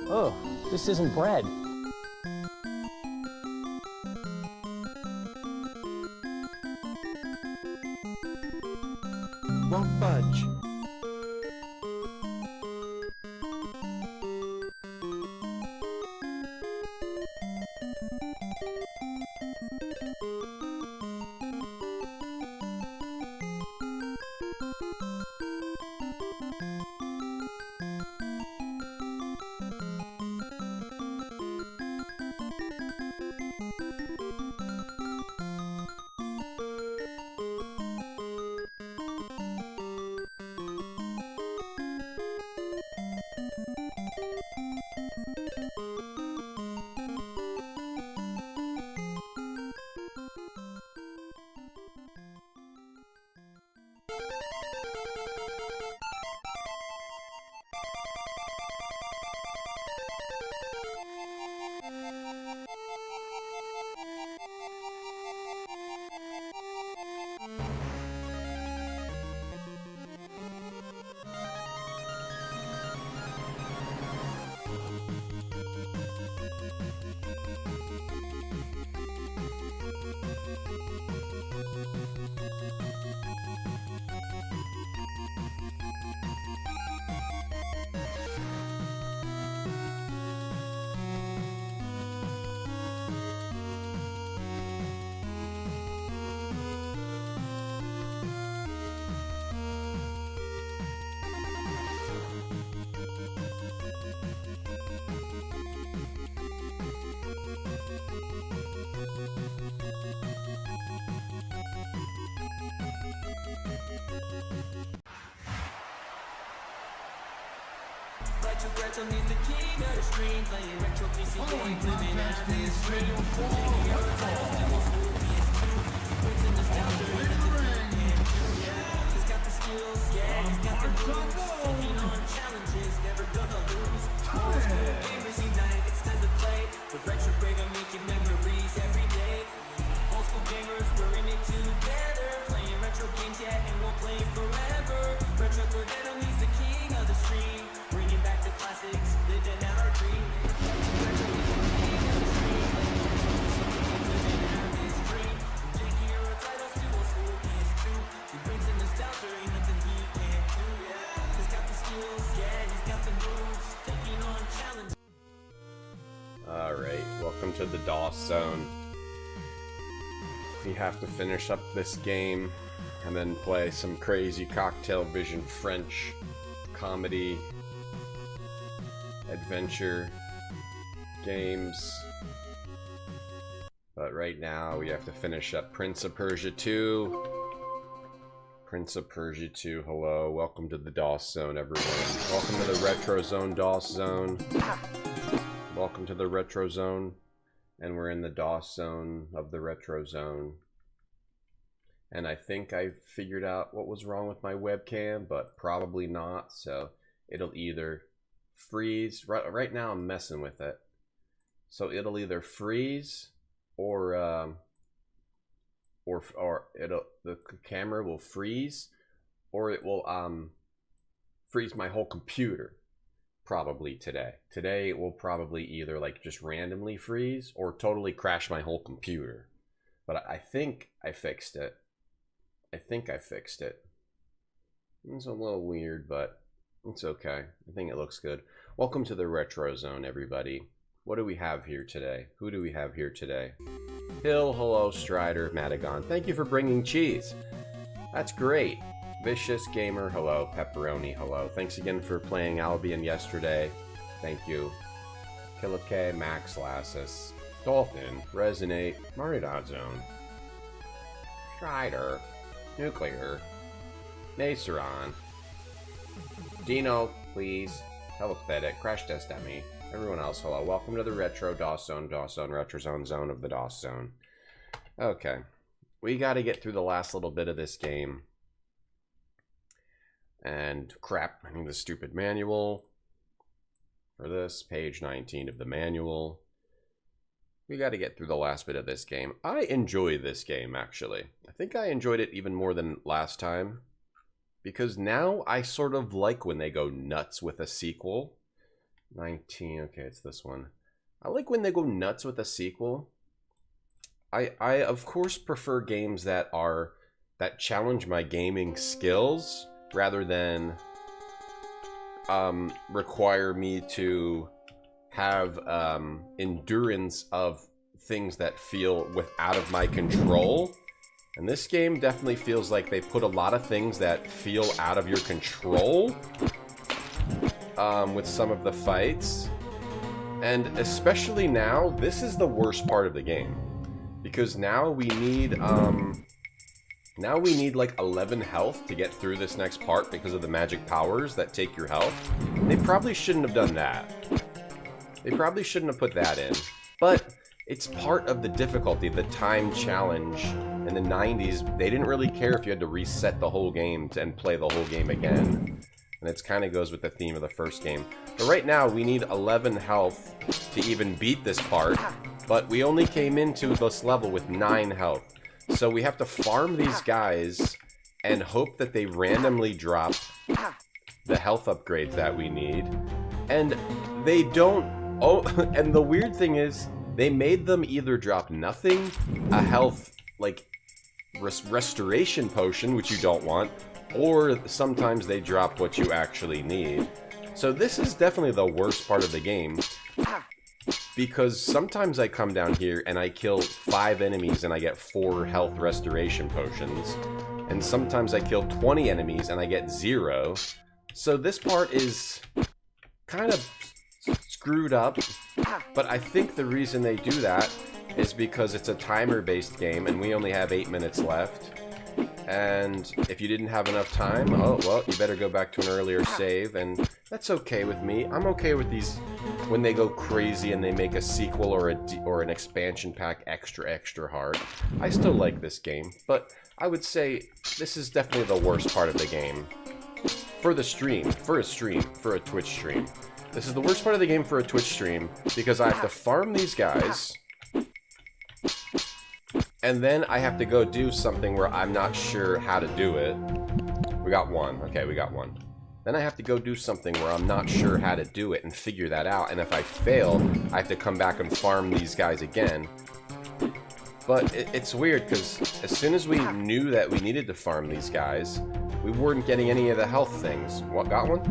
Oh, this isn't bread. Won't budge. Retro needs the king of the stream, playing retro PC games, living out his dream. Taking your titles to old school PS2, brings in nostalgia and nothing he can't do. Yeah, he's got the skills, yeah, he's got the moves, taking on challenges, never gonna lose. Old school gamers unite, it's time to play. With retro break, I'm making memories every day. Old school gamers, we're in it together, playing retro games, yeah, and we'll play forever. Retro needs the king of the stream, bringing back the classics, living out our dream. Retro is the king of the stream, living out his dream. From janky era titles to old school PS2, he brings in nostalgia, ain't nothing he can't do. Yeah, he's got the skills, yeah, he's got the moves, taking on challenges. Alright, welcome to the DOS zone. We have to finish up this game and then play some crazy Cocktail Vision French comedy adventure games. But right now we have to finish up Prince of Persia 2. Prince of Persia 2, hello. Welcome to the DOS zone, everyone. Welcome to the Retro Zone DOS zone. Welcome to the Retro Zone. And we're in the DOS zone of the Retro Zone. And I think I figured out what was wrong with my webcam, but probably not. So it'll either freeze. Right now I'm messing with it. So it'll either freeze or the camera will freeze, or it will freeze my whole computer. Probably today. Today it will probably either like just randomly freeze or totally crash my whole computer. But I think I fixed it. It's a little weird, but it's okay. I think it looks good. Welcome to the Retro Zone, everybody. What do we have here today? Who do we have here today? Hill, hello. Strider, Madagon. Thank you for bringing cheese. That's great. Vicious Gamer, hello. Pepperoni, hello. Thanks again for playing Albion yesterday. Thank you. Killip, Max, Lassus, Dolphin, Resonate, Maridot Zone, Strider, Nuclear, Naceron, Dino, please, Telepathetic, Crash Test Dummy, everyone else, hello. Welcome to the Retro DOS Zone, Retro Zone of the DOS Zone. Okay, we got to get through the last little bit of this game. And crap, I need the stupid manual for this, page 19 of the manual. We got to get through the last bit of this game. I enjoy this game, actually. I think I enjoyed it even more than last time, because now I sort of like when they go nuts with a sequel. 19. Okay, it's this one. I like when they go nuts with a sequel. I of course prefer games that challenge my gaming skills rather than require me to have endurance of things that feel out of my control. And this game definitely feels like they put a lot of things that feel out of your control with some of the fights. And especially now, this is the worst part of the game. Because now we need like 11 health to get through this next part because of the magic powers that take your health. They probably shouldn't have done that. They probably shouldn't have put that in. But it's part of the difficulty, the time challenge. In the 90s, they didn't really care if you had to reset the whole game and play the whole game again. And it kind of goes with the theme of the first game. But right now, we need 11 health to even beat this part. But we only came into this level with 9 health. So we have to farm these guys and hope that they randomly drop the health upgrades that we need. And they don't... Oh, and the weird thing is, they made them either drop nothing, a health, like, restoration potion, which you don't want, or sometimes they drop what you actually need. So this is definitely the worst part of the game. Because sometimes I come down here and I kill 5 enemies and I get 4 health restoration potions. And sometimes I kill 20 enemies and I get 0. So this part is kind of screwed up. But I think the reason they do that is because it's a timer-based game and we only have 8 minutes left. And if you didn't have enough time, oh, well, you better go back to an earlier save, and that's okay with me. I'm okay with these when they go crazy and they make a sequel or an expansion pack extra hard. I still like this game, but I would say this is definitely the worst part of the game. For a Twitch stream. This is the worst part of the game for a Twitch stream, because I have to farm these guys... And then I have to go do something where I'm not sure how to do it. We got one. Okay, we got one. Then I have to go do something where I'm not sure how to do it and figure that out. And if I fail, I have to come back and farm these guys again. But it's weird, because as soon as we knew that we needed to farm these guys, we weren't getting any of the health things. What, got one?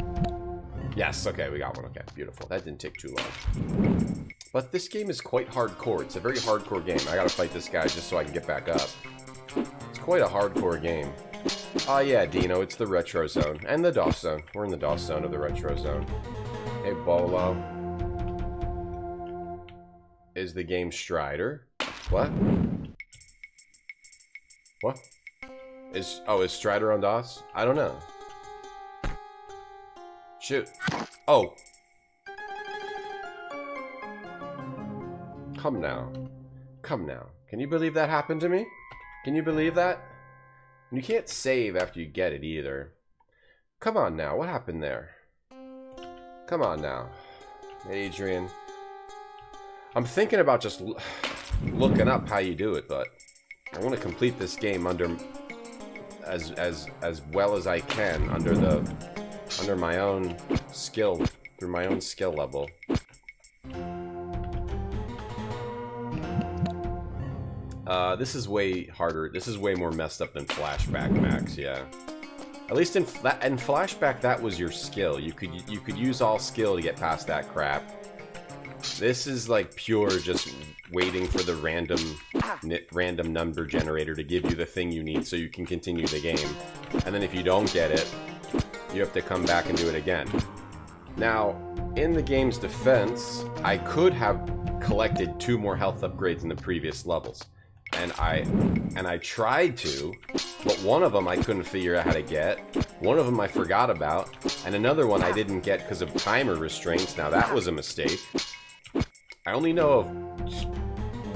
Yes, okay, we got one. Okay, beautiful. That didn't take too long. But this game is quite hardcore. It's a very hardcore game. I gotta fight this guy just so I can get back up. It's quite a hardcore game. Oh yeah, Dino, it's the Retro Zone. And the DOS Zone. We're in the DOS Zone of the Retro Zone. Hey, Bolo. Is the game Strider? What? What? Is Strider on DOS? I don't know. Shoot. Oh. Come now. Come now. Can you believe that happened to me? Can you believe that? And you can't save after you get it either. Come on now. What happened there? Come on now. Adrian. I'm thinking about just looking up how you do it, but I want to complete this game under as well as I can under my own skill, through my own skill level. This is way harder. This is way more messed up than Flashback Max, yeah. At least in Flashback, that was your skill. You could use all skill to get past that crap. This is like pure just waiting for the random number generator to give you the thing you need so you can continue the game. And then if you don't get it, you have to come back and do it again. Now, in the game's defense, I could have collected 2 more health upgrades in the previous levels. And I tried to, but one of them I couldn't figure out how to get. One of them I forgot about, and another one I didn't get because of timer restraints. Now that was a mistake. I only know of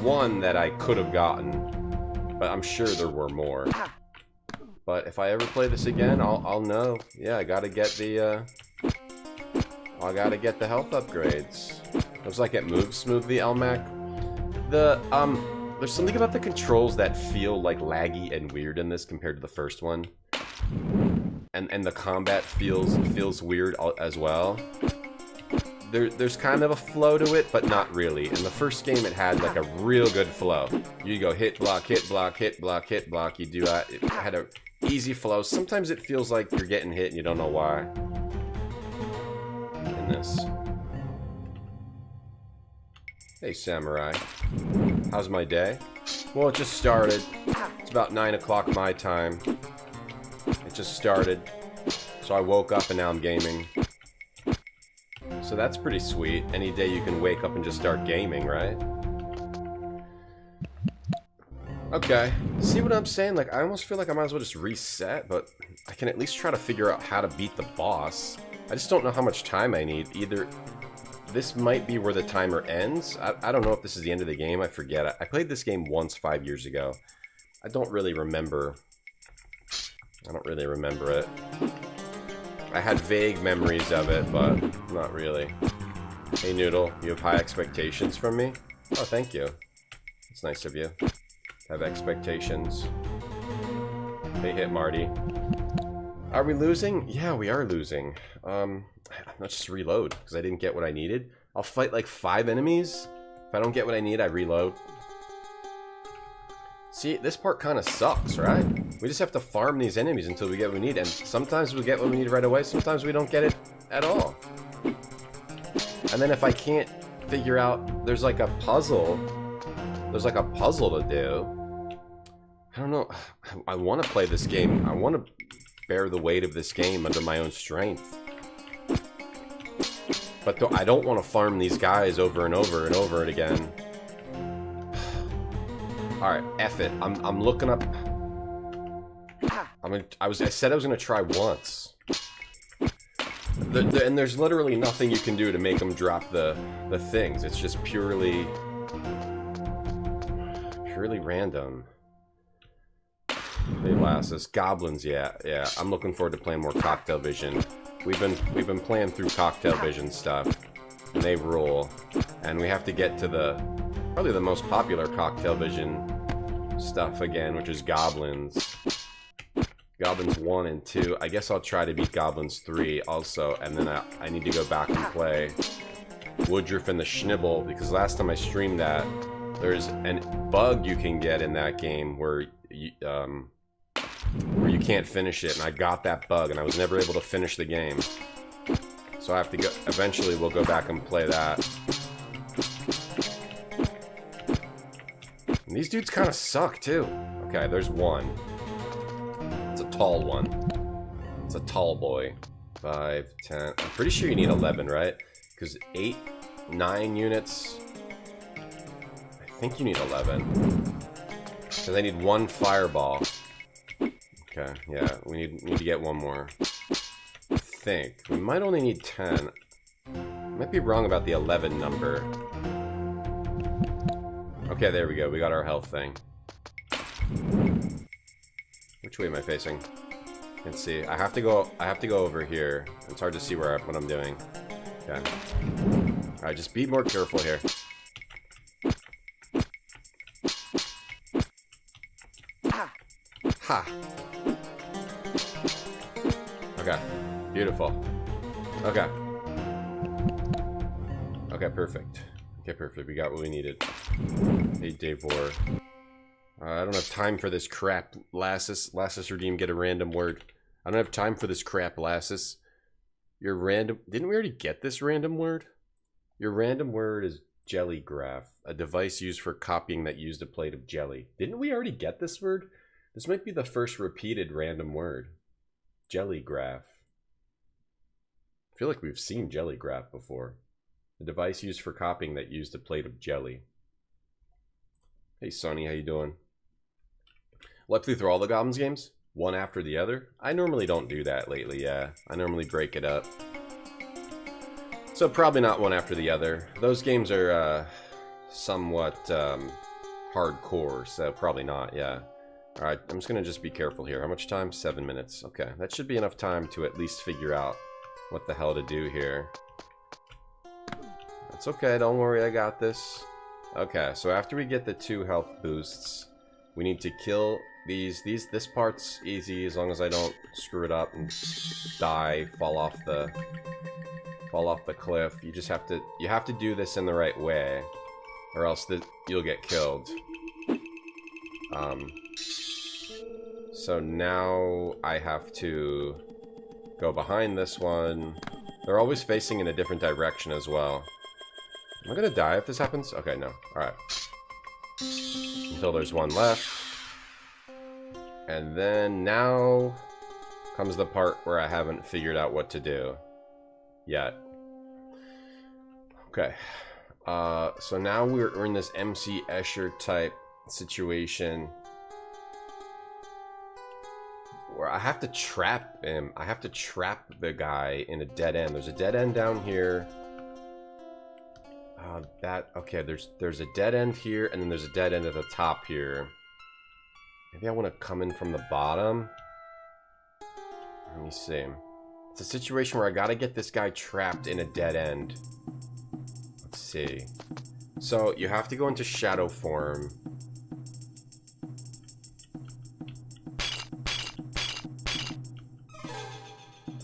one that I could have gotten, but I'm sure there were more. But if I ever play this again, I'll know. Yeah, I gotta get the health upgrades. Looks like it moves smoothly, Elmac. There's something about the controls that feel like laggy and weird in this compared to the first one. And the combat feels weird as well. there's kind of a flow to it, but not really. In the first game, it had like a real good flow. You go hit, block, hit, block, hit, block, hit, block. You do that. It had a easy flow. Sometimes it feels like you're getting hit and you don't know why. In this. Hey, Samurai. How's my day? Well, it just started. It's about 9 o'clock my time. It just started. So I woke up and now I'm gaming. So that's pretty sweet. Any day you can wake up and just start gaming, right? Okay. See what I'm saying? Like, I almost feel like I might as well just reset, but I can at least try to figure out how to beat the boss. I just don't know how much time I need. Either this might be where the timer ends. I don't know if this is the end of the game. I forget. I played this game once 5 years ago. I don't really remember. I don't really remember it. I had vague memories of it, but not really. Hey, Noodle, you have high expectations from me? Oh, thank you. It's nice of you. Have expectations. Hey, Hit Marty. Are we losing? Yeah, we are losing. Let's just reload, because I didn't get what I needed. I'll fight like 5 enemies. If I don't get what I need, I reload. See, this part kind of sucks, right? We just have to farm these enemies until we get what we need, and sometimes we get what we need right away, sometimes we don't get it at all. And then if I can't figure out, there's like a puzzle to do. I don't know, I want to play this game, I want to bear the weight of this game under my own strength. But I don't want to farm these guys over and over and over again. Alright, F it. I'm looking up. I said I was gonna try once. And there's literally nothing you can do to make them drop the things. It's just purely random. Hey, Lassus. Goblins, yeah. I'm looking forward to playing more Cocktail Vision. We've been playing through Cocktail Vision stuff, and they rule. And we have to get to probably the most popular Cocktail Vision stuff again, which is Gobliins. Goblins 1 and 2. I guess I'll try to beat Goblins 3 also, and then I need to go back and play Woodruff and the Schnibble, because last time I streamed that, there's a bug you can get in that game where you can't finish it, and I got that bug, and I was never able to finish the game. So I have to go, eventually we'll go back and play that. And these dudes kind of suck, too. Okay, there's one. It's a tall one. It's a tall boy. 5, 10. I'm pretty sure you need 11, right? Because 8, 9 units. I think you need 11. Because I need 1 fireball. Okay, yeah, we need to get 1 more. I think. We might only need 10. Might be wrong about the 11 number. Okay, there we go. We got our health thing. Which way am I facing? Let's see. I have to go over here. It's hard to see what I'm doing. Okay. Alright, just be more careful here. Ha! Okay. Beautiful. Okay. Okay, perfect. Okay, perfect. We got what we needed. Hey, Davor. I don't have time for this crap, Lassus. Lassus Redeem, get a random word. I don't have time for this crap, Lassus. Your random... Didn't we already get this random word? Your random word is jellygraph, a device used for copying that used a plate of jelly. Didn't we already get this word? This might be the first repeated random word. Jellygraph. I feel like we've seen jellygraph before. A device used for copying that used a plate of jelly. Hey Sonny, how you doing? Left through all the Goblins games? One after the other? I normally don't do that lately, yeah. I normally break it up. So probably not one after the other. Those games are somewhat hardcore, so probably not, yeah. Alright, I'm just gonna be careful here. How much time? 7 minutes. Okay, that should be enough time to at least figure out what the hell to do here. That's okay, don't worry, I got this. Okay, so after we get the 2 health boosts, we need to kill these. This part's easy as long as I don't screw it up and die, fall off fall off the cliff. You just have to, do this in the right way, or else you'll get killed. So now I have to go behind this one. They're always facing in a different direction as well. Am I gonna die if this happens? Okay, no. Alright. Until there's one left. And then now comes the part where I haven't figured out what to do yet. Okay. So now we're in this MC Escher type situation where I have to trap him. I have to trap the guy in a dead end. There's a dead end down here. Okay, there's a dead end here, and then there's a dead end at the top here. Maybe I want to come in from the bottom. Let me see. It's a situation where I gotta get this guy trapped in a dead end. Let's see. So you have to go into shadow form.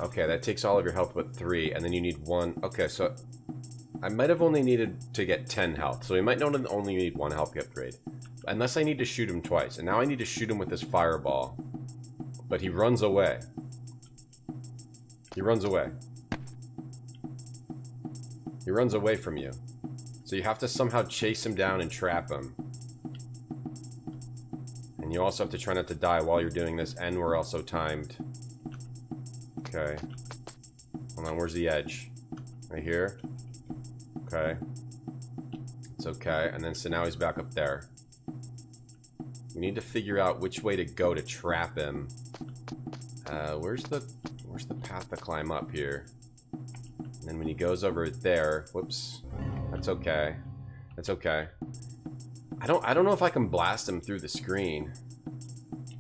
Okay, that takes all of your health but 3, and then you need 1. Okay, so I might have only needed to get 10 health, so we might not only need 1 health upgrade. Unless I need to shoot him twice, and now I need to shoot him with this fireball. But he runs away. He runs away. He runs away from you. So you have to somehow chase him down and trap him. And you also have to try not to die while you're doing this, and we're also timed. Okay. Hold on, where's the edge? Right here? Okay. It's okay, and then so now he's back up there. We need to figure out which way to go to trap him. Where's the path to climb up here? And then when he goes over there, whoops. That's okay. That's okay. I don't know if I can blast him through the screen.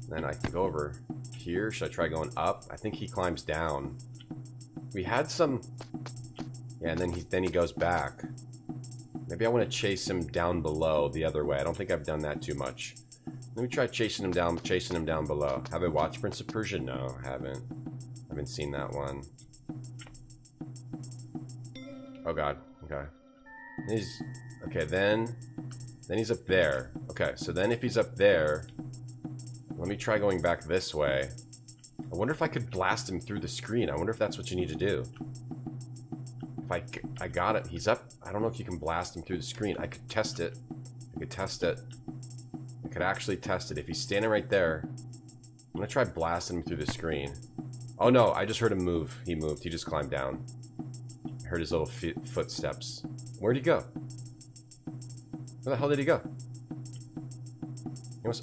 Then I can go over here. Should I try going up? I think he climbs down. We had some. Yeah, and then he goes back. Maybe I want to chase him down below the other way. I don't think I've done that too much. Let me try chasing him down below. Have I watched Prince of Persia? No, I haven't. I haven't seen that one. Oh god. Okay. Then he's up there. Okay, so then if he's up there, let me try going back this way. I wonder if I could blast him through the screen. I wonder if that's what you need to do. If I got it. He's up. I don't know if you can blast him through the screen. I could test it. I could test it. I could actually test it. If he's standing right there, I'm gonna try blasting him through the screen. Oh no, I just heard him move. He moved. He just climbed down. I heard his little footsteps. Where'd he go? Where the hell did he go?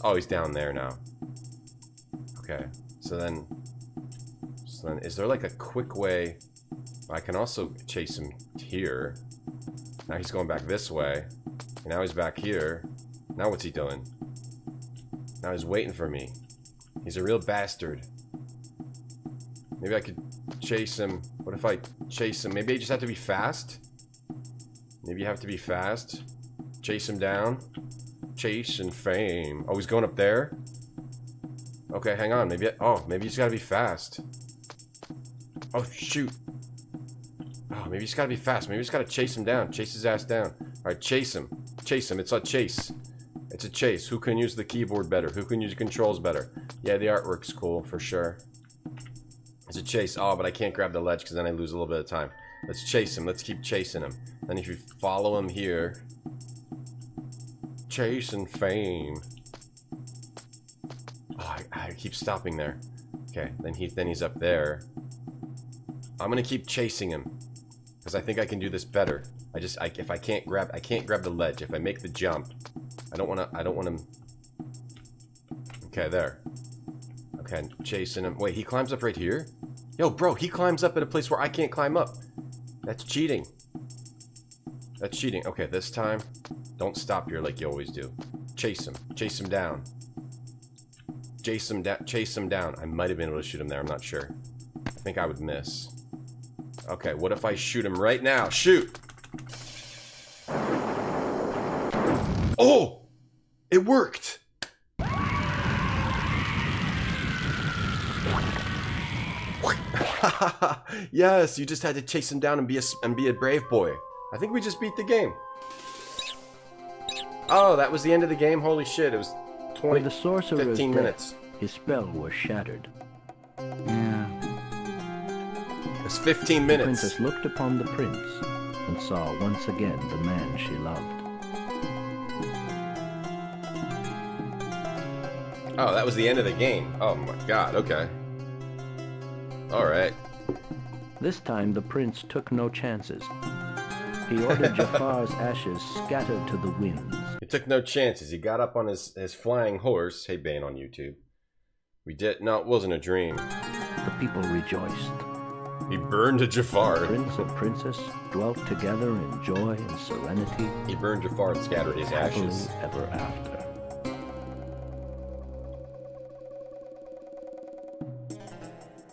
Oh, he's down there now. Okay, so then is there like a quick way? I can also chase him here. Now he's going back this way. And now he's back here. Now what's he doing? Now he's waiting for me. He's a real bastard. Maybe I could chase him. What if I chase him? Maybe I just have to be fast? Maybe you have to be fast. Chase him down. Chase and fame. Oh, he's going up there? Okay, hang on. Maybe maybe you just gotta be fast. Oh, shoot. Oh, maybe you just gotta be fast. Maybe you just gotta chase him down. Chase his ass down. Alright, chase him. Chase him. It's a chase. It's a chase. Who can use the keyboard better? Who can use the controls better? Yeah, the artwork's cool, for sure. It's a chase. Oh, but I can't grab the ledge because then I lose a little bit of time. Let's chase him. Let's keep chasing him. Then if you follow him here... Chase and fame. Oh, I keep stopping there. Okay, then he's up there. I'm gonna keep chasing him because I think I can do this better. If I can't grab the ledge. If I make the jump, I don't want him. Okay, there. Okay, chasing him. Wait, he climbs up right here? Yo, bro, he climbs up at a place where I can't climb up. That's cheating. That's cheating. Okay, this time, don't stop here like you always do. Chase him. Chase him down. Chase him down. I might have been able to shoot him there. I'm not sure. I think I would miss. Okay, what if I shoot him right now? Shoot! Oh! It worked! Yes, you just had to chase him down and be a brave boy. I think we just beat the game. Oh, that was the end of the game? Holy shit, it was 20, With the sorcerer's 15 death, minutes. his spell was shattered. Yeah. It's 15 The minutes. princess looked upon the prince and saw once again the man she loved. Oh, that was the end of the game. Oh my god, okay. Alright. This time the prince took no chances. He ordered Jafar's ashes scattered to the winds. He took no chances. He got up on his flying horse. Hey, Bane on YouTube. We did. No, it wasn't a dream. The people rejoiced. He burned a Jafar. The prince and princess dwelt together in joy and serenity. He burned Jafar and scattered his Happily ashes. ever after.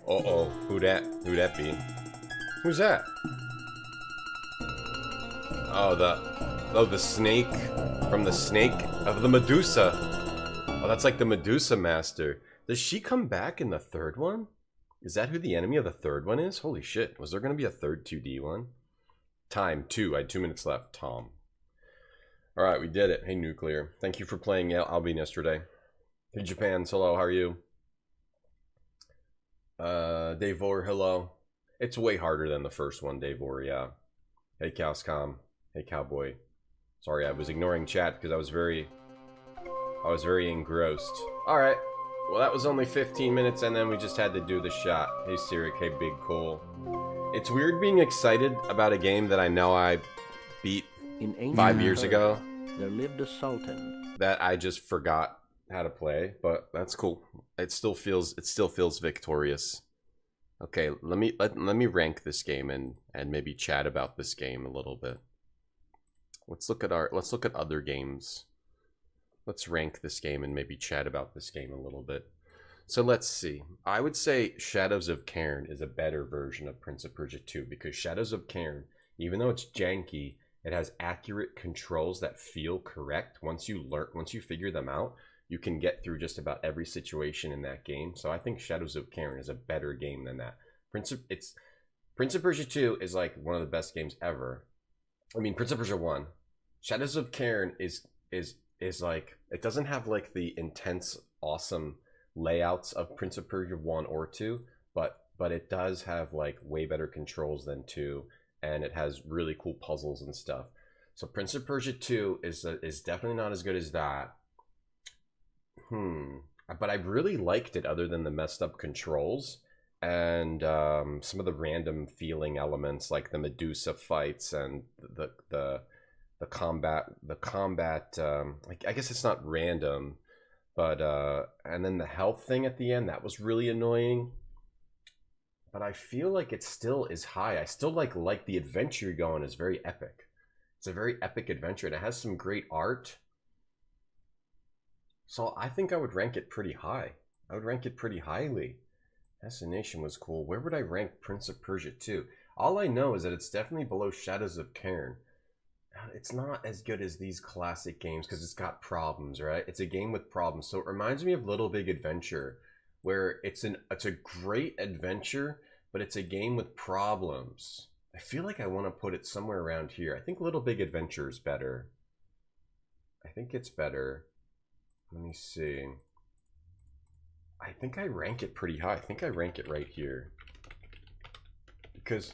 Uh-oh. Who that? Who that be? Who's that? Oh, the snake from the snake of the Medusa. Oh, that's like the Medusa master. Does she come back in the third one? Is that who the enemy of the third one is? Holy shit. Was there going to be a third 2D one? Time 2. I had 2 minutes left. Tom. Alright, we did it. Hey, Nuclear. Thank you for playing Albion yesterday. Hey, Japan. Hello, how are you? Davor, hello. It's way harder than the first one, Davor, yeah. Hey, Cowscom. Hey, Cowboy. Sorry, I was ignoring chat because I was very engrossed. Alright. Well, that was only 15 minutes, and then we just had to do the shot. Hey, Cyric. Hey, Big Cool. It's weird being excited about a game that I know I beat In ancient 5 years Persia, ago there lived a sultan. that I just forgot how to play, but that's cool. It still feels victorious. Okay, let me rank this game and maybe chat about this game a little bit. Let's look at other games. Let's rank this game and maybe chat about this game a little bit. So let's see. I would say Shadows of Cairn is a better version of Prince of Persia 2 because Shadows of Cairn, even though it's janky, it has accurate controls that feel correct. Once you figure them out, you can get through just about every situation in that game. So I think Shadows of Cairn is a better game than that. Prince of Persia 2 is like one of the best games ever. I mean, Prince of Persia 1. Shadows of Cairn is like, it doesn't have like the intense, awesome layouts of Prince of Persia 1 or 2, but it does have like way better controls than 2, and it has really cool puzzles and stuff. So Prince of Persia 2 is definitely not as good as that. But I really liked it other than the messed up controls and some of the random feeling elements like the Medusa fights and the combat. I guess it's not random, but and then the health thing at the end, that was really annoying. But I feel like it still is high. I still like the adventure you're going is very epic. It's a very epic adventure and it has some great art. So I think I would rank it pretty high. I would rank it pretty highly. Destination was cool. Where would I rank Prince of Persia 2? All I know is that it's definitely below Shadows of Cairn. It's not as good as these classic games because it's got problems, right? It's a game with problems. So it reminds me of Little Big Adventure, where it's a great adventure, but it's a game with problems. I feel like I want to put it somewhere around here. I think Little Big Adventure is better. I think it's better. Let me see. I think I rank it pretty high. I think I rank it right here. Because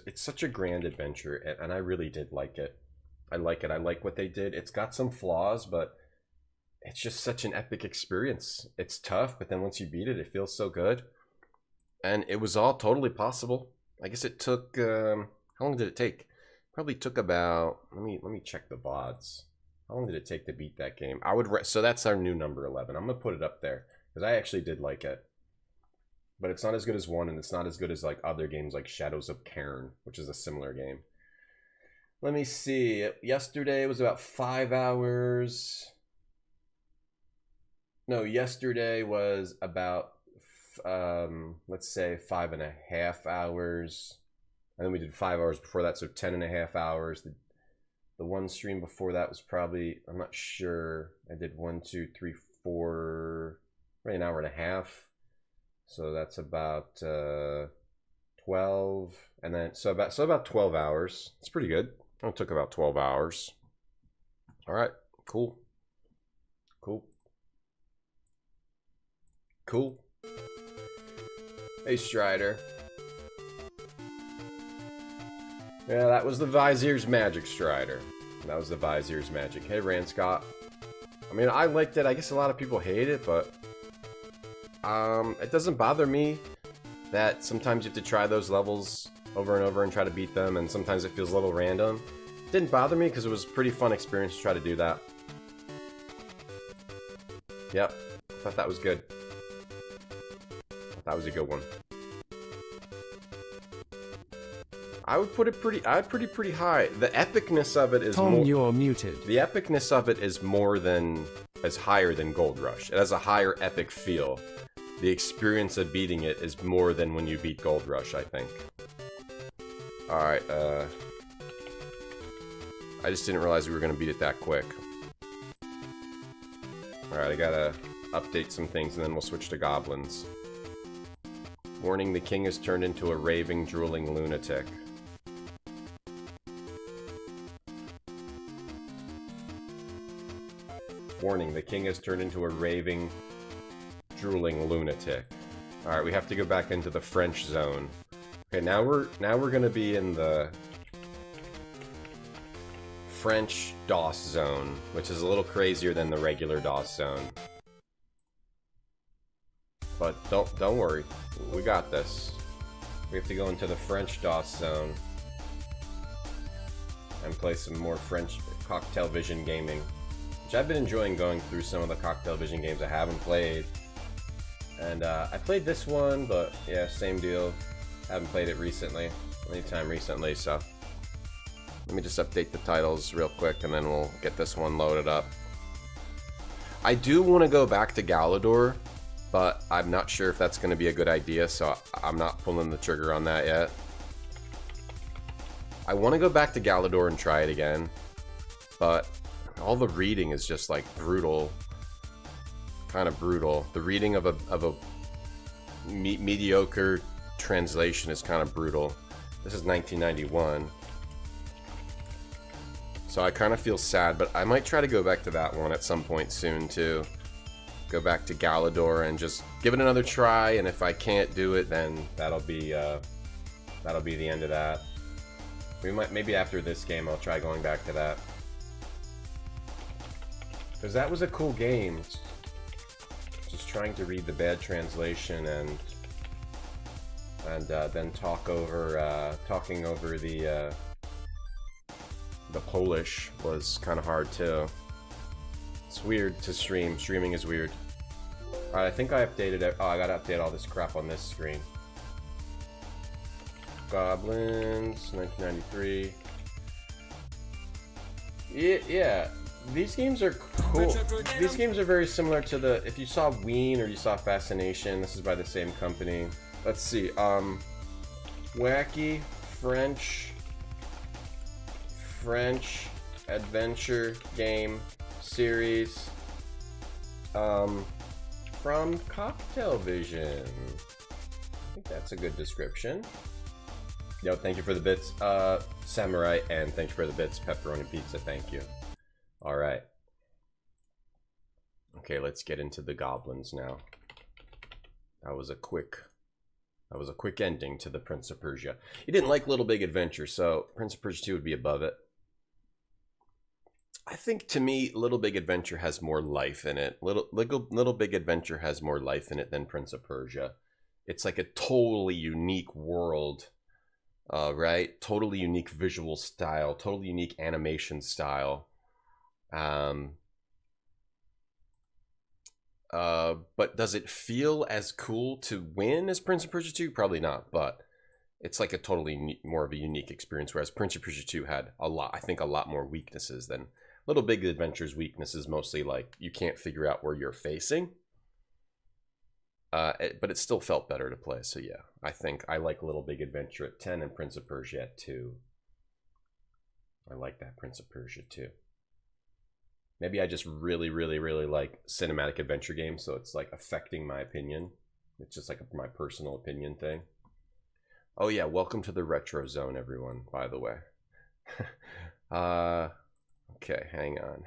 it's such a grand adventure, and I really did like it. I like it. I like what they did. It's got some flaws, but it's just such an epic experience. It's tough, but then once you beat it, it feels so good. And it was all totally possible. I guess it took, how long did it take? Probably took about, let me check the VODs. How long did it take to beat that game? So that's our new number 11. I'm going to put it up there because I actually did like it. But it's not as good as 1, and it's not as good as like other games like Shadows of Cairn, which is a similar game. Let me see. Yesterday was about 5 hours. No, yesterday was about, let's say 5.5 hours. And then we did 5 hours before that, so 10.5 hours. The one stream before that was probably, I'm not sure. I did 1, 2, 3, 4, probably an hour and a half. So that's about 12, and then so about 12 hours. It's pretty good. It took about 12 hours. All right, cool. Cool. Hey, Strider. Yeah, that was the Vizier's magic, Strider. That was the Vizier's magic. Hey, Ranscott. I mean, I liked it. I guess a lot of people hate it, but it doesn't bother me that sometimes you have to try those levels over and over and try to beat them, and sometimes it feels a little random. It didn't bother me because it was a pretty fun experience to try to do that. Yep, I thought that was good. That was a good one. I would put it pretty high. The epicness of it is Tom, more, you're muted. the epicness of it is higher than Gold Rush. It has a higher epic feel. The experience of beating it is more than when you beat Gold Rush, I think. Alright, I just didn't realize we were gonna beat it that quick. Alright, I gotta update some things and then we'll switch to goblins. Warning, the king has turned into a raving, drooling lunatic. Warning, the king has turned into a raving, drooling lunatic. Alright, we have to go back into the French zone. Okay, now we're gonna be in the French DOS zone, which is a little crazier than the regular DOS zone. But don't worry, we got this. We have to go into the French DOS zone and play some more French Cocktail Vision gaming, which I've been enjoying going through some of the Cocktail Vision games I haven't played. And I played this one, but yeah, same deal. Haven't played it recently, anytime recently, so. Let me just update the titles real quick and then we'll get this one loaded up. I do want to go back to Galador, but I'm not sure if that's going to be a good idea, so I'm not pulling the trigger on that yet. I want to go back to Galador and try it again, but all the reading is just like brutal. Kind of brutal. The reading of a mediocre translation is kind of brutal. This is 1991. So I kind of feel sad, but I might try to go back to that one at some point soon too. Go back to Galador and just give it another try, and if I can't do it, then that'll be the end of that. We might, maybe after this game I'll try going back to that. Because that was a cool game. Just trying to read the bad translation and then talking over the Polish was kind of hard too. It's weird to stream. Streaming is weird. Alright, I think I updated it. Oh, I gotta update all this crap on this screen. Gobliiins, 1993. Yeah, these games are cool. These games are very similar to the, if you saw Ween or you saw Fascination, this is by the same company. Let's see, wacky French adventure game series from Cocktail Vision. I think that's a good description. Yo, thank you for the bits, Samurai, and thank you for the bits, Pepperoni Pizza, thank you. Alright. Okay, let's get into the goblins now. That was a quick ending to the Prince of Persia. You didn't like Little Big Adventure, so Prince of Persia 2 would be above it. I think, to me, Little Big Adventure has more life in it. Little Big Adventure has more life in it than Prince of Persia. It's like a totally unique world, right? Totally unique visual style, totally unique animation style. But does it feel as cool to win as Prince of Persia 2? Probably not, but it's like a totally more of a unique experience, whereas Prince of Persia 2 had a lot more weaknesses than Little Big Adventure's weakness is mostly like you can't figure out where you're facing. But it still felt better to play, so yeah. I think I like Little Big Adventure at 10 and Prince of Persia at 2. I like that Prince of Persia too. Maybe I just really like cinematic adventure games, so it's like affecting my opinion. It's just like my personal opinion thing. Oh yeah, welcome to the Retro Zone, everyone, by the way. Okay, hang on.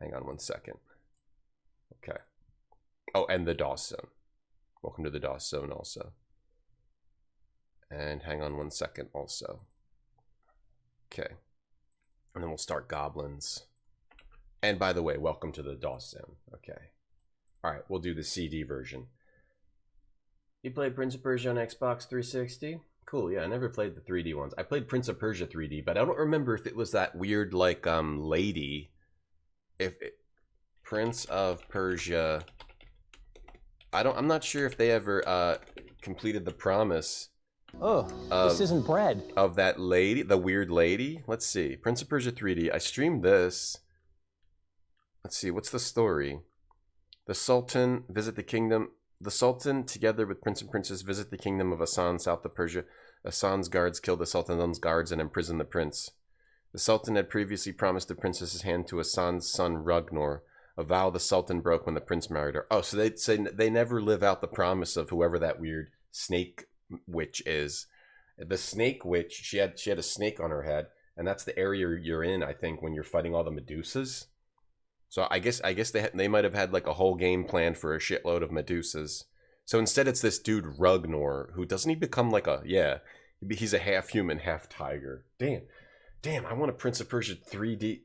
Hang on 1 second. Okay. Oh, and the DOS Zone. Welcome to the DOS Zone also. And hang on 1 second also. Okay. And then we'll start Gobliiins. And by the way, welcome to the DOS Zone. Okay. Alright, we'll do the CD version. You played Prince of Persia on Xbox 360? Cool, yeah, I never played the 3D ones. I played Prince of Persia 3D, but I don't remember if it was that weird, like, lady. Prince of Persia... I'm not sure if they ever, completed the promise. Oh, this isn't bread. Of that lady, the weird lady. Let's see, Prince of Persia 3D. I streamed this. Let's see, what's the story? The Sultan visit the kingdom... The Sultan, together with Prince and Princess, visit the kingdom of Asan, south of Persia. Asan's guards kill the Sultan's guards and imprison the prince. The Sultan had previously promised the princess's hand to Asan's son Ragnar, a vow the Sultan broke when the prince married her. Oh, so they'd say they never live out the promise of whoever that weird snake witch is. The snake witch, she had a snake on her head, and that's the area you're in, I think, when you're fighting all the Medusas. So I guess they might have had like a whole game planned for a shitload of Medusas. So instead it's this dude Ragnar, who doesn't he become like a, yeah, he's a half human, half tiger. Damn, I want a Prince of Persia 3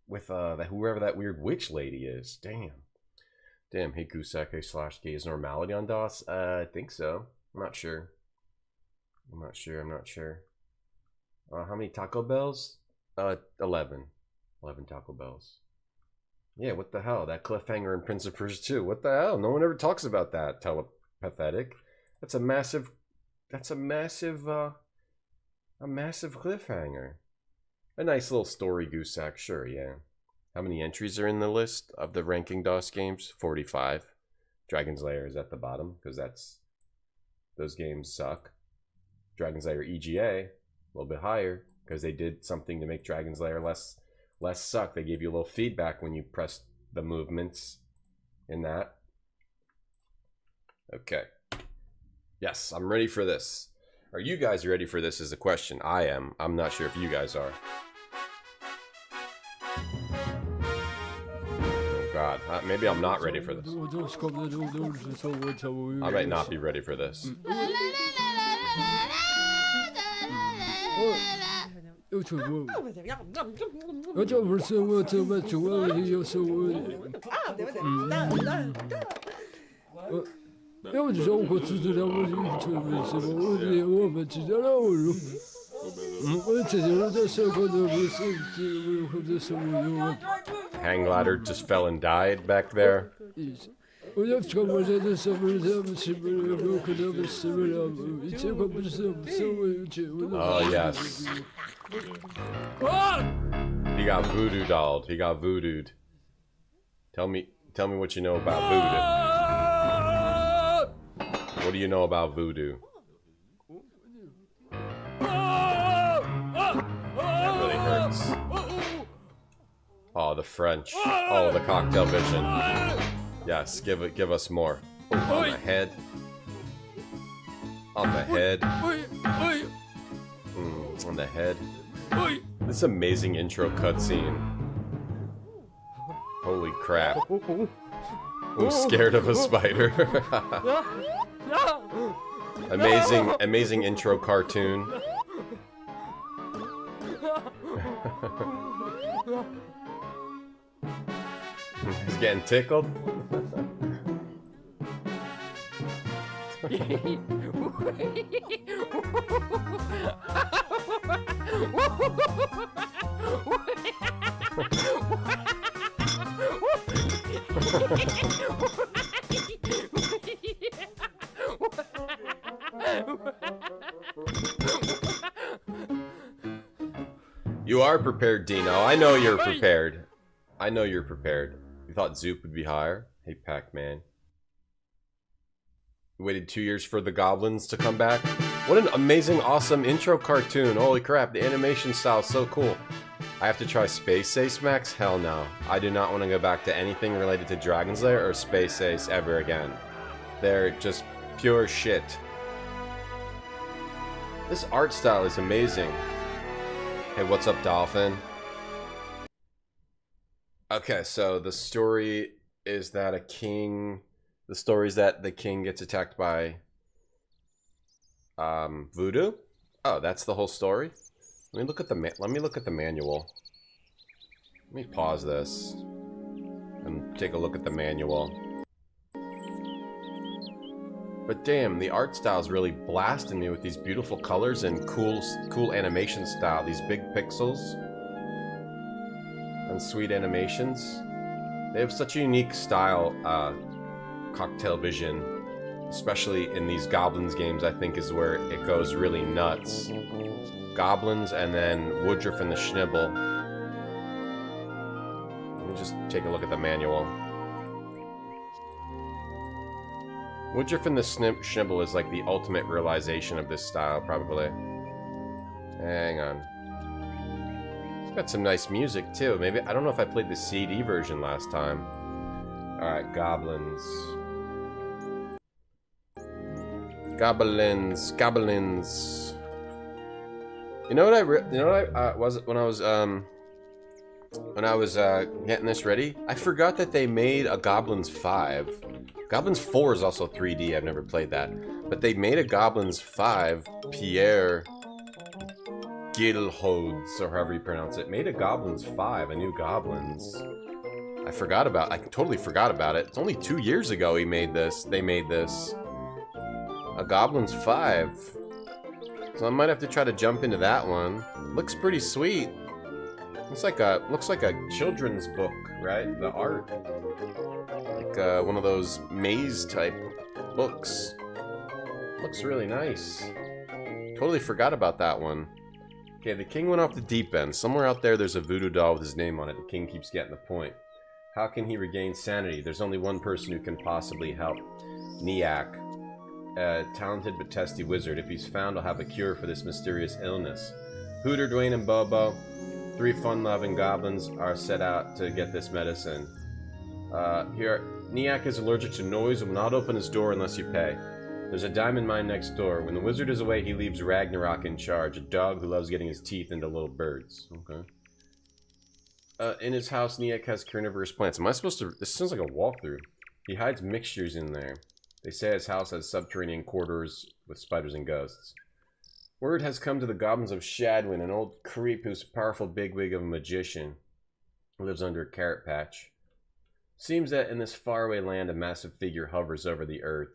with whoever that weird witch lady is. Damn, hey Goosake / Gaze Normality on DOS? I think so. I'm not sure. How many Taco Bells? 11. 11 Taco Bells. Yeah, what the hell? That cliffhanger in Prince of Persia 2. What the hell? No one ever talks about that. Telepathetic. That's a massive cliffhanger. A nice little story, Goosack, sure, yeah. How many entries are in the list of the ranking DOS games? 45. Dragon's Lair is at the bottom, because those games suck. Dragon's Lair EGA, a little bit higher, because they did something to make Dragon's Lair less suck. They gave you a little feedback when you pressed the movements in that. Okay. Yes, I'm ready for this. Are you guys ready for this is the question. I am. I'm not sure if you guys are. Oh god. Maybe I'm not ready for this. I might not be ready for this. Hang ladder just fell and died back there. Oh yes. He got voodoo dolled. He got voodooed. Tell me what you know about voodoo. What do you know about voodoo? That really hurts. Oh, the French. Oh, the cocktail vision. Yes, give us more. Oh, on the head. On the head. On the head. This amazing intro cutscene. Holy crap. I'm scared of a spider. Amazing intro cartoon. He's getting tickled. You are prepared, Dino. I know you're prepared. I know you're prepared. You thought Zoop would be higher? Hey, Pac-Man. You waited 2 years for the Gobliiins to come back? What an amazing, awesome intro cartoon. Holy crap, the animation style is so cool. I have to try Space Ace Max? Hell no. I do not want to go back to anything related to Dragon's Lair or Space Ace ever again. They're just pure shit. This art style is amazing. Hey, what's up, Dolphin? Okay, so the story is that the story is that the king gets attacked by voodoo. Oh, that's the whole story. Let me look at the manual. Let me pause this and take a look at the manual. But damn, the art style is really blasting me with these beautiful colors and cool animation style. These big pixels and sweet animations. They have such a unique style, Cocktail Vision. Especially in these Gobliins games, I think is where it goes really nuts. Goblins and then Woodruff and the Schnibble. Let me just take a look at the manual. Woodruff and the Schnibble is like the ultimate realization of this style, probably. Hang on. It's got some nice music, too. Maybe, I don't know if I played the CD version last time. Alright, Goblins. Gobliins. You know what I was when I was getting this ready? I forgot that they made a Gobliins 5. Gobliins 4 is also 3D. I've never played that, but they made a Gobliins 5. Pierre Gilhodes, or however you pronounce it, made a Gobliins 5, a new Gobliins. I totally forgot about it. It's only 2 years ago they made this. A Gobliins 5. So I might have to try to jump into that one. Looks pretty sweet. Looks like a children's book, right? The art. Like one of those maze type books. Looks really nice. Totally forgot about that one. Okay, the king went off the deep end. Somewhere out there there's a voodoo doll with his name on it. The king keeps getting the point. How can he regain sanity? There's only one person who can possibly help. Niak. A talented but testy wizard. If he's found, I'll have a cure for this mysterious illness. Hooter, Dwayne, and Bobo, 3 fun-loving goblins, are set out to get this medicine. Here, Niak is allergic to noise and will not open his door unless you pay. There's a diamond mine next door. When the wizard is away, he leaves Ragnarok in charge, a dog who loves getting his teeth into little birds. Okay. In his house, Niak has carnivorous plants. Am I supposed to... This sounds like a walkthrough. He hides mixtures in there. They say his house has subterranean corridors with spiders and ghosts. Word has come to the goblins of Shadwin, an old creep who's a powerful bigwig of a magician who lives under a carrot patch. Seems that in this faraway land a massive figure hovers over the earth.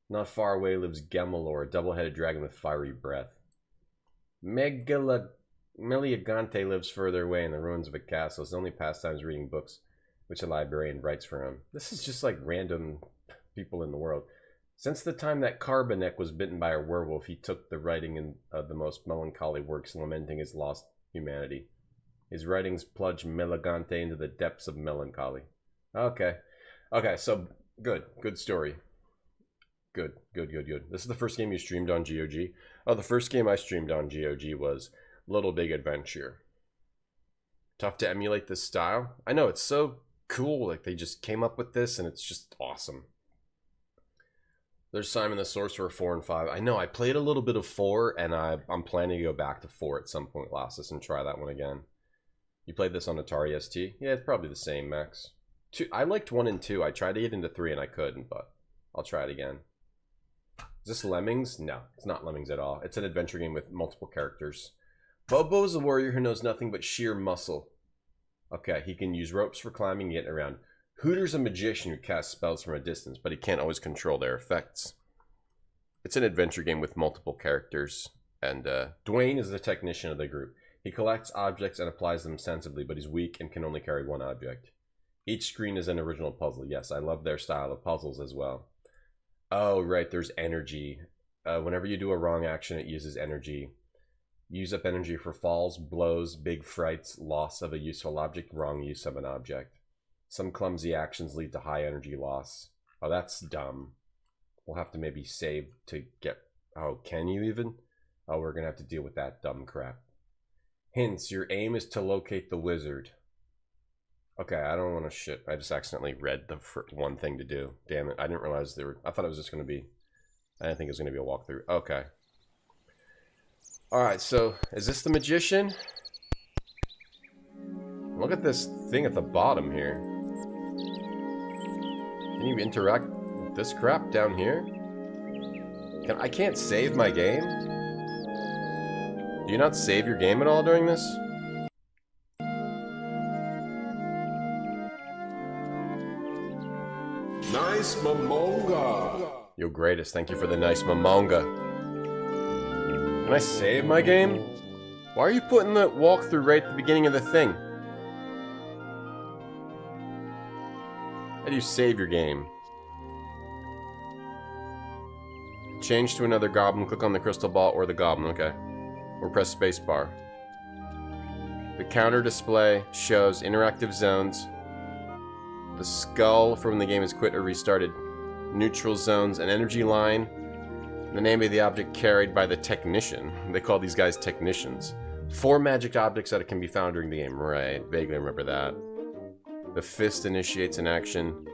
Not far away lives Gemalor, a double-headed dragon with fiery breath. Meliagante lives further away in the ruins of a castle. His only pastime is reading books, which a librarian writes for him. This is just like random people in the world. Since the time that Carbonek was bitten by a werewolf, he took the writing in the most melancholy works, lamenting his lost humanity. His writings plunge Meligante into the depths of melancholy. Okay, so good story. Good. This is the first game you streamed on GOG? Oh, the first game I streamed on GOG was Little Big Adventure. Tough to emulate this style. I know, it's so cool, like they just came up with this and it's just awesome. There's Simon the Sorcerer 4 and 5. I know, I played a little bit of 4, and I'm planning to go back to 4 at some point, Lassus, and try that one again. You played this on Atari ST? Yeah, it's probably the same, Max. 2, I liked 1 and 2. I tried to get into 3, and I couldn't, but I'll try it again. Is this Lemmings? No, it's not Lemmings at all. It's an adventure game with multiple characters. Bobo is a warrior who knows nothing but sheer muscle. Okay, he can use ropes for climbing and getting around. Hooter's a magician who casts spells from a distance, but he can't always control their effects. It's an adventure game with multiple characters, and Dwayne is the technician of the group. He collects objects and applies them sensibly, but he's weak and can only carry one object. Each screen is an original puzzle. Yes, I love their style of puzzles as well. Oh, right, there's energy. Whenever you do a wrong action, it uses energy. Use up energy for falls, blows, big frights, loss of a useful object, wrong use of an object. Some clumsy actions lead to high energy loss. Oh, that's dumb. We'll have to maybe save to get... Oh, can you even? Oh, we're going to have to deal with that dumb crap. Hints, your aim is to locate the wizard. Okay, I don't want to shit. I just accidentally read the one thing to do. Damn it. I didn't realize there were... I thought it was just going to be... I didn't think it was going to be a walkthrough. Okay. Alright, so is this the magician? Look at this thing at the bottom here. Can you interact with this crap down here? I can't save my game? Do you not save your game at all during this? Nice mamonga. Yo, greatest. Thank you for the nice mamonga. Can I save my game? Why are you putting the walkthrough right at the beginning of the thing? How do you save your game? Change to another goblin, click on the crystal ball or the goblin, okay. Or press spacebar. The counter display shows interactive zones. The skull from the game is quit or restarted. Neutral zones, an energy line. The name of the object carried by the technician. They call these guys technicians. 4 magic objects that can be found during the game. Right, vaguely remember that. The fist initiates an action.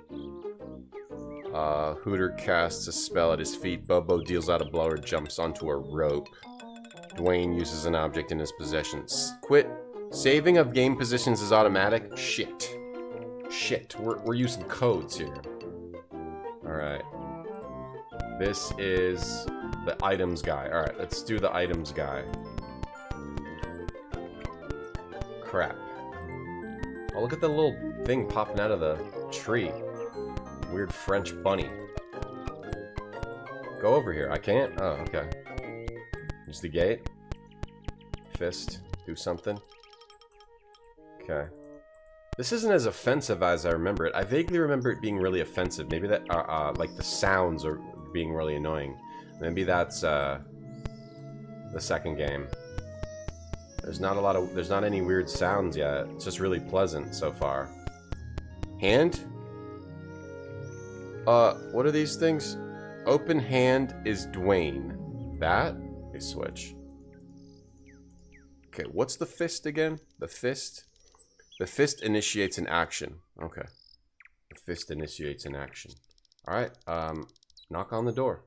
Hooter casts a spell at his feet. Bobo deals out a blow or jumps onto a rope. Dwayne uses an object in his possession. Quit. Saving of game positions is automatic. Shit. Shit. We're using codes here. Alright. This is the items guy. Alright, let's do the items guy. Crap. Oh, look at the little thing popping out of the tree. Weird French bunny. Go over here. I can't? Oh, okay. Use the gate. Fist. Do something. Okay. This isn't as offensive as I remember it. I vaguely remember it being really offensive. Maybe that, like the sounds are being really annoying. Maybe that's, the second game. There's not any weird sounds yet. It's just really pleasant so far. Hand? What are these things? Open hand is Dwayne. That? A switch. Okay, what's the fist again? The fist? The fist initiates an action. Okay. The fist initiates an action. Alright, knock on the door.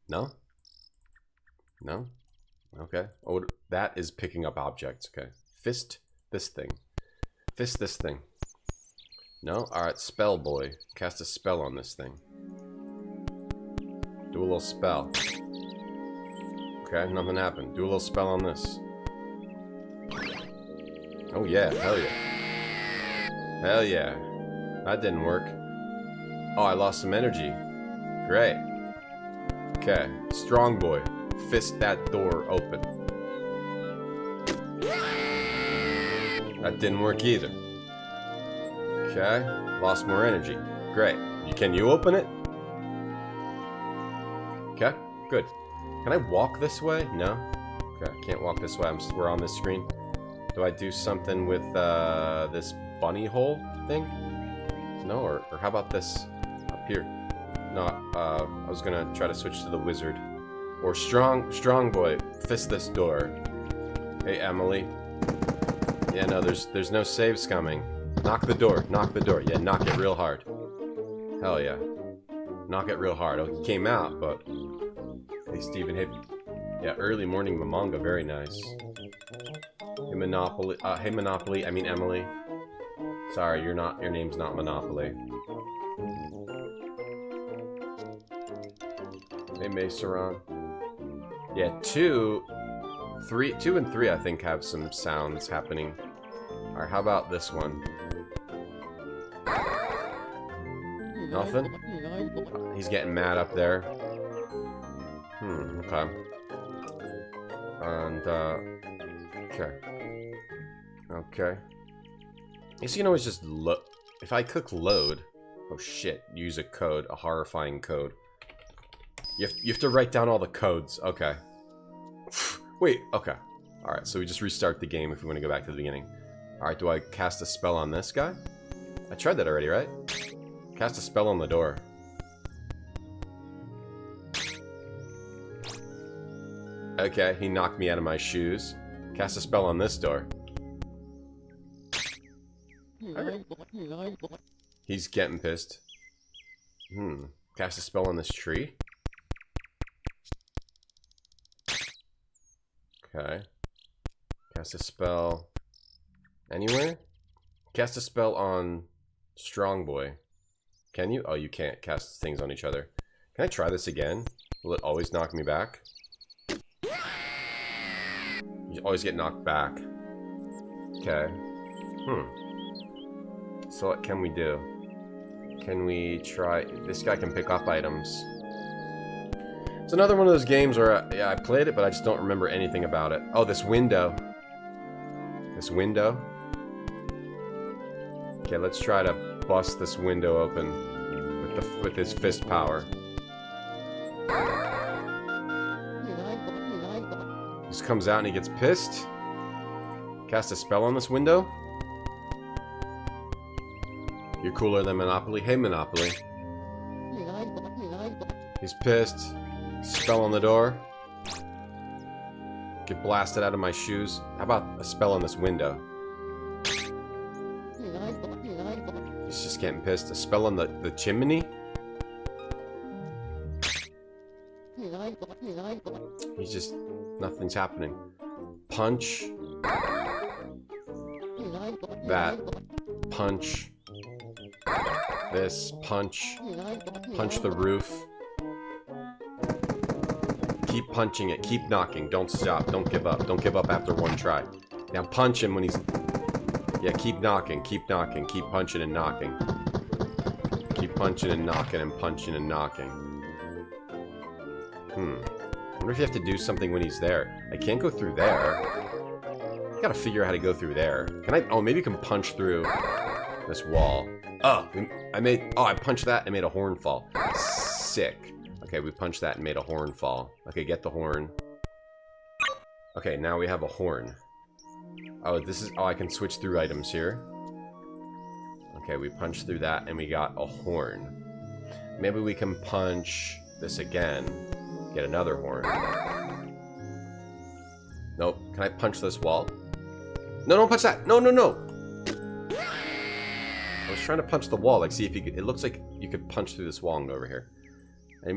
No? No? Okay. Oh, that is picking up objects. Okay. Fist this thing. Fist this thing. No? Alright, spell boy. Cast a spell on this thing. Do a little spell. Okay, nothing happened. Do a little spell on this. Oh yeah, hell yeah. Hell yeah. That didn't work. Oh, I lost some energy. Great. Okay, strong boy. Fist that door open. That didn't work either. Okay, lost more energy. Great. Can you open it? Okay, good. Can I walk this way? No? Okay, I can't walk this way. We're on this screen. Do I do something with this bunny hole thing? No, or how about this up here? No, I was gonna try to switch to the wizard. Or strong boy, fist this door. Hey, Emily. Yeah, no, there's no saves coming. Knock the door, knock the door. Yeah, knock it real hard. Hell yeah. Knock it real hard. Oh, he came out, but... Hey, Steven, hey... Yeah, early morning manga, very nice. Hey, Monopoly, I mean Emily. Sorry, your name's not Monopoly. Hey, Maceron. Yeah, 2 and 3 I think have some sounds happening. Alright, how about this one? Nothing? He's getting mad up there. Okay. And, okay. Okay. I guess you can always just look. If I click load... Oh shit, use a code, a horrifying code. You have to write down all the codes. Okay. Wait, okay. Alright, so we just restart the game if we want to go back to the beginning. Alright, do I cast a spell on this guy? I tried that already, right? Cast a spell on the door. Okay, he knocked me out of my shoes. Cast a spell on this door. He's getting pissed. Cast a spell on this tree. Okay. Cast a spell anywhere? Cast a spell on Strong Boy. Can you? Oh, you can't cast things on each other. Can I try this again? Will it always knock me back? You always get knocked back. Okay. So what can we do? Can we try... This guy can pick up items. It's another one of those games where, yeah, I played it, but I just don't remember anything about it. Oh, this window. This window. Okay, let's try to bust this window open with his fist power. Just comes out and he gets pissed. Cast a spell on this window. You're cooler than Monopoly. Hey, Monopoly. He's pissed. Spell on the door. Get blasted out of my shoes. How about a spell on this window? He's just getting pissed. A spell on the chimney? He's just... Nothing's happening. Punch. That. Punch. This. Punch. Punch the roof. Keep punching it. Keep knocking. Don't stop. Don't give up. Don't give up after one try. Now punch him when he's... Yeah, keep knocking. Keep knocking. Keep punching and knocking. Keep punching and knocking and punching and knocking. I wonder if you have to do something when he's there. I can't go through there. Gotta figure out how to go through there. Can I... Oh, maybe you can punch through this wall. Oh, I punched that and made a horn fall. Sick. Okay, we punched that and made a horn fall. Okay, get the horn. Okay, now we have a horn. Oh, this is... Oh, I can switch through items here. Okay, we punched through that and we got a horn. Maybe we can punch this again. Get another horn. Nope. Can I punch this wall? No, don't punch that! No, no, no! I was trying to punch the wall, like, see if you could... It looks like you could punch through this wall and go over here. I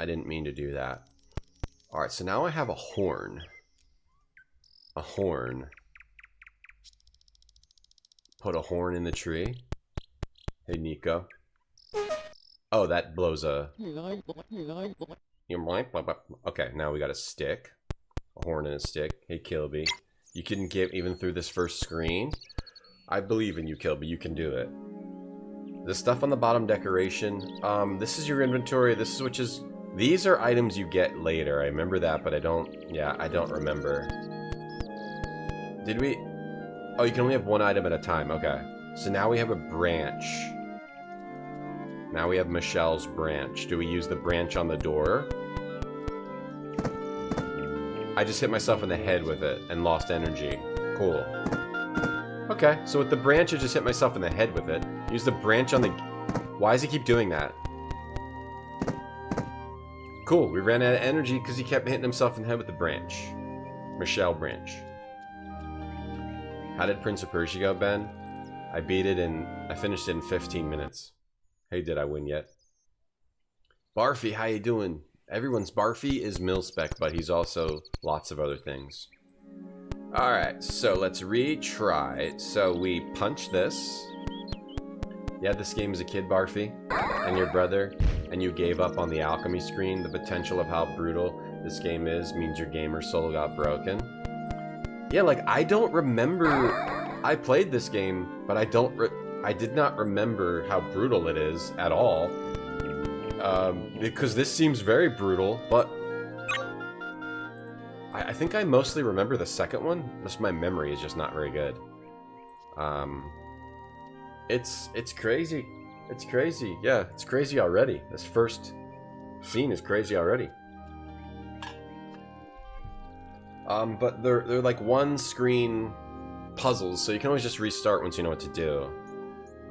didn't mean to do that. Alright, so now I have a horn. A horn. Put a horn in the tree. Hey, Nico. Oh, that blows a... Okay, now we got a stick. A horn and a stick. Hey, Kilby. You can get even through this first screen. I believe in you, Kilby. You can do it. The stuff on the bottom decoration. This is your inventory. This is which is... These are items you get later. I remember that, but I don't... Yeah, I don't remember. Did we... Oh, you can only have one item at a time. Okay. So now we have a branch. Now we have Michelle's branch. Do we use the branch on the door? I just hit myself in the head with it and lost energy. Cool. Okay, so with the branch, I just hit myself in the head with it. Use the branch on the... Why does he keep doing that? Cool, we ran out of energy because he kept hitting himself in the head with the branch. Michelle branch. How did Prince of Persia go, Ben? I beat it in... I finished it in 15 minutes. Hey, did I win yet? Barfy, how you doing? Everyone's Barfy is mil-spec, but he's also lots of other things. Alright, so let's retry. So we punch this. Yeah, this game as a kid, Barfy. And your brother. And you gave up on the alchemy screen. The potential of how brutal this game is means your gamer soul got broken. Yeah, like, I don't remember... I played this game, but I did not remember how brutal it is at all. Because this seems very brutal, but... I think I mostly remember the second one. Just my memory is just not very good. It's crazy. It's crazy. Yeah, it's crazy already. This first scene is crazy already. But they're like one screen puzzles, so you can always just restart once you know what to do.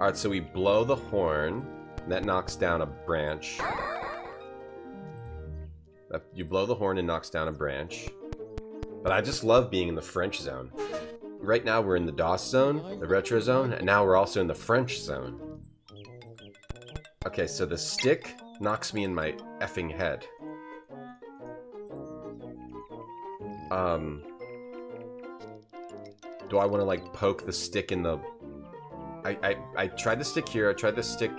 Alright, so we blow the horn, and that knocks down a branch. You blow the horn and knocks down a branch. But I just love being in the French zone. Right now we're in the DOS zone, the retro zone, and now we're also in the French zone. Okay, so the stick knocks me in my effing head. Do I want to, like, poke the stick in the... I tried the stick here, I tried the stick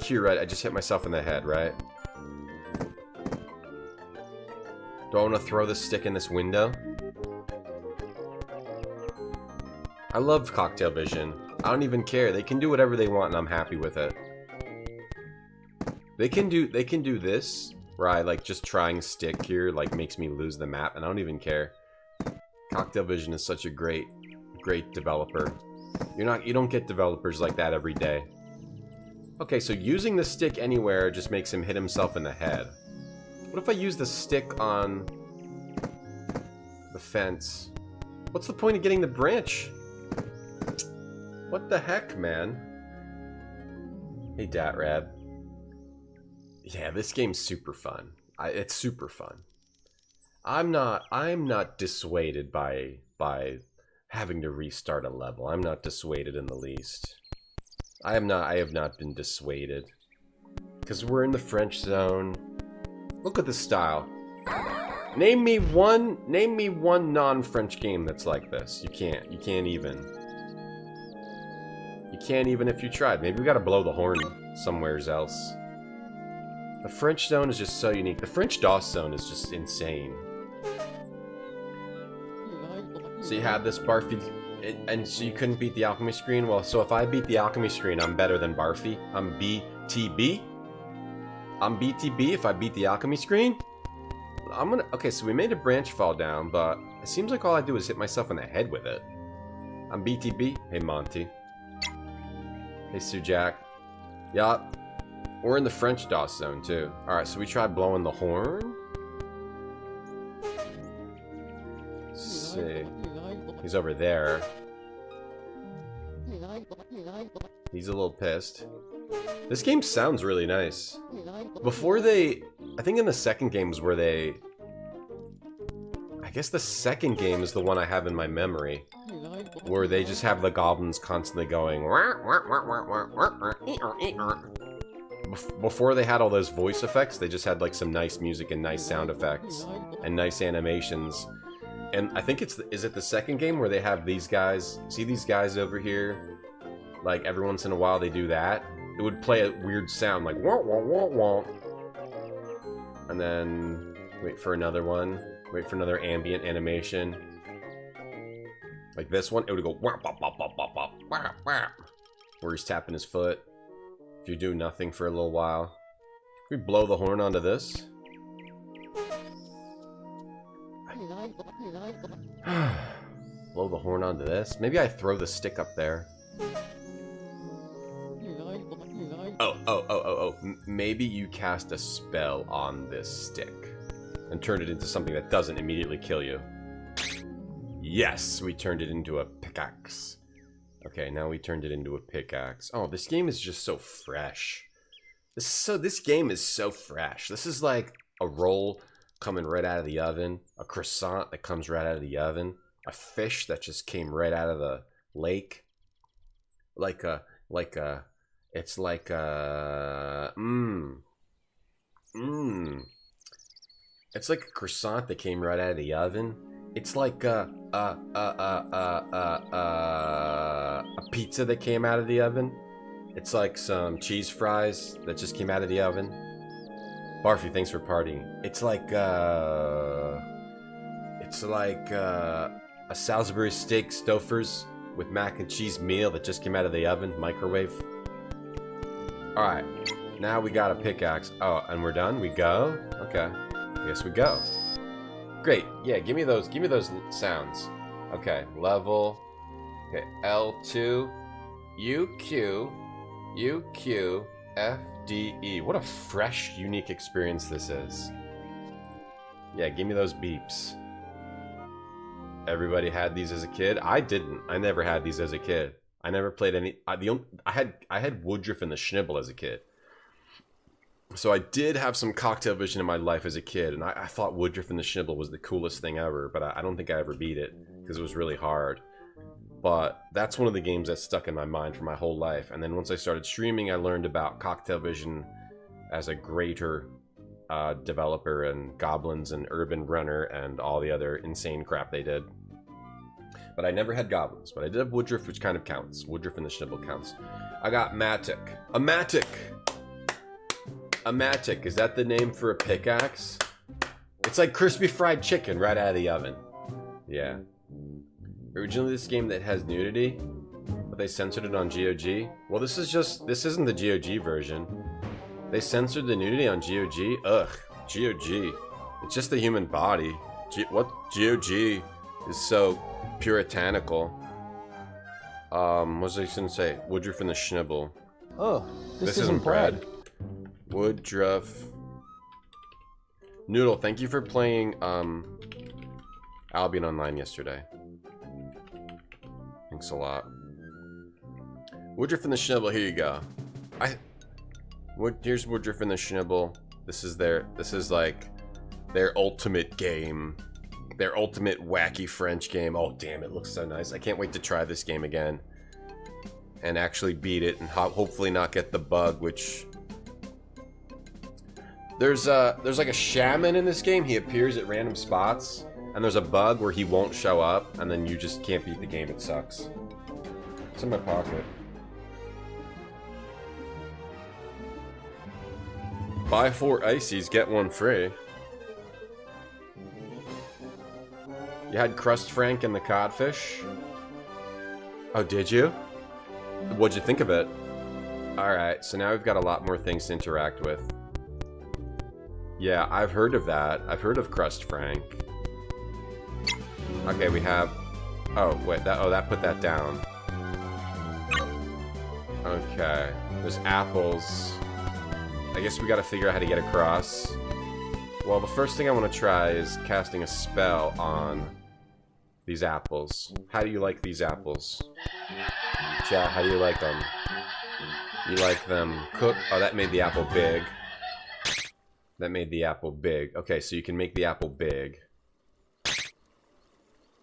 here, right? I just hit myself in the head, right? Do I want to throw the stick in this window? I love Cocktail Vision. I don't even care. They can do whatever they want and I'm happy with it. They can do this, where I, like, just trying stick here, like, makes me lose the map, and I don't even care. Cocktail Vision is such a great developer. You don't get developers like that every day. Okay, so using the stick anywhere just makes him hit himself in the head. What if I use the stick on the fence? What's the point of getting the branch? What the heck, man? Hey, Datrad. Yeah, this game's super fun. It's super fun. I'm not dissuaded by having to restart a level. I'm not dissuaded in the least. I have not been dissuaded. Because we're in the French zone. Look at the style. Name me one non-French game that's like this. You can't even. You can't even if you tried. Maybe we gotta blow the horn somewhere else. The French zone is just so unique. The French DOS zone is just insane. So you had this Barfy, and so you couldn't beat the alchemy screen? Well, so if I beat the alchemy screen, I'm better than Barfy. I'm BTB. I'm BTB if I beat the alchemy screen? Okay, so we made a branch fall down, but it seems like all I do is hit myself in the head with it. I'm BTB. Hey, Monty. Hey, Sujak. Yup. We're in the French DOS zone, too. Alright, so we tried blowing the horn. Let's see. He's over there. He's a little pissed. This game sounds really nice. Before I think in the second game was where they... I guess the second game is the one I have in my memory. Where they just have the goblins constantly going... Before they had all those voice effects, they just had like some nice music and nice sound effects. And nice animations. And I think is it the second game where they have these guys... See these guys over here? Like every once in a while they do that. It would play a weird sound like wah wah wah wah. And then wait for another one. Wait for another ambient animation. Like this one, it would go wah wah wah wah wah wah wah wah. Where he's tapping his foot. If you do nothing for a little while. Can we blow the horn onto this? Blow the horn onto this? Maybe I throw the stick up there. Oh. Maybe you cast a spell on this stick and turn it into something that doesn't immediately kill you. Yes, we turned it into a pickaxe. Okay, now we turned it into a pickaxe. Oh, this game is just so fresh. This game is so fresh. This is like a roll coming right out of the oven, a croissant that comes right out of the oven, a fish that just came right out of the lake. It's like a It's like a croissant that came right out of the oven. It's like a pizza that came out of the oven. It's like some cheese fries that just came out of the oven. Barfy, thanks for partying. It's like a Salisbury steak Stouffer's with mac and cheese meal that just came out of the oven, microwave. Alright, now we got a pickaxe. Oh, and we're done? We go? Okay. I guess we go. Great. Yeah, give me those sounds. Okay, level. Okay, L2, UQ, UQ, FDE. What a fresh, unique experience this is. Yeah, give me those beeps. Everybody had these as a kid? I didn't. I never had these as a I never played any... I had Woodruff and the Schnibble as a kid. So I did have some Cocktail Vision in my life as a kid, and I thought Woodruff and the Schnibble was the coolest thing ever, but I don't think I ever beat it, because it was really hard. but that's one of the games that stuck in my mind for my whole life. And then once I started streaming, I learned about Cocktail Vision as a greater developer, and Gobliiins and Urban Runner and all the other insane crap they did. But I never had Gobliiins, but I did have Woodruff, which kind of counts. Woodruff and the Schnibble counts. I got Matic. A Matic! A Matic, is that the name for a pickaxe? It's like crispy fried chicken right out of the oven. Yeah. Originally this game that has nudity, but they censored it on GOG. Well, this isn't the GOG version. They censored the nudity on GOG? Ugh, GOG. It's just the human body. What? GOG is so puritanical. What was I gonna say? Woodruff and the Schnibble. Oh, this isn't bread. Woodruff. Noodle, thank you for playing Albion Online yesterday. Thanks a lot. Woodruff and the Schnibble, here you go. Here's Woodruff and the Schnibble. This is like their ultimate game. Their ultimate wacky French game. Oh damn, it looks so nice. I can't wait to try this game again. And actually beat it and hopefully not get the bug, which... There's like a shaman in this game. He appears at random spots. And there's a bug where he won't show up, and then you just can't beat the game. It sucks. It's in my pocket. Buy 4 ices, get 1 free. You had Crust Frank and the Codfish? Oh, did you? What'd you think of it? Alright, so now we've got a lot more things to interact with. Yeah, I've heard of that. I've heard of Crust Frank. Okay, we have... Oh, wait, that put that down. Okay. There's apples. I guess we gotta figure out how to get across. Well, the first thing I want to try is casting a spell on these apples. How do you like these apples? Chat, how do you like them? You like them cooked? Oh, that made the apple big. That made the apple big. Okay, so you can make the apple big.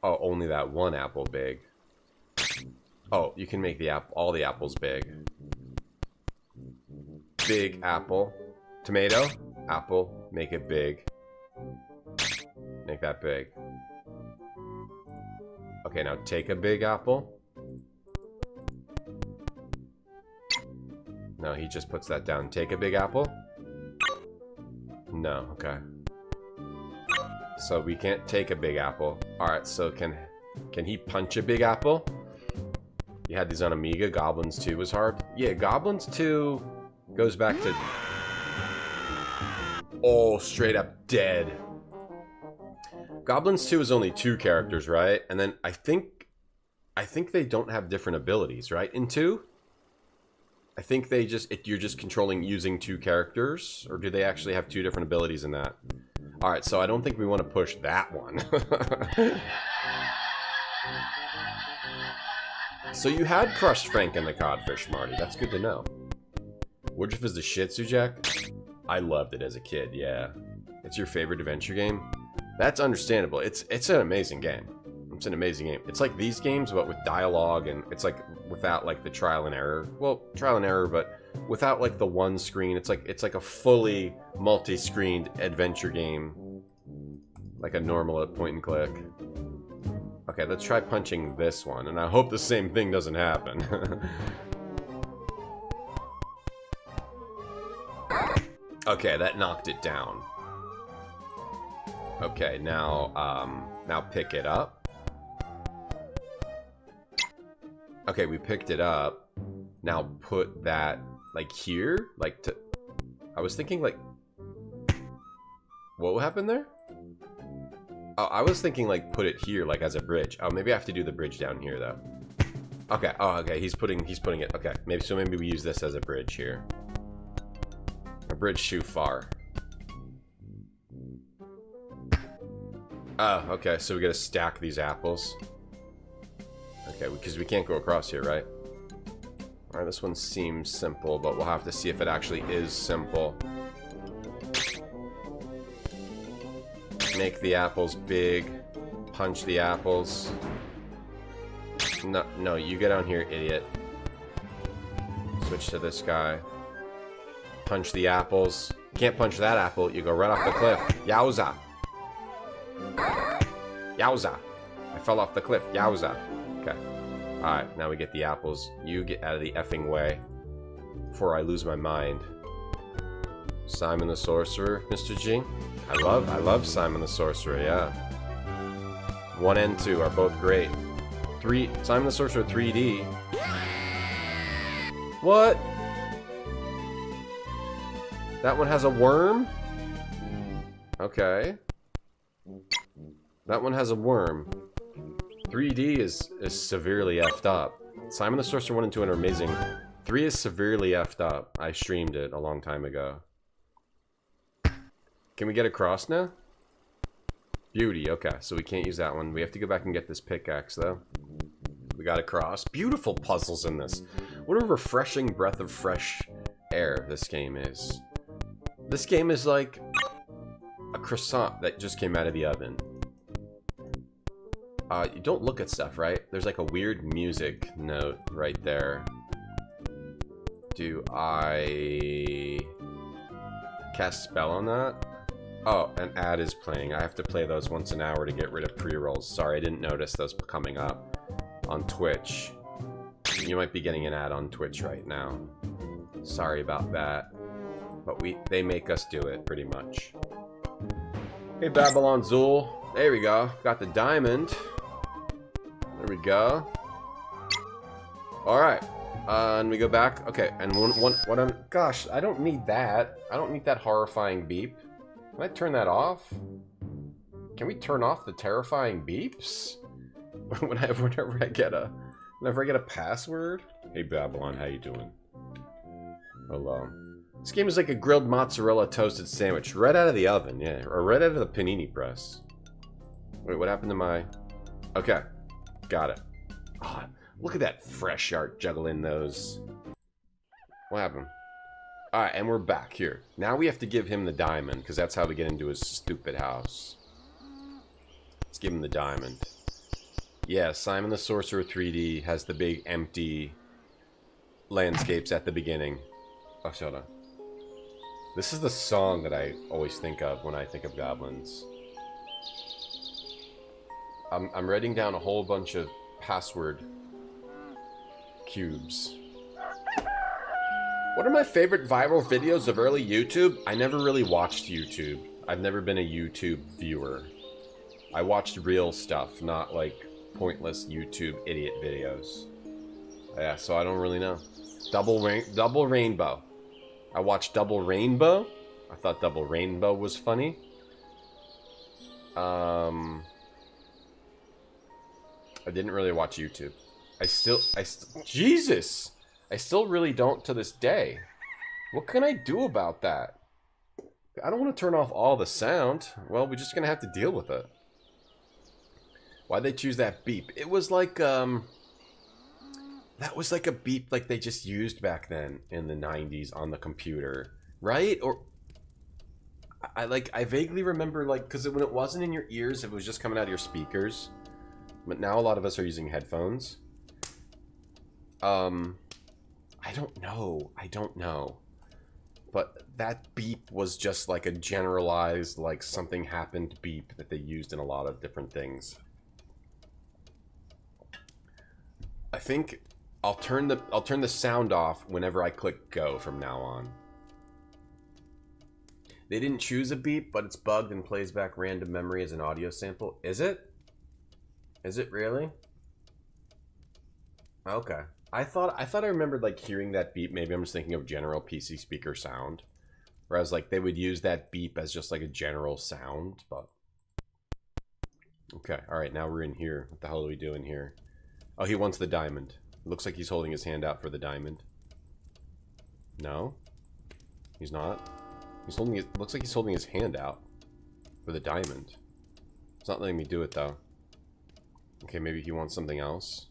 Oh, only that one apple big. Oh, you can make the all the apples big. Big apple. Tomato. Apple. Make it big. Make that big. Okay, now take a big apple. No, he just puts that down. Take a big apple. No, okay. So we can't take a big apple. Alright, so can he punch a big apple? You had these on Amiga. Gobliiins 2 was hard. Yeah, Gobliiins 2 goes back to... Oh, straight up dead. Gobliiins 2 is only 2 characters, right? And then I think they don't have different abilities, right? In 2? I think they you're just controlling using 2 characters, or do they actually have 2 different abilities in that? Alright, so I don't think we want to push that one. So you had Crushed Frank and the Codfish, Marty. That's good to know. Woodruff is the shit, Sujak? I loved it as a kid, yeah. It's your favorite adventure game? That's understandable. It's an amazing game. It's an amazing game. It's like these games, but with dialogue, and it's like without like the trial and error. Well, trial and error, but without like the one screen. It's like a fully multi-screened adventure game, like a normal point and click. Okay, let's try punching this one, and I hope the same thing doesn't happen. Okay, that knocked it down. Okay, now pick it up. Okay, we picked it up. Now put that, like, here? Like, I was thinking, like... What happened there? Oh, I was thinking, like, put it here, like, as a bridge. Oh, maybe I have to do the bridge down here, though. Okay, oh, okay, he's putting it... Okay, maybe we use this as a bridge here. A bridge too far. Oh, okay, so we gotta stack these apples. Okay, because we can't go across here, right? Alright, this one seems simple, but we'll have to see if it actually is simple. Make the apples big. Punch the apples. No, no, you get down here, idiot. Switch to this guy. Punch the apples. You can't punch that apple. You go right off the cliff. Yowza. Yowza. I fell off the cliff. Yowza. Okay. Alright, now we get the apples. You get out of the effing way before I lose my mind. Simon the Sorcerer, Mr. G. I love Simon the Sorcerer, yeah. 1 and 2 are both great. Simon the Sorcerer 3D. What? That one has a worm? Okay. That one has a worm. 3D is severely effed up. Simon the Sorcerer 1 and 2 are amazing. 3 is severely effed up. I streamed it a long time ago. Can we get across now? Beauty, okay. So we can't use that one. We have to go back and get this pickaxe, though. We got across. Beautiful puzzles in this. What a refreshing breath of fresh air this game is. This game is like a croissant that just came out of the oven. You don't look at stuff, right? There's like a weird music note right there. Do I cast spell on that? Oh, an ad is playing. I have to play those once an hour to get rid of pre-rolls. Sorry, I didn't notice those coming up on Twitch. You might be getting an ad on Twitch right now. Sorry about that. But they make us do it, pretty much. Hey, Babylon Zool. There we go. Got the diamond. There we go. Alright. And we go back. Okay, and gosh, I don't need that. I don't need that horrifying beep. Can I turn that off? Can we turn off the terrifying beeps? Whenever I get a password? Hey Babylon, how you doing? Hello. This game is like a grilled mozzarella toasted sandwich. Right out of the oven, yeah. Or right out of the panini press. Wait, what happened to my... Okay. Got it. Oh, look at that fresh art juggling those. What happened? Alright, and we're back here. Now we have to give him the diamond, because that's how we get into his stupid house. Let's give him the diamond. Yeah, Simon the Sorcerer 3D has the big empty landscapes at the beginning. Oh, shut up. This is the song that I always think of when I think of goblins. I'm writing down a whole bunch of password cubes. What are my favorite viral videos of early YouTube? I never really watched YouTube. I've never been a YouTube viewer. I watched real stuff, not like pointless YouTube idiot videos. Yeah, so I don't really know. Double Rainbow. I watched Double Rainbow. I thought Double Rainbow was funny. I didn't really watch YouTube. Jesus! I still really don't to this day. What can I do about that? I don't want to turn off all the sound. Well, we're just gonna have to deal with it. Why'd they choose that beep? It was like, that was like a beep like they just used back then in the 90s on the computer. Right? Or... I vaguely remember, like, because when it wasn't in your ears, it was just coming out of your speakers. But now a lot of us are using headphones. I don't know. But that beep was just like a generalized, like, something happened beep that they used in a lot of different things. I think I'll turn the sound off whenever I click go from now on. They didn't choose a beep, but it's bugged and plays back random memory as an audio sample. Is it? Is it really? Okay. I thought I remembered like hearing that beep. Maybe I'm just thinking of general PC speaker sound. Whereas like they would use that beep as just like a general sound, but okay, alright, now we're in here. What the hell are we doing here? Oh, he wants the diamond. Looks like he's holding his hand out for the diamond. No? He's not? He's holding it. Looks like he's holding his hand out for the diamond. It's not letting me do it though. Okay, maybe he wants something else.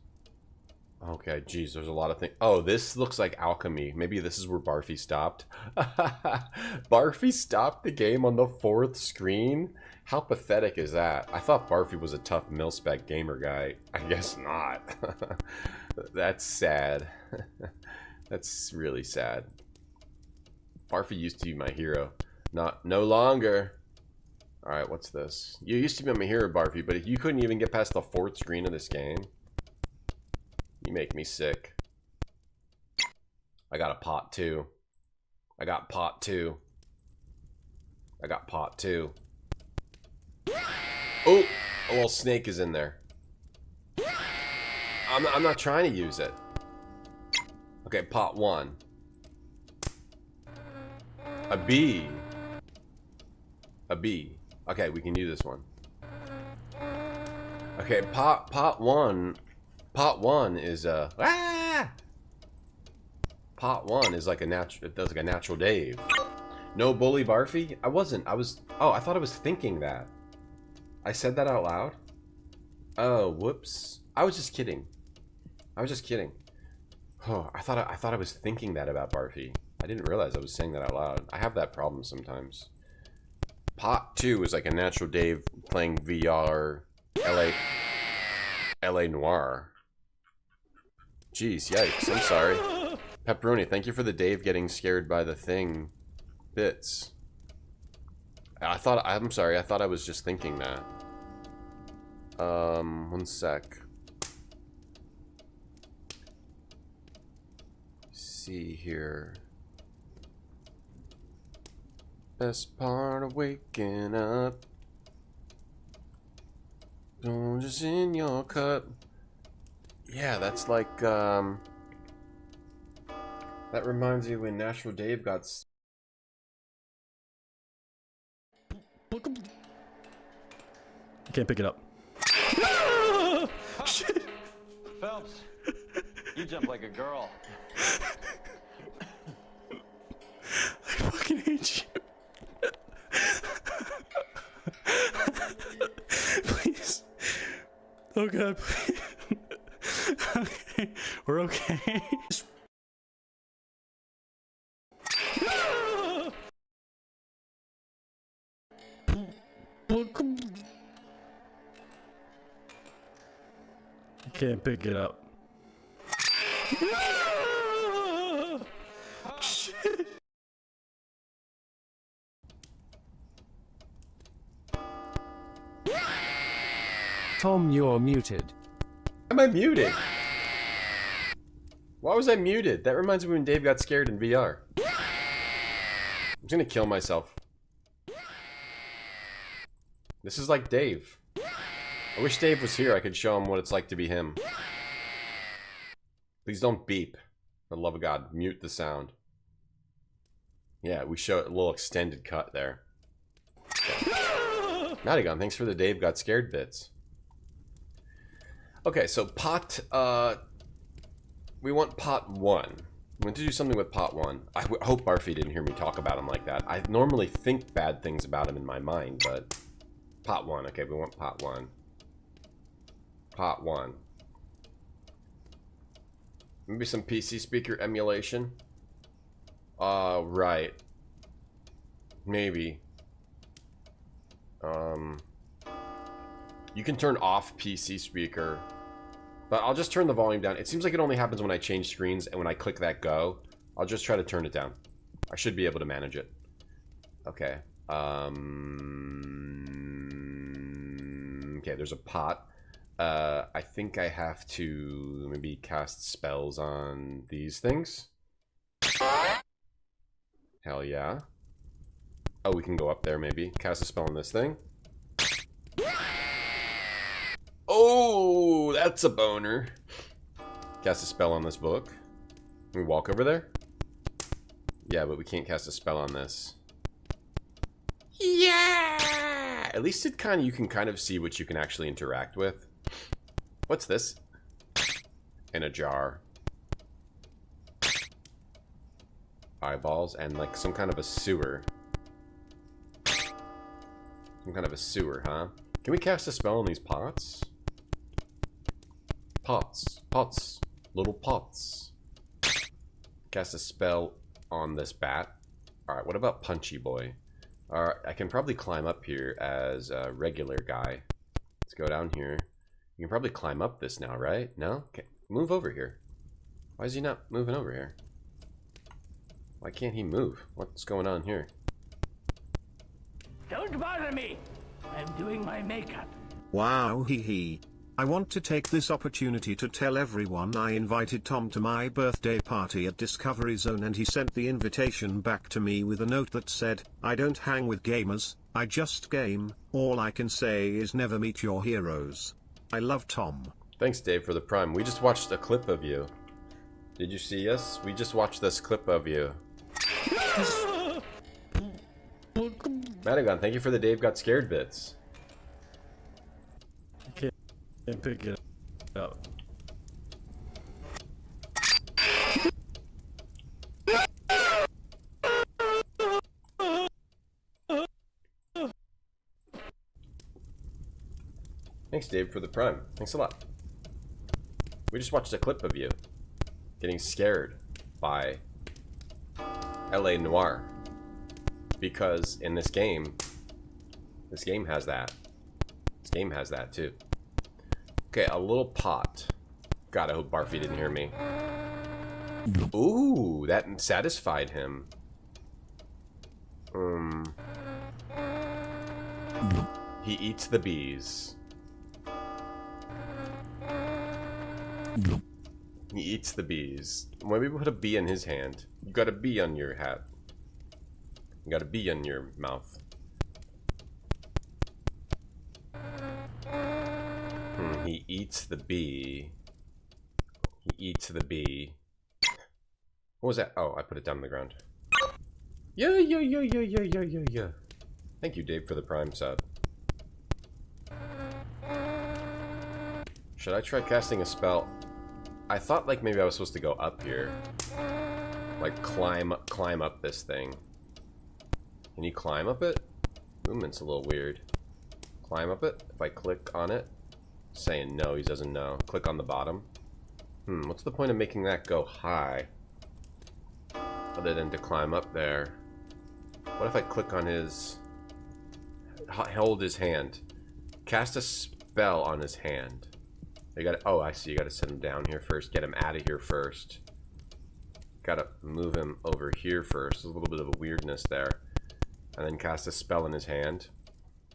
Okay, geez, there's a lot of things. Oh, this looks like alchemy. Maybe this is where Barfy stopped. Barfy stopped the game on the 4th screen? How pathetic is that? I thought Barfy was a tough mil-spec gamer guy. I guess not. That's sad. That's really sad. Barfy used to be my hero. No longer. Alright, what's this? You used to be my hero, Barfy, but if you couldn't even get past the 4th screen of this game, you make me sick. I got a pot too. I got pot too. I got pot too. Oh, a little snake is in there. I'm not trying to use it. Okay, pot 1. A bee. A bee. Okay, we can use this one. Okay, pot 1. Pot 1 is Pot 1 is like a natural. It does like a natural Dave. No bully Barfy? I wasn't. I was. Oh, I thought I was thinking that. I said that out loud. Oh, whoops. I was just kidding. I was just kidding. Oh, I thought I was thinking that about Barfy. I didn't realize I was saying that out loud. I have that problem sometimes. Pot 2 is like a natural Dave playing VR LA Noire. Jeez, yikes, I'm sorry. Pepperoni, thank you for the Dave getting scared by the thing bits. I'm sorry, I thought I was just thinking that. One sec. See here. Best part of waking up. Don't just in your cup. Yeah, that's like, that reminds me when Natural Dave got... Can't pick it up. Shit. Phelps, you jump like a girl. I fucking hate you. Please. Oh god, please. Okay. We're okay. Can't pick it up. Shit. Tom, you're muted. Am I muted? Why was I muted? That reminds me when Dave got scared in VR. I'm just gonna kill myself. This is like Dave. I wish Dave was here. I could show him what it's like to be him. Please don't beep. For the love of God, mute the sound. Yeah, we show a little extended cut there. Okay. Madigan, thanks for the Dave got scared bits. Okay, so pot, we want pot 1. We want to do something with pot 1. I hope Barfy didn't hear me talk about him like that. I normally think bad things about him in my mind, but... Pot 1, okay, we want pot 1. Pot 1. Maybe some PC speaker emulation? Right. Maybe. You can turn off PC speaker. But I'll just turn the volume down. It seems like it only happens when I change screens, and when I click that go, I'll just try to turn it down. I should be able to manage it. Okay. Okay, there's a pot. I think I have to maybe cast spells on these things. Hell yeah. Oh, we can go up there maybe. Cast a spell on this thing. Oh, that's a boner. Cast a spell on this book. Can we walk over there? Yeah, but we can't cast a spell on this. Yeah! At least it you can kind of see what you can actually interact with. What's this? In a jar. Eyeballs and like some kind of a sewer. Some kind of a sewer, huh? Can we cast a spell on these pots? Pots. Pots. Little pots. Cast a spell on this bat. Alright, what about Punchy Boy? Alright, I can probably climb up here as a regular guy. Let's go down here. You can probably climb up this now, right? No? Okay. Move over here. Why is he not moving over here? Why can't he move? What's going on here? Don't bother me. I'm doing my makeup. Wow, hee hee. I want to take this opportunity to tell everyone I invited Tom to my birthday party at Discovery Zone, and he sent the invitation back to me with a note that said, "I don't hang with gamers, I just game. All I can say is never meet your heroes." I love Tom. Thanks, Dave, for the prime. We just watched a clip of you. Did you see us? We just watched this clip of you. Madagon, thank you for the Dave Got Scared bits. Can't pick it up. Thanks, Dave, for the prime. Thanks a lot. We just watched a clip of you getting scared by LA Noire. Because in this game has that. This game has that too. Okay, a little pot. God, I hope Barfy didn't hear me. Ooh, that satisfied him. He eats the bees. He eats the bees. Maybe put a bee in his hand. You got a bee on your hat. You got a bee in your mouth. He eats the bee. He eats the bee. What was that? Oh, I put it down on the ground. Yeah. Thank you, Dave, for the prime sub. Should I try casting a spell? I thought like maybe I was supposed to go up here. Like climb up this thing. Can you climb up it? Movement's a little weird. Climb up it? If I click on it? Saying no, he doesn't know. Click on the bottom. What's the point of making that go high? Other than to climb up there. What if I click on his... Hold his hand. Cast a spell on his hand. You gotta... Oh, I see. You gotta set him down here first. Get him out of here first. Gotta move him over here first. There's a little bit of a weirdness there. And then cast a spell in his hand.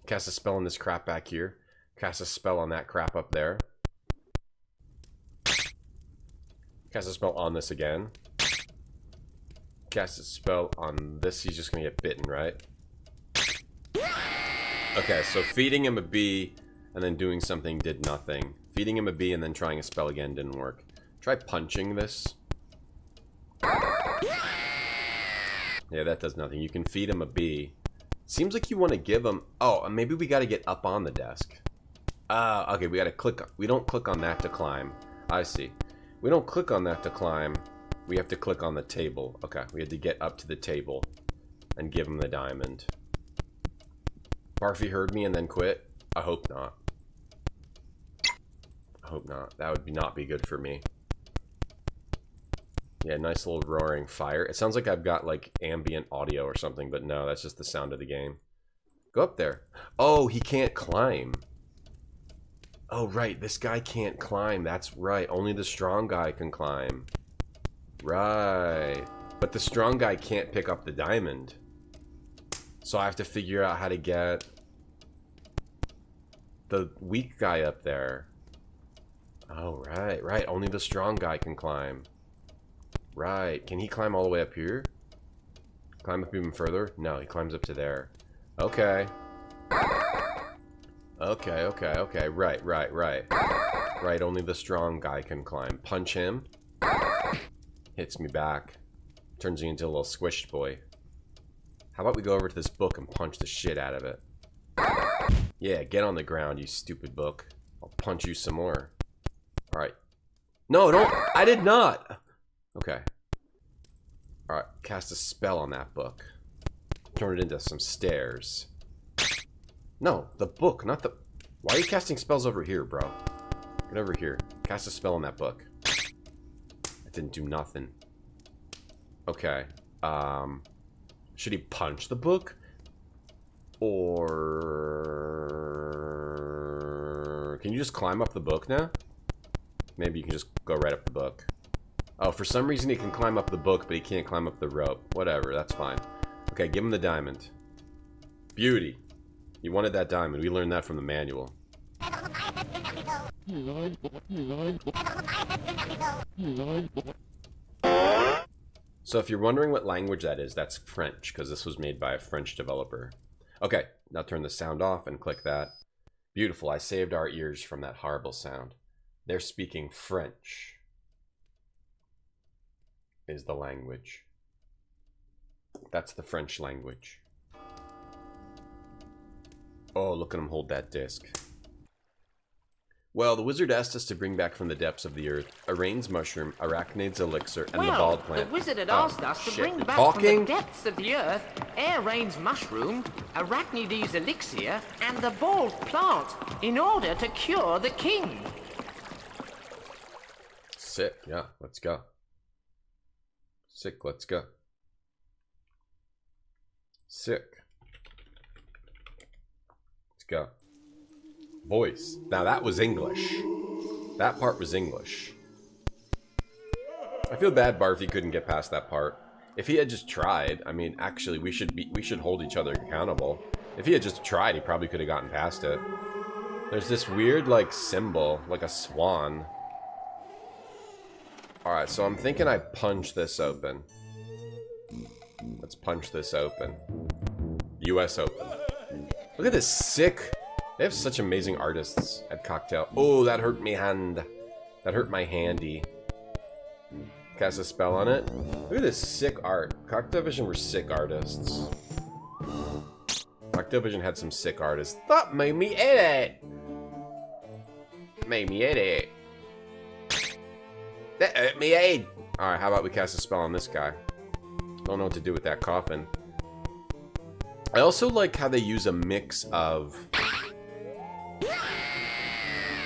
Cast a spell on this crap back here. Cast a spell on that crap up there. Cast a spell on this again. Cast a spell on this. He's just gonna get bitten, right? Okay, so feeding him a bee and then doing something did nothing. Feeding him a bee and then trying a spell again didn't work. Try punching this. Yeah, that does nothing. You can feed him a bee. Seems like you want to give him... Oh, maybe we got to get up on the desk. Okay, we got to click... We don't click on that to climb. I see. We don't click on that to climb. We have to click on the table. Okay, we had to get up to the table and give him the diamond. Barfy heard me and then quit? I hope not. I hope not. That would not be good for me. Yeah, nice little roaring fire. It sounds like I've got like ambient audio or something, but no, that's just the sound of the game. Go up there. Oh, he can't climb. Oh, right. This guy can't climb. That's right. Only the strong guy can climb. Right. But the strong guy can't pick up the diamond. So I have to figure out how to get the weak guy up there. Oh, right. Right. Only the strong guy can climb. Right. Can he climb all the way up here? Climb up even further? No, he climbs up to there. Okay. Okay. Right. Right, only the strong guy can climb. Punch him. Hits me back. Turns me into a little squished boy. How about we go over to this book and punch the shit out of it? Yeah, get on the ground, you stupid book. I'll punch you some more. Alright. No, don't! I did not! Okay. Alright, cast a spell on that book. Turn it into some stairs. No, the book, not the... Why are you casting spells over here, bro? Get over here. Cast a spell on that book. didn't do nothing. Okay. Should he punch the book? Or... Can you just climb up the book now? Maybe you can just go right up the book. Oh, for some reason he can climb up the book, but he can't climb up the rope. Whatever, that's fine. Okay, give him the diamond. Beauty. You wanted that diamond. We learned that from the manual. So if you're wondering what language that is, that's French, because this was made by a French developer. Okay, now turn the sound off and click that. Beautiful, I saved our ears from that horrible sound. They're speaking French. Is the language. That's the French language. Oh, look at him hold that disc. Well, the wizard asked us to bring back from the depths of the earth a rain's mushroom, arachnids elixir, and the bald plant. The wizard had asked us to bring back from the depths of the earth air rain's mushroom, arachnides elixir, and the bald plant in order to cure the king. Sick, yeah, let's go. Sick, let's go. Sick. Let's go. Voice. Now that was English. That part was English. I feel bad Barfy couldn't get past that part. If he had just tried, I mean, actually, we should hold each other accountable. If he had just tried, he probably could have gotten past it. There's this weird, like, symbol, like a swan. Alright, so I'm thinking I punch this open. Let's punch this open. US Open. Look at this sick... They have such amazing artists at Cocktail. Oh, that hurt me hand. That hurt my handy. Cast a spell on it. Look at this sick art. Cocktail Vision were sick artists. Cocktail Vision had some sick artists. That made me edit. Made me edit. That hurt me head. Alright, how about we cast a spell on this guy? Don't know what to do with that coffin. I also like how they use a mix of...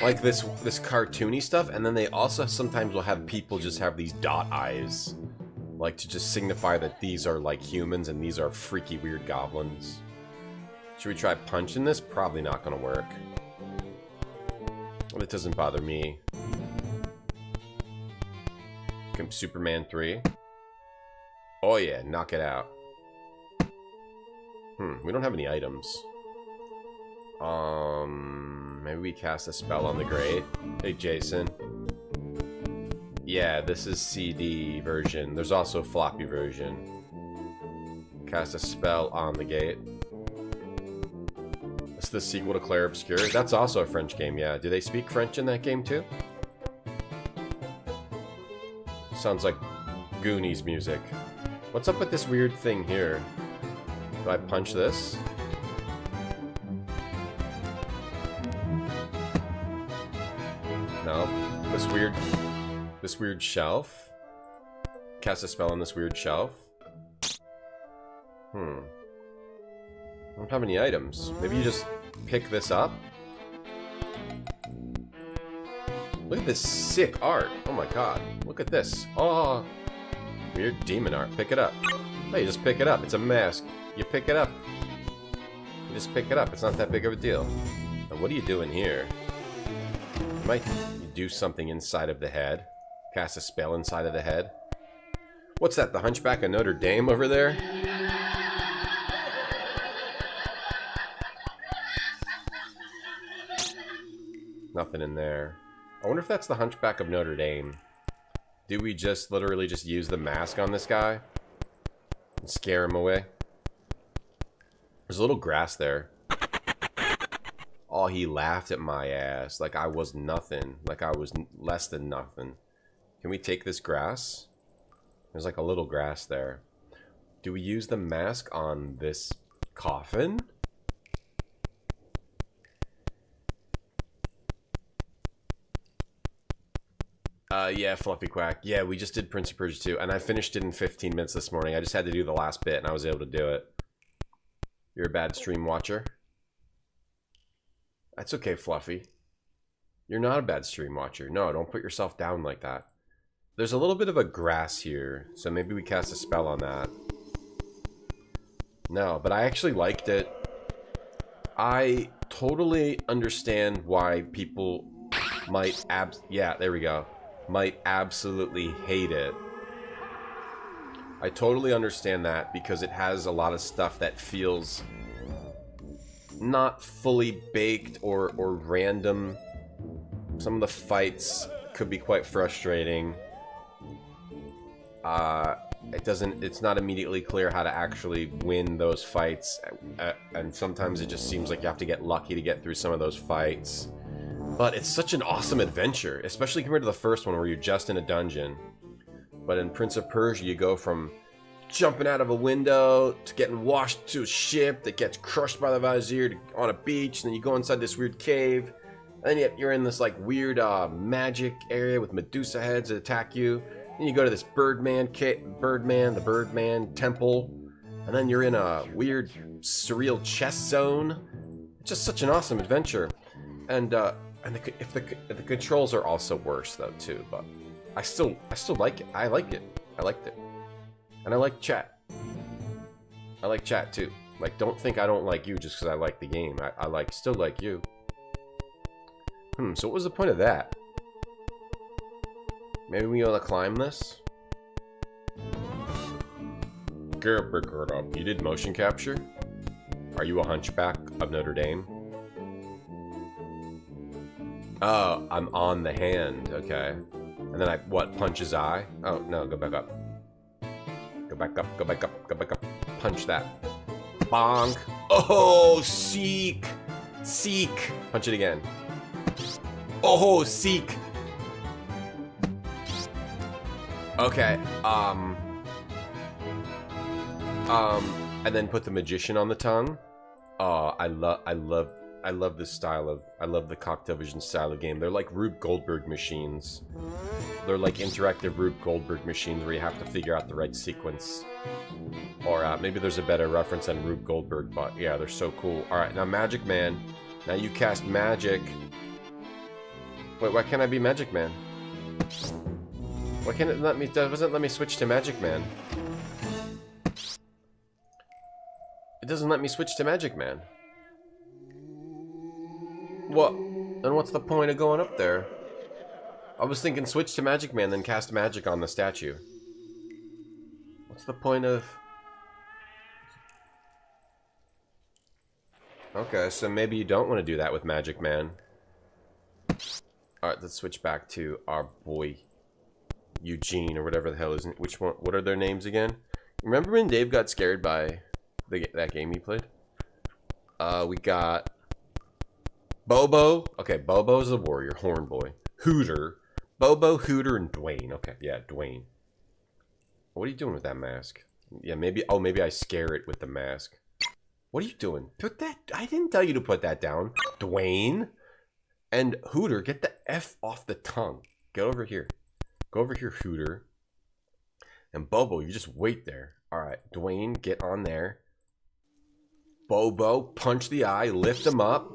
like this cartoony stuff, and then they also sometimes will have people just have these dot eyes. Like to just signify that these are like humans and these are freaky weird goblins. Should we try punching this? Probably not gonna work. Well, it doesn't bother me. Superman 3. Oh yeah, knock it out. We don't have any items. Maybe we cast a spell on the grate. Hey, Jason. Yeah, this is CD version. There's also a floppy version. Cast a spell on the gate. This is the sequel to Clair Obscur. That's also a French game, yeah. Do they speak French in that game, too? Sounds like Goonies music. What's up with this weird thing here? Do I punch this? No. This weird shelf. Cast a spell on this weird shelf. I don't have any items. Maybe you just pick this up? Look at this sick art. Oh my god. Look at this. Oh. Weird demon art. Pick it up. Hey, you just pick it up. It's a mask. You pick it up. You just pick it up. It's not that big of a deal. And what are you doing here? You might do something inside of the head. Cast a spell inside of the head. What's that? The Hunchback of Notre Dame over there? Nothing in there. I wonder if that's the Hunchback of Notre Dame. Do we just literally just use the mask on this guy? And scare him away? There's a little grass there. Oh, he laughed at my ass. Like I was nothing. Like I was less than nothing. Can we take this grass? There's like a little grass there. Do we use the mask on this coffin? Yeah, Fluffy Quack. Yeah, we just did Prince of Persia 2, and I finished it in 15 minutes this morning. I just had to do the last bit, and I was able to do it. You're a bad stream watcher. That's okay, Fluffy. You're not a bad stream watcher. No, don't put yourself down like that. There's a little bit of a grass here, so maybe we cast a spell on that. No, but I actually liked it. I totally understand why people might yeah, there we go. Might absolutely hate it. I totally understand that because it has a lot of stuff that feels not fully baked or random. Some of the fights could be quite frustrating. It's not immediately clear how to actually win those fights, and sometimes it just seems like you have to get lucky to get through some of those fights. But it's such an awesome adventure, especially compared to the first one where you're just in a dungeon. But in Prince of Persia, you go from jumping out of a window to getting washed to a ship that gets crushed by the Vizier on a beach, and then you go inside this weird cave, and then you're in this like weird magic area with Medusa heads that attack you. Then you go to this Birdman temple, and then you're in a weird surreal chess zone. It's just such an awesome adventure, and the controls are also worse though too. But I still like it. I liked it, and I like chat. I like chat too. Like, don't think I don't like you just because I like the game. I still like you. So what was the point of that? Maybe we want to climb this? You did motion capture? Are you a hunchback of Notre Dame? Oh, I'm on the hand. Okay. And then punch his eye? Oh, no, go back up. Go back up, go back up, go back up. Punch that. Bonk. Oh, seek. Seek. Punch it again. Oh, seek. Okay, and then put the magician on the tongue. Oh, I love this style of, I love the Cocktail Vision style of game. They're like Rube Goldberg machines. They're like interactive Rube Goldberg machines where you have to figure out the right sequence. Or maybe there's a better reference than Rube Goldberg, but yeah, they're so cool. Alright, now Magic Man. Now you cast magic. Wait, why can't I be Magic Man? Why can't it let me, doesn't let me switch to Magic Man? It doesn't let me switch to Magic Man. What? Then what's the point of going up there? I was thinking switch to Magic Man, then cast magic on the statue. What's the point of... Okay, so maybe you don't want to do that with Magic Man. Alright, let's switch back to our boy Eugene, or whatever the hell is... Which one? What are their names again? Remember when Dave got scared by that game he played? We got... Bobo. Okay, Bobo's the warrior, Horn Boy. Hooter. Bobo, Hooter, and Dwayne. Okay, yeah, Dwayne. What are you doing with that mask? Yeah, maybe... Oh, maybe I scare it with the mask. What are you doing? Put that... I didn't tell you to put that down. Dwayne. And Hooter, get the F off the tongue. Get over here. Go over here, Hooter. And Bobo, you just wait there. Alright, Dwayne, get on there. Bobo, punch the eye, lift him up.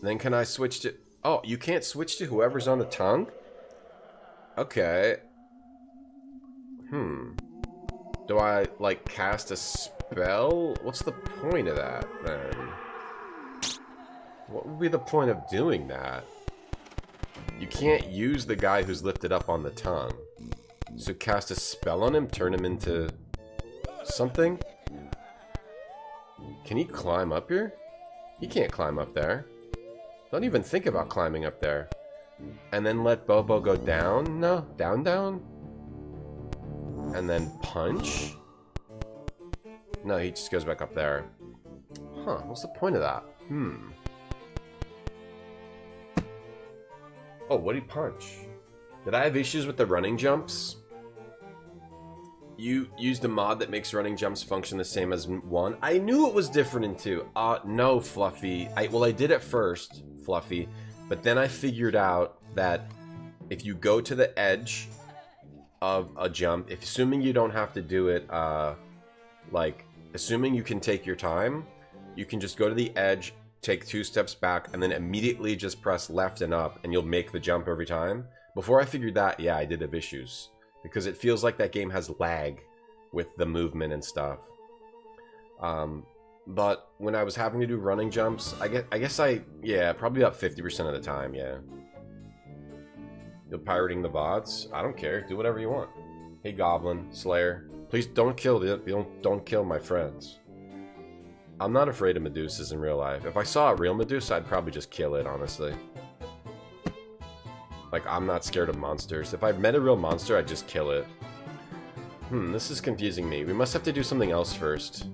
Then can I switch to... Oh, you can't switch to whoever's on the tongue? Okay. Do I, like, cast a spell? What's the point of that, then? What would be the point of doing that? You can't use the guy who's lifted up on the tongue. So cast a spell on him, turn him into... something? Can he climb up here? He can't climb up there. Don't even think about climbing up there. And then let Bobo go down? No, down, down? And then punch? No, he just goes back up there. Huh, what's the point of that? Oh, what'd he punch? Did I have issues with the running jumps? You used a mod that makes running jumps function the same as 1. I knew it was different in 2. No, Fluffy. Well, I did at first, Fluffy, but then I figured out that if you go to the edge of a jump, assuming you don't have to do it, like, assuming you can take your time, you can just go to the edge, take 2 steps back, and then immediately just press left and up, and you'll make the jump every time. Before I figured that, yeah, I did have issues. because it feels like that game has lag with the movement and stuff. But when I was having to do running jumps, yeah, probably about 50% of the time, yeah. You're pirating the VODs? I don't care. Do whatever you want. Hey, Goblin, Slayer. Please don't kill don't kill my friends. I'm not afraid of Medusas in real life. If I saw a real Medusa, I'd probably just kill it, honestly. Like, I'm not scared of monsters. If I met a real monster, I'd just kill it. This is confusing me. We must have to do something else first.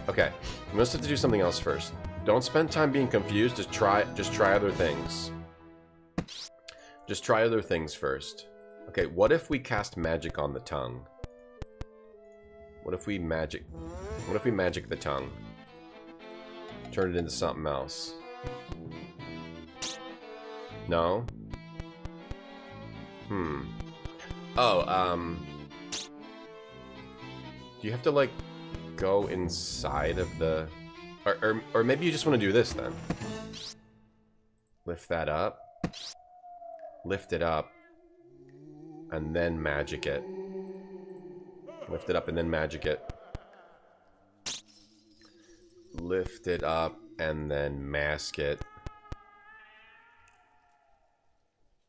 Okay, we must have to do something else first. Don't spend time being confused. Just try other things. Just try other things first. Okay, what if we cast magic on the tongue? What if we magic the tongue? Turn it into something else. No? Oh, do you have to, like, go inside of the... Or maybe you just want to do this, then. Lift that up. Lift it up. And then magic it. Lift it up and then magic it. Lift it up and then mask it.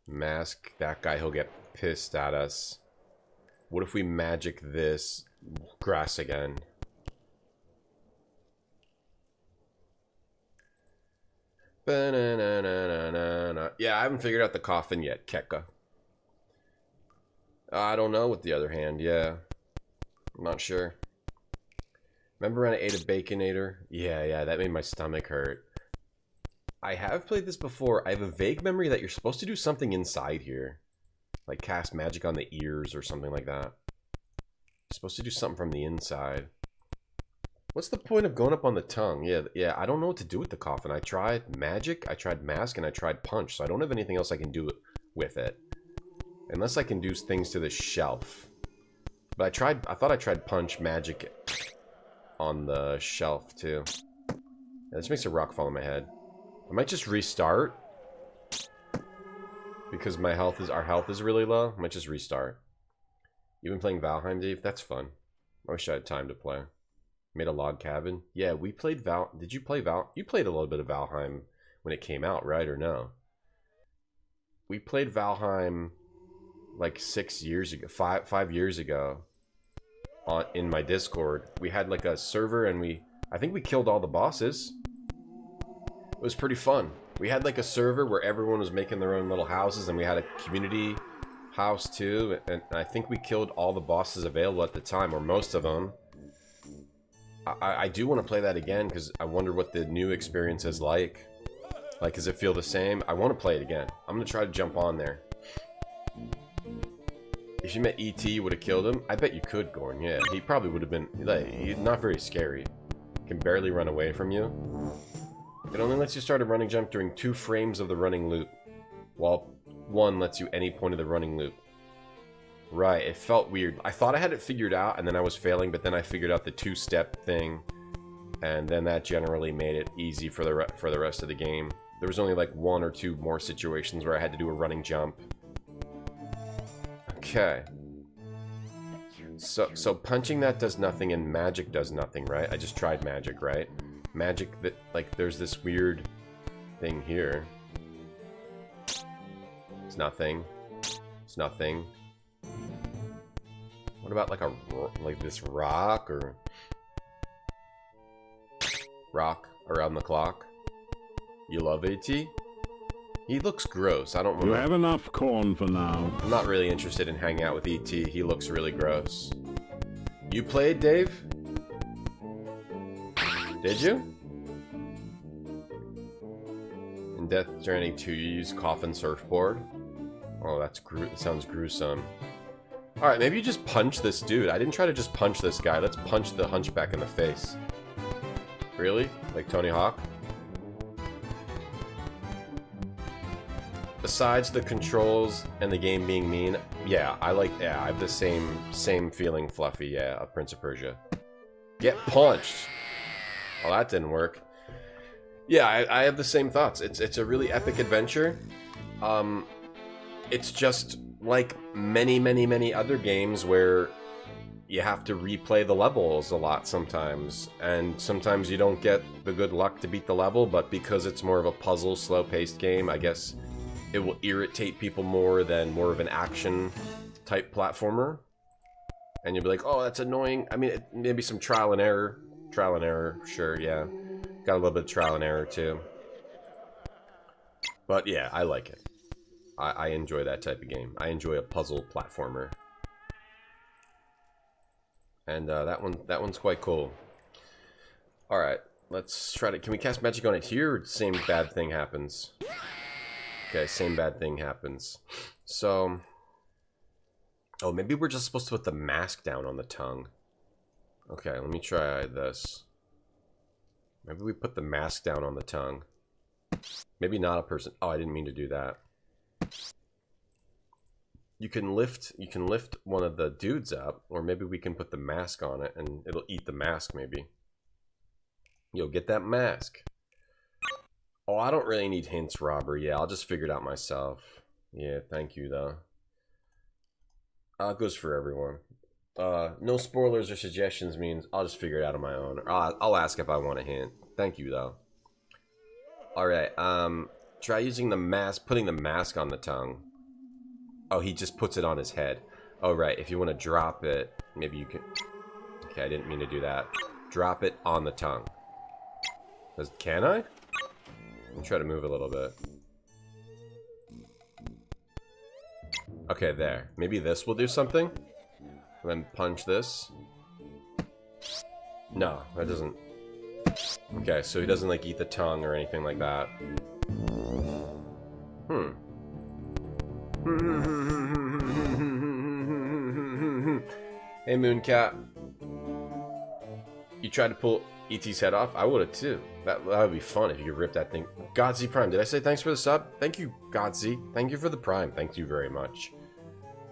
Mask that guy, he'll get pissed at us. What if we magic this grass again? Yeah, I haven't figured out the coffin yet, Keka. I don't know with the other hand, yeah. I'm not sure. Remember when I ate a Baconator? Yeah, that made my stomach hurt. I have played this before. I have a vague memory that you're supposed to do something inside here. Like cast magic on the ears or something like that. You're supposed to do something from the inside. What's the point of going up on the tongue? Yeah, I don't know what to do with the coffin. I tried magic, I tried mask, and I tried punch. So I don't have anything else I can do with it. Unless I can do things to the shelf. But I thought I tried punch, magic on the shelf too. Yeah, this makes a rock fall on my head. I might just restart. Because our health is really low. I might just restart. You've been playing Valheim, Dave? That's fun. I wish I had time to play. Made a log cabin. Yeah, we played Did you play You played a little bit of Valheim when it came out, right? Or no? We played Valheim like 6 years ago, 5 years ago, in my Discord. We had like a server, and I think we killed all the bosses. It was pretty fun. We had like a server where everyone was making their own little houses, and we had a community house too. And I think we killed all the bosses available at the time, or most of them. I do want to play that again because I wonder what the new experience is like. Like, does it feel the same? I want to play it again. I'm gonna try to jump on there. If you met E.T., you would have killed him? I bet you could, Gorn. Yeah, he probably would have been... Like, he's not very scary. Can barely run away from you. It only lets you start a running jump during 2 frames of the running loop, while 1 lets you any point of the running loop. Right, it felt weird. I thought I had it figured out, and then I was failing, but then I figured out the 2-step thing, and then that generally made it easy for the rest of the game. There was only like 1 or 2 more situations where I had to do a running jump. Okay. So punching that does nothing, and magic does nothing, right? I just tried magic, right? Magic that, like, there's this weird thing here. It's nothing. It's nothing. What about like this rock, or rock around the clock? You love AT? He looks gross. I don't want to... You have enough corn for now. I'm not really interested in hanging out with ET. He looks really gross. You played, Dave? Did you? In Death Stranding 2, you use coffin surfboard? Oh, that sounds gruesome. Alright, maybe you just punch this dude. I didn't try to just punch this guy. Let's punch the hunchback in the face. Really? Like Tony Hawk? Besides the controls and the game being mean, yeah, I have the same feeling, Fluffy, yeah, of Prince of Persia. Get punched! Well, that didn't work. Yeah, I have the same thoughts. It's a really epic adventure. It's just like many other games where you have to replay the levels a lot sometimes, and sometimes you don't get the good luck to beat the level, but because it's more of a puzzle, slow-paced game, I guess it will irritate people more than more of an action-type platformer. And you'll be like, oh, that's annoying. I mean, maybe some trial and error. Trial and error, sure, yeah. Got a little bit of trial and error, too. But yeah, I like it. I enjoy that type of game. I enjoy a puzzle platformer. And that one's quite cool. Alright, let's try to... Can we cast magic on it here, or same bad thing happens? Okay, same bad thing happens. So... Oh, maybe we're just supposed to put the mask down on the tongue. Okay, let me try this. Maybe we put the mask down on the tongue. Maybe not a person. Oh, I didn't mean to do that. You can lift one of the dudes up, or maybe we can put the mask on it and it'll eat the mask maybe. Yo, get that mask. Oh, I don't really need hints, Robert. Yeah, I'll just figure it out myself. Yeah, thank you though. It goes for everyone. No spoilers or suggestions means I'll just figure it out on my own. Or I'll ask if I want a hint. Thank you though. Alright, try using the mask, putting the mask on the tongue. Oh, he just puts it on his head. Oh, right, if you want to drop it, maybe you can... Okay, I didn't mean to do that. Drop it on the tongue. Can I? Let me try to move a little bit. Okay, there. Maybe this will do something? And then punch this. No, that doesn't... Okay, so he doesn't, like, eat the tongue or anything like that. Hmm. Hey, Mooncat. You tried to pull E.T.'s head off? I would have, too. That would be fun if you could rip that thing. Godsy Prime, did I say thanks for the sub? Thank you, Godsy. Thank you for the Prime. Thank you very much.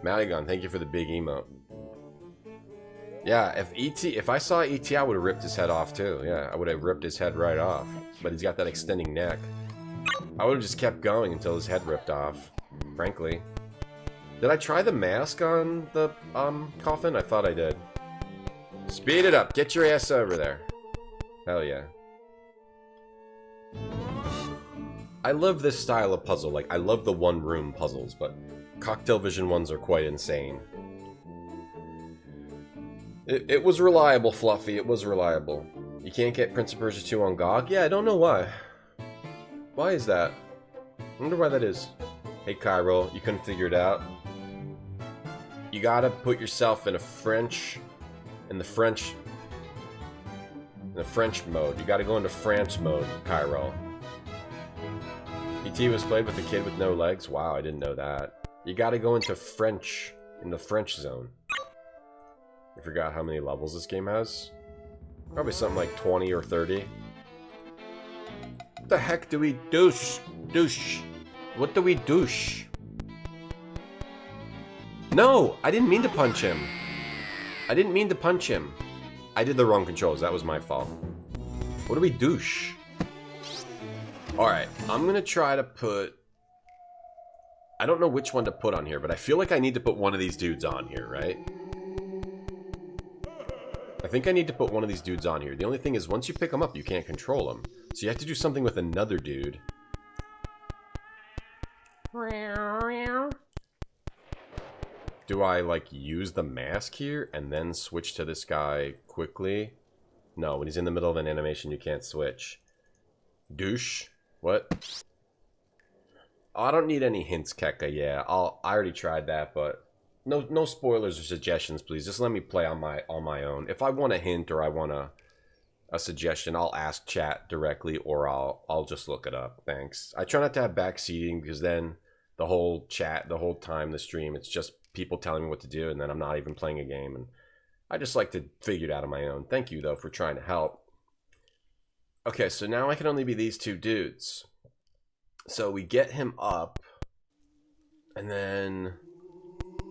Madigan, thank you for the big emote. Yeah, if I saw E.T., I would have ripped his head off too. Yeah, I would have ripped his head right off. But he's got that extending neck. I would have just kept going until his head ripped off, frankly. Did I try the mask on the coffin? I thought I did. Speed it up. Get your ass over there. Hell yeah. I love this style of puzzle. Like, I love the one-room puzzles, but Cocktail Vision ones are quite insane. It was reliable, Fluffy. It was reliable. You can't get Prince of Persia 2 on GOG? Yeah, I don't know why. Why is that? I wonder why that is. Hey, Cairo, you couldn't figure it out? You gotta put yourself in the French mode. You gotta go into France mode, Cairo. E.T. was played with a kid with no legs? Wow, I didn't know that. You gotta go into French, in the French zone. I forgot how many levels this game has. Probably something like 20 or 30. What the heck do we douche? Douche. What do we douche? No! I didn't mean to punch him. I didn't mean to punch him. I did the wrong controls. That was my fault. What do we douche? Alright, I'm gonna try to put... I don't know which one to put on here, but I feel like I need to put one of these dudes on here, right? I think I need to put one of these dudes on here. The only thing is, once you pick them up, you can't control them. So you have to do something with another dude. Do I, like, use the mask here and then switch to this guy quickly? No, when he's in the middle of an animation, you can't switch. Douche? What? Oh, I don't need any hints, Keka. Yeah, I already tried that, but no spoilers or suggestions, please. Just let me play on my own. If I want a hint or I want a suggestion, I'll ask chat directly, or I'll just look it up. Thanks. I try not to have backseating, because then the whole chat, the whole time the stream, it's just people telling me what to do, and then I'm not even playing a game, and I just like to figure it out on my own. Thank you, though, for trying to help. Okay, so now I can only be these two dudes. So we get him up, and then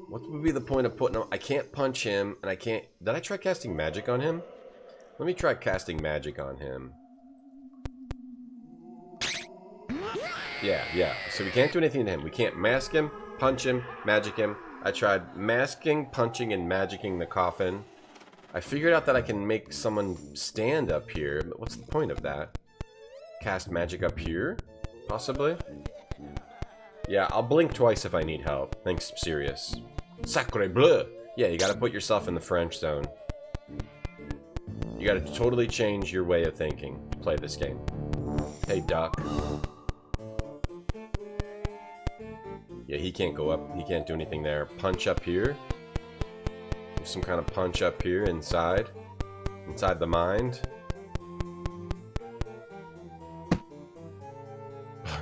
what would be the point of putting him? I can't punch him, and I can't... Did I try casting magic on him? Let me try casting magic on him. Yeah. So we can't do anything to him. We can't mask him. punch him, magic him. I tried masking, punching, and magicking the coffin. I figured out that I can make someone stand up here, but what's the point of that? Cast magic up here? Possibly? Yeah, I'll blink twice if I need help. Thanks, Sirius. Sacre bleu! Yeah, you gotta put yourself in the French zone. You gotta totally change your way of thinking. Play this game. Hey, duck. Yeah, he can't go up. He can't do anything there. Punch up here. Do some kind of punch up here inside. Inside the mind.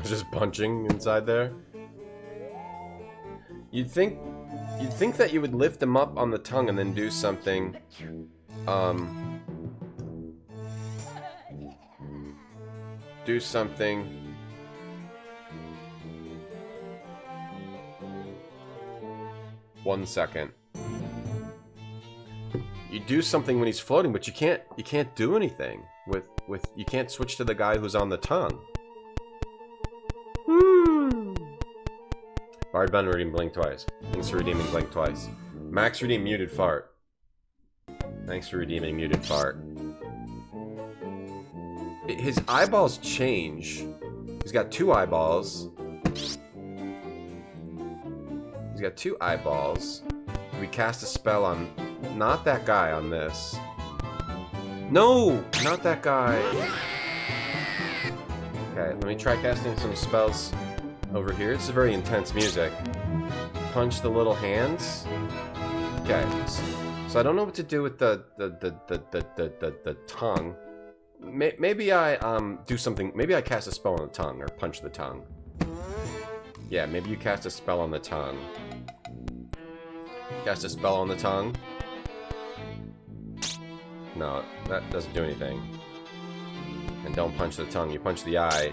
Just punching inside there. You'd think that you would lift them up on the tongue and then do something. Do something. One second. You do something when he's floating, but you can't do anything with you can't switch to the guy who's on the tongue. Bard Bun redeem blink twice. Thanks for redeeming blink twice. Max redeem muted fart. Thanks for redeeming muted fart. His eyeballs change. He's got 2 eyeballs. He's got 2 eyeballs. We cast a spell on not that guy on this. No, not that guy. Okay, let me try casting some spells over here. It's very intense music. Punch the little hands. Okay, so I don't know what to do with the tongue. Maybe I do something. Maybe I cast a spell on the tongue or punch the tongue. Yeah, maybe you cast a spell on the tongue. Cast a spell on the tongue. No, that doesn't do anything. And don't punch the tongue. You punch the eye.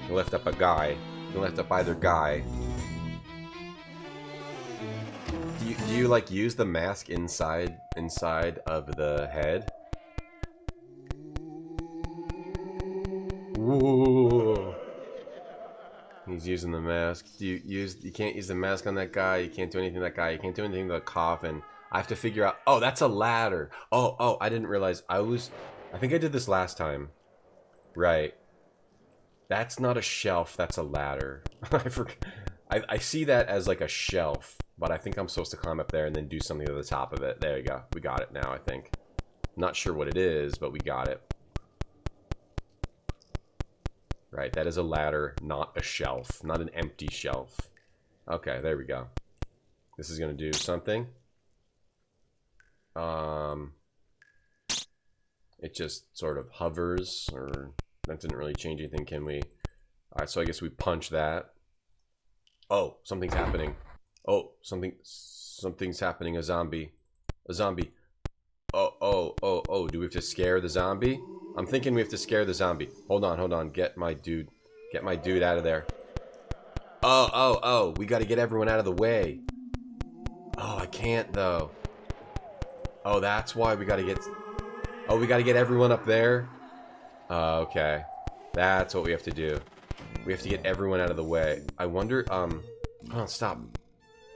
You lift up a guy. You lift up either guy. Do you like use the mask inside of the head? Ooh. He's using the mask. You can't use the mask on that guy. You can't do anything to that guy. You can't do anything to the coffin. I have to figure out. Oh, that's a ladder. Oh, I didn't realize. I think I did this last time. Right. That's not a shelf, that's a ladder. I see that as like a shelf, but I think I'm supposed to climb up there and then do something to the top of it. There you go. We got it now, I think. Not sure what it is, but we got it. Right, that is a ladder, not a shelf. Not an empty shelf. Okay, there we go. This is going to do something. It just sort of hovers, or that didn't really change anything, can we? Alright, so I guess we punch that. Oh, something's happening. Oh, something's happening. A zombie. Oh, do we have to scare the zombie? I'm thinking we have to scare the zombie. Hold on. Get my dude out of there. Oh, we gotta get everyone out of the way. Oh, I can't though. Oh, that's why we gotta get... Oh, we gotta get everyone up there? Okay. That's what we have to do. We have to get everyone out of the way. I wonder, hold on, stop.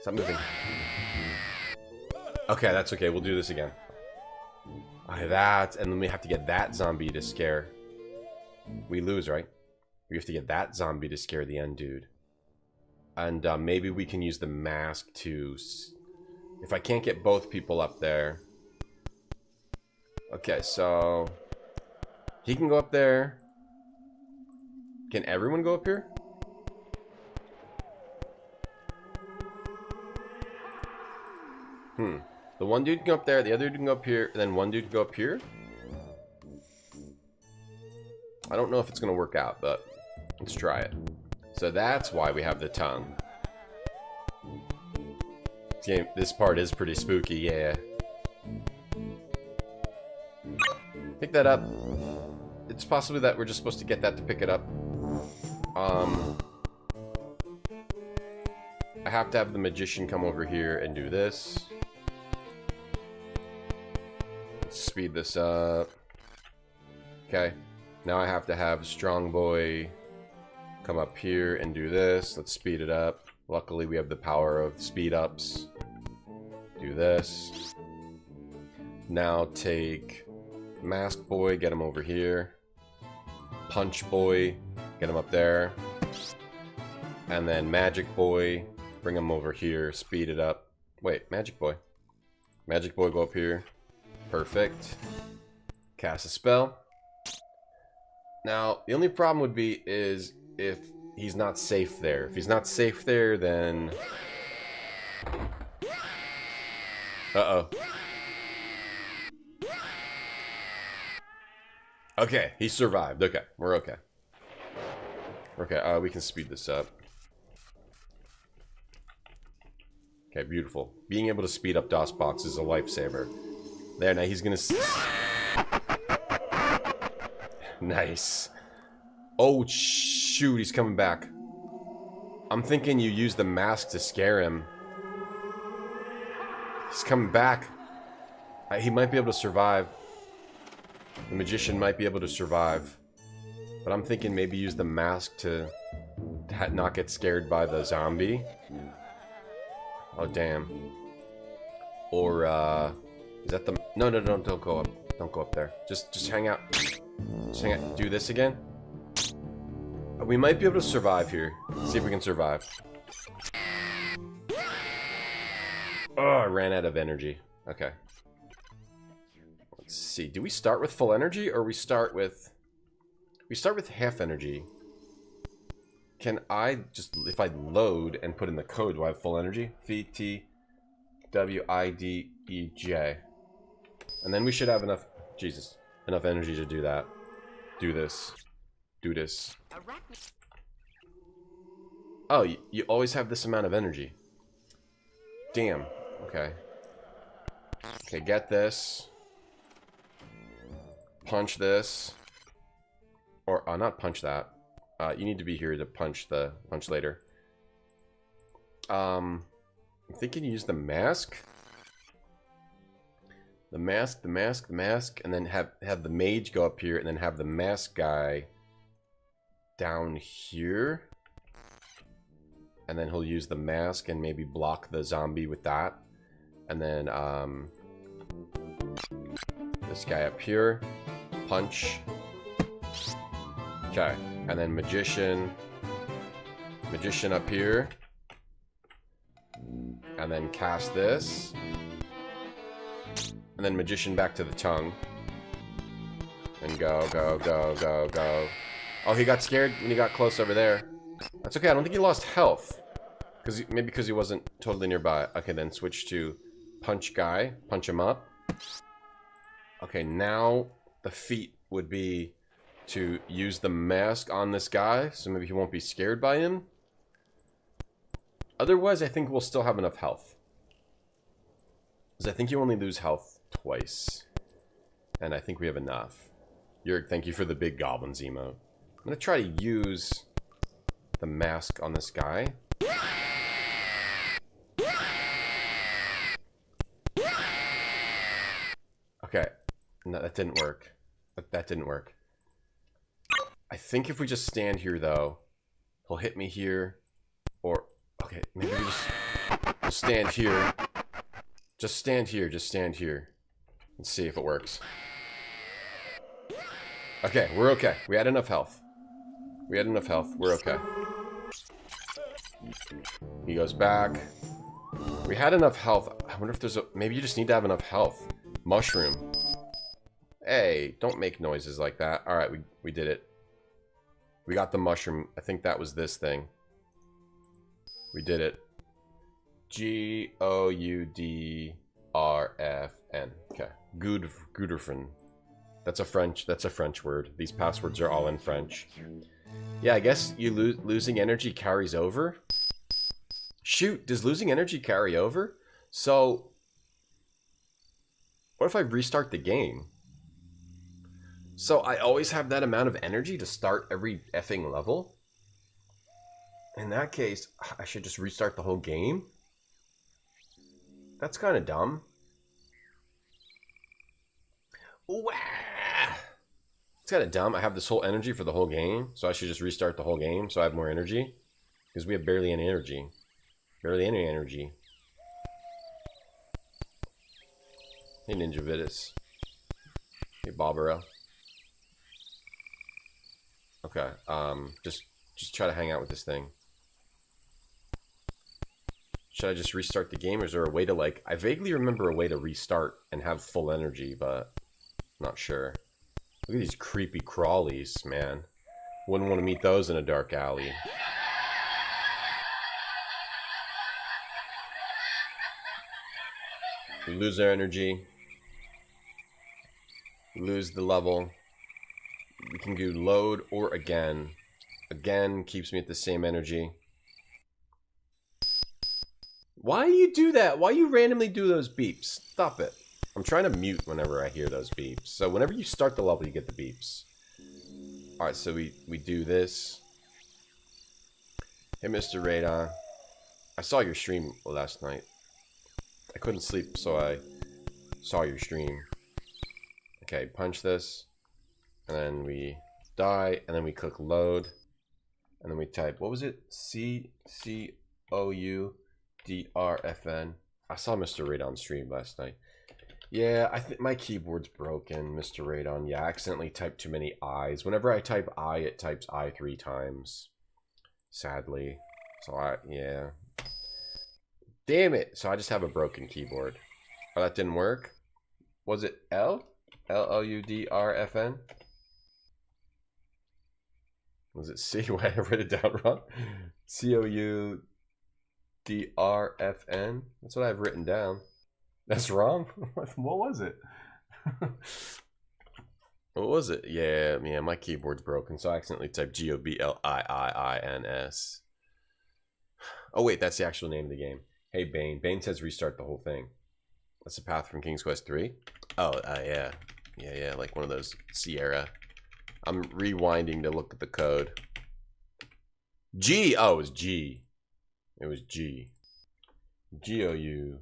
Stop moving. Okay, that's okay. We'll do this again. Okay, and then we have to get that zombie to scare. We lose, right? We have to get that zombie to scare the end dude. And maybe we can use the mask to... If I can't get both people up there... Okay, so... He can go up there. Can everyone go up here? The one dude can go up there, the other dude can go up here, and then one dude can go up here? I don't know if it's going to work out, but let's try it. So that's why we have the tongue. This part is pretty spooky, yeah. Pick that up. It's possibly that we're just supposed to get that to pick it up. I have to have the magician come over here and do this. Let's speed this up. Okay. Now I have to have Strong Boy come up here and do this. Let's speed it up. Luckily, we have the power of speed ups. Do this. Now take Mask Boy, get him over here. Punch Boy, get him up there. And then Magic Boy, bring him over here, speed it up. Wait, Magic Boy. Magic Boy, go up here. Perfect. Cast a spell. Now, the only problem would be is if he's not safe there. If he's not safe there, then... Uh-oh. Okay, he survived. Okay, we're okay. Okay, we can speed this up. Okay, beautiful. Being able to speed up DOSBox is a lifesaver. There, now he's gonna... Nice. Oh, shoot, he's coming back. I'm thinking you use the mask to scare him. He's coming back. He might be able to survive. The magician might be able to survive. But I'm thinking maybe use the mask to not get scared by the zombie. Oh, damn. Or, is that the... No, don't go up. Don't go up there. Just hang out. Just hang out. Do this again. We might be able to survive here. Let's see if we can survive. Oh, I ran out of energy. Okay. Let's see. Do we start with full energy or we start with... We start with half energy. Can I just... If I load and put in the code, do I have full energy? VTWIDEJ. And then we should have enough... Jesus. Enough energy to do that. Do this. Do this. Oh, you always have this amount of energy. Damn. Okay. Okay, get this. Punch this. Or, not punch that. You need to be here to punch later. I'm thinking use the mask. The mask, and then have the mage go up here, and then have the mask guy down here. And then he'll use the mask and maybe block the zombie with that. And then, this guy up here. Punch. Okay. And then magician. Magician up here. And then cast this. And then magician back to the tongue. And go, go, go, go, go. Oh, he got scared when he got close over there. That's okay, I don't think he lost health. Maybe because he wasn't totally nearby. Okay, then switch to punch guy. Punch him up. Okay, now the feat would be to use the mask on this guy. So maybe he won't be scared by him. Otherwise, I think we'll still have enough health. Because I think you only lose health twice. And I think we have enough. Yerg, thank you for the big goblins emote. I'm going to try to use the mask on this guy. Okay. No, that didn't work. That didn't work. I think if we just stand here, though, he'll hit me here. Or, okay, maybe we just stand here. Just stand here, just stand here. Let's see if it works. Okay, we're okay. We had enough health. We had enough health. We're okay. He goes back. We had enough health. I wonder if there's a... Maybe you just need to have enough health. Mushroom. Hey, don't make noises like that. Alright, we did it. We got the mushroom. I think that was this thing. We did it. Goudrfn. Okay. Goudrfn. That's a French word. These passwords are all in French. Yeah, I guess you losing energy carries over. Shoot, does losing energy carry over? So, what if I restart the game? So I always have that amount of energy to start every effing level? In that case, I should just restart the whole game? That's kind of dumb. Wah! It's kind of dumb. I have this whole energy for the whole game, so I should just restart the whole game so I have more energy. Because we have barely any energy. Barely any energy. Hey, Ninja Vitus. Hey, Barbara. Okay, just try to hang out with this thing. Should I just restart the game, or is there a way to, like... I vaguely remember a way to restart and have full energy, but... not sure. Look at these creepy crawlies, man. Wouldn't want to meet those in a dark alley. We lose our energy. We lose the level. We can do load or again. Again keeps me at the same energy. Why do you do that? Why you randomly do those beeps? Stop it. I'm trying to mute whenever I hear those beeps. So whenever you start the level, you get the beeps. Alright, so we do this. Hey, Mr. Radon. I saw your stream last night. I couldn't sleep, so I saw your stream. Okay, punch this. And then we die, and then we click load. And then we type, what was it? C-O-U-D-R-F-N. I saw Mr. Radon stream last night. Yeah, I think my keyboard's broken, Mr. Radon. Yeah, I accidentally typed too many I's. Whenever I type I, it types I 3 times. Sadly. So yeah. Damn it! So I just have a broken keyboard. Oh, that didn't work? Was it L? L-O-U-D-R-F-N? Was it C? Why I read it down wrong? C-O-U-D-R-F-N? That's what I've written down. That's wrong? What was it? What was it? Yeah, my keyboard's broken, so I accidentally typed G-O-B-L-I-I-I-N-S. Oh wait, that's the actual name of the game. Hey, Bane. Bane says restart the whole thing. That's the path from King's Quest 3? Oh, yeah. Yeah, like one of those Sierra. I'm rewinding to look at the code. G! Oh, it was G. It was G. G-O-U-D-R-F-N.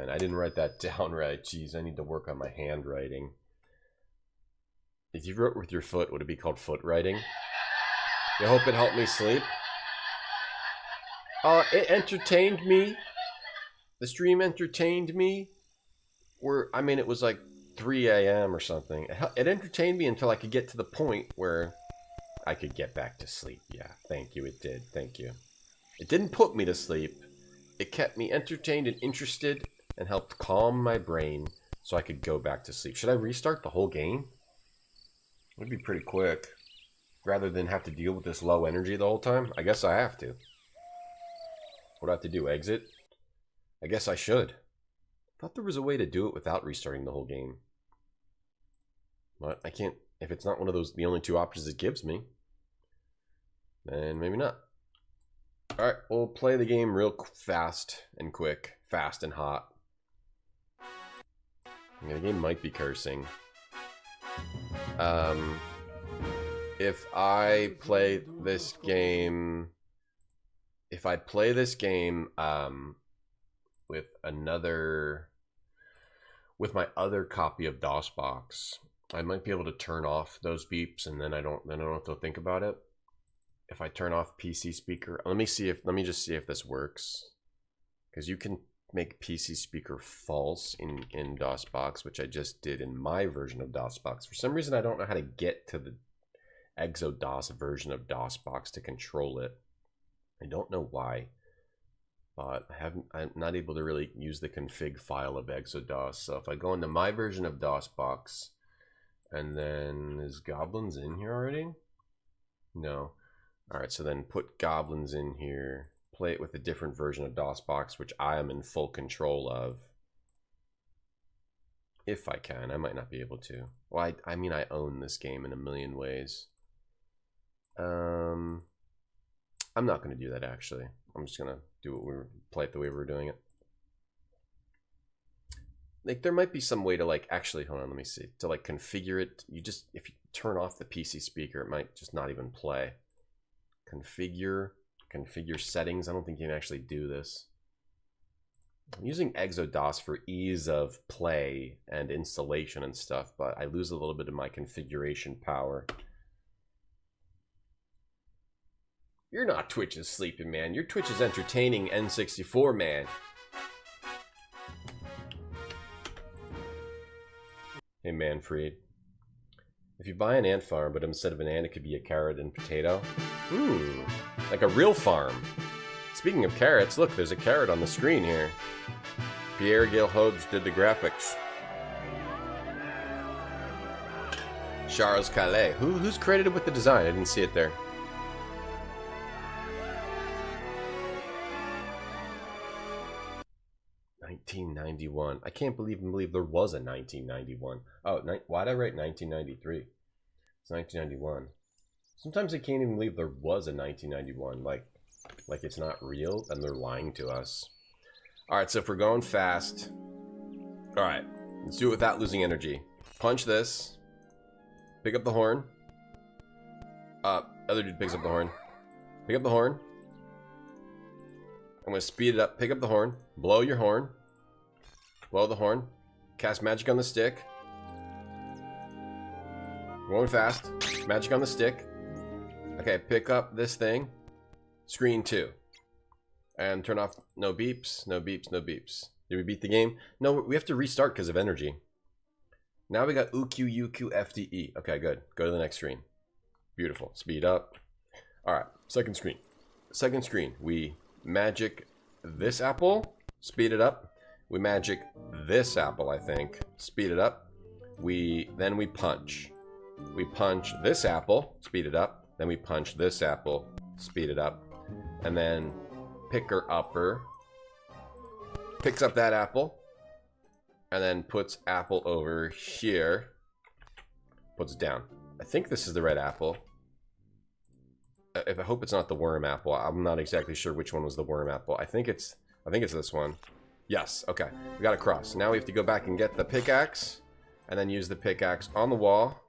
I didn't write that down right. Jeez, I need to work on my handwriting. If you wrote with your foot, would it be called foot writing? I hope it helped me sleep. It entertained me. The stream entertained me. It was like 3 a.m. or something. It entertained me until I could get to the point where I could get back to sleep. Yeah, thank you, it did. Thank you. It didn't put me to sleep. It kept me entertained and interested and helped calm my brain so I could go back to sleep. Should I restart the whole game? It would be pretty quick. Rather than have to deal with this low energy the whole time? I guess I have to. What do I have to do? Exit? I guess I should. I thought there was a way to do it without restarting the whole game. But I can't. If it's not one of those, the only 2 options it gives me, then maybe not. Alright, we'll play the game real fast and quick. Fast and hot. The game might be cursing. If I play this game... If I play this game with my other copy of DOSBox, I might be able to turn off those beeps, and then I don't have to think about it. If I turn off PC speaker, let me just see if this works, because you can make PC speaker false in DOSBox, which I just did in my version of DOSBox. For some reason, I don't know how to get to the ExoDOS version of DOSBox to control it. I don't know why, but I'm not able to really use the config file of ExoDOS. So if I go into my version of DOSBox, and then is Gobliiins in here already? No. All right, so then put Gobliiins in here. Play it with a different version of DOSBox, which I am in full control of. If I can, I might not be able to. Well, I mean, I own this game in a million ways. I'm not going to do that, actually. I'm just going to play it the way we were doing it. Like, there might be some way to, like, actually, hold on, let me see. To, like, configure it. If you turn off the PC speaker, it might just not even play. Configure settings. I don't think you can actually do this. I'm using ExoDOS for ease of play and installation and stuff, but I lose a little bit of my configuration power. You're not Twitch's sleeping, man. Your Twitch is entertaining N64, man. Hey, Manfred. If you buy an ant farm, but instead of an ant, it could be a carrot and potato. Like a real farm. Speaking of carrots, look, there's a carrot on the screen here. Pierre Gilhodes did the graphics. Charles Calais. Who's credited with the design? I didn't see it there. $1991. I can't believe there was a 1991. Oh, why'd I write 1993? It's 1991. Sometimes I can't even believe there was a 1991. Like it's not real and they're lying to us. Alright, so if we're going fast... Alright, let's do it without losing energy. Punch this. Pick up the horn. Other dude picks up the horn. Pick up the horn. I'm gonna speed it up. Pick up the horn. Blow your horn. Blow the horn. Cast magic on the stick. Going fast. Magic on the stick. Okay, pick up this thing. Screen 2. And turn off no beeps, no beeps, no beeps. Did we beat the game? No, we have to restart because of energy. Now we got UQ, UQ, FDE. Okay, good. Go to the next screen. Beautiful. Speed up. Alright, second screen. Second screen. We magic this apple. Speed it up. We magic this apple, I think. Speed it up. Then we punch. We punch this apple. Speed it up. Then we punch this apple. Speed it up. And then picker upper picks up that apple and then puts apple over here, puts it down. I think this is the red apple. I hope it's not the worm apple. I'm not exactly sure which one was the worm apple. I think it's this one. Yes, okay. We got a cross. Now we have to go back and get the pickaxe and then use the pickaxe on the wall.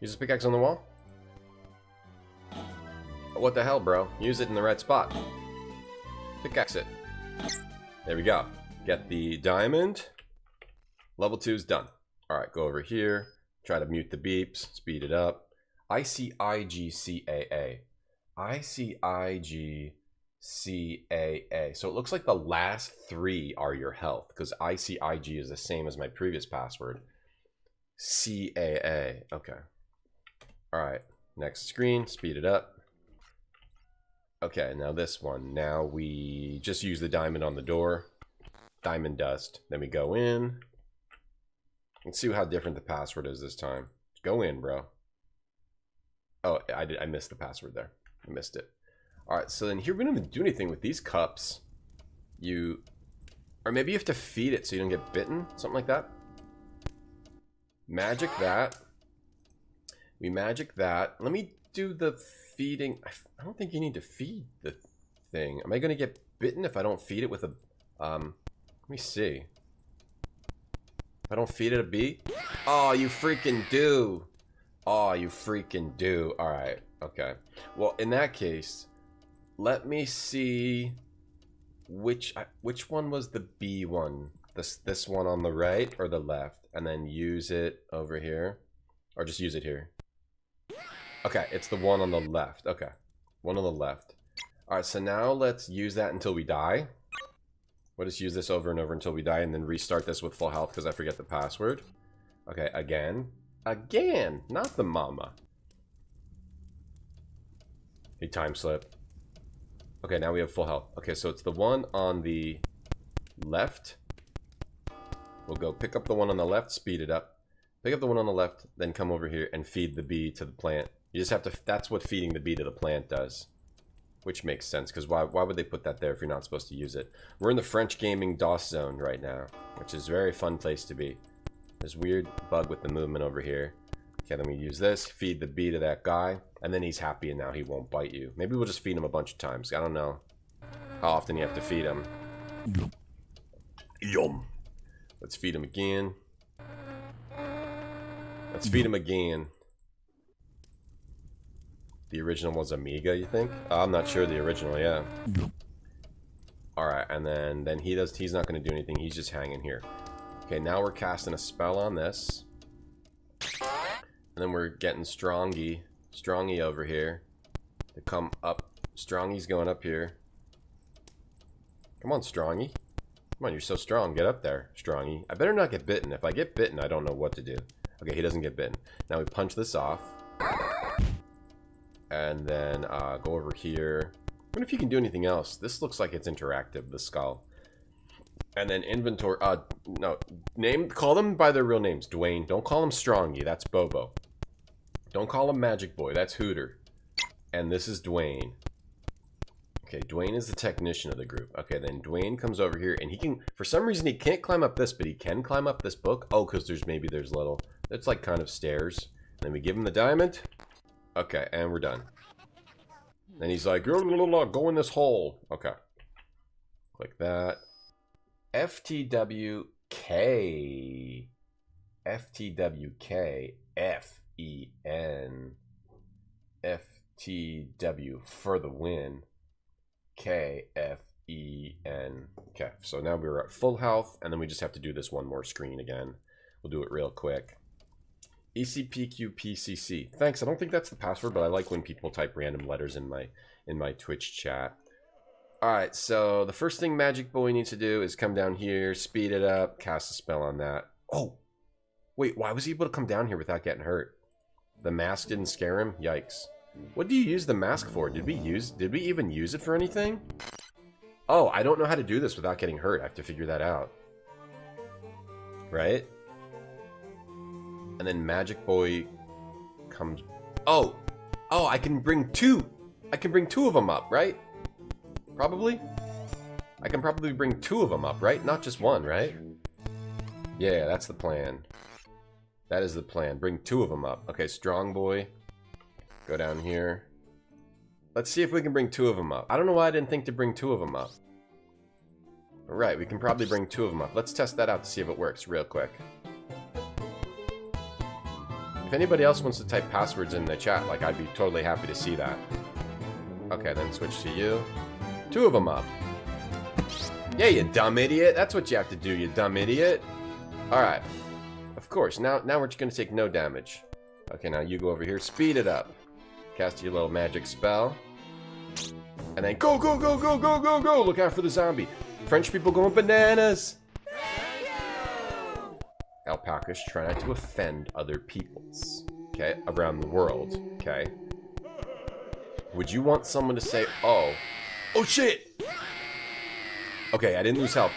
Use the pickaxe on the wall? What the hell, bro? Use it in the right spot. Pickaxe it. There we go. Get the diamond. Level 2 is done. Alright, go over here. Try to mute the beeps. Speed it up. ICIGCAA. ICIGCAA. So it looks like the last 3 are your health, because ICIG is the same as my previous password. CAA. Okay. Alright. Next screen. Speed it up. Okay, now this one. Now we just use the diamond on the door. Diamond dust. Then we go in. Let's see how different the password is this time. Go in, bro. Oh, I missed the password there. I missed it. Alright, so then here we don't even do anything with these cups. Or maybe you have to feed it so you don't get bitten. Something like that. Magic that. We magic that. Let me do the feeding. I don't think you need to feed the thing. Am I going to get bitten if I don't feed it with a... let me see. If I don't feed it a bee? Oh, you freaking do. Oh, you freaking do. Alright, okay. Well, in that case, let me see which one was the bee one. This one on the right or the left? And then use it over here. Or just use it here. Okay, it's the one on the left. Okay, one on the left. Alright, so now let's use that until we die. We'll just use this over and over until we die and then restart this with full health because I forget the password. Okay, again. Again! Not the mama. Hey, time slip. Okay, now we have full health. Okay, so it's the one on the left. We'll go pick up the one on the left, speed it up. Pick up the one on the left, then come over here and feed the bee to the plant. You just have to... That's what feeding the bee to the plant does. Which makes sense, because why would they put that there if you're not supposed to use it? We're in the French gaming DOS zone right now, which is a very fun place to be. There's weird bug with the movement over here. Okay, then we use this, feed the bee to that guy, and then he's happy and now he won't bite you. Maybe we'll just feed him a bunch of times. I don't know how often you have to feed him. Yum. Let's feed him again. Let's feed him again. The original was Amiga, you think? I'm not sure the original, yeah. Alright, and then he's not going to do anything. He's just hanging here. Okay, now we're casting a spell on this. And then we're getting strongy Strongy over here to come up. Strongy's going up here. Come on, Strongy. Come on, you're so strong. Get up there, Strongy. I better not get bitten. If I get bitten, I don't know what to do. Okay, he doesn't get bitten. Now we punch this off. And then go over here. I wonder if you can do anything else. This looks like it's interactive, the skull. And then inventory. No. Call them by their real names. Dwayne. Don't call him Strongy. That's Bobo. Don't call him Magic Boy. That's Hooter. And this is Dwayne. Okay, Dwayne is the technician of the group. Okay, then Dwayne comes over here, and he can, for some reason, he can't climb up this, but he can climb up this book. Oh, because there's little, it's like kind of stairs. Then we give him the diamond. Okay, and we're done. Then he's like, go in this hole. Okay. Click that. FTWK. FTWK. FEN. FTW for the win. KFEN. Okay, so now we're at full health, and then we just have to do this one more screen again. We'll do it real quick. ECPQPCC. Thanks. I don't think that's the password, but I like when people type random letters in my Twitch chat. Alright, so the first thing Magic Boy needs to do is come down here, speed it up, cast a spell on that. Oh! Wait, why was he able to come down here without getting hurt? The mask didn't scare him? Yikes. What do you use the mask for? Did we even use it for anything? Oh, I don't know how to do this without getting hurt. I have to figure that out. Right? And then Magic Boy comes... Oh! Oh, I can bring two! I can bring two of them up, right? Probably? I can probably bring two of them up, right? Not just one, right? Yeah, that's the plan. That is the plan. Bring two of them up. Okay, Strong Boy. Go down here. Let's see if we can bring two of them up. I don't know why I didn't think to bring two of them up. Alright, we can probably bring two of them up. Let's test that out to see if it works real quick. If anybody else wants to type passwords in the chat, like, I'd be totally happy to see that. Okay, then switch to you. Two of them up. Yeah, you dumb idiot. That's what you have to do, you dumb idiot. Alright. Of course, now we're just going to take no damage. Okay, now you go over here. Speed it up. Cast your little magic spell. And then go, go, go, go, go, go, go! Look out for the zombie. French people going bananas! Alpacas try not to offend other peoples. Okay, around the world. Okay. Would you want someone to say, oh. Oh shit! Okay, I didn't lose health.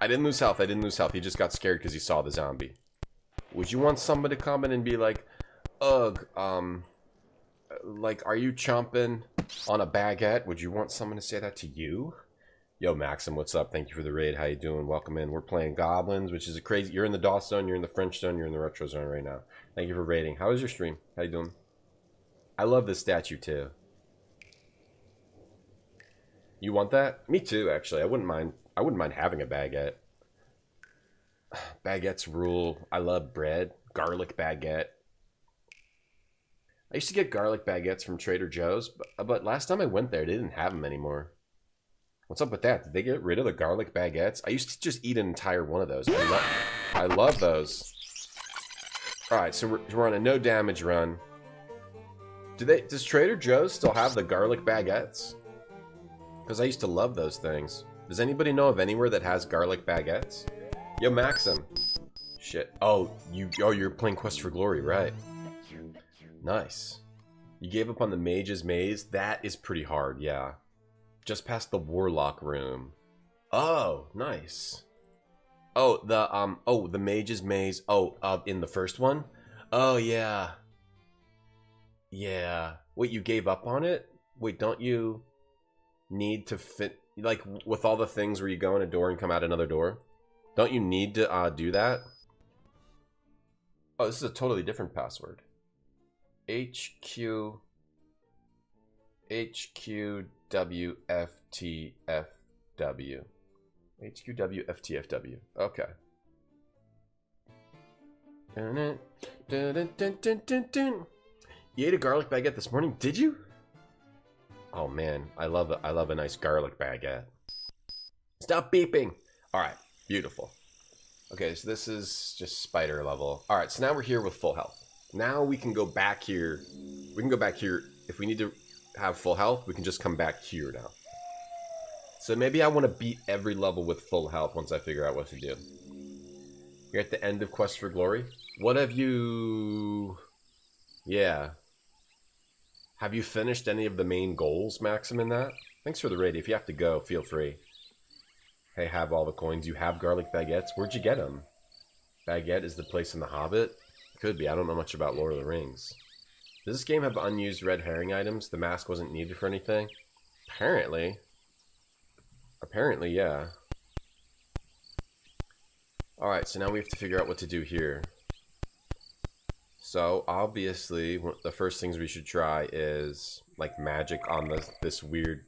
I didn't lose health. He just got scared because he saw the zombie. Would you want somebody to come in and be like, ugh, like, are you chomping on a baguette? Would you want someone to say that to you? Yo, Maxim, what's up? Thank you for the raid. How you doing? Welcome in. We're playing Gobliiins, which is a crazy... You're in the DOS zone, you're in the French zone, you're in the retro zone right now. Thank you for raiding. How was your stream? How you doing? I love this statue, too. You want that? Me too, actually. I wouldn't mind having a baguette. Baguettes rule. I love bread. Garlic baguette. I used to get garlic baguettes from Trader Joe's, but last time I went there, they didn't have them anymore. What's up with that? Did they get rid of the garlic baguettes? I used to just eat an entire one of those. I love those. Alright, so we're on a no damage run. Does Trader Joe's still have the garlic baguettes? Because I used to love those things. Does anybody know of anywhere that has garlic baguettes? Yo, Maxim. Shit. Oh, you're playing Quest for Glory, right? Nice. You gave up on the Mage's Maze? That is pretty hard, yeah. Just past the Warlock room. Oh, nice. Oh, the Mage's Maze. Oh, in the first one? Oh, yeah. Yeah. Wait, you gave up on it? Wait, don't you need to fit, like, with all the things where you go in a door and come out another door? Don't you need to do that? Oh, this is a totally different password. HQWFTFW. HQWFTFW. Okay. You ate a garlic baguette this morning, did you? Oh man, I love a nice garlic baguette. Stop beeping. All right, beautiful. Okay, so this is just spider level. All right, so now we're here with full health. Now we can go back here We can go back here. If we need to have full health, we can just come back here now. So maybe I want to beat every level with full health once I figure out what to do. You're at the end of Quest for Glory. What have you... Yeah. Have you finished any of the main goals, Maxim, in that? Thanks for the raid. If you have to go, feel free. Hey, have all the coins. You have garlic baguettes. Where'd you get them? Baguette is the place in The Hobbit? Could be. I don't know much about Lord of the Rings. Does this game have unused red herring items? The mask wasn't needed for anything? Apparently. Apparently, yeah. Alright, so now we have to figure out what to do here. So, obviously, the first things we should try is, like, magic on this weird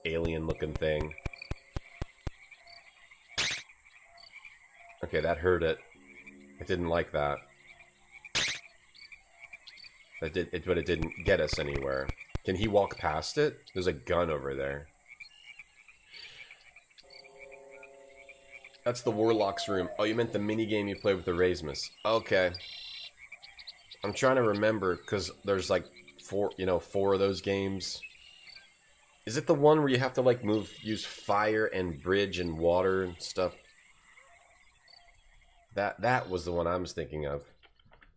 alien-looking thing. Okay, that hurt it. I didn't like that. But it didn't get us anywhere. Can he walk past it? There's a gun over there. That's the Warlock's room. Oh, you meant the minigame you play with the Erasmus. Okay. I'm trying to remember, because there's like four of those games. Is it the one where you have to like use fire and bridge and water and stuff? That was the one I was thinking of.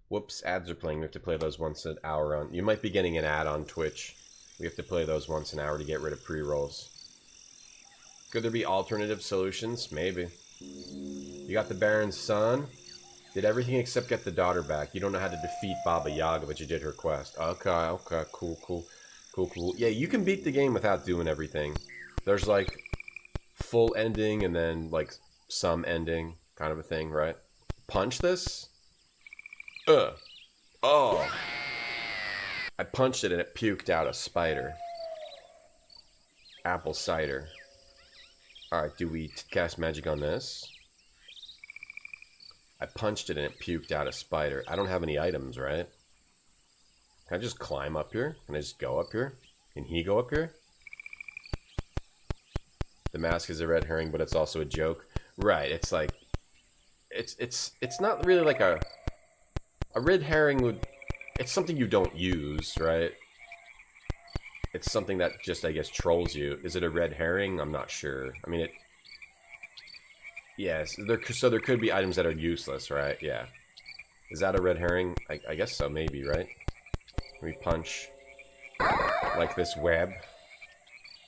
Whoops, ads are playing. We have to play those once an hour on. You might be getting an ad on Twitch. We have to play those once an hour to get rid of pre-rolls. Could there be alternative solutions? Maybe. You got the Baron's son. Did everything except get the daughter back. You don't know how to defeat Baba Yaga, but you did her quest. Okay, cool. Yeah, you can beat the game without doing everything. There's like full ending and then like some ending kind of a thing, right? Punch this? Oh. I punched it and it puked out a spider. Apple cider. Alright, do we cast magic on this? I punched it and it puked out a spider. I don't have any items, right? Can I just climb up here? Can I just go up here? Can he go up here? The mask is a red herring, but it's also a joke. Right, it's like... It's not really like a red herring would... It's something you don't use, right? It's something that just, I guess, trolls you. Is it a red herring? I'm not sure. I mean, it... Yes, so there could be items that are useless, right? Yeah. Is that a red herring? I guess so, maybe, right? Can we punch like this web?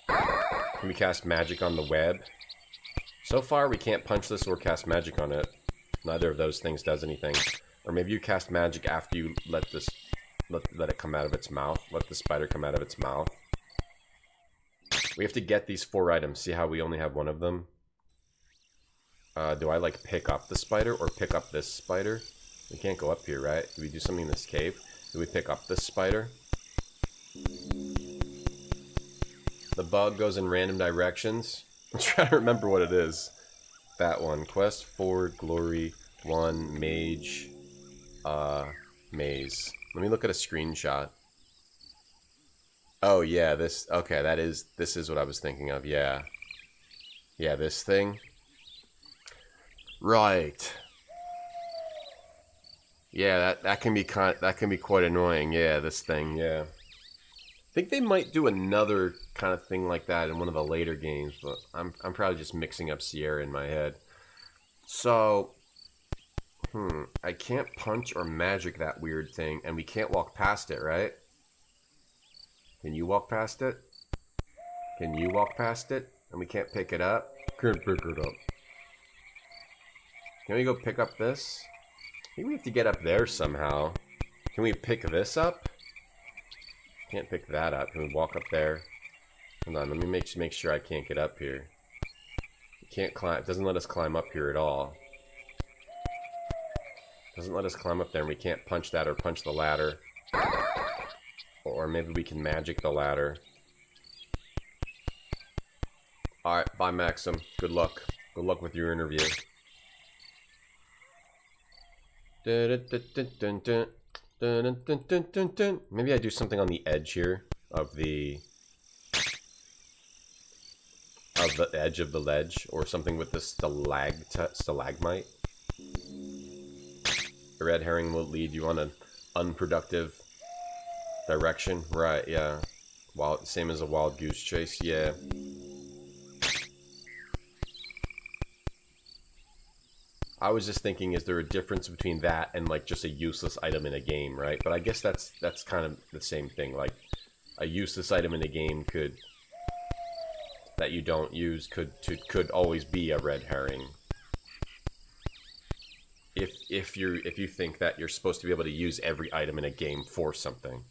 Can we cast magic on the web? So far, we can't punch this or cast magic on it. Neither of those things does anything. Or maybe you cast magic after you let it come out of its mouth. Let the spider come out of its mouth. We have to get these 4 items. See how we only have one of them? Do I like pick up the spider or pick up this spider? We can't go up here, right? Do we do something in this cave? Do we pick up this spider? The bug goes in random directions. I'm trying to remember what it is. That one. Quest 4, Glory 1, Mage, Maze. Let me look at a screenshot. Oh yeah, this, okay, this is what I was thinking of, yeah. Yeah, this thing. Right. Yeah, that can be quite annoying, yeah, this thing, yeah. I think they might do another kind of thing like that in one of the later games, but I'm probably just mixing up Sierra in my head. So, I can't punch or magic that weird thing, and we can't walk past it, right? Can you walk past it? Can you walk past it? And we can't pick it up? Can't pick it up. Can we go pick up this? I think we have to get up there somehow. Can we pick this up? Can't pick that up. Can we walk up there? Hold on, let me make sure I can't get up here. We can't climb. It doesn't let us climb up here at all. Doesn't let us climb up there, and we can't punch that or punch the ladder. Or maybe we can magic the ladder. Alright, bye Maxim. Good luck. Good luck with your interview. Maybe I do something on the edge here of the edge of the ledge, or something with the stalagmite. The red herring will lead you on an unproductive Direction, right, yeah. Wild, same as a wild goose chase, yeah. I was just thinking, is there a difference between that and like just a useless item in a game, right? But I guess that's kind of the same thing. Like a useless item in a game could that you don't use could always be a red herring. If you think that you're supposed to be able to use every item in a game for something.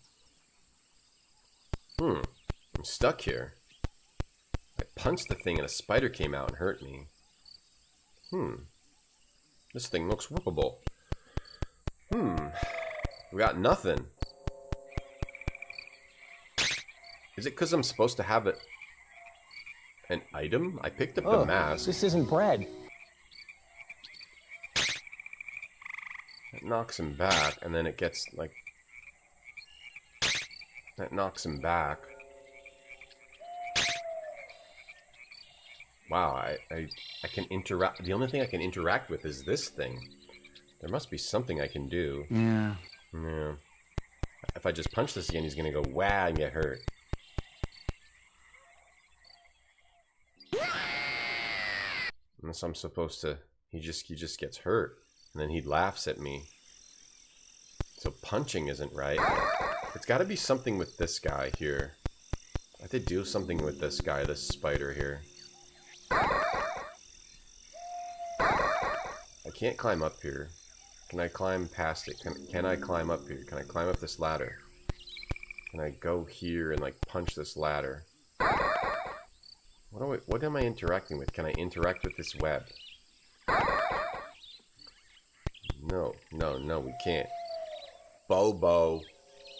I'm stuck here. I punched the thing and a spider came out and hurt me. This thing looks whoopable. We got nothing. Is it because I'm supposed to have an item? I picked up the mask. This isn't bread. It knocks him back, and then it gets, like... That knocks him back. Wow, I can interact... The only thing I can interact with is this thing. There must be something I can do. Yeah. Yeah. If I just punch this again, he's gonna go wah and get hurt. Unless I'm supposed to... He just gets hurt. And then he laughs at me. So punching isn't right. It's gotta be something with this guy here. I have to do something with this guy, this spider here. I can't climb up here. Can I climb past it? Can I climb up here? Can I climb up this ladder? Can I go here and like punch this ladder? What am I interacting with? Can I interact with this web? No, we can't. Bobo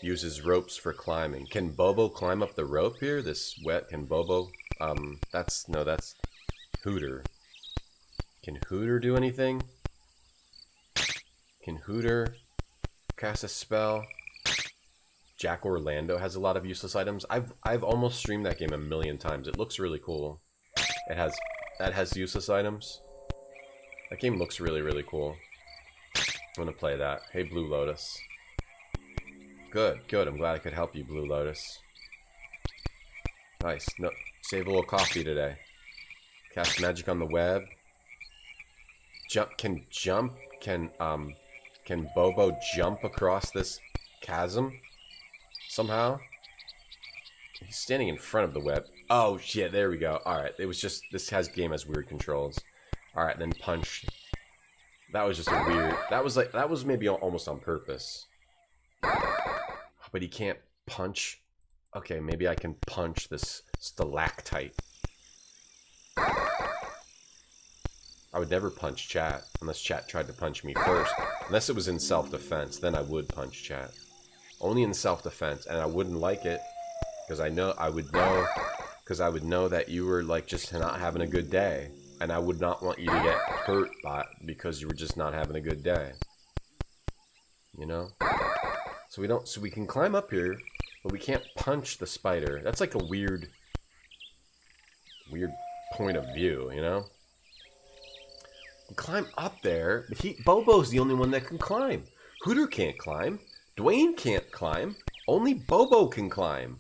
uses ropes for climbing. Can Bobo climb up the rope here? Can Bobo? That's Hooter. Can Hooter do anything? Can Hooter cast a spell? Jack Orlando has a lot of useless items. I've almost streamed that game a million times. It looks really cool. That has useless items. That game looks really, really cool. I'm gonna play that. Hey, Blue Lotus. Good. I'm glad I could help you, Blue Lotus. Nice. No, save a little coffee today. Cast magic on the web. Can Bobo jump across this chasm? Somehow? He's standing in front of the web. Oh shit, there we go. Alright, it was just, this game has weird controls. Alright, then punch. That was just a weird, that was maybe almost on purpose. But he can't punch. Okay, maybe I can punch this stalactite. I would never punch chat unless chat tried to punch me first. Unless it was in self-defense, then I would punch chat. Only in self-defense, and I wouldn't like it because I would know that you were like just not having a good day, and I would not want you to get hurt by it because you were just not having a good day. You know? So we can climb up here, but we can't punch the spider. That's like a weird point of view, you know? Climb up there, but Bobo's the only one that can climb. Hooter can't climb. Dwayne can't climb. Only Bobo can climb.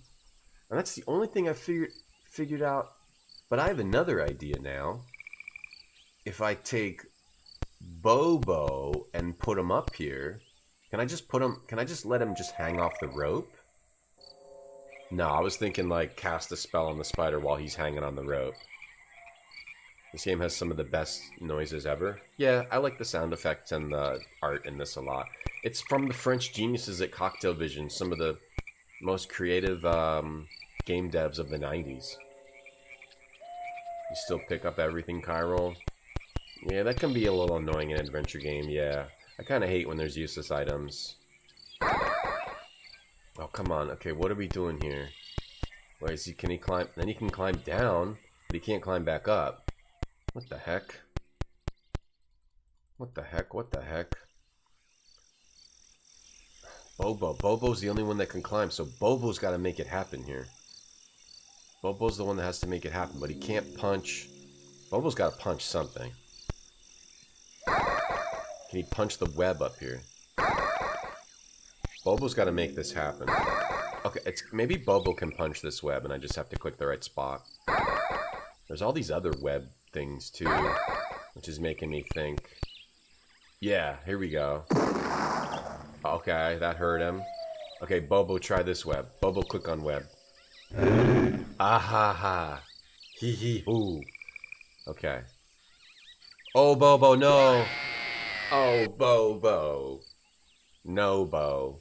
And that's the only thing I figured out. But I have another idea now. If I take Bobo and put him up here, can I just let him just hang off the rope? No, I was thinking like cast a spell on the spider while he's hanging on the rope. This game has some of the best noises ever. Yeah, I like the sound effects and the art in this a lot. It's from the French geniuses at Cocktail Vision, some of the most creative game devs of the 90s. You still pick up everything, Kyrol? Yeah, that can be a little annoying in an adventure game, yeah. I kind of hate when there's useless items. Oh, come on. Okay, what are we doing here? Where is he? Can he climb? Then he can climb down, but he can't climb back up. What the heck? What the heck? What the heck? Bobo's the only one that can climb, so Bobo's got to make it happen here. Bobo's the one that has to make it happen, but he can't punch. Bobo's got to punch something. Can he punch the web up here? Bobo's got to make this happen. Okay, it's maybe Bobo can punch this web, and I just have to click the right spot. There's all these other web things, too, which is making me think. Yeah, here we go. Okay, that hurt him. Okay, Bobo, try this web. Bobo, click on web. Ah ha ha. Hee hee hoo. Okay. Oh, Bobo, no. Oh, Bobo. No, Bo.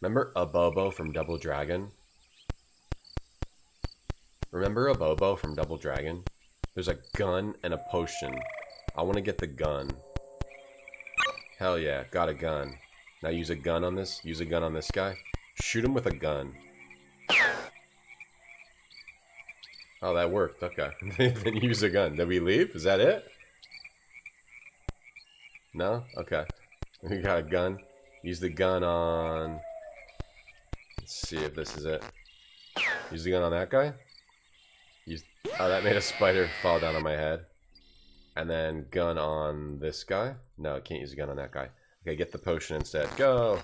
Remember a Bobo from Double Dragon? Remember a Bobo from Double Dragon? There's a gun and a potion. I want to get the gun. Hell yeah, got a gun. Now use a gun on this. Use a gun on this guy. Shoot him with a gun. Oh, that worked. Okay. Then use a gun. Did we leave? Is that it? No? Okay. We got a gun. Use the gun on... Let's see if this is it. Use the gun on that guy. Use... Oh, that made a spider fall down on my head. And then gun on this guy. No, I can't use a gun on that guy. Okay, get the potion instead. Go!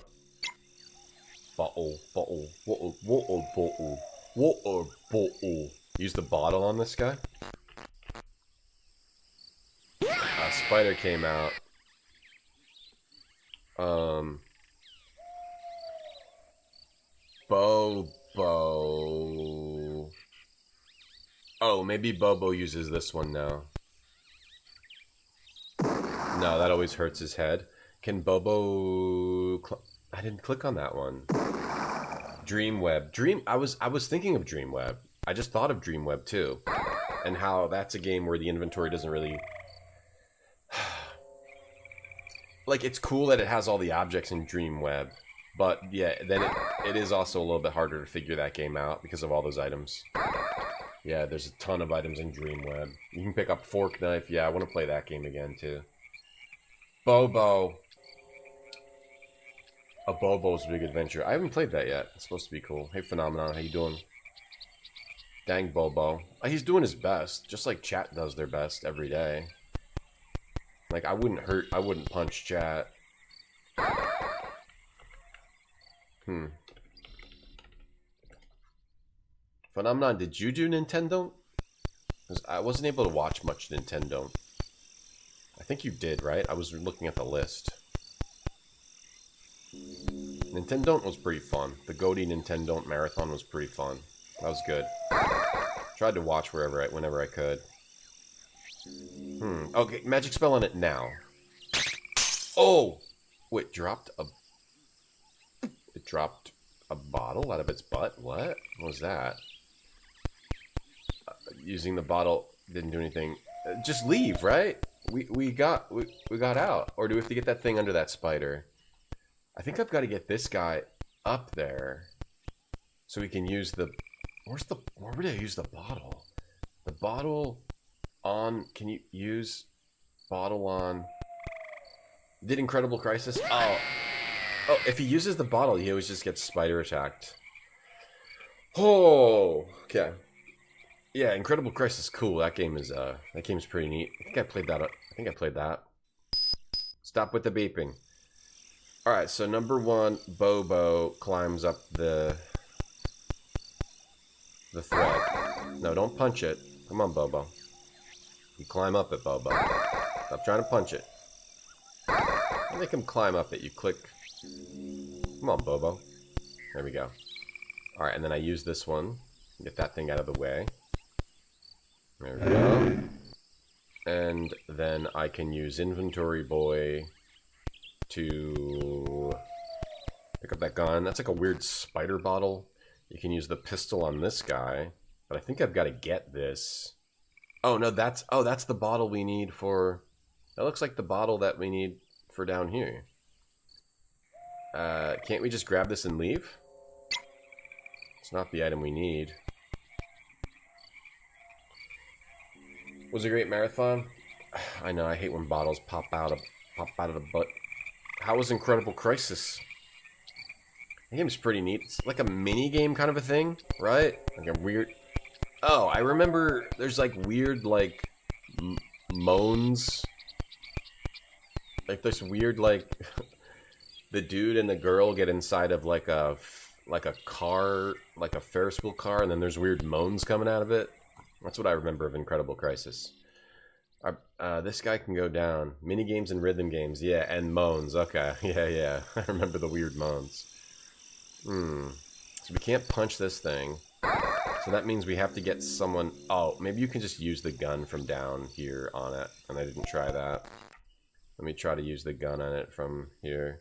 Bottle, bottle, water, water, bottle, water, bottle. Use the bottle on this guy. A spider came out. Bobo. Oh, maybe Bobo uses this one now. No, that always hurts his head. Can Bobo... I didn't click on that one. Dreamweb. I was thinking of Dreamweb. I just thought of Dreamweb too. And how that's a game where the inventory doesn't really... Like, it's cool that it has all the objects in Dreamweb. But, yeah, then it is also a little bit harder to figure that game out because of all those items. Yeah, there's a ton of items in Dreamweb. You can pick up Fork Knife. Yeah, I want to play that game again, too. Bobo. A Bobo's Big Adventure. I haven't played that yet. It's supposed to be cool. Hey, Phenomenon, how you doing? Dang, Bobo. He's doing his best, just like chat does their best every day. Like, I wouldn't punch chat. Phenomenon, did you do Nintendo? Because I wasn't able to watch much Nintendo. I think you did, right? I was looking at the list. Nintendo was pretty fun. The Goaty Nintendo Marathon was pretty fun. That was good. Tried to watch whenever I could. Okay, magic spell on it now. Oh! Wait, it dropped a bottle out of its butt? What was that? Using the bottle didn't do anything. Just leave, right? We got out. Or do we have to get that thing under that spider? I think I've got to get this guy up there so we can use the... Where would I use the bottle? The bottle on... Can you use bottle on... Did Incredible Crisis? Oh, if he uses the bottle, he always just gets spider attacked. Oh, okay. Yeah, Incredible Crisis is cool. That game's pretty neat. I think I played that. Stop with the beeping. Alright, so number 1, Bobo climbs up the thread. No, don't punch it. Come on, Bobo. You climb up it, Bobo. Stop trying to punch it. Make him climb up it. You click. Come on, Bobo. There we go. Alright, and then I use this one. Get that thing out of the way. There we go. And then I can use Inventory Boy to pick up that gun. That's like a weird spider bottle. You can use the pistol on this guy. But I think I've got to get this. Oh, no, that's the bottle we need for... That looks like the bottle that we need for down here. Can't we just grab this and leave? It's not the item we need. Was a great marathon. I know, I hate when bottles pop out of the butt. How was Incredible Crisis? The game's pretty neat. It's like a mini game kind of a thing, right? Like a weird... Oh, I remember there's like weird like moans. Like this weird like the dude and the girl get inside of like a like a car, like a Ferris wheel car, and then there's weird moans coming out of it. That's what I remember of Incredible Crisis. This guy can go down. Mini games and rhythm games, yeah, and moans. Okay, yeah. I remember the weird moans. So we can't punch this thing. So that means we have to get someone... Oh, maybe you can just use the gun from down here on it. And I didn't try that. Let me try to use the gun on it from here.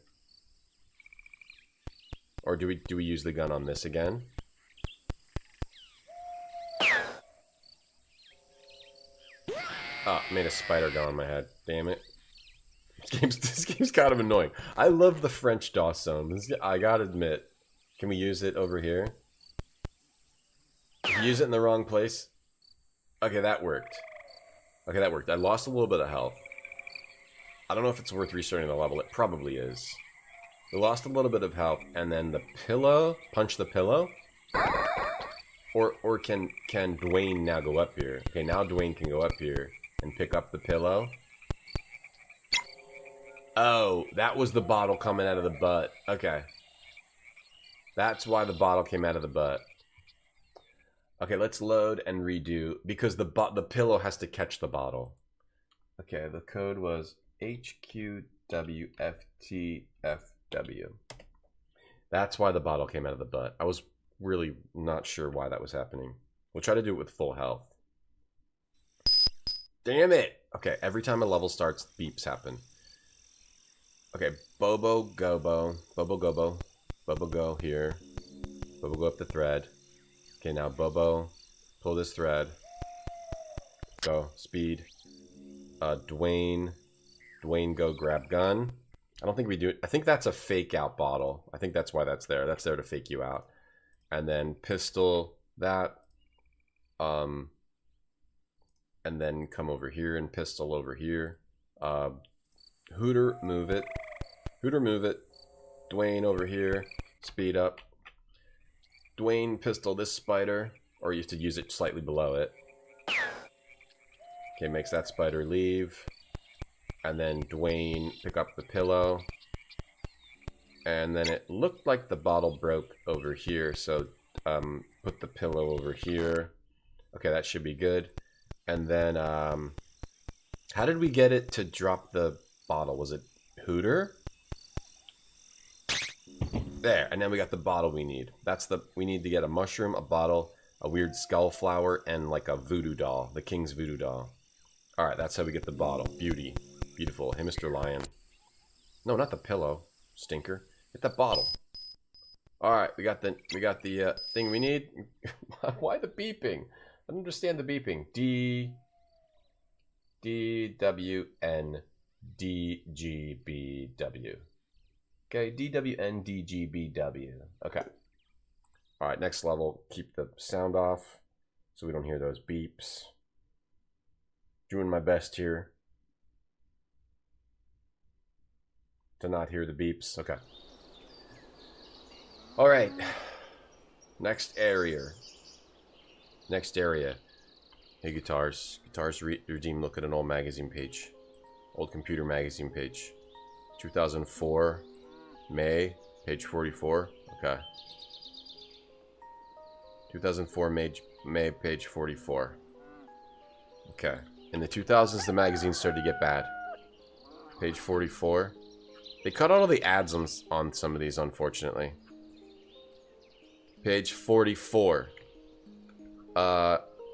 Or do we use the gun on this again? Oh, made a spider go on my head. Damn it. This game's kind of annoying. I love the French DOS zone. I gotta admit. Can we use it over here? Use it in the wrong place. Okay, that worked. Okay, that worked. I lost a little bit of health. I don't know if it's worth restarting the level. It probably is. We lost a little bit of health, and then the pillow. Punch the pillow. Or can Dwayne now go up here? Okay, now Dwayne can go up here and pick up the pillow. Oh, that was the bottle coming out of the butt. Okay. That's why the bottle came out of the butt. Okay, let's load and redo, because the pillow has to catch the bottle. Okay, the code was HQWFTFW. That's why the bottle came out of the butt. I was really not sure why that was happening. We'll try to do it with full health. Damn it! Okay, every time a level starts, beeps happen. Okay, Bobo Gobo. Bobo Gobo. Bobo go here. Bobo go up the thread. Okay, now Bobo, pull this thread. Go, speed. Dwayne go grab gun. I don't think we do it. I think that's a fake out bottle. I think that's why that's there. That's there to fake you out. And then pistol that. And then come over here and pistol over here. Hooter, move it. Hooter, move it. Dwayne over here. Speed up. Dwayne, pistol this spider. Or you have to use it slightly below it. Okay, makes that spider leave. And then Dwayne, pick up the pillow. And then it looked like the bottle broke over here. So put the pillow over here. Okay, that should be good. And then, how did we get it to drop the bottle? Was it Hooter? There, and then we got the bottle we need. We need to get a mushroom, a bottle, a weird skull flower, and like a voodoo doll, the king's voodoo doll. Alright, that's how we get the bottle. Beauty. Beautiful. Hey, Mr. Lion. No, not the pillow. Stinker. Get that bottle. Alright, we got the thing we need. Why the beeping? I don't understand the beeping. DWNDGBW. Okay, DWNDGBW. Okay. Alright, next level. Keep the sound off so we don't hear those beeps. Doing my best here to not hear the beeps. Okay. Alright. Next area. Next area. Hey, guitars. Guitars redeem. Look at an old magazine page. Old computer magazine page. 2004. May. Page 44. Okay. 2004 May page 44. Okay. In the 2000s, the magazine started to get bad. Page 44. They cut out all the ads on some of these, unfortunately. Page 44.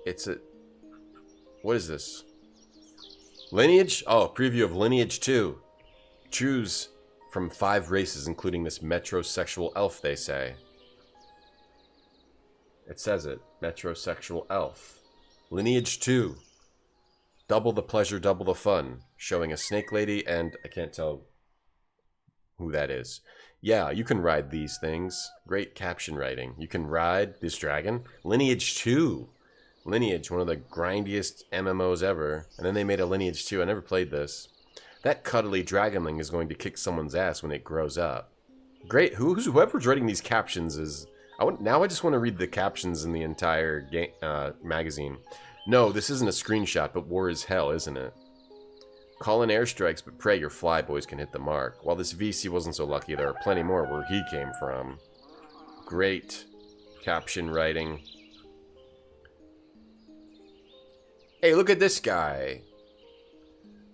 It's a... What is this? Lineage? Oh, preview of Lineage 2. Choose from 5 races, including this metrosexual elf, they say. It says it. Metrosexual elf. Lineage 2. Double the pleasure, double the fun. Showing a snake lady and... I can't tell who that is. Yeah, you can ride these things. Great caption writing. You can ride this dragon. Lineage 2. Lineage, one of the grindiest MMOs ever. And then they made a Lineage 2. I never played this. That cuddly dragonling is going to kick someone's ass when it grows up. Great. Whoever's writing these captions is... Now I just want to read the captions in the entire game, magazine. No, this isn't a screenshot, but war is hell, isn't it? Call in airstrikes, but pray your flyboys can hit the mark. While this VC wasn't so lucky, there are plenty more where he came from. Great caption writing. Hey, look at this guy.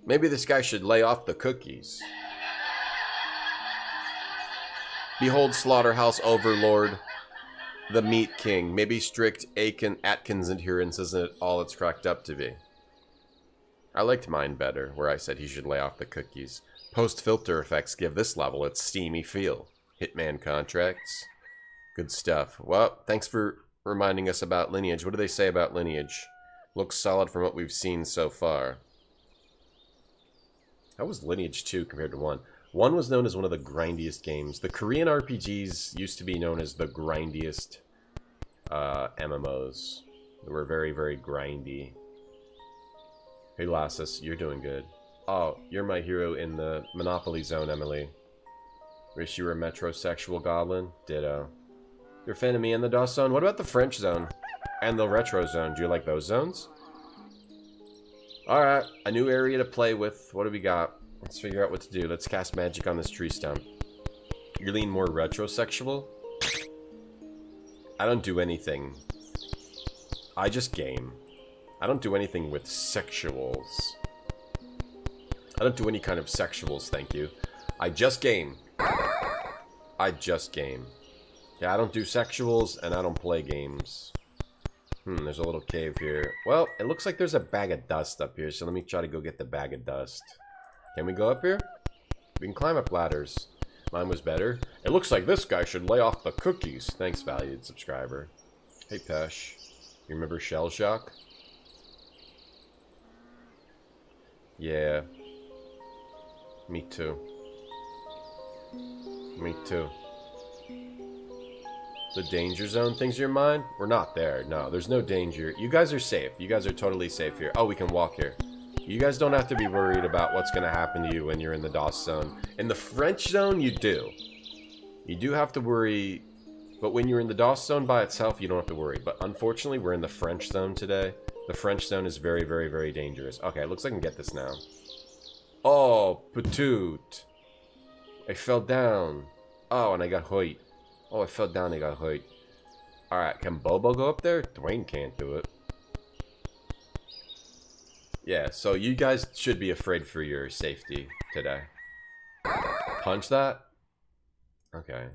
Maybe this guy should lay off the cookies. Behold Slaughterhouse Overlord, the Meat King. Maybe strict Atkins adherence isn't all it's cracked up to be. I liked mine better, where I said he should lay off the cookies. Post-filter effects give this level its steamy feel. Hitman contracts. Good stuff. Well, thanks for reminding us about Lineage. What do they say about Lineage? Looks solid from what we've seen so far. How was Lineage 2 compared to 1? 1 was known as one of the grindiest games. The Korean RPGs used to be known as the grindiest MMOs. They were very, very grindy. Hey, Lassus, you're doing good. Oh, you're my hero in the Monopoly Zone, Emily. Wish you were a metrosexual goblin. Ditto. You're a fan of me in the DOS Zone? What about the French Zone? And the Retro Zone? Do you like those zones? Alright, a new area to play with. What do we got? Let's figure out what to do. Let's cast magic on this tree stump. You lean more retrosexual? I don't do anything. I just game. I don't do anything with sexuals. I don't do any kind of sexuals, thank you. I just game. I just game. Yeah, I don't do sexuals, and I don't play games. There's a little cave here. Well, it looks like there's a bag of dust up here, so let me try to go get the bag of dust. Can we go up here? We can climb up ladders. Mine was better. It looks like this guy should lay off the cookies. Thanks, valued subscriber. Hey, Pesh. You remember Shell Shock? Yeah. Me too. Me too. The danger zone things in your mind? We're not there. No, there's no danger. You guys are safe. You guys are totally safe here. Oh, we can walk here. You guys don't have to be worried about what's going to happen to you when you're in the DOS zone. In the French zone, you do. You do have to worry, but when you're in the DOS zone by itself, you don't have to worry. But unfortunately, we're in the French zone today. The French zone is very, very, very dangerous. Okay, it looks like I can get this now. Oh, patoot. I fell down. Oh, and I got hurt. Oh, I fell down and got hurt. Alright, can Bobo go up there? Dwayne can't do it. Yeah, so you guys should be afraid for your safety today. Punch that? Okay.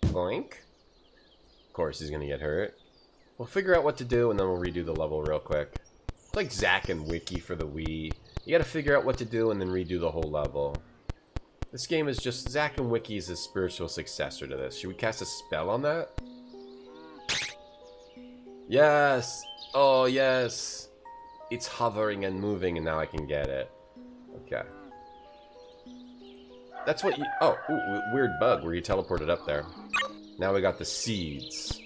Boink. Of course he's gonna get hurt. We'll figure out what to do and then we'll redo the level real quick. It's like Zack and Wiki for the Wii. You gotta figure out what to do and then redo the whole level. This game is just... Zack and Wiki is a spiritual successor to this. Should we cast a spell on that? Yes! Oh, yes! It's hovering and moving and now I can get it. Okay. That's what you... Oh, ooh, weird bug where you teleported up there. Now we got the seeds.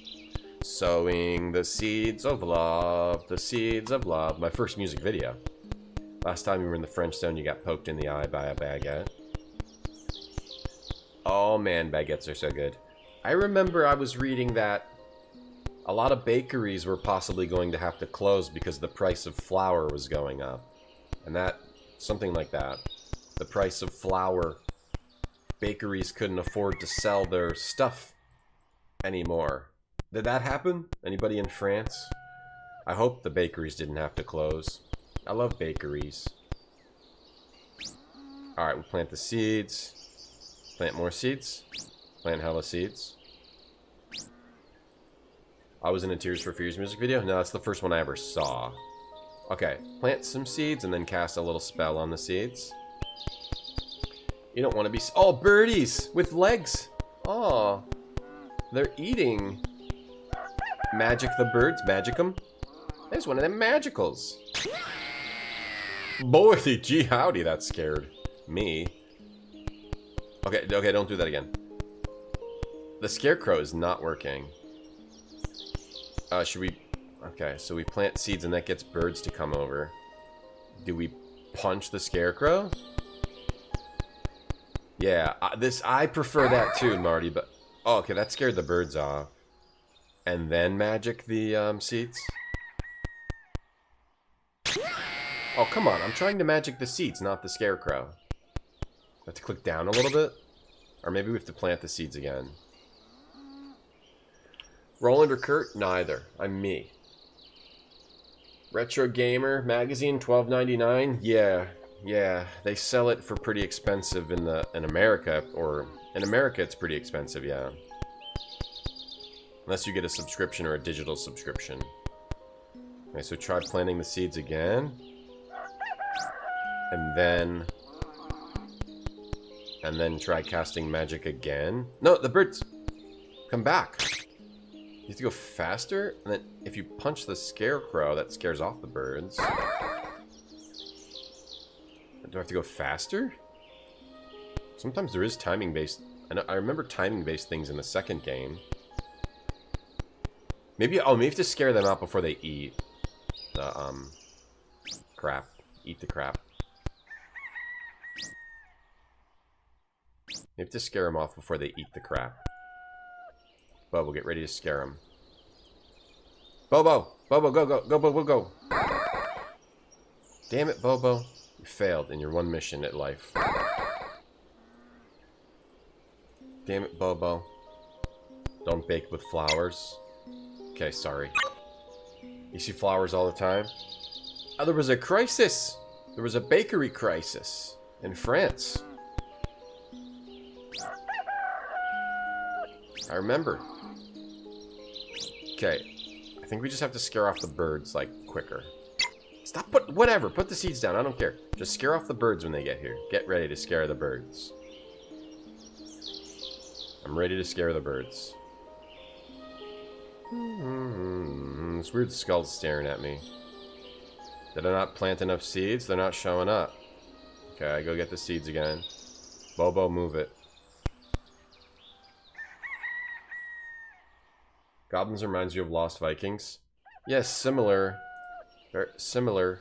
Sowing the seeds of love, the seeds of love. My first music video. Last time you were in the French zone, you got poked in the eye by a baguette. Oh man, baguettes are so good. I remember I was reading that a lot of bakeries were possibly going to have to close because the price of flour was going up. And that, something like that. The price of flour. Bakeries couldn't afford to sell their stuff anymore. Did that happen? Anybody in France? I hope the bakeries didn't have to close. I love bakeries. Alright, we plant the seeds. Plant more seeds. Plant hella seeds. I was in a Tears for Fears music video? No, that's the first one I ever saw. Okay, plant some seeds and then cast a little spell on the seeds. You don't want to be... Oh, birdies! With legs! Oh, they're eating. Magic the birds. Magic them. There's one of them magicals. Boy, gee howdy, that scared me. Okay, don't do that again. The scarecrow is not working. Should we... Okay, so we plant seeds and that gets birds to come over. Do we punch the scarecrow? Yeah, I prefer that too, Marty, but... Oh, okay, that scared the birds off. And then magic the seeds? Oh, come on, I'm trying to magic the seeds, not the scarecrow. Have to click down a little bit. Or maybe we have to plant the seeds again. Roland or Kurt? Neither. I'm me. Retro Gamer magazine, $12.99. Yeah. They sell it for pretty expensive in America, or in America it's pretty expensive, yeah. Unless you get a subscription or a digital subscription. Okay, so try planting the seeds again. And then try casting magic again. No, the birds come back. You have to go faster, and then if you punch the scarecrow, that scares off the birds. Do I have to go faster? Sometimes there is timing-based. I remember timing-based things in the second game. Maybe I have to scare them out before they eat the crap. Eat the crap. You have to scare them off before they eat the crap. Bobo, get ready to scare him. Bobo! Bobo, go, go, go, Bobo, go! Damn it, Bobo. You failed in your one mission at life. Damn it, Bobo. Don't bake with flowers. Okay, sorry. You see flowers all the time? Oh, there was a crisis! There was a bakery crisis in France. I remember. Okay. I think we just have to scare off the birds, like, quicker. Stop, whatever, put the seeds down, I don't care. Just scare off the birds when they get here. Get ready to scare the birds. I'm ready to scare the birds. This weird skull's staring at me. Did I not plant enough seeds? They're not showing up. Okay, go get the seeds again. Bobo, move it. Goblins reminds you of Lost Vikings? Yes, similar. Very similar,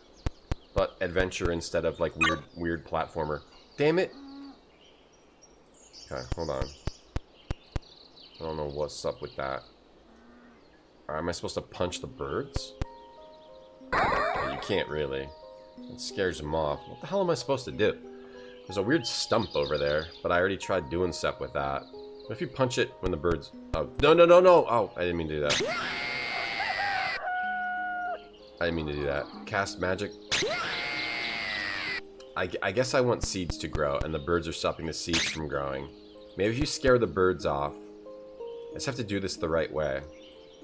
but adventure instead of like weird platformer. Damn it! Okay, hold on. I don't know what's up with that. Am I supposed to punch the birds? You can't really. It scares them off. What the hell am I supposed to do? There's a weird stump over there, but I already tried doing stuff with that. What if you punch it when the birds... Oh, no, no, no, no! Oh, I didn't mean to do that. I didn't mean to do that. Cast magic. I guess I want seeds to grow, and the birds are stopping the seeds from growing. Maybe if you scare the birds off... I just have to do this the right way.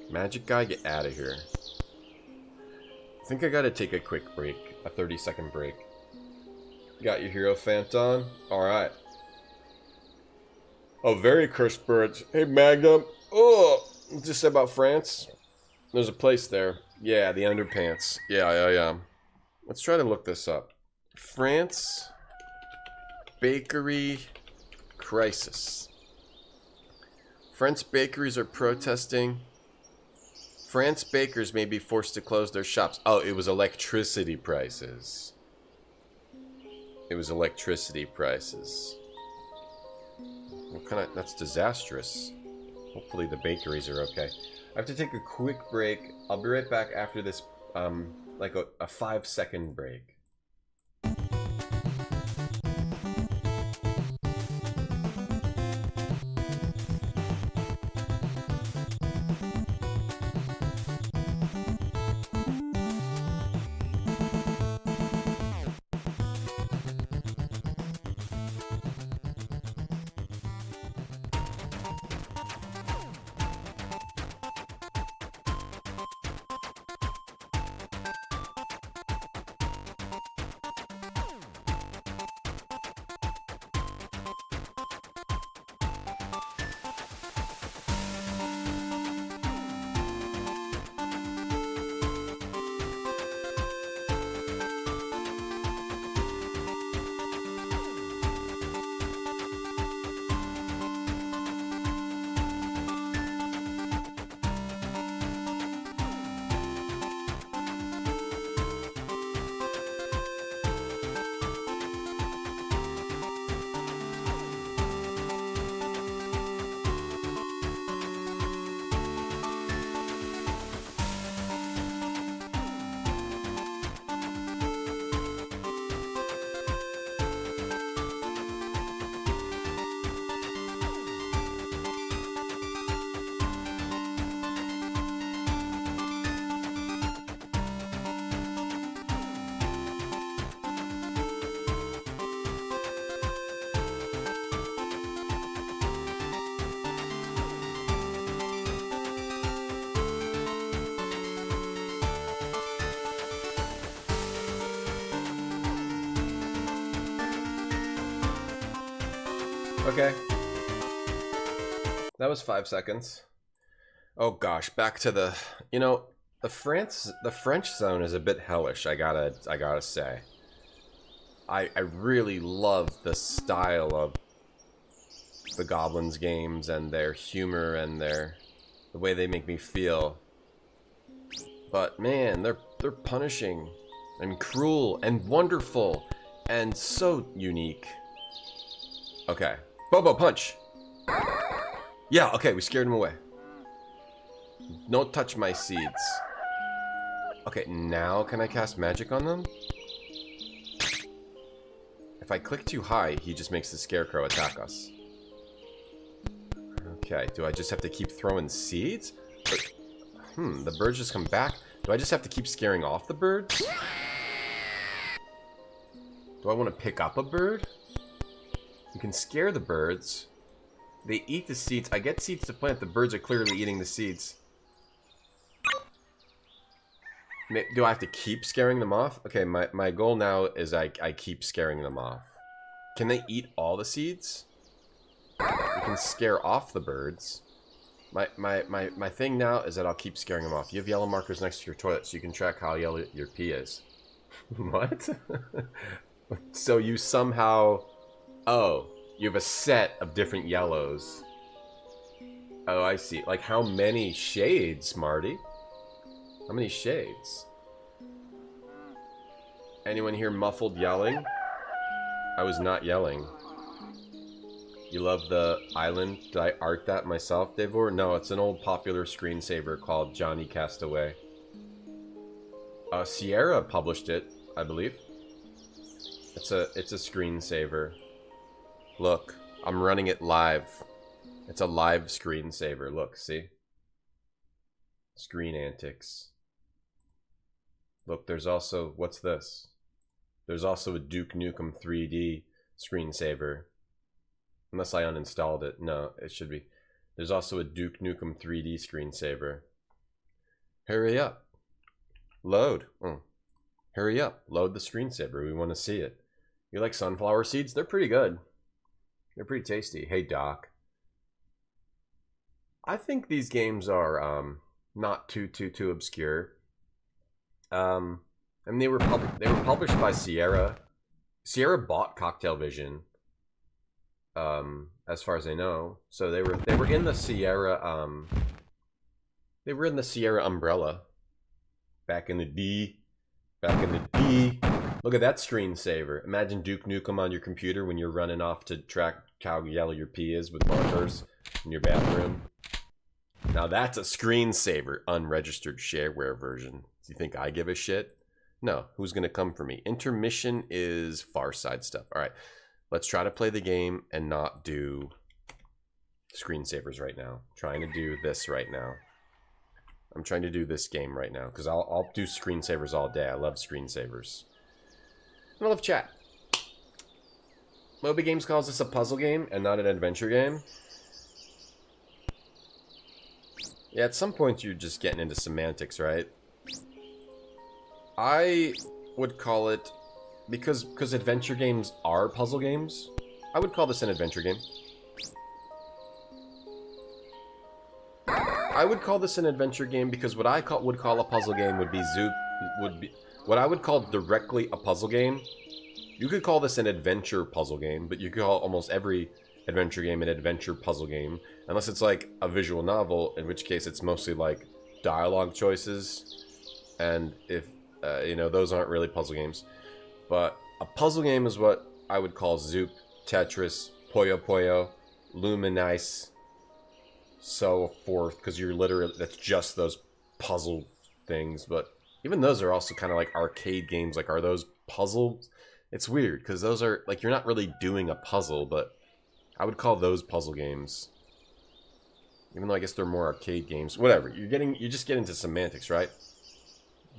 Magic guy, get out of here. I think I gotta take a quick break. A 30-second break. Got your hero Phantom? Alright. Oh, very cursed birds. Hey, Magnum. Oh, what's this about France? There's a place there. Yeah, the underpants. Yeah. Let's try to look this up. France bakery crisis. French bakeries are protesting. France bakers may be forced to close their shops. Oh, it was electricity prices. It was electricity prices. What kind of... That's disastrous. Hopefully the bakeries are okay. I have to take a quick break. I'll be right back after this, like a 5-second break. Okay. That was 5 seconds. Oh gosh, back to the, you know, the French zone is a bit hellish, I gotta say. I really love the style of the Gobliiins games and their humor and the way they make me feel. But man, they're punishing and cruel and wonderful and so unique. Okay. Bobo, punch! Yeah, okay, we scared him away. Don't touch my seeds. Okay, now can I cast magic on them? If I click too high, he just makes the scarecrow attack us. Okay, do I just have to keep throwing seeds? The birds just come back. Do I just have to keep scaring off the birds? Do I want to pick up a bird? You can scare the birds. They eat the seeds. I get seeds to plant. The birds are clearly eating the seeds. Do I have to keep scaring them off? Okay, my goal now is I keep scaring them off. Can they eat all the seeds? You can scare off the birds. My thing now is that I'll keep scaring them off. You have yellow markers next to your toilet so you can track how yellow your pee is. What? So you somehow... Oh, you have a set of different yellows. Oh, I see. Like how many shades, Marty? How many shades? Anyone here muffled yelling? I was not yelling. You love the island? Did I art that myself, Devor? No, it's an old popular screensaver called Johnny Castaway. Sierra published it, I believe. It's a screensaver. Look, I'm running it live. It's a live screensaver. Look, see? Screen antics. Look, there's also... What's this? There's also a Duke Nukem 3D screensaver. Unless I uninstalled it. No, it should be. There's also a Duke Nukem 3D screensaver. Hurry up. Load. Hurry up. Load the screensaver. We want to see it. You like sunflower seeds? They're pretty good. They're pretty tasty. Hey, Doc. I think these games are not too obscure. I mean, they were published by Sierra. Sierra bought Cocktail Vision. As far as I know, so they were in the Sierra. They were in the Sierra umbrella. Back in the D. Look at that screensaver. Imagine Duke Nukem on your computer when you're running off to track how yellow your pee is with markers in your bathroom. Now that's a screensaver, unregistered shareware version. Do you think I give a shit? No. Who's gonna come for me? Intermission is Far Side stuff. All right. Let's try to play the game and not do screensavers right now. Trying to do this right now. I'm trying to do this game right now because I'll do screensavers all day. I love screensavers. I love chat. Moby Games calls this a puzzle game and not an adventure game. Yeah, at some point you're just getting into semantics, right? I would call it... Because adventure games are puzzle games, I would call this an adventure game. I would call this an adventure game because what I would call a puzzle game would be what I would call directly a puzzle game. You could call this an adventure puzzle game, but you could call almost every adventure game an adventure puzzle game, unless it's like a visual novel, in which case it's mostly like dialogue choices, and if you know, those aren't really puzzle games. But a puzzle game is what I would call Zoop, Tetris, Puyo Puyo, Luminice, so forth, because you're literally, that's just those puzzle things. But even those are also kind of like arcade games. Like, are those puzzles? It's weird, because those are, like, you're not really doing a puzzle, but I would call those puzzle games. Even though I guess they're more arcade games. Whatever, you just get into semantics, right?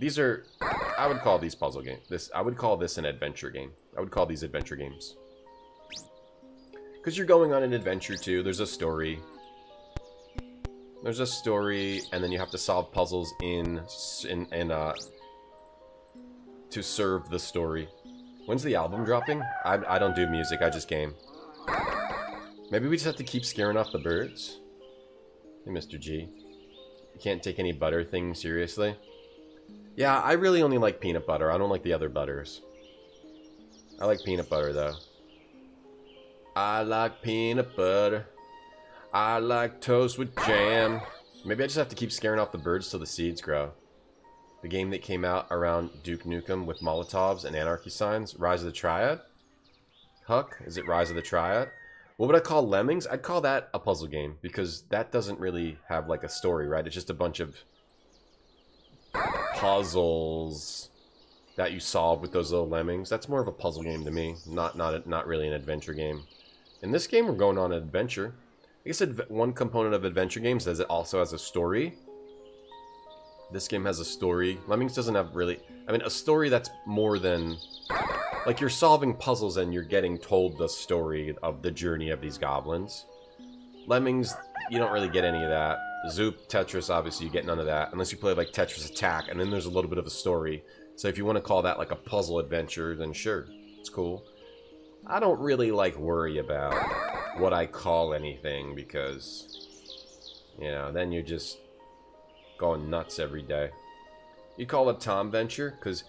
These are, I would call these puzzle games. I would call this an adventure game. I would call these adventure games. Because you're going on an adventure too. There's a story. There's a story, and then you have to solve puzzles to serve the story. When's the album dropping? I don't do music, I just game. Maybe we just have to keep scaring off the birds. Hey, Mr. G. You can't take any butter thing seriously. Yeah, I really only like peanut butter. I don't like the other butters. I like peanut butter, though. I like peanut butter. I like toast with jam. Maybe I just have to keep scaring off the birds till the seeds grow. The game that came out around Duke Nukem with Molotovs and anarchy signs. Rise of the Triad? Huck? Is it Rise of the Triad? What would I call Lemmings? I'd call that a puzzle game, because that doesn't really have like a story, right? It's just a bunch of puzzles that you solve with those little lemmings. That's more of a puzzle game to me, not really an adventure game. In this game, we're going on an adventure. I guess one component of adventure games is it also has a story. This game has a story. Lemmings doesn't have really... I mean, a story that's more than... Like, you're solving puzzles and you're getting told the story of the journey of these goblins. Lemmings, you don't really get any of that. Zoop, Tetris, obviously you get none of that. Unless you play, like, Tetris Attack, and then there's a little bit of a story. So if you want to call that, like, a puzzle adventure, then sure, it's cool. I don't really, like, worry about what I call anything, because, you know, then you're just going nuts every day. You call it Tom Venture, because...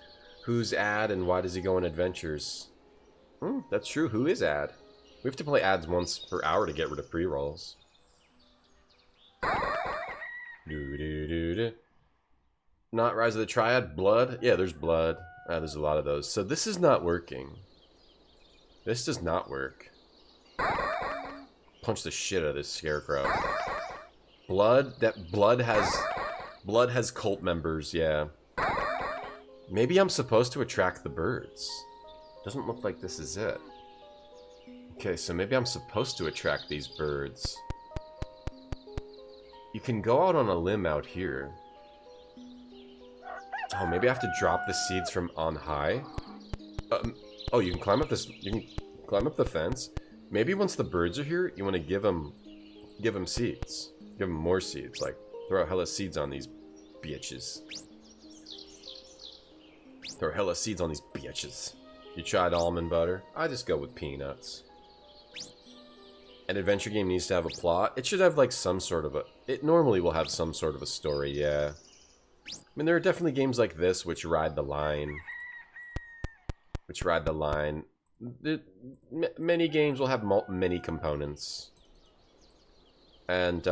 Who's Ad and why does he go on adventures? That's true. Who is Ad? We have to play ads once per hour to get rid of pre-rolls. Not Rise of the Triad? Blood? Yeah, there's blood. There's a lot of those. So this is not working. This does not work. Punch the shit out of this scarecrow. Blood? Blood has cult members, yeah. Maybe I'm supposed to attract the birds. Doesn't look like this is it. Okay, so maybe I'm supposed to attract these birds. You can go out on a limb out here. Oh, maybe I have to drop the seeds from on high. Oh, you can climb up this. You can climb up the fence. Maybe once the birds are here, you want to give them seeds. Give them more seeds. Like throw hella seeds on these bitches. Throw hella seeds on these bitches. You tried almond butter? I just go with peanuts. An adventure game needs to have a plot. It should have like some sort of a... It normally will have some sort of a story, yeah. I mean, there are definitely games like this which ride the line. Many games will have many components. And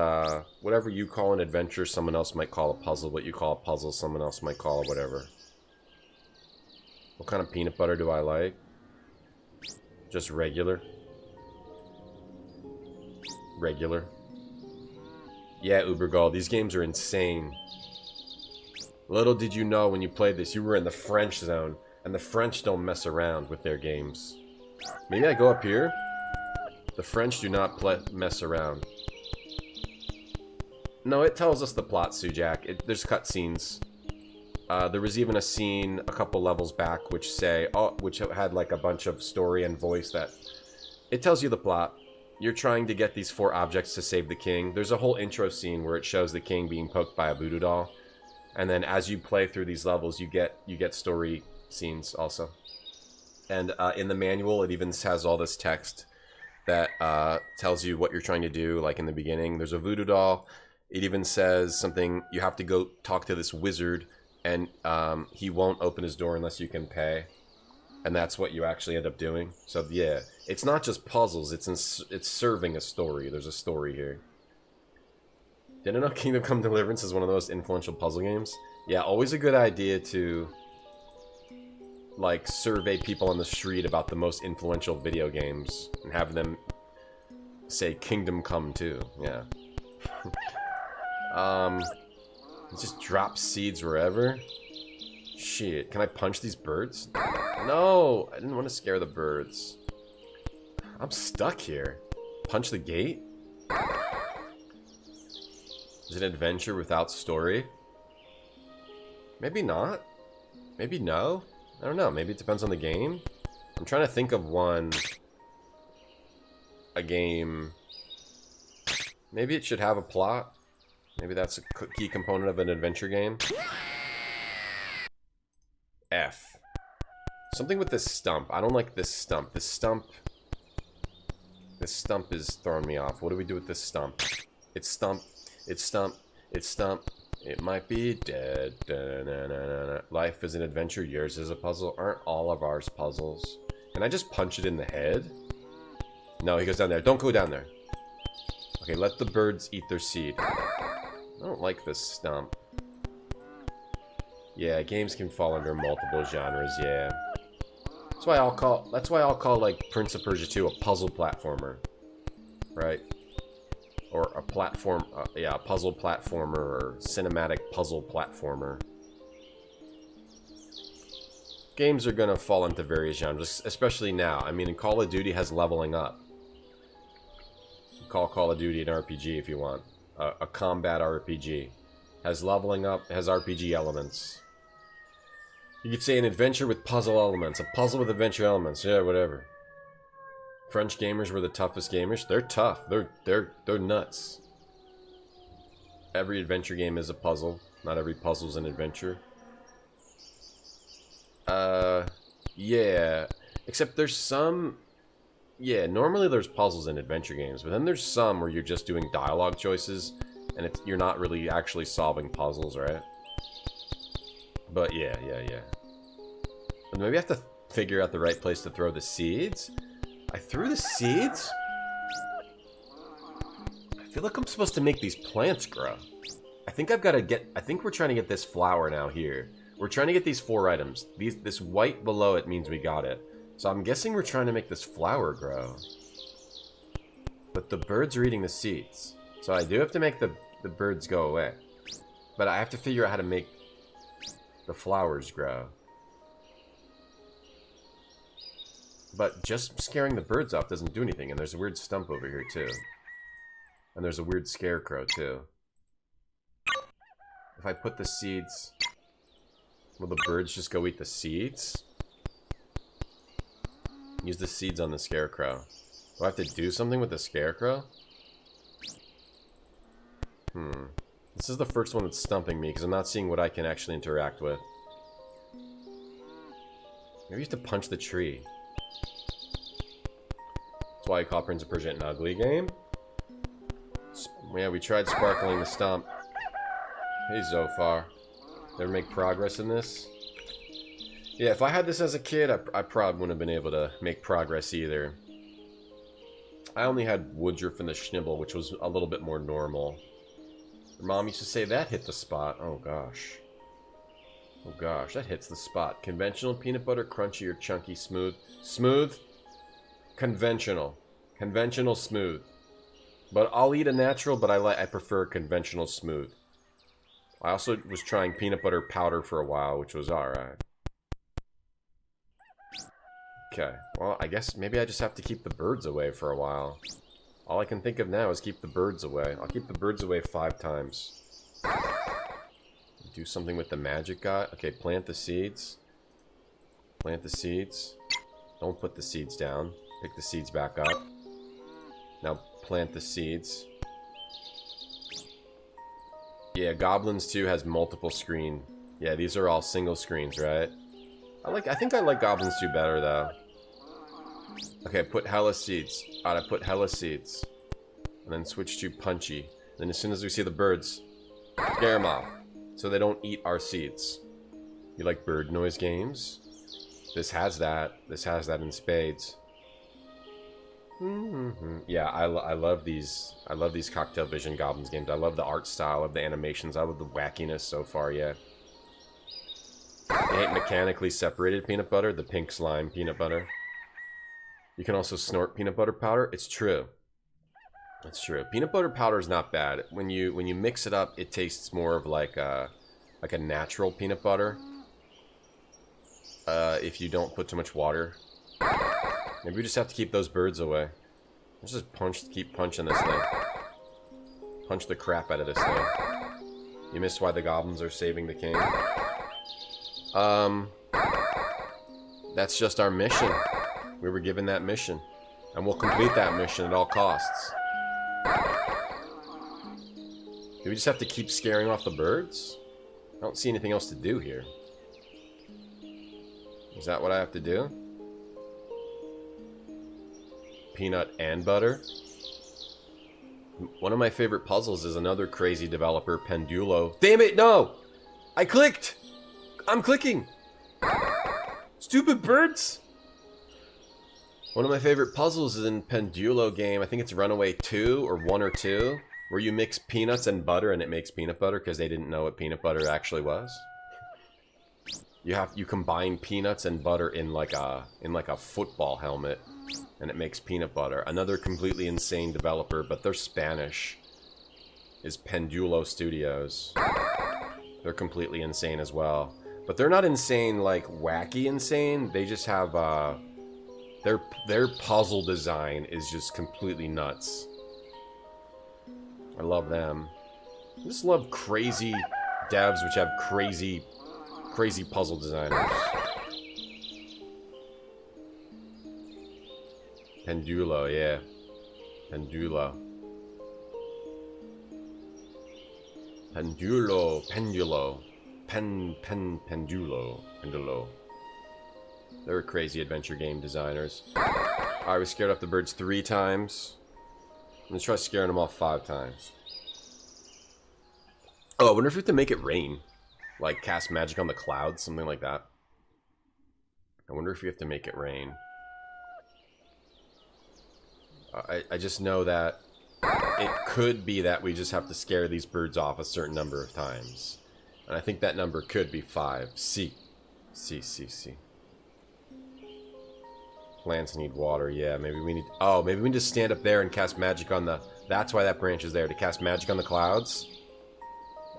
whatever you call an adventure, someone else might call a puzzle. What you call a puzzle, someone else might call whatever. What kind of peanut butter do I like? Just regular. Regular. Yeah, Ubergall, these games are insane. Little did you know when you played this, you were in the French zone. And the French don't mess around with their games. Maybe I go up here? The French do not mess around. No, it tells us the plot, Sujak. There's cutscenes. There was even a scene a couple levels back which had like a bunch of story and voice that... It tells you the plot. You're trying to get these 4 objects to save the king. There's a whole intro scene where it shows the king being poked by a voodoo doll. And then as you play through these levels, you get story scenes also. And in the manual, it even has all this text that tells you what you're trying to do. Like in the beginning, there's a voodoo doll. It even says something, you have to go talk to this wizard, and he won't open his door unless you can pay. And that's what you actually end up doing. So yeah, it's not just puzzles, it's serving a story. There's a story here. Didn't know Kingdom Come Deliverance is one of the most influential puzzle games? Yeah, always a good idea to like survey people on the street about the most influential video games and have them say Kingdom Come too. Yeah. Just drop seeds wherever. Shit, can I punch these birds? No, I didn't want to scare the birds. I'm stuck here. Punch the gate? Is it an adventure without story? Maybe not. Maybe no. I don't know. Maybe it depends on the game. I'm trying to think of a game. Maybe it should have a plot. Maybe that's a key component of an adventure game. F. Something with this stump. I don't like this stump. This stump This stump is throwing me off. What do we do with this stump? It's stump. It's stump. It's stump. It might be dead. Da-na-na-na-na. Life is an adventure. Yours is a puzzle. Aren't all of ours puzzles? Can I just punch it in the head? No, he goes down there. Don't go down there. Okay, let the birds eat their seed. I don't like this stump. Yeah, games can fall under multiple genres, yeah. That's why I'll call like Prince of Persia 2 a puzzle platformer. Right? Or a platform, yeah, a puzzle platformer or cinematic puzzle platformer. Games are gonna fall into various genres, especially now. I mean, Call of Duty has leveling up. Call Call of Duty an RPG if you want. A combat RPG. Has leveling up, has RPG elements. You could say an adventure with puzzle elements. A puzzle with adventure elements. Yeah, whatever. French gamers were the toughest gamers. They're tough. They're nuts. Every adventure game is a puzzle. Not every puzzle's an adventure. Yeah. Except there's some... Yeah, normally there's puzzles in adventure games, but then there's some where you're just doing dialogue choices, and you're not really actually solving puzzles, right? But yeah. And maybe I have to figure out the right place to throw the seeds. I threw the seeds? I feel like I'm supposed to make these plants grow. I think we're trying to get this flower now here. We're trying to get these 4 items. This white below it means we got it. So I'm guessing we're trying to make this flower grow. But the birds are eating the seeds. So I do have to make the birds go away. But I have to figure out how to make the flowers grow. But just scaring the birds off doesn't do anything. And there's a weird stump over here too. And there's a weird scarecrow too. If I put the seeds... Will the birds just go eat the seeds? Use the seeds on the scarecrow. Do I have to do something with the scarecrow? This is the first one that's stumping me because I'm not seeing what I can actually interact with. Maybe you have to punch the tree. That's why I call Prince of Persia an ugly game. Yeah, we tried sparkling the stump. Hey, Zophar. Never make progress in this? Yeah, if I had this as a kid, I probably wouldn't have been able to make progress either. I only had Woodruff and the Schnibble, which was a little bit more normal. Your mom used to say that hit the spot. Oh gosh. Oh gosh, that hits the spot. Conventional peanut butter, crunchy or chunky, smooth. Smooth? Conventional. Conventional smooth. But I'll eat a natural, but I prefer conventional smooth. I also was trying peanut butter powder for a while, which was alright. Okay, well, I guess maybe I just have to keep the birds away for a while. All I can think of now is keep the birds away. I'll keep the birds away 5 times. Do something with the magic guy. Okay, plant the seeds. Plant the seeds. Don't put the seeds down. Pick the seeds back up. Now plant the seeds. Yeah, Gobliiins 2 has multiple screen. Yeah, these are all single screens, right? I think I like Gobliiins 2 better, though. Okay, put hella seeds. Alright, I put hella seeds. And then switch to punchy. Then as soon as we see the birds, scare them off. So they don't eat our seeds. You like bird noise games? This has that. This has that in spades. Yeah, I love these. I love these Cocktail Vision Goblins games. I love the art style. I love the animations. I love the wackiness so far. Yeah. I hate mechanically separated peanut butter. The pink slime peanut butter. You can also snort peanut butter powder. It's true. It's true. Peanut butter powder is not bad. When you mix it up, it tastes more of like a natural peanut butter. If you don't put too much water. Maybe we just have to keep those birds away. Let's just keep punching this thing. Punch the crap out of this thing. You missed why the goblins are saving the king. That's just our mission. We were given that mission. And we'll complete that mission at all costs. Do we just have to keep scaring off the birds? I don't see anything else to do here. Is that what I have to do? peanut and butter. One of my favorite puzzles is another crazy developer, Pendulo. Damn it, no! I clicked! I'm clicking! Stupid birds! One of my favorite puzzles is in Pendulo game. I think it's Runaway 2 or 1 or 2, where you mix peanuts and butter and it makes peanut butter because they didn't know what peanut butter actually was. You combine peanuts and butter in like a football helmet, and it makes peanut butter. Another completely insane developer, but they're Spanish, is Pendulo Studios. They're completely insane as well, but they're not insane like wacky insane. They just have their puzzle design is just completely nuts. I love them. I just love crazy devs which have crazy puzzle designers. Pendulo, yeah. Pendulo. Pendulo. Pendulo. They're crazy adventure game designers. Alright, we scared off the birds 3 times. I'm gonna try scaring them off 5 times. Oh, I wonder if we have to make it rain. Like, cast magic on the clouds, something like that. I wonder if we have to make it rain. I just know that it could be that we just have to scare these birds off a certain number of times. And I think that number could be 5. C. Plants need water, yeah, maybe we need... Oh, maybe we need to stand up there and cast magic on the... That's why that branch is there, to cast magic on the clouds?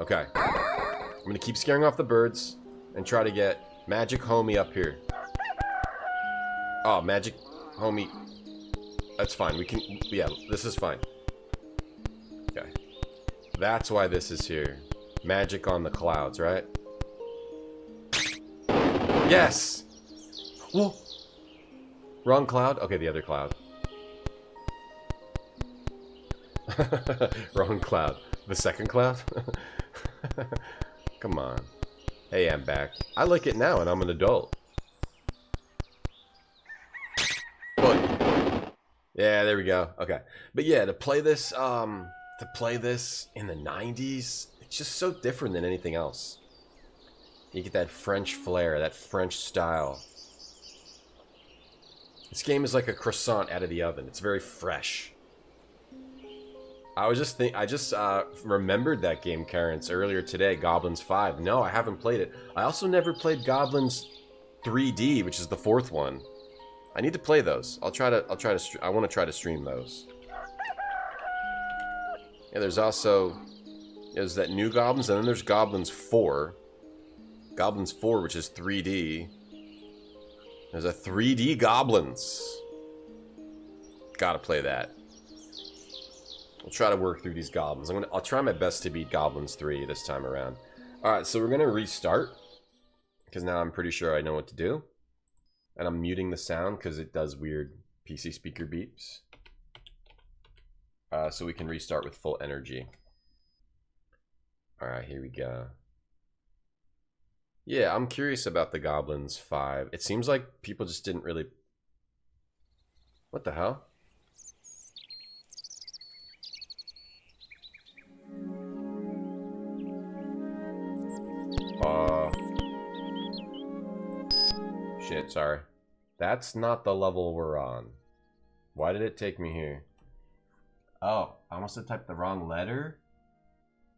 Okay. I'm gonna keep scaring off the birds and try to get Magic Homie up here. Oh, Magic Homie. That's fine. We can... Yeah, this is fine. Okay. That's why this is here. Magic on the clouds, right? Yes! Whoa! Wrong cloud? Okay, the other cloud. Wrong cloud. The second cloud? Come on. Hey, I'm back. I like it now, and I'm an adult. Look. Yeah, there we go. Okay. But yeah, to play this in the 90s, it's just so different than anything else. You get that French flair, that French style. This game is like a croissant out of the oven. It's very fresh. I just remembered that game, Karens, earlier today, Gobliiins 5. No, I haven't played it. I also never played Gobliiins 3D, which is the 4th one. I need to play those. I want to try to stream those. Yeah, there's that new Gobliiins, and then there's Gobliiins 4. Gobliiins 4, which is 3D. There's a 3D Gobliiins. Gotta play that. I'll try to work through these goblins. I'll try my best to beat Gobliiins 3 this time around. Alright, so we're gonna restart. Because now I'm pretty sure I know what to do. And I'm muting the sound because it does weird PC speaker beeps. So we can restart with full energy. Alright, here we go. Yeah, I'm curious about the Gobliiins 5. It seems like people just didn't really... What the hell? Shit, sorry. That's not the level we're on. Why did it take me here? Oh, I must have typed the wrong letter?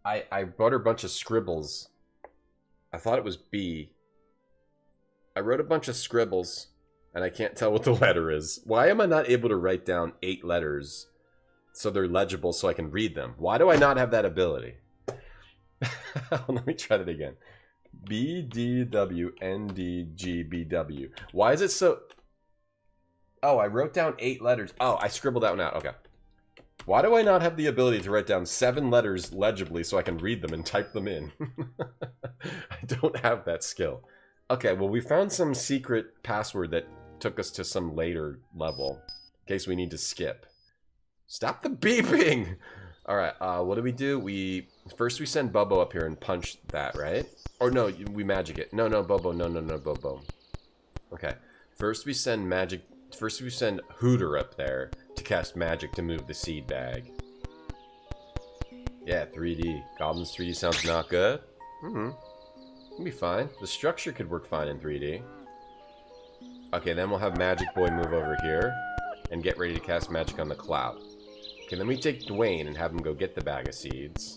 I wrote a bunch of scribbles. I thought it was B. I wrote a bunch of scribbles, and I can't tell what the letter is. Why am I not able to write down 8 letters so they're legible so I can read them? Why do I not have that ability? Let me try that again. B, D, W, N, D, G, B, W. Why is it so... Oh, I wrote down 8 letters. Oh, I scribbled that one out. Okay. Why do I not have the ability to write down 7 letters legibly so I can read them and type them in? I don't have that skill. Okay, well, we found some secret password that took us to some later level. In case we need to skip. Stop the beeping! Alright, what do? First we send Bobo up here and punch that, right? Or no, we magic it. No, Bobo. No, Bobo. Okay. First we send Hooter up there cast magic to move the seed bag. Yeah, 3D. Goblins 3D sounds not good. It'll be fine. The structure could work fine in 3D. Okay, then we'll have Magic Boy move over here and get ready to cast magic on the cloud. Okay, then we take Dwayne and have him go get the bag of seeds.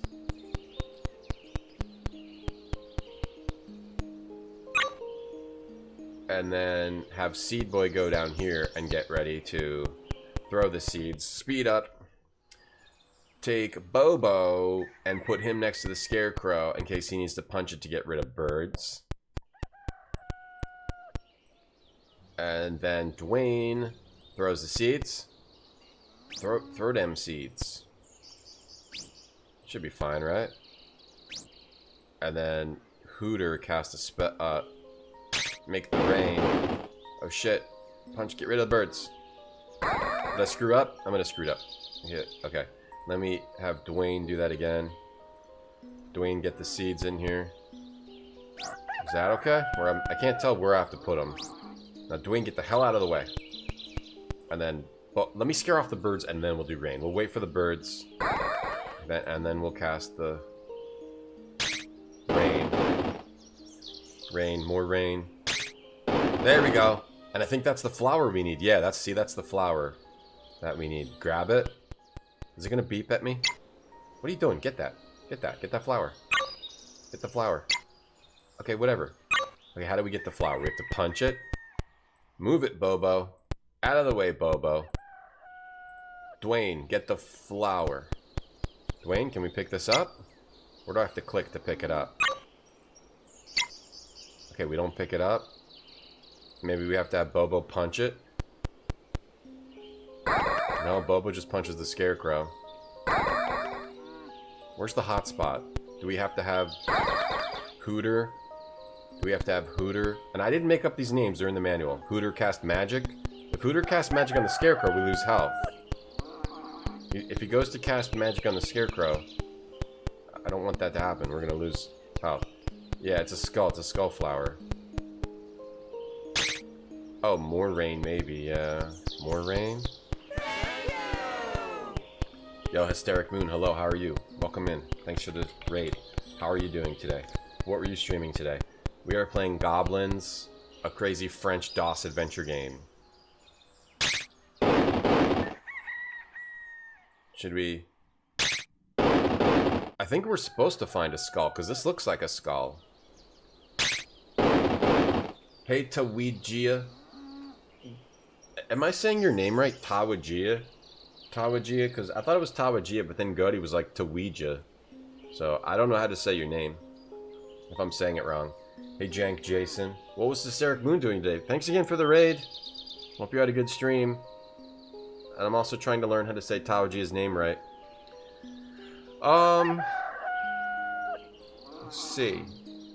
And then have Seed Boy go down here and get ready to throw the seeds. Speed up. Take Bobo and put him next to the Scarecrow in case he needs to punch it to get rid of birds. And then Dwayne throws the seeds. Throw them seeds. Should be fine, right? And then Hooter casts a spell. Make the rain. Oh shit. Punch, get rid of the birds. Did I screw up? I'm gonna screw it up. Yeah, okay. Let me have Dwayne do that again. Dwayne, get the seeds in here. Is that okay? Or I can't tell where I have to put them. Now, Dwayne, get the hell out of the way. And then, well, let me scare off the birds and then we'll do rain. We'll wait for the birds. And then we'll cast the rain. Rain, more rain. There we go. And I think that's the flower we need. Yeah, that's the flower that we need. Grab it. Is it gonna beep at me? What are you doing? Get that. Get that. Get that flower. Get the flower. Okay, whatever. Okay, how do we get the flower? We have to punch it. Move it, Bobo. Out of the way, Bobo. Dwayne, get the flower. Dwayne, can we pick this up? Or do I have to click to pick it up? Okay, we don't pick it up. Maybe we have to have Bobo punch it. No, Bobo just punches the Scarecrow. Where's the hot spot? Do we have to have Hooter? Do we have to have Hooter? And I didn't make up these names during the manual. Hooter cast magic. If Hooter casts magic on the Scarecrow, we lose health. If he goes to cast magic on the Scarecrow, I don't want that to happen. We're gonna lose health. Yeah, it's a skull. It's a skull flower. Oh, more rain, maybe. Yeah, more rain. Yo, Hysteric Moon, hello, how are you? Welcome in. Thanks for the raid. How are you doing today? What were you streaming today? We are playing Gobliiins, a crazy French DOS adventure game. Should we... I think we're supposed to find a skull, because this looks like a skull. Hey, Tawijia. Am I saying your name right? Tawijia? Tawijia? Because I thought it was Tawijia, but then Gody was like Tawija. So, I don't know how to say your name. If I'm saying it wrong. Hey, Jank Jason. What was Hysteric Moon doing today? Thanks again for the raid. Hope you had a good stream. And I'm also trying to learn how to say Tawijia's name right. Let's see.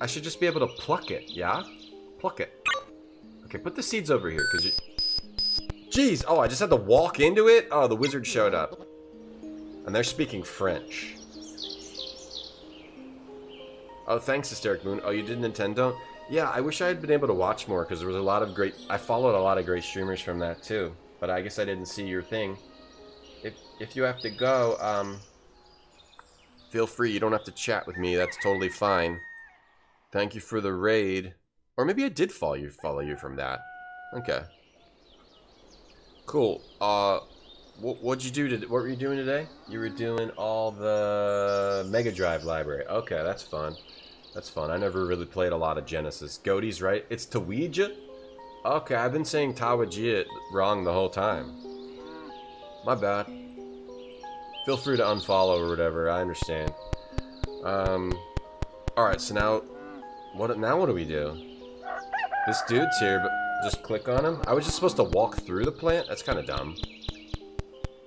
I should just be able to pluck it, yeah? Pluck it. Okay, put the seeds over here, because you... Jeez! Oh, I just had to walk into it? Oh, the wizard showed up. And they're speaking French. Oh, thanks, Hysteric Moon. Oh, you did Nintendo? Yeah, I wish I had been able to watch more, because there was a lot of great... I followed a lot of great streamers from that, too. But I guess I didn't see your thing. If you have to go, feel free. You don't have to chat with me. That's totally fine. Thank you for the raid. Or maybe I did follow you from that. Okay. Cool. What'd you do what were you doing today? You were doing all the Mega Drive library. Okay, that's fun. That's fun. I never really played a lot of Genesis. Goaty's right. It's Tawija? Okay, I've been saying Tawijia wrong the whole time. My bad. Feel free to unfollow or whatever. I understand. Alright, so now what do we do? This dude's here, but just click on him? I was just supposed to walk through the plant? That's kind of dumb.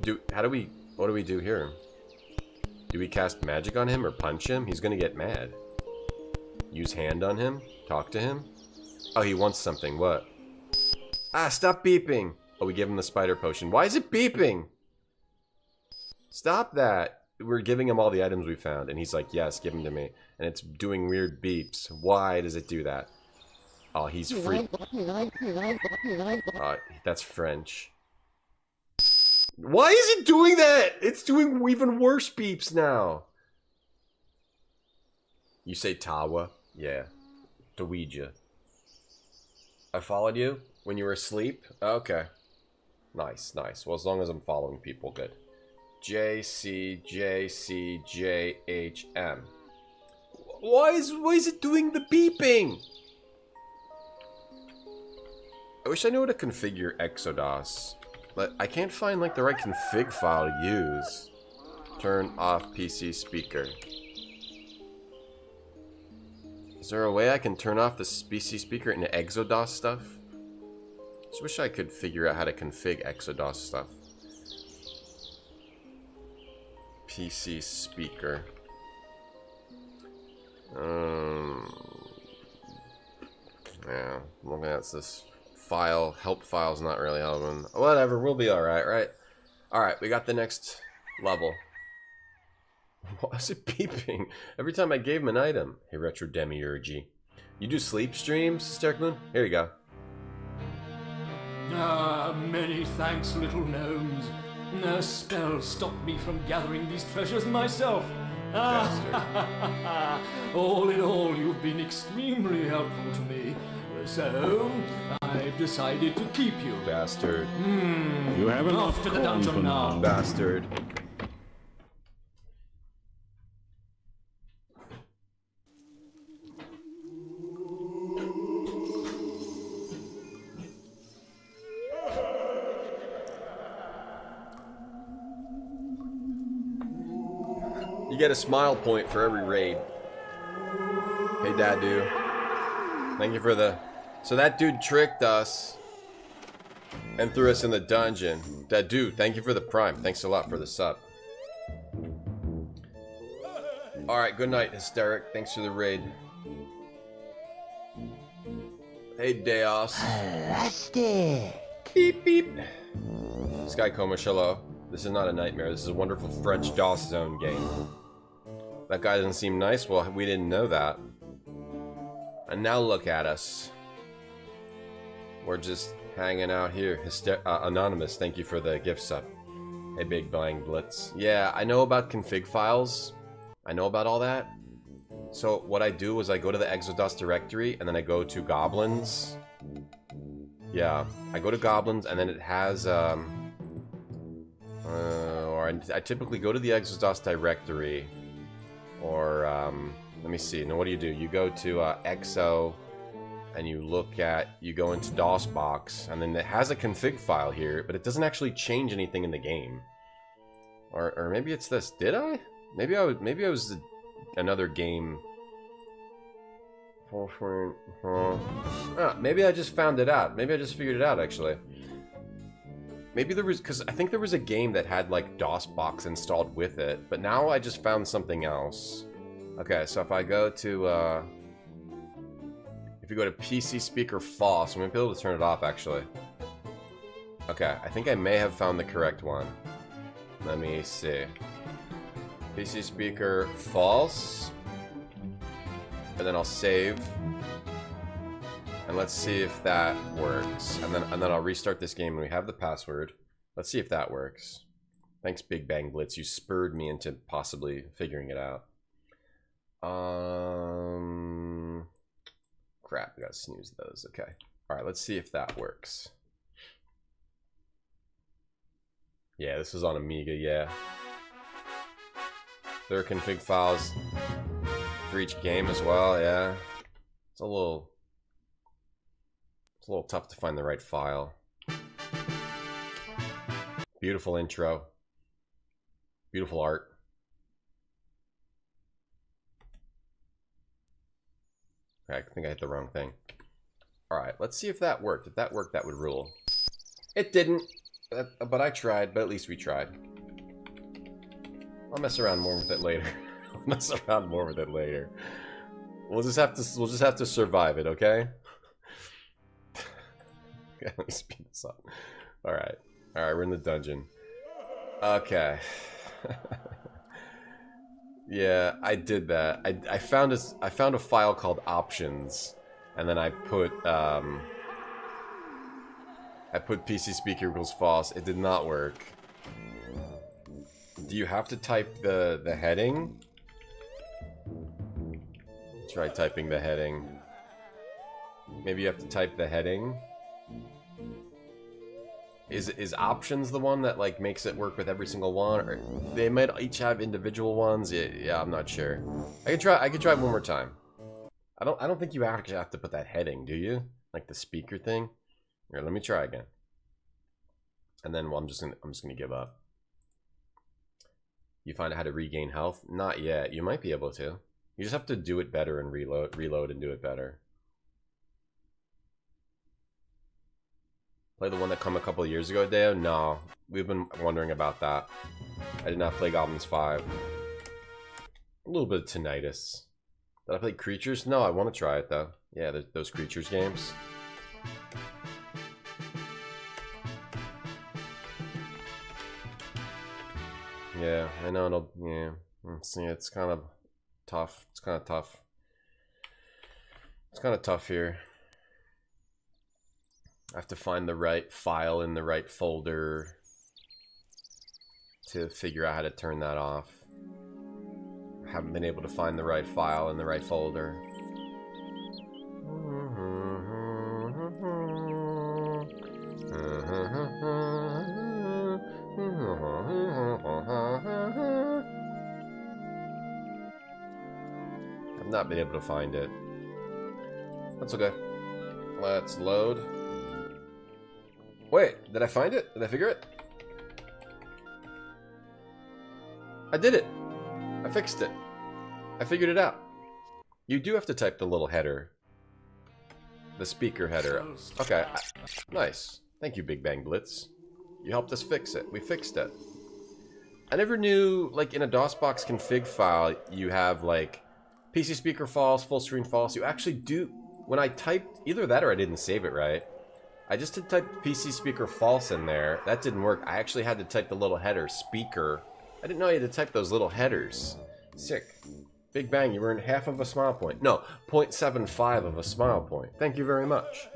What do we do here? Do we cast magic on him or punch him? He's gonna get mad. Use hand on him? Talk to him? Oh, he wants something. What? Ah, stop beeping! Oh, we give him the spider potion. Why is it beeping? Stop that! We're giving him all the items we found, and he's like, yes, give them to me. And it's doing weird beeps. Why does it do that? Oh, he's free. That's French. Why is it doing that? It's doing even worse beeps now. You say Tawa? Yeah. Dweeja. I followed you when you were asleep? Okay. Nice, nice. Well, as long as I'm following people, good. JCJCJHM. Why is it doing the beeping? I wish I knew how to configure Exodus. But I can't find like the right config file to use. Turn off PC speaker. Is there a way I can turn off the PC speaker into Exodus stuff? Just wish I could figure out how to config Exodus stuff. PC speaker. Yeah, looking at this file. Help file's not really helping. Whatever, we'll be alright, right? Alright, we got the next level. Why is it beeping? Every time I gave him an item. Hey, Retro Demiurgy. You do sleep streams, Hysteric Moon? Here you go. Ah, many thanks, little gnomes. A spell stopped me from gathering these treasures myself. All in all, you've been extremely helpful to me. So, I've decided to keep you. Bastard. You have enough Off to the dungeon now. Bastard. You get a smile point for every raid. Hey, Dadu. Thank you for the... So that dude tricked us and threw us in the dungeon. Dadu, thank you for the prime. Thanks a lot for the sub. Alright, good night, Hysteric. Thanks for the raid. Hey, Deos. Beep, beep. Sky Coma, hello. This is not a nightmare. This is a wonderful French DOS zone game. That guy doesn't seem nice. Well, we didn't know that. And now look at us. We're just hanging out here. Anonymous, thank you for the gift sub. Hey, Big Bang Blitz. Yeah, I know about config files. I know about all that. So what I do is I go to the Exodus directory and then I go to Gobliiins. Yeah, I go to Gobliiins and then it has or I typically go to the Exodus directory, or let me see. Now what do? You go to exo, and you go into DOSBox, and then it has a config file here, but it doesn't actually change anything in the game. Or maybe it's this. Did I? Maybe I was another game. Maybe I just found it out. Maybe I just figured it out actually. Maybe there was, because I think there was a game that had like DOSBox installed with it, but now I just found something else. Okay, so if I go to, if you go to PC speaker FOSS, I'm gonna be able to turn it off actually. Okay, I think I may have found the correct one. Let me see. PC speaker FOSS, and then I'll save. And let's see if that works. And then I'll restart this game and we have the password. Let's see if that works. Thanks, Big Bang Blitz. You spurred me into possibly figuring it out. Crap, I gotta snooze those. Okay. Alright, let's see if that works. Yeah, this is on Amiga, yeah. There are config files for each game as well, yeah. It's a little tough to find the right file. Beautiful intro. Beautiful art. Okay, I think I hit the wrong thing. Alright, let's see if that worked. If that worked, that would rule. It didn't, but I tried, but at least we tried. I'll mess around more with it later. I'll mess around more with it later. We'll just have to survive it, okay? Okay, let me speed this up. Alright. Alright, we're in the dungeon. Okay. Yeah, I did that. I found a file called options, and then I put PC speaker equals false. It did not work. Do you have to type the heading? Try typing the heading. Maybe you have to type the heading. Is options the one that like makes it work with every single one, or they might each have individual ones? Yeah, I'm not sure. I could try one more time. I don't think you actually have to put that heading, do you? Like the speaker thing. Here, let me try again. And then I'm just gonna give up. You find out how to regain health? Not yet. You might be able to. You just have to do it better and reload and do it better. Play the one that came a couple of years ago, Deo? No. We've been wondering about that. I did not play Gobliiins 5. A little bit of tinnitus. Did I play Creatures? No, I want to try it though. Yeah, those Creatures games. Yeah, I know it'll... Yeah. See, it's kind of tough. It's kind of tough. It's kind of tough here. I have to find the right file in the right folder to figure out how to turn that off. I haven't been able to find the right file in the right folder. I've not been able to find it. That's okay. Let's load. Wait, did I find it? Did I figure it? I did it! I fixed it. I figured it out. You do have to type the little header. The speaker header. Okay, nice. Thank you, Big Bang Blitz. You helped us fix it. We fixed it. I never knew, like, in a DOSBox config file, you have, like, PC speaker false, full screen false. You actually do... When I typed... Either that or I didn't save it right. I just had typed PC speaker false in there. That didn't work. I actually had to type the little header, speaker. I didn't know you had to type those little headers. Sick. Big Bang, you earned half of a smile point. No, 0.75 of a smile point. Thank you very much.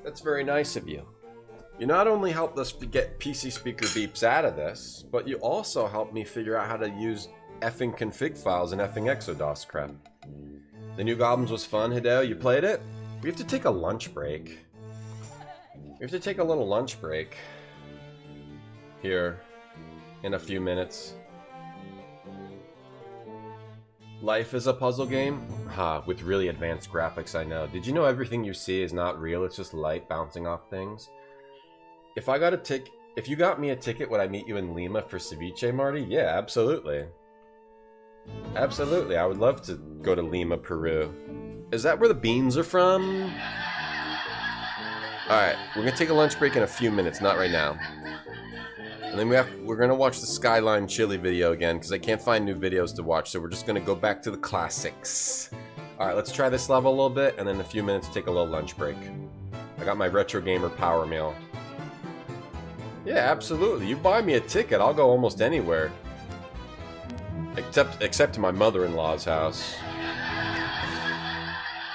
That's very nice of you. You not only helped us get PC speaker beeps out of this, but you also helped me figure out how to use effing config files and effing Exodos crap. The new Gobliiins was fun, Hideo. You played it? We have to take a lunch break. We have to take a little lunch break here in a few minutes. Life is a puzzle game? Ha, with really advanced graphics, I know. Did you know everything you see is not real? It's just light bouncing off things? If I got a ticket, if you got me a ticket, would I meet you in Lima for ceviche, Marty? Yeah, absolutely. Absolutely, I would love to go to Lima, Peru. Is that where the beans are from? Alright, we're gonna take a lunch break in a few minutes, not right now. And then we're gonna watch the Skyline Chili video again, because I can't find new videos to watch, so we're just gonna go back to the classics. Alright, let's try this level a little bit, and then in a few minutes take a little lunch break. I got my Retro Gamer Power Meal. Yeah, absolutely. You buy me a ticket, I'll go almost anywhere. Except to my mother-in-law's house.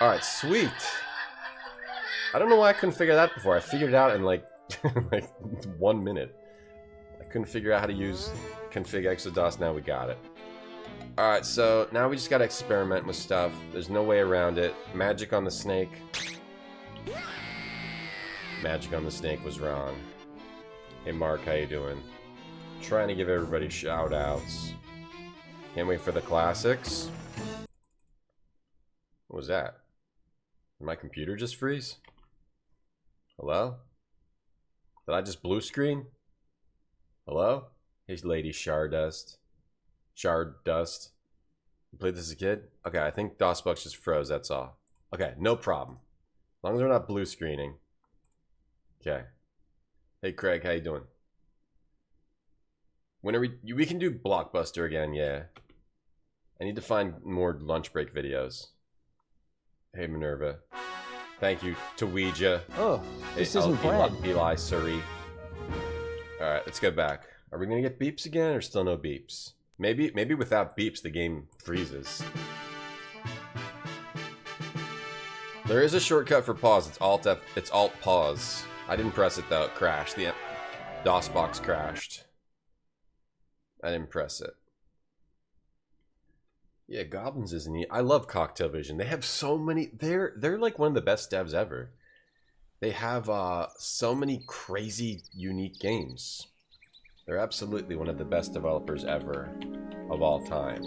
Alright, sweet. I don't know why I couldn't figure that before. I figured it out in like, like 1 minute. I couldn't figure out how to use config Exodos, now we got it. Alright, so now we just gotta experiment with stuff. There's no way around it. Magic on the snake. Magic on the snake was wrong. Hey Mark, how you doing? Trying to give everybody shout-outs. Can't wait for the classics. What was that? Did my computer just freeze? Hello? Did I just blue screen? Hello? Hey Lady Shardust. Shardust. You played this as a kid? Okay, I think DOSBox just froze, that's all. Okay, no problem. As long as we're not blue screening. Okay. Hey Craig, how you doing? When are we can do Blockbuster again, yeah. I need to find more lunch break videos. Hey, Minerva. Thank you to Ouija. Oh, this isn't bread. Eli Surrey. Alright, let's go back. Are we gonna get beeps again, or still no beeps? Maybe without beeps the game freezes. There is a shortcut for pause. It's Alt F. It's Alt Pause. I didn't press it though. It crashed. The DOS box crashed. I didn't press it. Yeah, Gobliiins is neat. I love Cocktail Vision. They have so many. They're like one of the best devs ever. They have so many crazy, unique games. They're absolutely one of the best developers ever, of all time.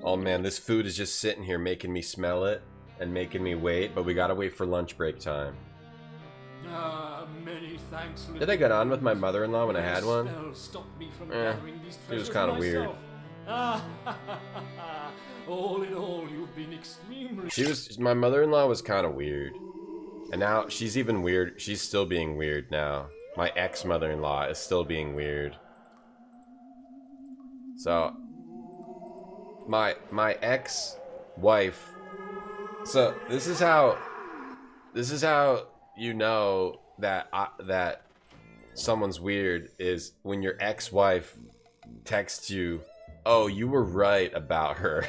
Oh man, this food is just sitting here making me smell it and making me wait, but we gotta wait for lunch break time. Many thanks. Did I get on with my mother-in-law when I had one? It was kind of weird. All in all, you've been extremely... My mother-in-law was kind of weird. And now she's even weird. She's still being weird now. My ex-mother-in-law is still being weird. So my ex-wife. So this is how you know that that someone's weird is when your ex-wife texts you, "Oh, you were right about her."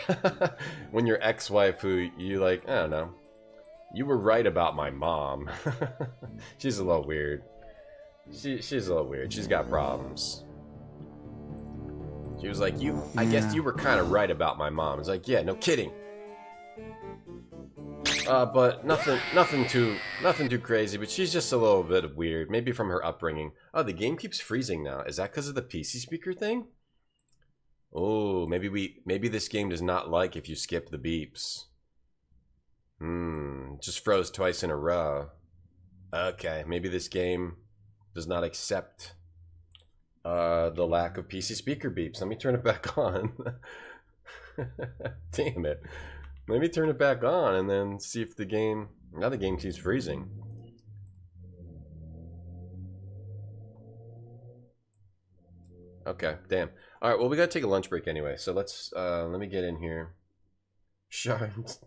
When your ex-wife, who you like, I don't know, you were right about my mom. She's a little weird. She's a little weird. She's got problems. She was like, I guess you were kind of right about my mom. It's like, yeah, no kidding. But nothing too crazy. But she's just a little bit weird. Maybe from her upbringing. Oh, the game keeps freezing now. Is that because of the PC speaker thing? Oh, maybe this game does not like if you skip the beeps. Just froze twice in a row. Okay, maybe this game does not accept the lack of PC speaker beeps. Let me turn it back on. Damn it. Let me turn it back on and then see if the game... Now the game keeps freezing. Okay, damn. Alright, well we gotta take a lunch break anyway, so let's, let me get in here. Shards.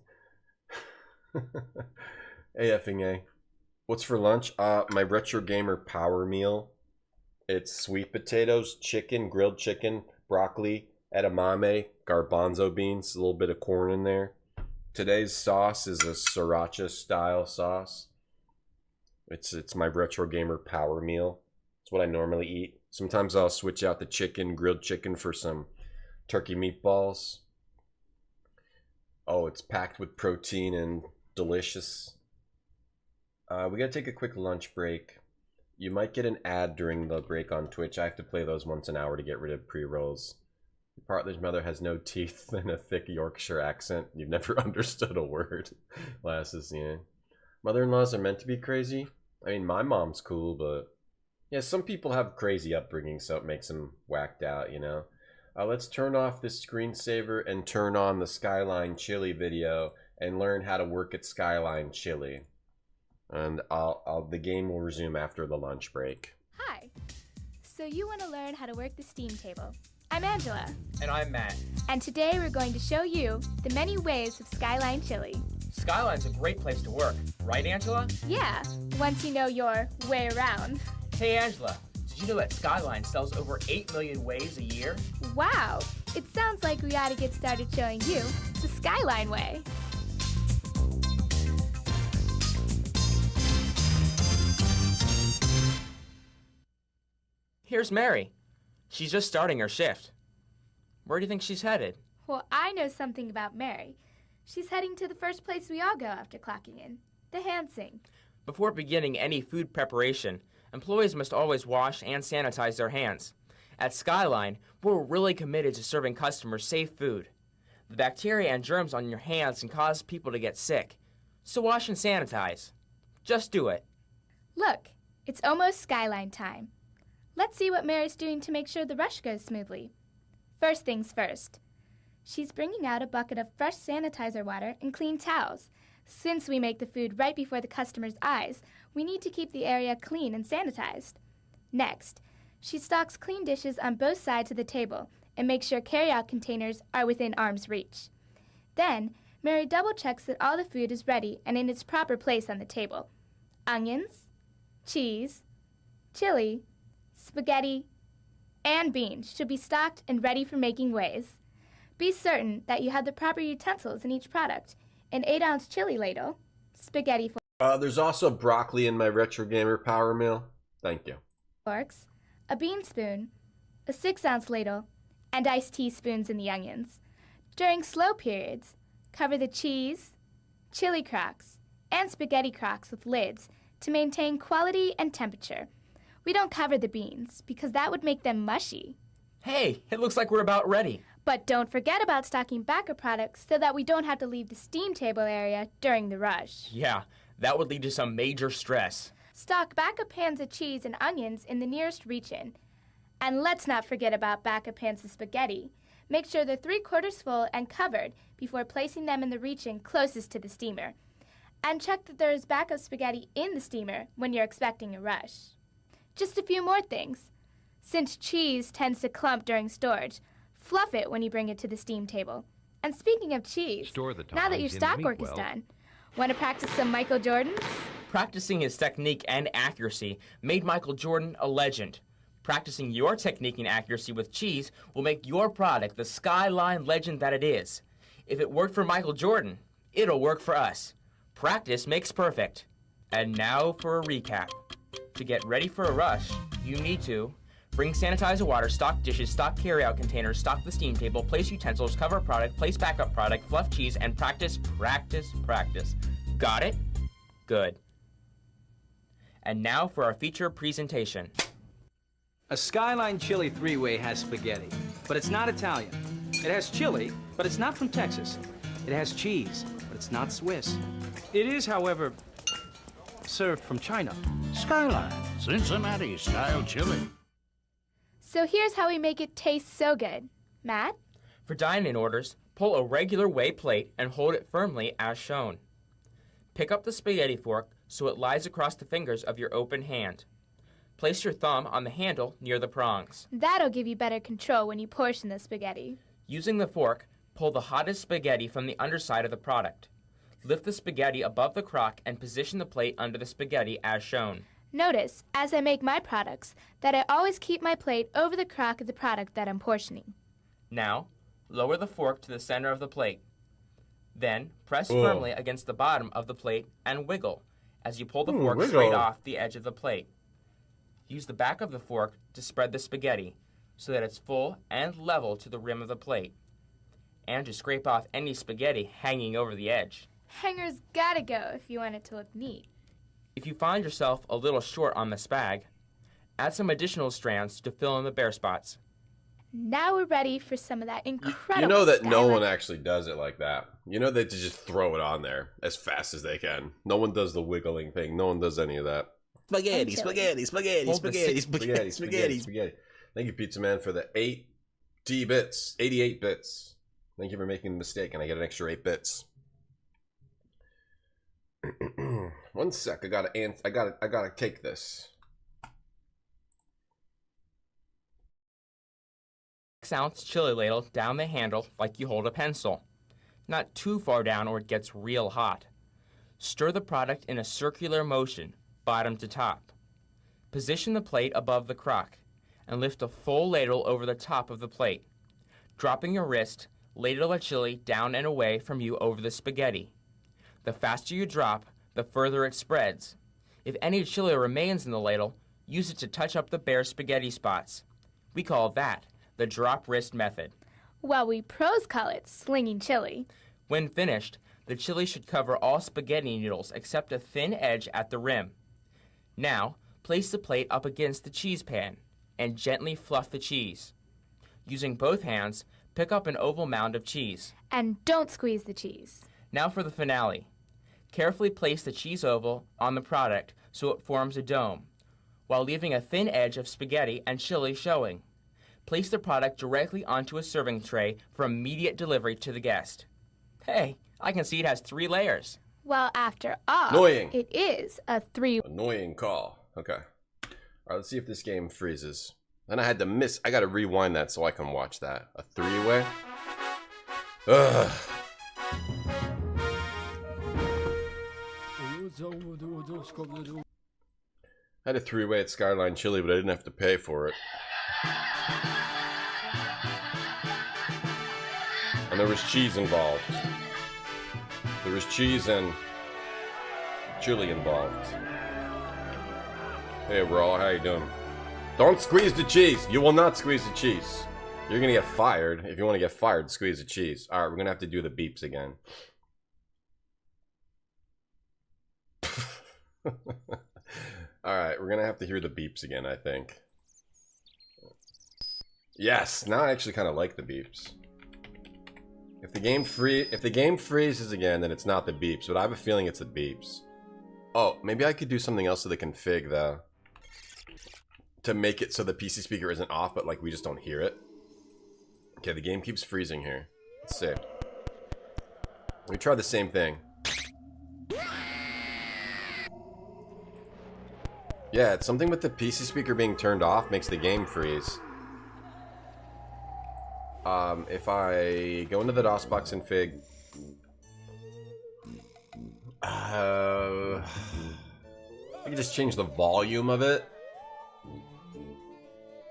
AFing A. What's for lunch? My retro gamer power meal. It's sweet potatoes, chicken, grilled chicken, broccoli, edamame, garbanzo beans, a little bit of corn in there. Today's sauce is a sriracha style sauce. It's my retro gamer power meal. It's what I normally eat. Sometimes I'll switch out the chicken, grilled chicken, for some turkey meatballs. Oh, it's packed with protein and delicious. We gotta take a quick lunch break. You might get an ad during the break on Twitch. I have to play those once an hour to get rid of pre-rolls. Your partner's mother has no teeth and a thick Yorkshire accent. You've never understood a word. Lasses, yeah. Mother-in-laws are meant to be crazy. I mean, my mom's cool, but yeah, some people have crazy upbringing, so it makes them whacked out, you know. Let's turn off this screensaver and turn on the Skyline Chili video and learn how to work at Skyline Chili. And the game will resume after the lunch break. Hi. So you want to learn how to work the steam table. I'm Angela. And I'm Matt. And today we're going to show you the many ways of Skyline Chili. Skyline's a great place to work, right, Angela? Yeah, once you know your way around. Hey, Angela, did you know that Skyline sells over 8 million ways a year? Wow, it sounds like we ought to get started showing you the Skyline way. Here's Mary. She's just starting her shift. Where do you think she's headed? Well, I know something about Mary. She's heading to the first place we all go after clocking in, the hand sink. Before beginning any food preparation, employees must always wash and sanitize their hands. At Skyline, we're really committed to serving customers safe food. The bacteria and germs on your hands can cause people to get sick. So wash and sanitize. Just do it. Look, it's almost Skyline time. Let's see what Mary's doing to make sure the rush goes smoothly. First things first. She's bringing out a bucket of fresh sanitizer water and clean towels. Since we make the food right before the customer's eyes, we need to keep the area clean and sanitized. Next, She stocks clean dishes on both sides of the table and makes sure carry-out containers are within arm's reach. Then, Mary double-checks that all the food is ready and in its proper place on the table. Onions, cheese, chili, spaghetti, and beans should be stocked and ready for making ways. Be certain that you have the proper utensils in each product. An 8-ounce chili ladle, spaghetti There's also broccoli in my Retro Gamer Power Meal. Thank you. forks, a bean spoon, a 6-ounce ladle, and iced tea spoons in the onions. During slow periods, cover the cheese, chili crocks, and spaghetti crocks with lids to maintain quality and temperature. We don't cover the beans because that would make them mushy. Hey, it looks like we're about ready. But don't forget about stocking backup products so that we don't have to leave the steam table area during the rush. Yeah, that would lead to some major stress. Stock backup pans of cheese and onions in the nearest reach-in. And let's not forget about backup pans of spaghetti. Make sure they're 3/4 full and covered before placing them in the reach-in closest to the steamer. And check that there is backup spaghetti in the steamer when you're expecting a rush. Just a few more things. Since cheese tends to clump during storage, fluff it when you bring it to the steam table. And speaking of cheese, now that your stock work is done, want to practice some Michael Jordans? Practicing his technique and accuracy made Michael Jordan a legend. Practicing your technique and accuracy with cheese will make your product the skyline legend that it is. If it worked for Michael Jordan, it'll work for us. Practice makes perfect. And now for a recap. To get ready for a rush, you need to bring sanitizer water, stock dishes, stock carryout containers, stock the steam table, place utensils, cover product, place backup product, fluff cheese, and practice, practice, practice. Got it? Good. And now for our feature presentation. A Skyline Chili three-way has spaghetti, but it's not Italian. It has chili, but it's not from Texas. It has cheese, but it's not Swiss. It is, however, served from China. Skyline, Cincinnati style chili. So here's how we make it taste so good. Matt? For dine-in orders, pull a regular way plate and hold it firmly as shown. Pick up the spaghetti fork so it lies across the fingers of your open hand. Place your thumb on the handle near the prongs. That'll give you better control when you portion the spaghetti. Using the fork, pull the hottest spaghetti from the underside of the product. Lift the spaghetti above the crock and position the plate under the spaghetti as shown. Notice, as I make my products, that I always keep my plate over the crock of the product that I'm portioning. Now, lower the fork to the center of the plate. Then, press firmly against the bottom of the plate and wiggle as you pull the fork straight off the edge of the plate. Use the back of the fork to spread the spaghetti so that it's full and level to the rim of the plate, and to scrape off any spaghetti hanging over the edge. Hangers gotta go if you want it to look neat. If you find yourself a little short on the spag, add some additional strands to fill in the bare spots. Now we're ready for some of that incredible You know that Skyline. no one actually does it like that. You know they just throw it on there as fast as they can. No one does the wiggling thing. No one does any of that. Spaghetti, spaghetti, spaghetti, spaghetti, spaghetti, spaghetti, spaghetti. Thank you, Pizza Man, for the 80 bits. 88 bits. Thank you for making the mistake, and I get an extra 8 bits. 1 sec. I gotta take this. 6-ounce chili ladle down the handle like you hold a pencil. Not too far down or it gets real hot. Stir the product in a circular motion, bottom to top. Position the plate above the crock and lift a full ladle over the top of the plate. Dropping your wrist, ladle a chili down and away from you over the spaghetti. The faster you drop, the further it spreads. If any chili remains in the ladle, use it to touch up the bare spaghetti spots. We call that the drop wrist method. Well, we pros call it slinging chili. When finished, the chili should cover all spaghetti noodles except a thin edge at the rim. Now, place the plate up against the cheese pan and gently fluff the cheese. Using both hands, pick up an oval mound of cheese. And don't squeeze the cheese. Now for the finale. Carefully place the cheese oval on the product so it forms a dome, while leaving a thin edge of spaghetti and chili showing. Place the product directly onto a serving tray for immediate delivery to the guest. Hey, I can see it has 3 layers. Well, after all, Annoying. It is a 3. Annoying call. Okay. Alright, let's see if this game freezes. And I had to miss. I gotta rewind that so I can watch that. A three-way? Ugh. I had a three-way at Skyline Chili, but I didn't have to pay for it. And there was cheese involved. There was cheese and chili involved. Hey, Raw, how you doing? Don't squeeze the cheese. You will not squeeze the cheese. You're gonna get fired. If you want to get fired, squeeze the cheese. All right, we're gonna have to do the beeps again. All right, we're gonna have to hear the beeps again, I think. Yes, now I actually kind of like the beeps. If the game freezes again, then it's not the beeps, but I have a feeling it's the beeps. Oh, maybe I could do something else to the config though, to make it so the PC speaker isn't off, but like we just don't hear it. Okay, the game keeps freezing here. Let's see. Let me try the same thing. Yeah, it's something with the PC speaker being turned off makes the game freeze. If I go into the DOSBox config, I can just change the volume of it.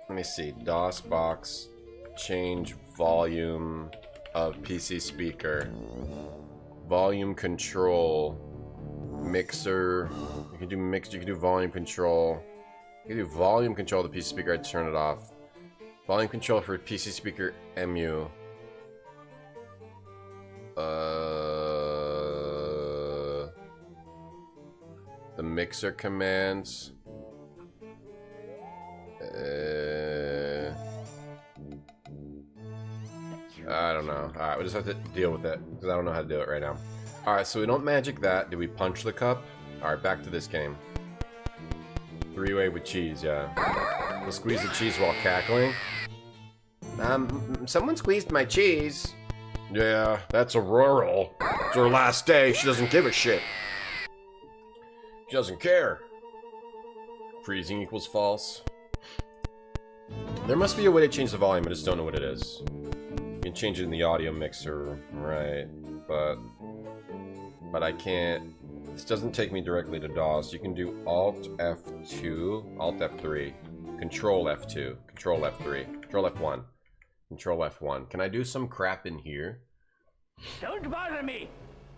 Let me see, DOSBox, change volume of PC speaker, volume control, mixer. You can do mixed. You can do volume control. You can do volume control of the PC speaker. I'd turn it off. Volume control for PC speaker MU. The mixer commands. I don't know. Alright, we just have to deal with it, because I don't know how to do it right now. Alright, so we don't magic that. Do we punch the cup? Alright, back to this game. Three-way with cheese, yeah. We'll squeeze the cheese while cackling. Someone squeezed my cheese. Yeah, that's Aurora. It's her last day. She doesn't give a shit. She doesn't care. Freezing equals false. There must be a way to change the volume, I just don't know what it is. You can change it in the audio mixer, right? But I can't. This doesn't take me directly to DOS. You can do Alt F2, Alt F3, Control F2, Control F3, Control F1, Control F1. Can I do some crap in here? Don't bother me.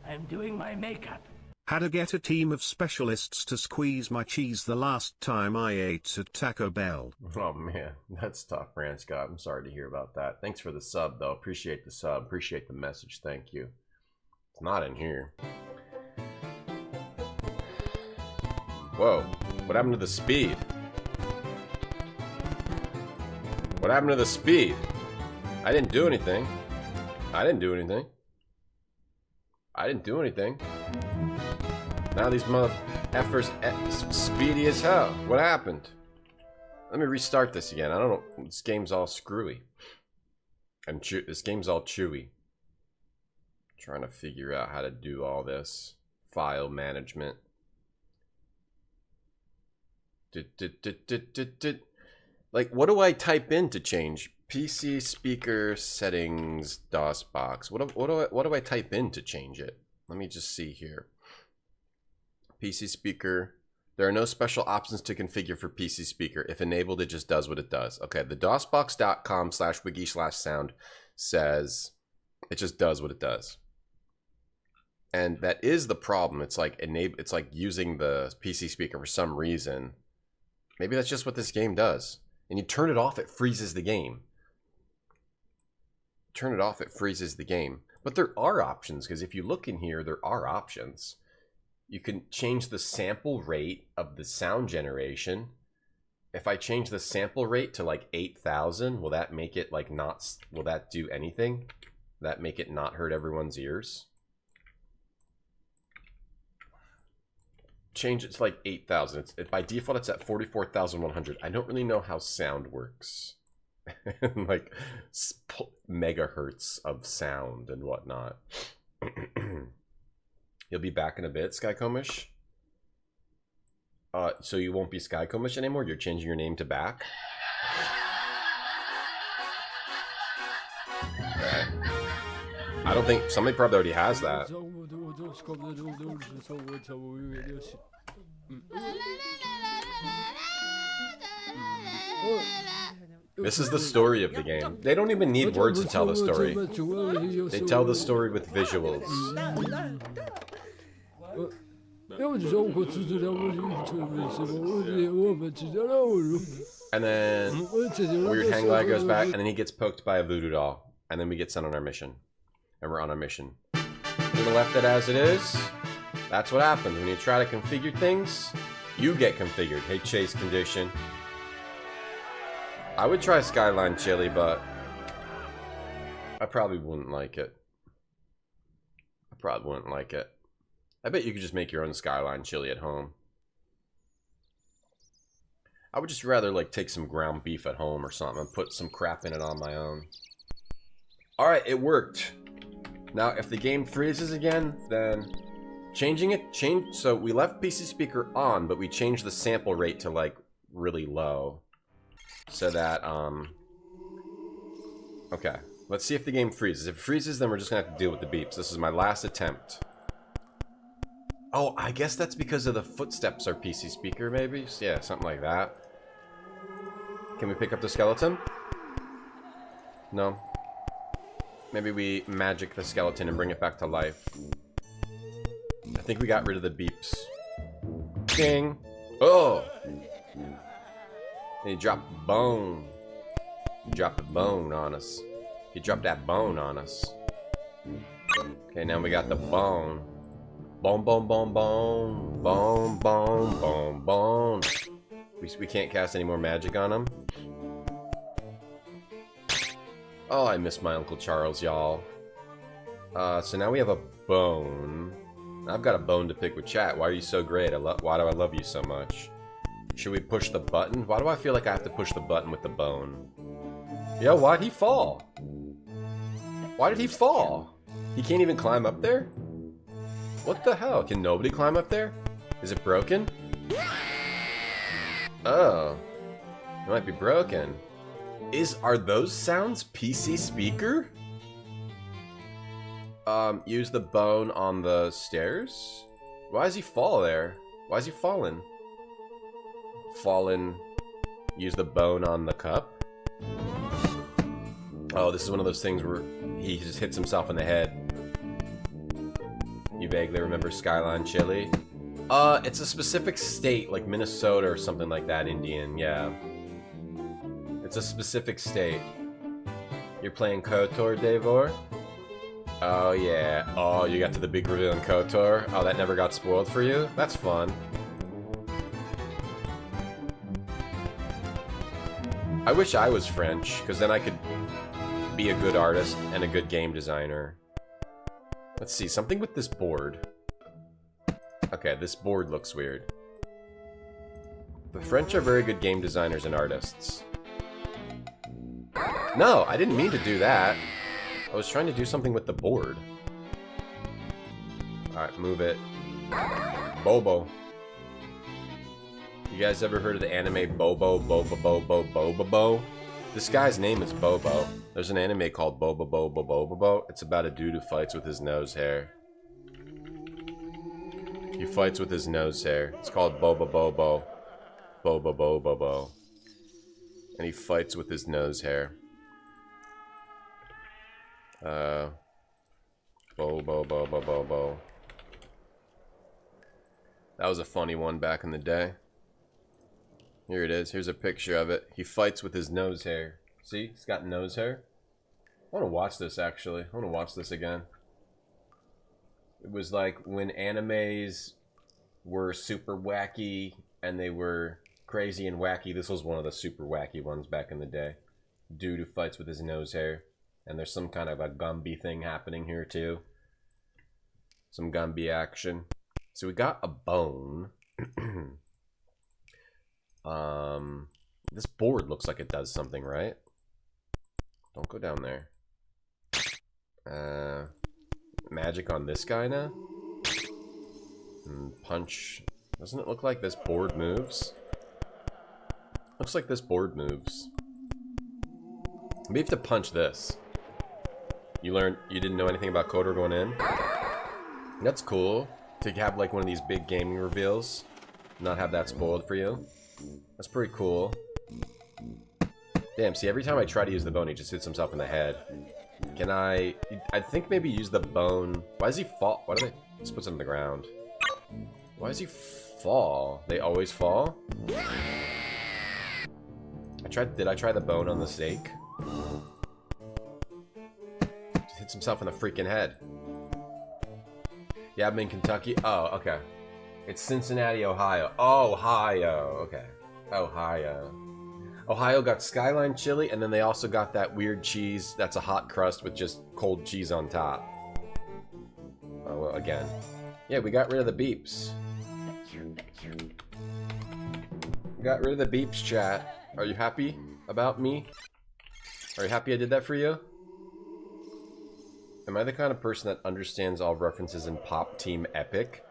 I'm doing my makeup. Had to get a team of specialists to squeeze my cheese the last time I ate at Taco Bell. Oh man, that's tough, Rand Scott. I'm sorry to hear about that. Thanks for the sub, though. Appreciate the sub. Appreciate the message. Thank you. It's not in here. Whoa. What happened to the speed? What happened to the speed? I didn't do anything. I didn't do anything. I didn't do anything. Now these mother effers speedy as hell. What happened? Let me restart this again. I don't know. This game's all screwy. And this game's all chewy. Trying to figure out how to do all this. File management. Like, what do I type in to change? PC speaker settings DOSBox. What do I type in to change it? Let me just see here. PC speaker. There are no special options to configure for PC speaker. If enabled, it just does what it does. Okay, the DOSBox.com/wiki/sound says it just does what it does. And that is the problem. It's like it's like using the PC speaker for some reason. Maybe that's just what this game does. And you turn it off, it freezes the game. Turn it off, it freezes the game. But there are options, because if you look in here, there are options. You can change the sample rate of the sound generation. If I change the sample rate to like 8,000, will that make it like not, will that do anything? Will that make it not hurt everyone's ears? Change it to like 8,000. By default, it's at 44,100. I don't really know how sound works. Like megahertz of sound and whatnot. You'll be back in a bit, Skycomish. So you won't be Skycomish anymore? You're changing your name to back? I don't think somebody probably already has that. This is the story of the game. They don't even need words to tell the story. They tell the story with visuals. And then weird hang glide goes back, and then he gets poked by a voodoo doll. And then we get sent on our mission. And we're on our mission. We're gonna left it as it is. That's what happens when you try to configure things. You get configured. Hey, chase condition. I would try Skyline Chili, but I probably wouldn't like it. I probably wouldn't like it. I bet you could just make your own Skyline Chili at home. I would just rather like take some ground beef at home or something and put some crap in it on my own. Alright, it worked. Now, if the game freezes again, then changing it, so we left PC speaker on, but we changed the sample rate to like really low. So that, okay. Let's see if the game freezes. If it freezes, then we're just gonna have to deal with the beeps. This is my last attempt. Oh, I guess that's because of the footsteps are PC speaker, maybe? Yeah, something like that. Can we pick up the skeleton? No. Maybe we magic the skeleton and bring it back to life. I think we got rid of the beeps. Ding! Oh! And he dropped a bone. He dropped a bone on us. He dropped that bone on us. Okay, now we got the bone. Bone, bone, bone, bone. Bone, bone, bone, bone. We can't cast any more magic on him. Oh, I miss my Uncle Charles, y'all. So now we have a bone. I've got a bone to pick with chat. Why are you so great? Why do I love you so much? Should we push the button? Why do I feel like I have to push the button with the bone? Yo, why'd he fall? Why did he fall? He can't even climb up there? What the hell? Can nobody climb up there? Is it broken? Oh. It might be broken. Are those sounds PC speaker? Use the bone on the stairs? Why does he fall there? Why is he falling? Fallen. Use the bone on the cup? Oh, this is one of those things where he just hits himself in the head. You vaguely remember Skyline Chili? It's a specific state, like Minnesota or something like that, Indian, yeah. It's a specific state. You're playing KOTOR, Davor? Oh, yeah. Oh, you got to the big reveal in KOTOR? Oh, that never got spoiled for you? That's fun. I wish I was French, because then I could be a good artist and a good game designer. Let's see, something with this board. Okay, this board looks weird. The French are very good game designers and artists. No, I didn't mean to do that. I was trying to do something with the board. Alright, move it. Bobo. You guys ever heard of the anime Bobo, Bobo, Bobo, Bobo, Bobo? This guy's name is Bobo. There's an anime called Bobo, Bobo, Bobo, Bobo. It's about a dude who fights with his nose hair. He fights with his nose hair. It's called Bobo, Bobo. Bobo, Bobo, Bobo. And he fights with his nose hair. Bobo, Bobo, Bobo. That was a funny one back in the day. Here it is. Here's a picture of it. He fights with his nose hair. See? He's got nose hair. I want to watch this, actually. I want to watch this again. It was like when animes were super wacky and they were crazy and wacky. This was one of the super wacky ones back in the day. Dude who fights with his nose hair. And there's some kind of a Gumby thing happening here, too. Some Gumby action. So we got a bone. This board looks like it does something, right? Don't go down there. Magic on this guy now? And punch. Doesn't it look like this board moves? Looks like this board moves. Maybe have to punch this. You didn't know anything about KOTOR going in? That's cool. To have like one of these big gaming reveals. Not have that spoiled for you. That's pretty cool. Damn, see, every time I try to use the bone, he just hits himself in the head. Can I think maybe use the bone. Why does he fall? Why do they just put it on the ground? Why does he fall? They always fall? Did I try the bone on the snake? Just hits himself in the freaking head. Yeah, I'm in Kentucky. Oh, okay. It's Cincinnati, Ohio. Ohio. Okay. Ohio. Ohio got Skyline chili, and then they also got that weird cheese that's a hot crust with just cold cheese on top. Oh, well, again. Yeah, we got rid of the beeps. We got rid of the beeps, chat. Are you happy about me? Are you happy I did that for you? Am I the kind of person that understands all references in Pop Team Epic?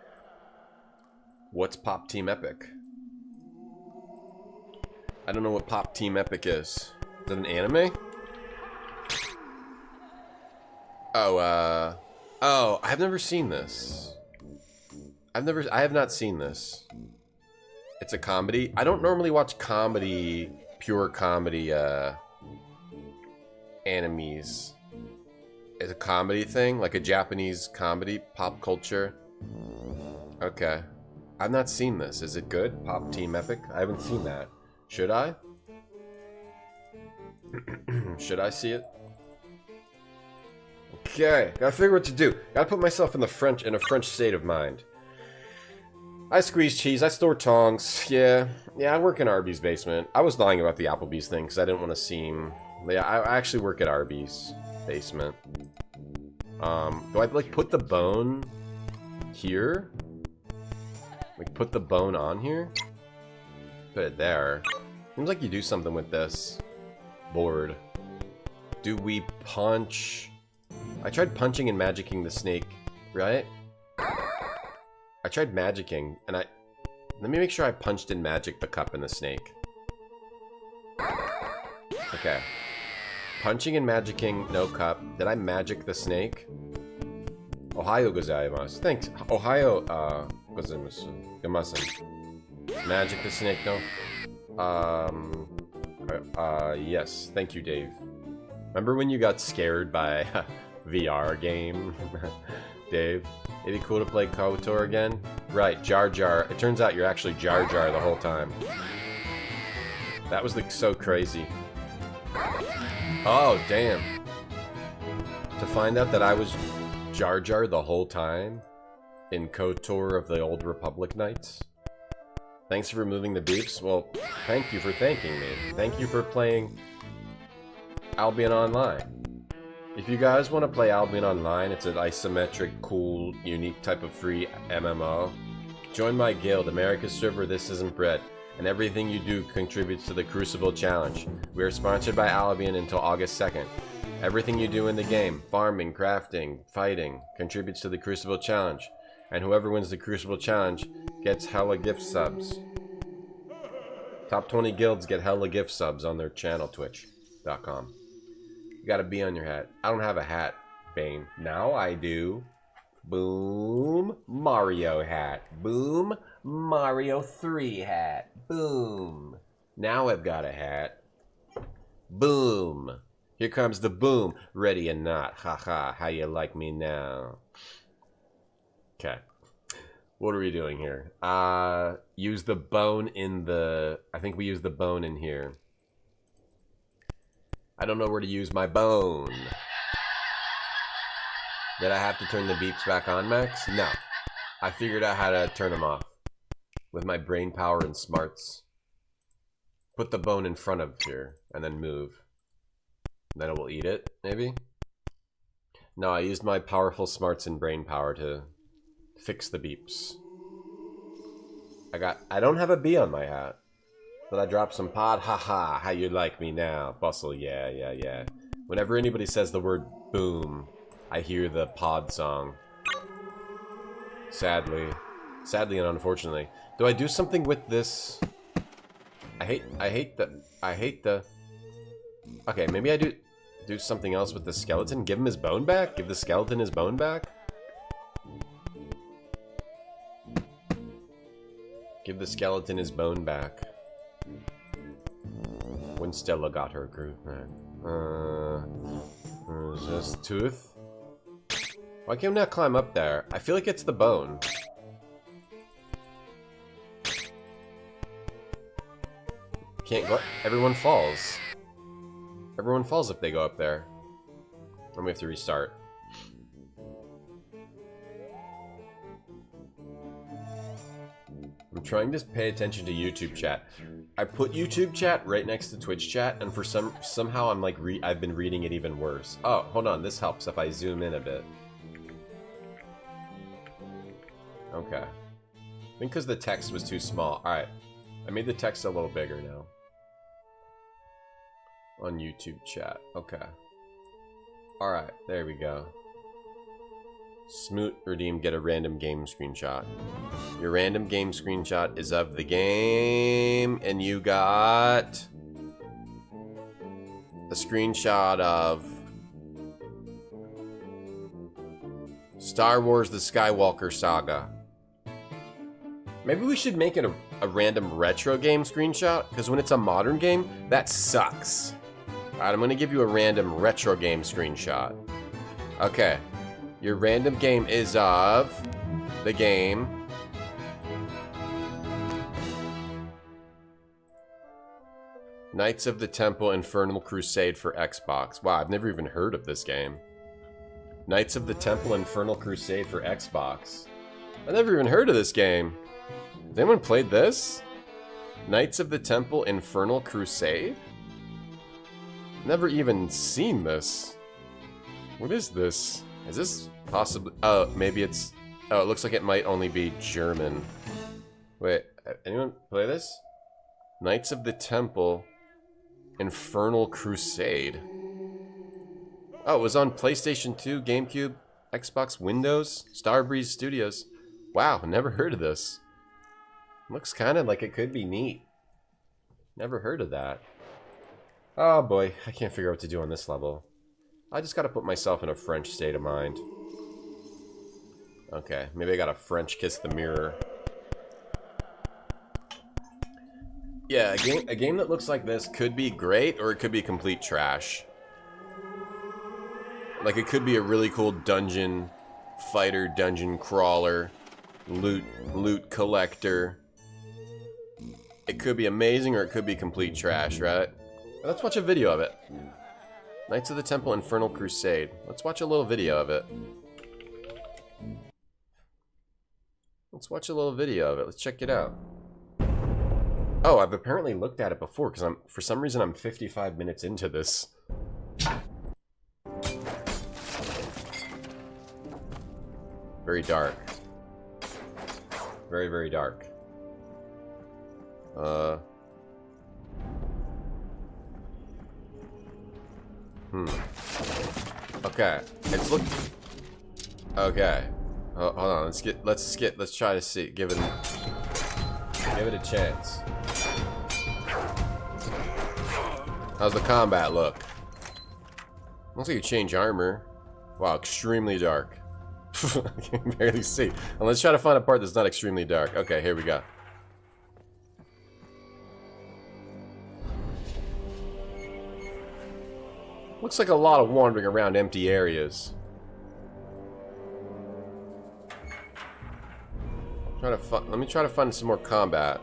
What's Pop Team Epic? I don't know what Pop Team Epic is. Is that an anime? Oh, I've never seen this. I have not seen this. It's a comedy. I don't normally watch comedy, pure comedy, animes. It's a comedy thing, like a Japanese comedy, pop culture. Okay. I've not seen this. Is it good? Pop Team Epic? I haven't seen that. Should I? Should I see it? Okay, gotta figure what to do. Gotta put myself in a French state of mind. I squeeze cheese, I store tongs. Yeah, I work in Arby's basement. I was lying about the Applebee's thing because I didn't want to seem... Yeah, I actually work at Arby's basement. Do I like put the bone here? Like put the bone on here? Put it there. Seems like you do something with this board. Do we punch? I tried punching and magicking the snake, right? I tried magicking, and let me make sure I punched and magicked the cup and the snake. Okay. Punching and magicking, no cup. Did I magic the snake? Ohio gozaimasu. Thanks. Ohio, gozaimasu. Gamasen. Magic the snake, no? Yes. Thank you, Dave. Remember when you got scared by VR game? Dave? It'd be cool to play KOTOR again? Right, Jar Jar. It turns out you're actually Jar Jar the whole time. That was so crazy. Oh, damn. To find out that I was Jar Jar the whole time in KOTOR of the Old Republic Nights. Thanks for removing the beeps. Well, thank you for thanking me. Thank you for playing Albion Online. If you guys want to play Albion Online, it's an isometric, cool, unique type of free MMO. Join my guild, America's Server This Isn't Bread, and everything you do contributes to the Crucible Challenge. We are sponsored by Albion until August 2nd. Everything you do in the game, farming, crafting, fighting, contributes to the Crucible Challenge. And whoever wins the Crucible Challenge gets hella gift subs. Top 20 guilds get hella gift subs on their channel, twitch.com. You got a B on your hat. I don't have a hat, Bane. Now I do. Boom. Mario hat. Boom. Mario 3 hat. Boom. Now I've got a hat. Boom. Here comes the boom. Ready or not. Haha. How you like me now? Okay. What are we doing here? Use the bone in the... I think we use the bone in here. I don't know where to use my bone. Did I have to turn the beeps back on, Max? No. I figured out how to turn them off. With my brain power and smarts. Put the bone in front of here, and then move. Then it will eat it, maybe? No, I used my powerful smarts and brain power to fix the beeps. I don't have a B on my hat. But I dropped some pod, haha, how you like me now? Bustle, yeah. Whenever anybody says the word boom, I hear the pod song. Sadly and unfortunately. Do I do something with this? I hate the... Okay, maybe I do... do something else with the skeleton? Give him his bone back? Give the skeleton his bone back? Give the skeleton his bone back. When Stella got her groove back. Is this tooth? Why can't we not climb up there? I feel like it's the bone. Can't go. Everyone falls. Everyone falls if they go up there. And we have to restart. I'm trying to pay attention to YouTube chat. I put YouTube chat right next to Twitch chat, and for somehow I'm like I've been reading it even worse. Oh, hold on, this helps if I zoom in a bit. Okay. I think because the text was too small. Alright. I made the text a little bigger now. On YouTube chat. Okay. Alright, there we go. Smoot redeem, get a random game screenshot. Your random game screenshot is of the game, and you got a screenshot of Star Wars The Skywalker Saga. Maybe we should make it a random retro game screenshot, because when it's a modern game, that sucks. Alright, I'm going to give you a random retro game screenshot. Okay. Your random game is of the game Knights of the Temple Infernal Crusade for Xbox. Wow, I've never even heard of this game. Knights of the Temple Infernal Crusade for Xbox. I've never even heard of this game. Has anyone played this? Knights of the Temple Infernal Crusade? Never even seen this. What is this? Is this possibly... Oh, maybe it's... Oh, it looks like it might only be German. Wait, anyone play this? Knights of the Temple Infernal Crusade. Oh, it was on PlayStation 2, GameCube, Xbox, Windows, Starbreeze Studios. Wow, never heard of this. Looks kind of like it could be neat. Never heard of that. Oh boy, I can't figure out what to do on this level. I just gotta put myself in a French state of mind. Okay, maybe I gotta French kiss the mirror. Yeah, a game that looks like this could be great, or it could be complete trash. Like, it could be a really cool dungeon fighter, dungeon crawler, loot collector. It could be amazing, or it could be complete trash, right? Let's watch a video of it. Knights of the Temple Infernal Crusade. Let's watch a little video of it. Let's watch a little video of it. Let's check it out. Oh, I've apparently looked at it before, because for some reason I'm 55 minutes into this. Very dark. Very, very dark. Okay. Okay. Hold on. Let's try to see. Give it a chance. How's the combat look? Looks like you change armor. Wow, extremely dark. I can barely see. And let's try to find a part that's not extremely dark. Okay, here we go. Looks like a lot of wandering around empty areas. Let me try to find some more combat.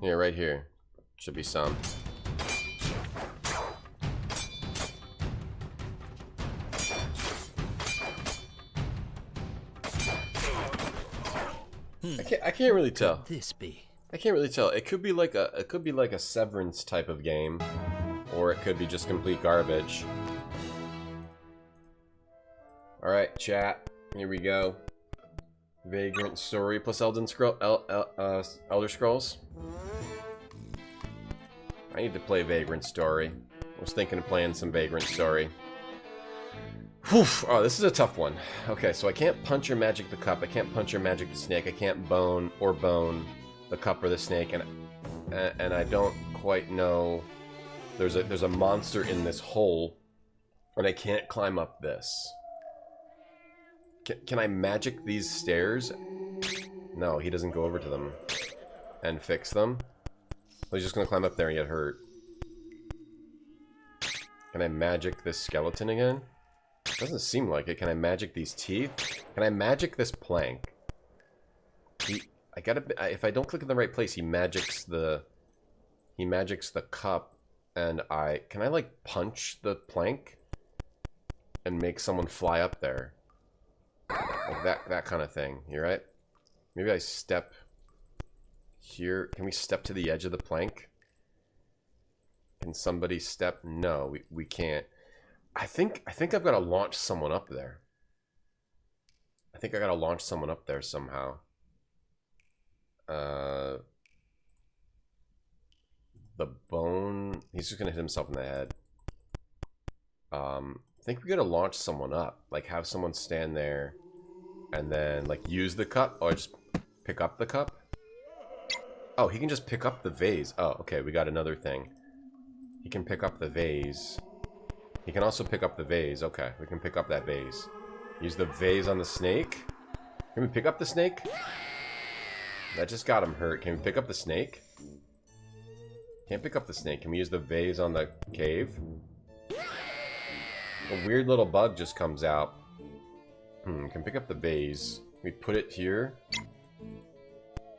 Here, right here. Should be some. I can't really tell. Could this be? I can't really tell. It could be like a Severance type of game, or it could be just complete garbage. All right, chat. Here we go. Vagrant Story plus Elder Scrolls. I need to play Vagrant Story. I was thinking of playing some Vagrant Story. Whew. Oh, this is a tough one. Okay, so I can't punch or magic the cup. I can't punch or magic the snake. I can't bone the cup or the snake. And and I don't quite know. There's a monster in this hole, and I can't climb up this. Can I magic these stairs? No, he doesn't go over to them and fix them. He's just gonna climb up there and get hurt. Can I magic this skeleton again? Doesn't seem like it. Can I magic these teeth? Can I magic this plank? If I don't click in the right place, he magics the cup, and can I like punch the plank and make someone fly up there? Like that kind of thing. You right? Maybe I step here. Can we step to the edge of the plank? Can somebody step? No, we can't. I think I've got to launch someone up there. I think I got to launch someone up there somehow. The bone. He's just gonna hit himself in the head. I think we gotta launch someone up. Like have someone stand there, and then like use the cup, or just pick up the cup. Oh, he can just pick up the vase. Oh, okay, we got another thing. He can pick up the vase. He can also pick up the vase. Okay, we can pick up that vase. Use the vase on the snake. Can we pick up the snake? That just got him hurt. Can we pick up the snake? Can't pick up the snake. Can we use the vase on the cave? A weird little bug just comes out. Can pick up the vase. We put it here.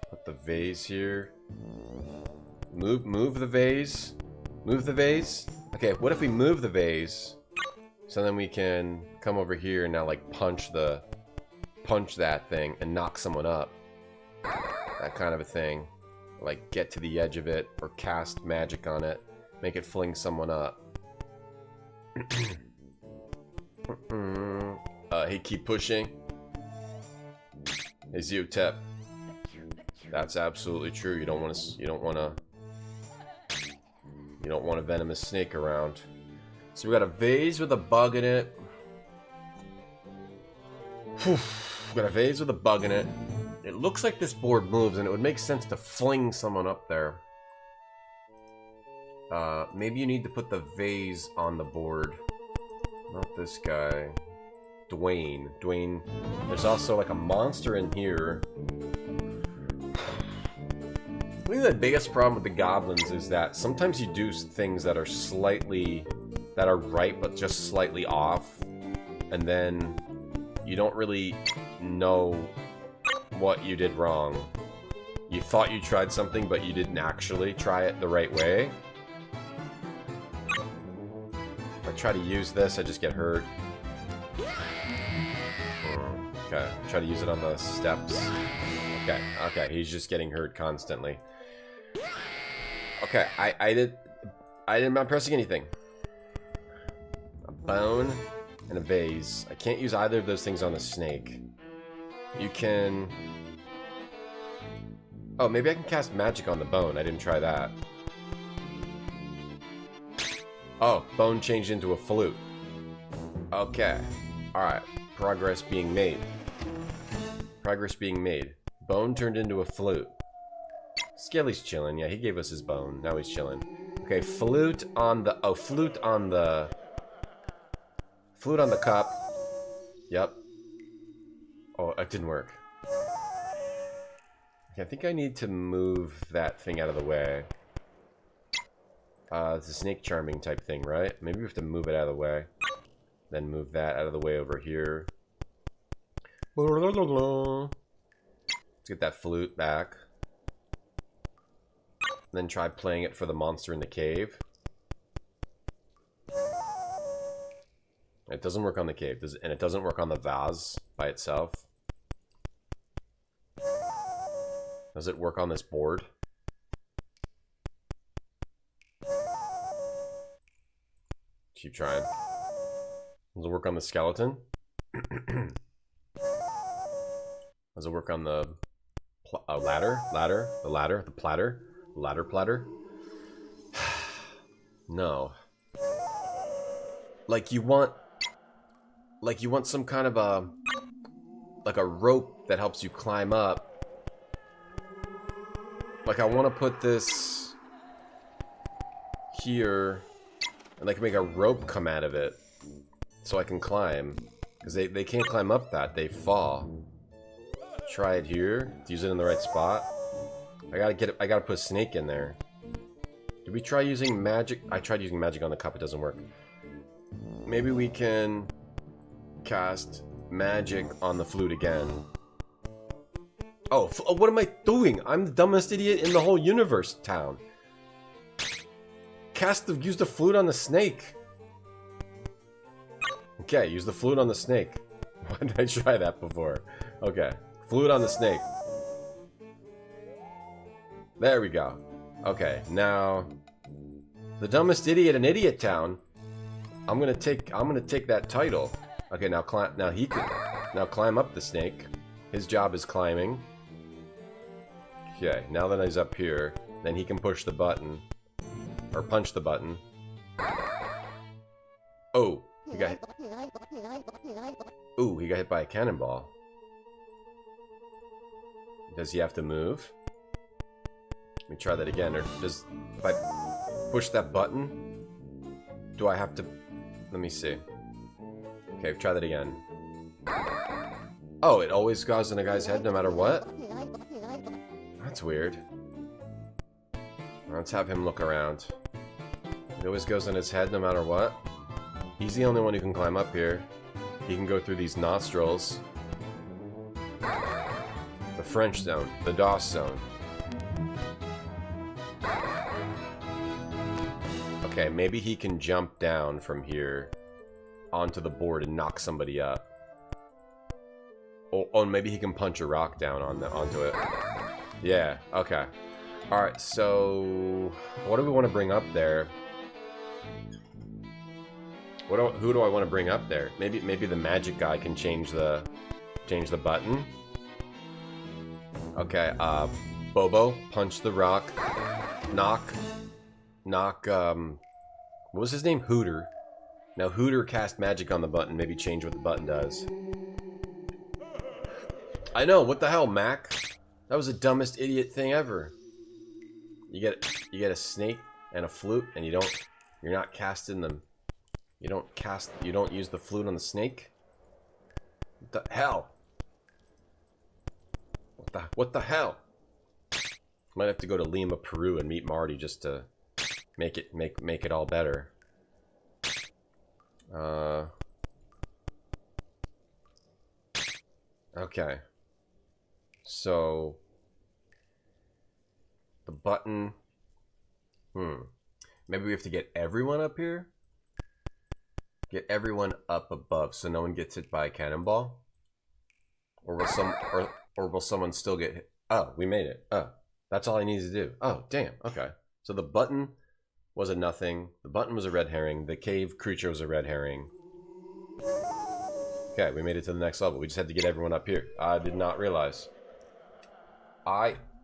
Put the vase here. Move the vase. Move the vase. Okay, what if we move the vase? So then we can come over here and now like punch that thing and knock someone up. That kind of a thing. Like get to the edge of it or cast magic on it. Make it fling someone up. Hey, keep pushing. Hey, Zeotep. That's absolutely true. You don't want a venomous snake around. So we got a vase with a bug in it. We got a vase with a bug in it. It looks like this board moves, and it would make sense to fling someone up there. Maybe you need to put the vase on the board. Not this guy. Dwayne. There's also like a monster in here. I think the biggest problem with the goblins is that sometimes you do things that are right but just slightly off, and then you don't really know what you did wrong. You thought you tried something, but you didn't actually try it the right way. If I try to use this, I just get hurt. Okay, try to use it on the steps. Okay, he's just getting hurt constantly. Okay, I'm not pressing anything. A bone and a vase. I can't use either of those things on the snake. You can... Oh, maybe I can cast magic on the bone. I didn't try that. Oh, bone changed into a flute. Okay. Alright. Progress being made. Progress being made. Bone turned into a flute. Skelly's chilling. Yeah, he gave us his bone. Now he's chilling. Okay, flute on the... Oh, flute on the... Flute on the cup. Yep. Oh, it didn't work. Okay, I think I need to move that thing out of the way. It's a snake charming type thing, right? Maybe we have to move it out of the way. Then move that out of the way over here. Let's get that flute back. Then try playing it for the monster in the cave. It doesn't work on the cave, and it doesn't work on the vase by itself. Does it work on this board? Keep trying. Does it work on the skeleton? Does it work on the ladder? The platter? No. Like you want some kind of a like a rope that helps you climb up. Like, I want to put this here, and I can make a rope come out of it, so I can climb. Because they can't climb up that, they fall. Try it here, use it in the right spot. I gotta put a snake in there. Did we try using magic? I tried using magic on the cup, it doesn't work. Maybe we can cast magic on the flute again. Oh, what am I doing? I'm the dumbest idiot in the whole universe, town. Use the flute on the snake. Okay, use the flute on the snake. Why did I try that before? Okay, flute on the snake. There we go. Okay, now the dumbest idiot in Idiot Town. I'm gonna take that title. Okay, now he can climb up the snake. His job is climbing. Okay, now that he's up here, then he can push the button. Or punch the button. Oh, he got hit. Ooh, he got hit by a cannonball. Does he have to move? Let me try that again. Or if I push that button, do I have to... Let me see. Okay, try that again. Oh, it always goes in a guy's head no matter what? That's weird. Let's have him look around. It always goes in his head no matter what. He's the only one who can climb up here. He can go through these nostrils. The French zone. The DOS zone. Okay, maybe he can jump down from here onto the board and knock somebody up. Oh, maybe he can punch a rock down onto it. Yeah, okay. Alright, so... what do we want to bring up there? Who do I want to bring up there? Maybe the magic guy can change the button. Okay, Bobo, punch the rock. Knock, what was his name? Hooter. Now Hooter cast magic on the button, maybe change what the button does. I know, what the hell, Mac? That was the dumbest idiot thing ever. You get a snake and a flute, and you're not casting them. You don't use the flute on the snake? What the hell? What the hell? Might have to go to Lima, Peru and meet Marty just to make it all better. Okay. So the button. Maybe we have to get everyone up here? Get everyone up above so no one gets hit by a cannonball? Or will someone still get hit? Oh, we made it. Oh, that's all I need to do. Oh, damn. Okay. So the button was a nothing. The button was a red herring. The cave creature was a red herring. Okay, we made it to the next level. We just had to get everyone up here. I did not realize. I-A-T-E-A-G-L.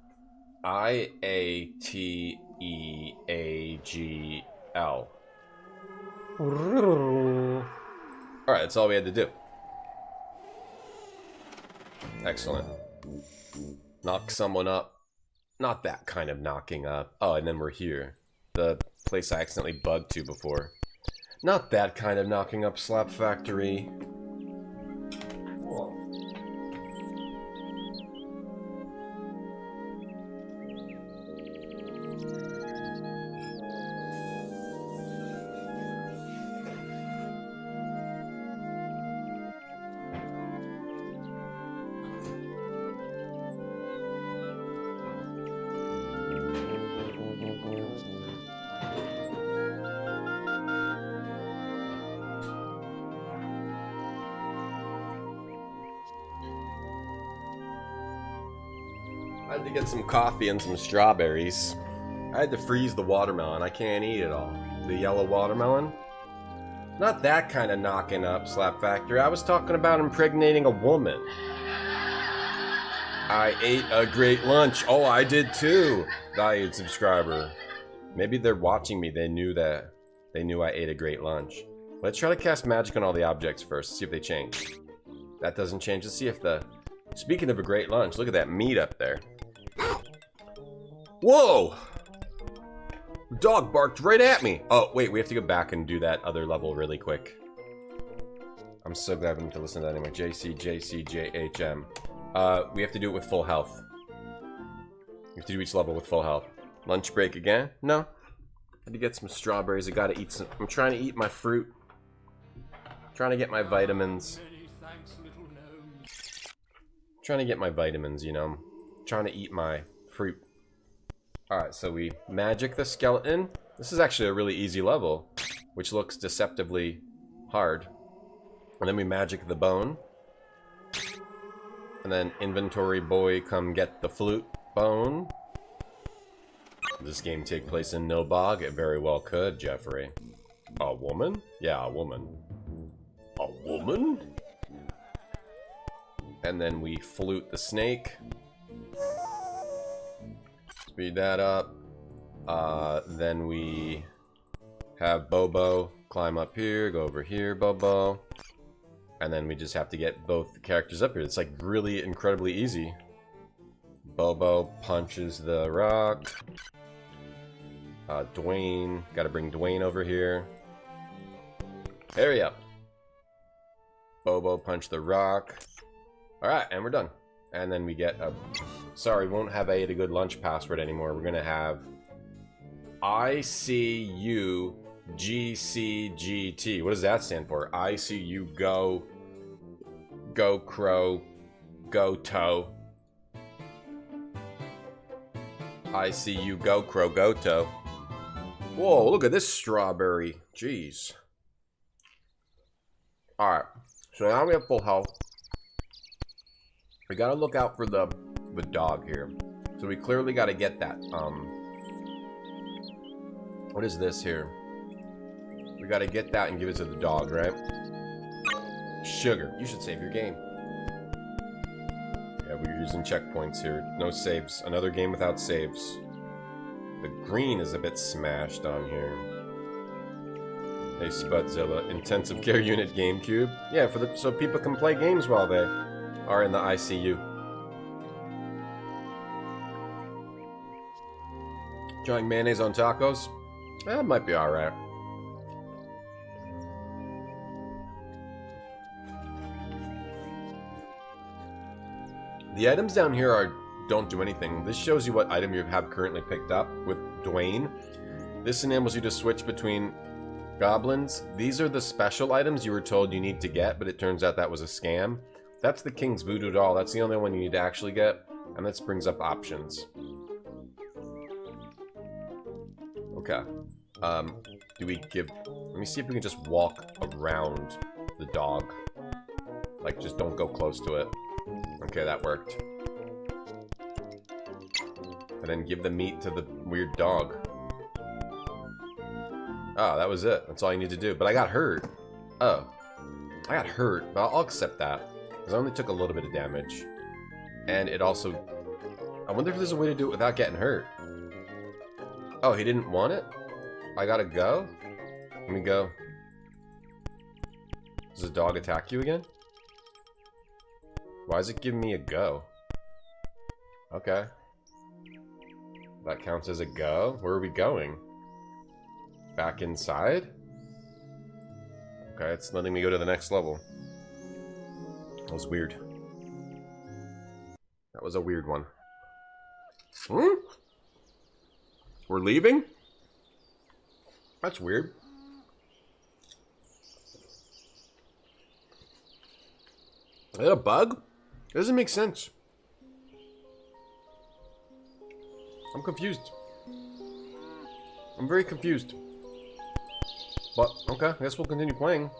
Alright, that's all we had to do. Excellent. Knock someone up. Not that kind of knocking up. Oh, and then we're here. The place I accidentally bugged to before. Not that kind of knocking up, Slap Factory. I had to get some coffee and some strawberries. I had to freeze the watermelon. I can't eat it all. The yellow watermelon? Not that kind of knocking up, Slap Factory. I was talking about impregnating a woman. I ate a great lunch. Oh, I did too. Valued subscriber. Maybe they're watching me. They knew I ate a great lunch. Let's try to cast magic on all the objects first. See if they change. That doesn't change. Let's see if the... Speaking of a great lunch, look at that meat up there. Whoa! The dog barked right at me. Oh, wait, we have to go back and do that other level really quick. I'm so glad we need to listen to that anyway. JCJCJHM. We have to do it with full health. We have to do each level with full health. Lunch break again? No. Had to get some strawberries. I gotta eat some. I'm trying to eat my fruit. Trying to get my vitamins. Trying to get my vitamins, you know. Trying to eat my fruit. Alright, so we magic the skeleton. This is actually a really easy level, which looks deceptively hard. And then we magic the bone. And then inventory boy, come get the flute bone. Does this game take place in Nilbog? It very well could, Jeffrey. A woman? Yeah, a woman. A woman? And then we flute the snake. Speed that up. Then we have Bobo climb up here, go over here, Bobo. And then we just have to get both the characters up here. It's like really incredibly easy. Bobo punches the rock. Dwayne, gotta bring Dwayne over here. Hurry up. Bobo punch the rock. Alright, and we're done. And then we get a... Sorry, we won't have a good lunch password anymore. We're gonna have ICUGCGT. What does that stand for? ICU go... Go crow. Go toe. ICU go crow go toe. Whoa, look at this strawberry. Jeez. Alright. So now we have full health. We gotta look out for the dog here. So we clearly gotta get that. What is this here? We gotta get that and give it to the dog, right? Sugar. You should save your game. Yeah, we're using checkpoints here. No saves. Another game without saves. The green is a bit smashed on here. Hey, Spudzilla. Intensive care unit GameCube. Yeah, so people can play games while they are in the ICU. Trying mayonnaise on tacos? That might be alright. The items down here don't do anything. This shows you what item you have currently picked up with Dwayne. This enables you to switch between goblins. These are the special items you were told you need to get, but it turns out that was a scam. That's the King's Voodoo Doll. That's the only one you need to actually get. And this brings up options. Okay. Do we give... Let me see if we can just walk around the dog. Like, just don't go close to it. Okay, that worked. And then give the meat to the weird dog. Oh, that was it. That's all you need to do. But I got hurt. Oh. I got hurt, but I'll accept that. Because I only took a little bit of damage. And it also... I wonder if there's a way to do it without getting hurt. Oh, he didn't want it? I gotta go? Let me go. Does the dog attack you again? Why is it giving me a go? Okay. That counts as a go? Where are we going? Back inside? Okay, it's letting me go to the next level. That was weird. That was a weird one. Hmm? We're leaving? That's weird. Is that a bug? It doesn't make sense. I'm confused. I'm very confused. But, okay, I guess we'll continue playing.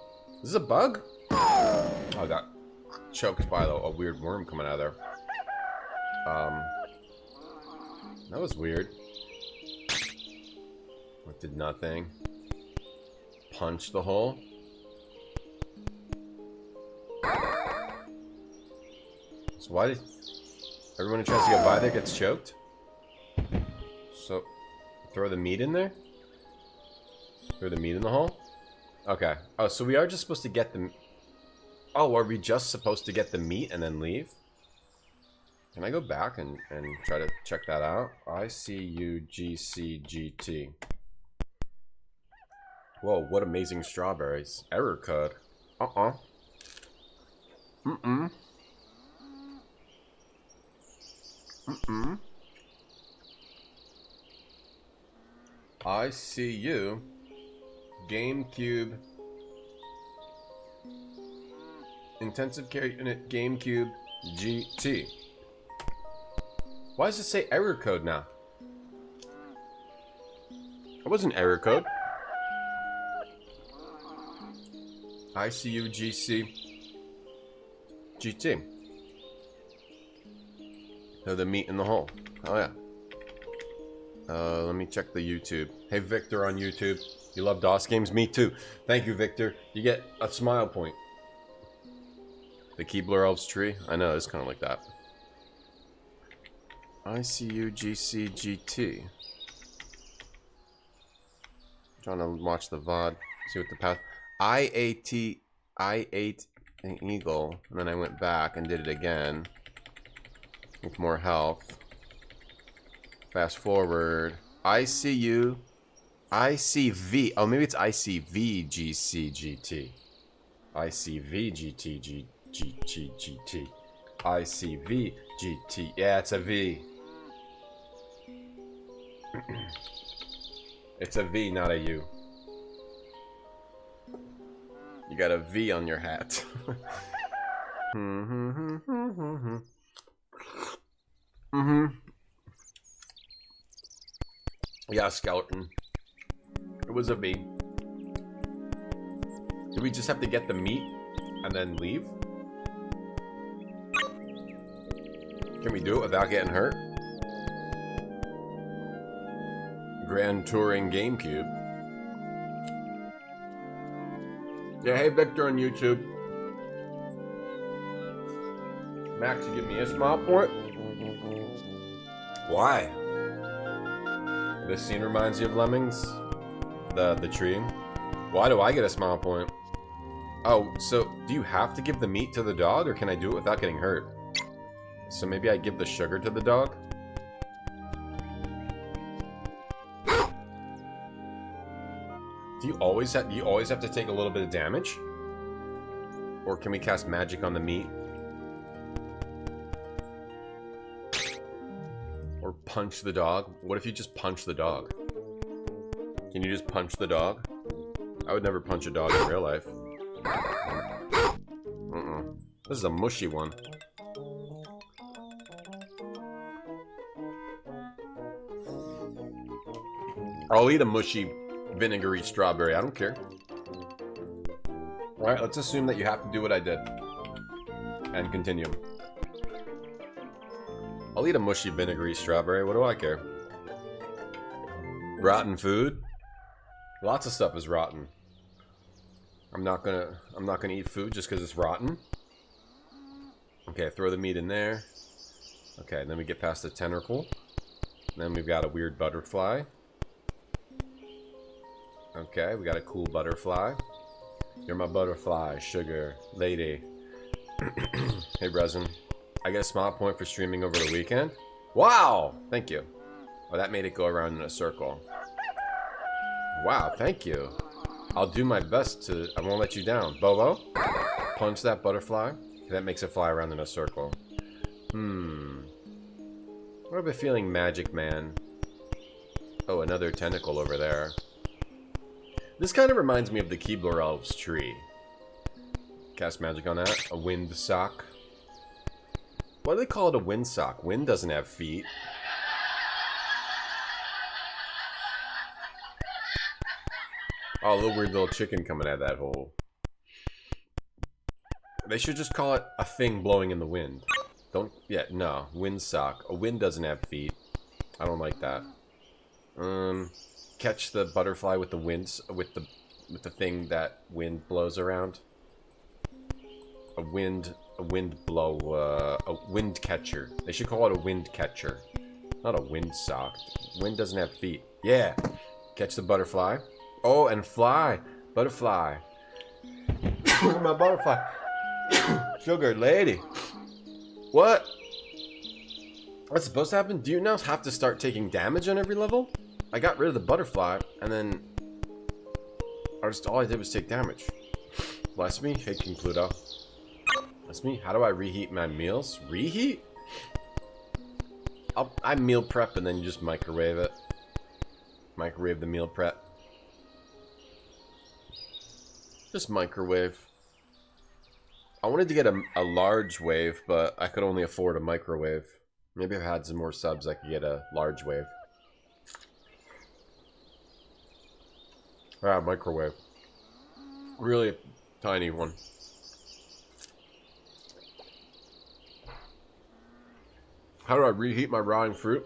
Is this a bug? Oh, I got choked by a weird worm coming out of there. That was weird. What did nothing? Punch the hole? So why did everyone who tries to get by there gets choked? So, throw the meat in there? Throw the meat in the hole? Okay. Oh, so we are just supposed to get the... Oh, are we just supposed to get the meat and then leave? Can I go back and try to check that out? ICUGCGT. Whoa, what amazing strawberries. Error code. ICU GameCube Intensive Care Unit GameCube GT. Why does it say error code now? It wasn't error code. ICU GT. So the meat in the hole. Oh yeah. Let me check the YouTube. Hey Victor on YouTube. You love DOS games? Me too. Thank you, Victor. You get a smile point. The Keebler Elves tree? I know, it's kind of like that. ICUGCGT. Trying to watch the VOD. See what the path. I ate an eagle, and then I went back and did it again. With more health. Fast forward. ICV. Oh, maybe it's ICVGCGT. ICVGTGGGT. ICVGT. Yeah, it's a V. It's a V, not a U. You got a V on your hat. Yeah, skeleton. It was a V. Do we just have to get the meat and then leave? Can we do it without getting hurt? Grand Touring GameCube. Yeah, hey Victor on YouTube. Max, you give me a smile point? Why? This scene reminds you of Lemmings? The tree? Why do I get a smile point? Oh, so do you have to give the meat to the dog, or can I do it without getting hurt? So maybe I give the sugar to the dog? Do you always have to take a little bit of damage? Or can we cast magic on the meat? Or punch the dog? What if you just punch the dog? Can you just punch the dog? I would never punch a dog in real life. This is a mushy one. I'll eat a mushy vinegary strawberry. I don't care. Alright, let's assume that you have to do what I did. And continue. I'll eat a mushy vinegary strawberry. What do I care? Rotten food? Lots of stuff is rotten. I'm not gonna eat food just because it's rotten. Okay, throw the meat in there. Okay, then we get past the tentacle. Then we've got a weird butterfly. Okay, we got a cool butterfly. You're my butterfly, sugar, lady. Hey, Brezen. I get a smile point for streaming over the weekend. Wow! Thank you. Oh, that made it go around in a circle. Wow, thank you. I'll do my best to... I won't let you down. Bobo? Punch that butterfly. That makes it fly around in a circle. What have a feeling, Magic Man? Oh, another tentacle over there. This kind of reminds me of the Keebler Elves tree. Cast magic on that. A wind sock. Why do they call it a wind sock? Wind doesn't have feet. Oh, a little weird little chicken coming out of that hole. They should just call it a thing blowing in the wind. Don't... Yeah, no. Wind sock. A wind doesn't have feet. I don't like that. Catch the butterfly with the winds... With the thing that wind blows around. A wind catcher. They should call it a wind catcher. Not a wind sock. Wind doesn't have feet. Yeah. Catch the butterfly. Oh, and fly. Butterfly. Look at my butterfly. Sugar lady. What? What's supposed to happen? Do you now have to start taking damage on every level? I got rid of the butterfly, and then all I did was take damage. Bless me. Hey, King Pluto. Bless me. How do I reheat my meals? Reheat? I meal prep and then you just microwave it. Microwave the meal prep. Just microwave. I wanted to get a large wave, but I could only afford a microwave. Maybe if I had some more subs, I could get a large wave. Ah, microwave. Really tiny one. How do I reheat my rotting fruit?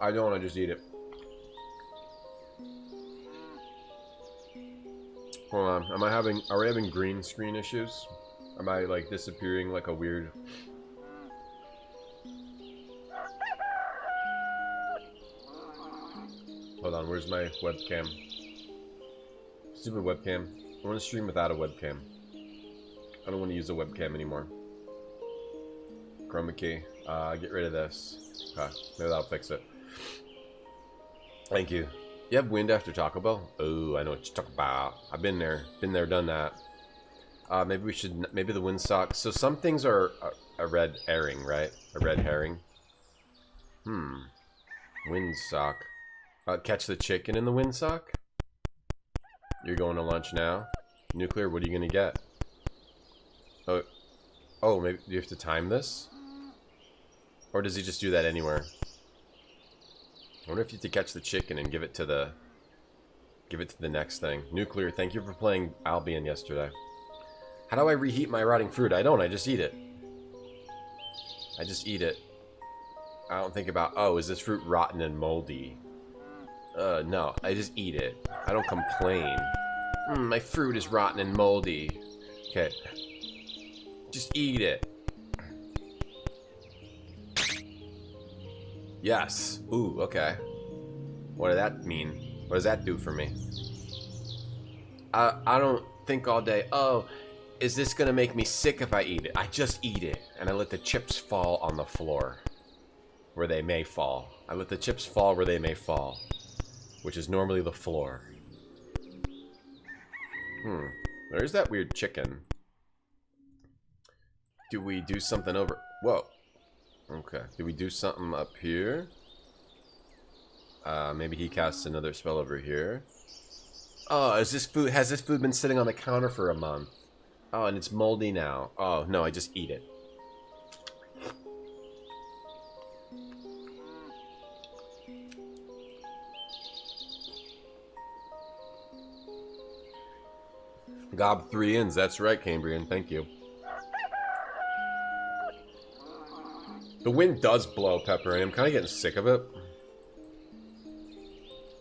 I don't, I just eat it. Hold on, are we having green screen issues? Am I like disappearing like a weird... Hold on, where's my webcam? Stupid webcam. I want to stream without a webcam. I don't want to use a webcam anymore. Chroma key. Get rid of this. Okay, maybe that'll fix it. Thank you. You have wind after Taco Bell? Oh, I know what you're talking about. I've been there. Been there, done that. Maybe we should... Maybe the wind sock. So some things are a red herring, right? A red herring. Wind sock. Catch the chicken in the wind sock? You're going to lunch now? Nuclear, what are you going to get? Oh, maybe do you have to time this? Or does he just do that anywhere? I wonder if you have to catch the chicken and give it to the next thing. Nuclear, thank you for playing Albion yesterday. How do I reheat my rotting fruit? I don't, I just eat it. I just eat it. I don't think about, oh, is this fruit rotten and moldy? No, I just eat it. I don't complain. My fruit is rotten and moldy. Okay. Just eat it. Yes. Ooh, okay. What does that mean? What does that do for me? I don't think all day, oh, is this gonna make me sick if I eat it? I just eat it, and I let the chips fall on the floor. Where they may fall. I let the chips fall where they may fall. Which is normally the floor. There's that weird chicken. Do we do something over... Whoa. Okay. Do we do something up here? Maybe he casts another spell over here. Oh, has this food been sitting on the counter for a month? Oh, and it's moldy now. Oh, no, I just eat it. Gob 3 ins, that's right, Cambrian, thank you. The wind does blow, Pepper, and I'm kind of getting sick of it.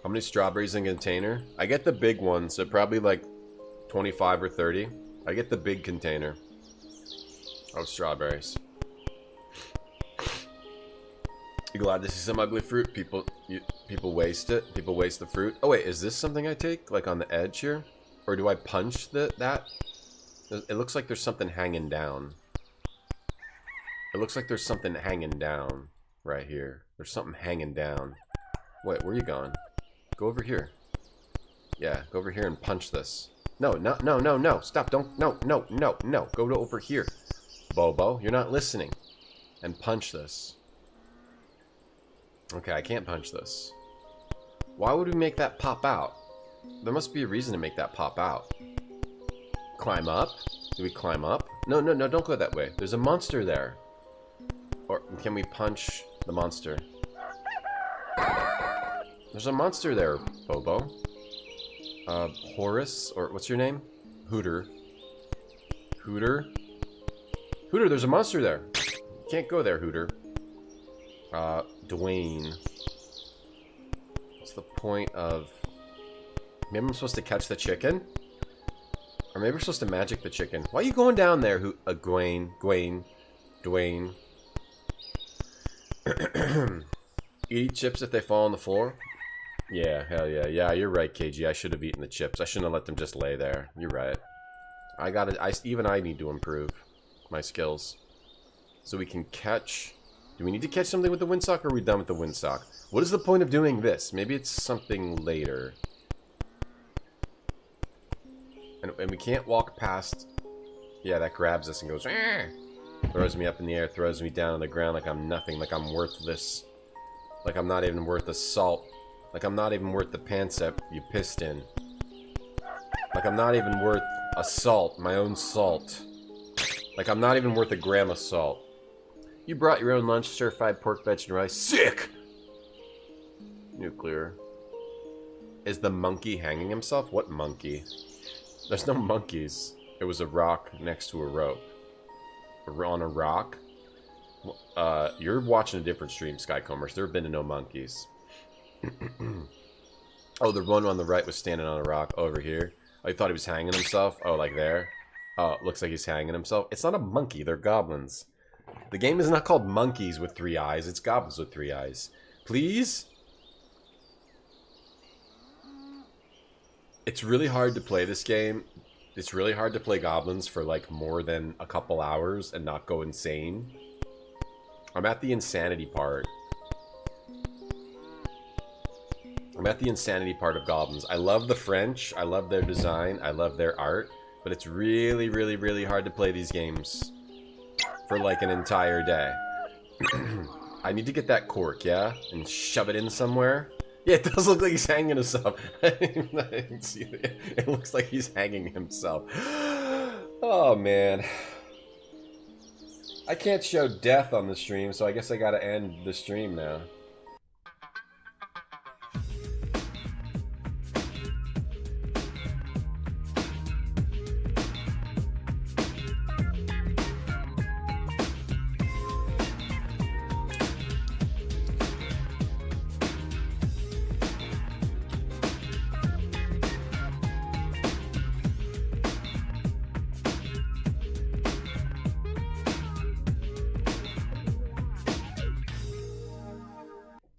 How many strawberries in a container? I get the big ones, so probably like 25 or 30. I get the big container of strawberries. You glad to see some ugly fruit? People waste it. People waste the fruit. Oh wait, is this something I take? Like on the edge here? Or do I punch that? It looks like there's something hanging down. It looks like there's something hanging down right here. There's something hanging down. Wait, where are you going? Go over here. Yeah, go over here and punch this. No, no, no, no, no. Stop. Don't. No, no, no, no. Go to over here. Bobo, you're not listening. And punch this. Okay, I can't punch this. Why would we make that pop out? There must be a reason to make that pop out. Climb up? Do we climb up? No, no, no, don't go that way. There's a monster there. Or can we punch the monster? There's a monster there, Bobo. Horace, or what's your name? Hooter. Hooter? Hooter, there's a monster there. You can't go there, Hooter. Dwayne. What's the point of... Maybe I'm supposed to catch the chicken? Or maybe we're supposed to magic the chicken. Why are you going down there, Dwayne? Eat chips if they fall on the floor? Yeah, hell yeah. Yeah, you're right, KG. I should have eaten the chips. I shouldn't have let them just lay there. You're right. Even I need to improve my skills. So we can catch Do we need to catch something with the windsock, or are we done with the windsock? What is the point of doing this? Maybe it's something later. And we can't walk past... Yeah, that grabs us and goes... Throws me up in the air, throws me down on the ground like I'm nothing, like I'm worthless. Like I'm not even worth a salt. Like I'm not even worth the pants that you pissed in. Like I'm not even worth a salt, my own salt. Like I'm not even worth a gram of salt. You brought your own lunch, stir-fried pork, veg, and rice. Sick! Nuclear. Is the monkey hanging himself? What monkey? There's no monkeys. It was a rock next to a rope. On a rock? You're watching a different stream, Skycombers. There have been no monkeys. Oh, the one on the right was standing on a rock over here. Oh, you thought he was hanging himself? Oh, like there? Oh, it looks like he's hanging himself. It's not a monkey, they're goblins. The game is not called monkeys with 3 eyes, it's goblins with 3 eyes. Please? It's really hard to play this game. It's really hard to play goblins for like more than a couple hours and not go insane. I'm at the insanity part. I'm at the insanity part of goblins. I love the French. I love their design. I love their art. But it's really, really, really hard to play these games for like an entire day. I need to get that cork, yeah? And shove it in somewhere. Yeah, it does look like he's hanging himself. I didn't see it. It looks like he's hanging himself. Oh, man. I can't show death on the stream, so I guess I gotta end the stream now.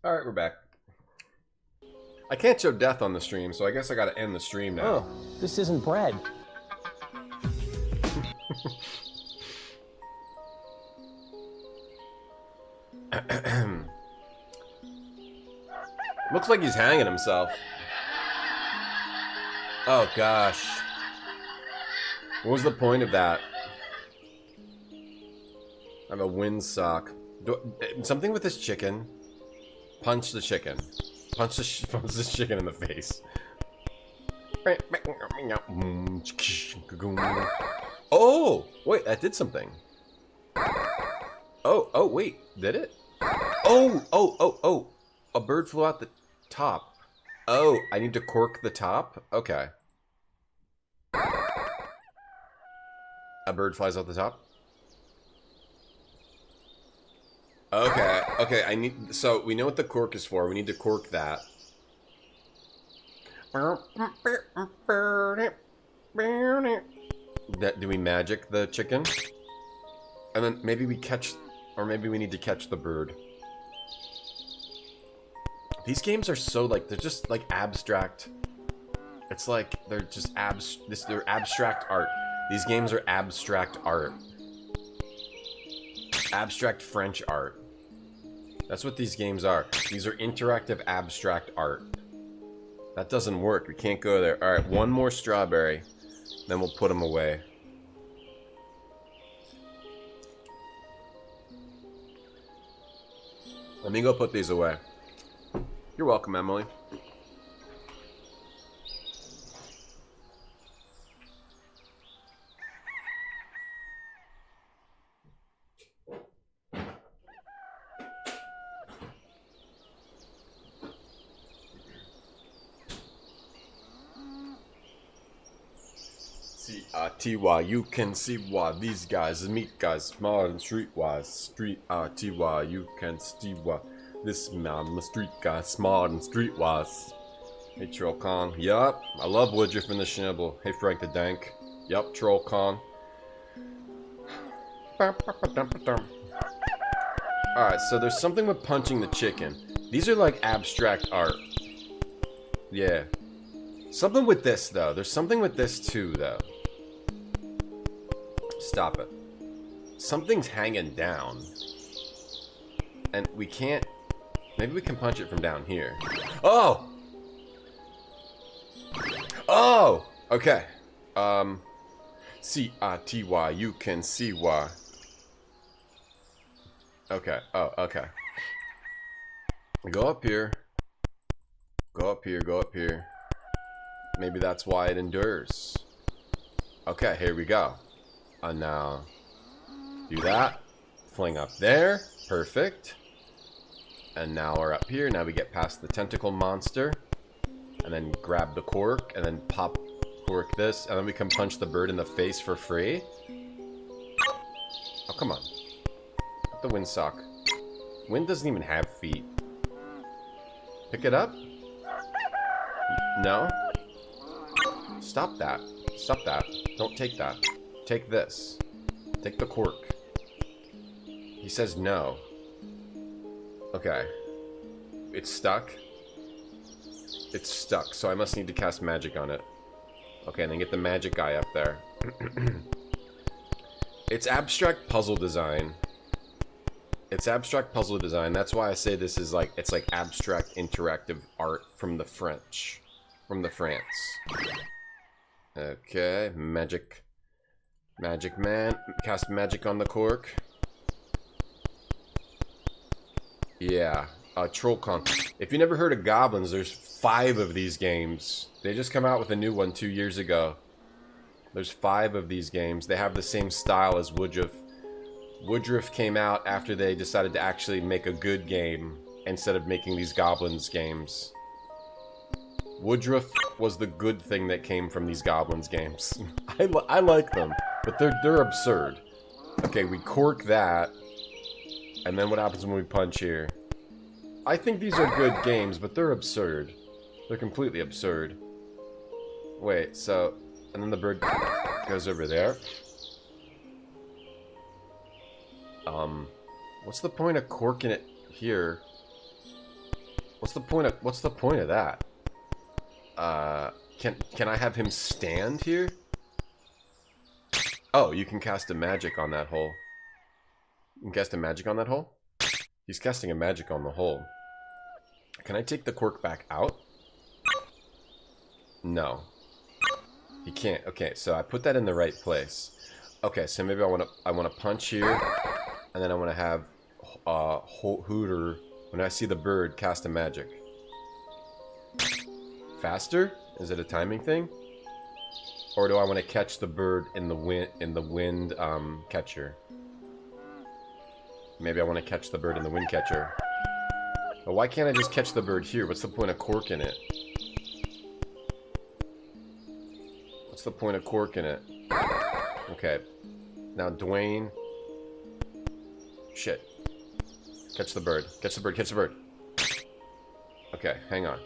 Alright, we're back. I can't show death on the stream, so I guess I gotta end the stream now. Oh, this isn't bread. Looks like he's hanging himself. Oh gosh. What was the point of that? I have a windsock. Something with this chicken. Punch the chicken. Punch this chicken in the face. Oh! Wait, that did something. Oh, wait. Did it? Oh! A bird flew out the top. Oh, I need to cork the top? Okay. A bird flies out the top? Okay, I need... So, we know what the cork is for. We need to cork that. Do we magic the chicken? And then maybe we catch... Or maybe we need to catch the bird. These games are so, like... They're just, like, abstract. It's like, they're just they're abstract art. These games are abstract art. Abstract French art. That's what these games are. These are interactive abstract art. That doesn't work. We can't go there. Alright, one more strawberry. Then we'll put them away. Let me go put these away. You're welcome, Emily. T-Y, you can see why these guys, meat guys, smart and streetwise. T-Y, you can see why this man, the street guy, smart and streetwise. Hey, Troll Kong. Yup, I love Woodruff and the Schnibble. Hey, Frank the Dank. Yup, Troll Kong. Alright, so there's something with punching the chicken. These are like abstract art. Yeah. Something with this, though. There's something with this, too, though. Stop it. Something's hanging down. And we can't... Maybe we can punch it from down here. Oh! Oh! Okay. C-I-T-Y. You can see why. Okay. Oh, okay. Go up here. Go up here, go up here. Maybe that's why it endures. Okay, here we go. And now... do that. Fling up there. Perfect. And now we're up here. Now we get past the tentacle monster. And then grab the cork. And then pop cork this. And then we can punch the bird in the face for free. Oh, come on. The windsock. Wind doesn't even have feet. Pick it up? No? Stop that. Stop that. Don't take that. Take this. Take the cork. He says no. Okay. It's stuck. It's stuck, so I must need to cast magic on it. Okay, and then get the magic guy up there. It's abstract puzzle design. It's abstract puzzle design. That's why I say this is like, it's like abstract interactive art from the French. From the France. Okay, magic. Magic man. Cast magic on the cork. Yeah, Trollcon. If you never heard of Gobliiins, there's 5 of these games. They just come out with a new one 2 years ago. There's 5 of these games. They have the same style as Woodruff. Woodruff came out after they decided to actually make a good game instead of making these Gobliiins games. Woodruff was the good thing that came from these Gobliiins games. I like them, but they're absurd. Okay, we cork that, and then what happens when we punch here? I think these are good games, but they're absurd. They're completely absurd. Wait, so... and then the bird goes over there. What's the point of corking it here? What's the point of that? Can I have him stand here? Oh, you can cast a magic on that hole. You can cast a magic on that hole? He's casting a magic on the hole. Can I take the cork back out? No. He can't. Okay, so I put that in the right place. Okay, so maybe I want to punch here, and then I want to have Hooter, when I see the bird, cast a magic. Faster? Is it a timing thing? Or do I want to catch the bird in the wind catcher? Maybe I want to catch the bird in the wind catcher. But why can't I just catch the bird here? What's the point of corking it? What's the point of corking it? Okay. Now Dwayne. Shit. Catch the bird. Catch the bird. Catch the bird. Okay, hang on.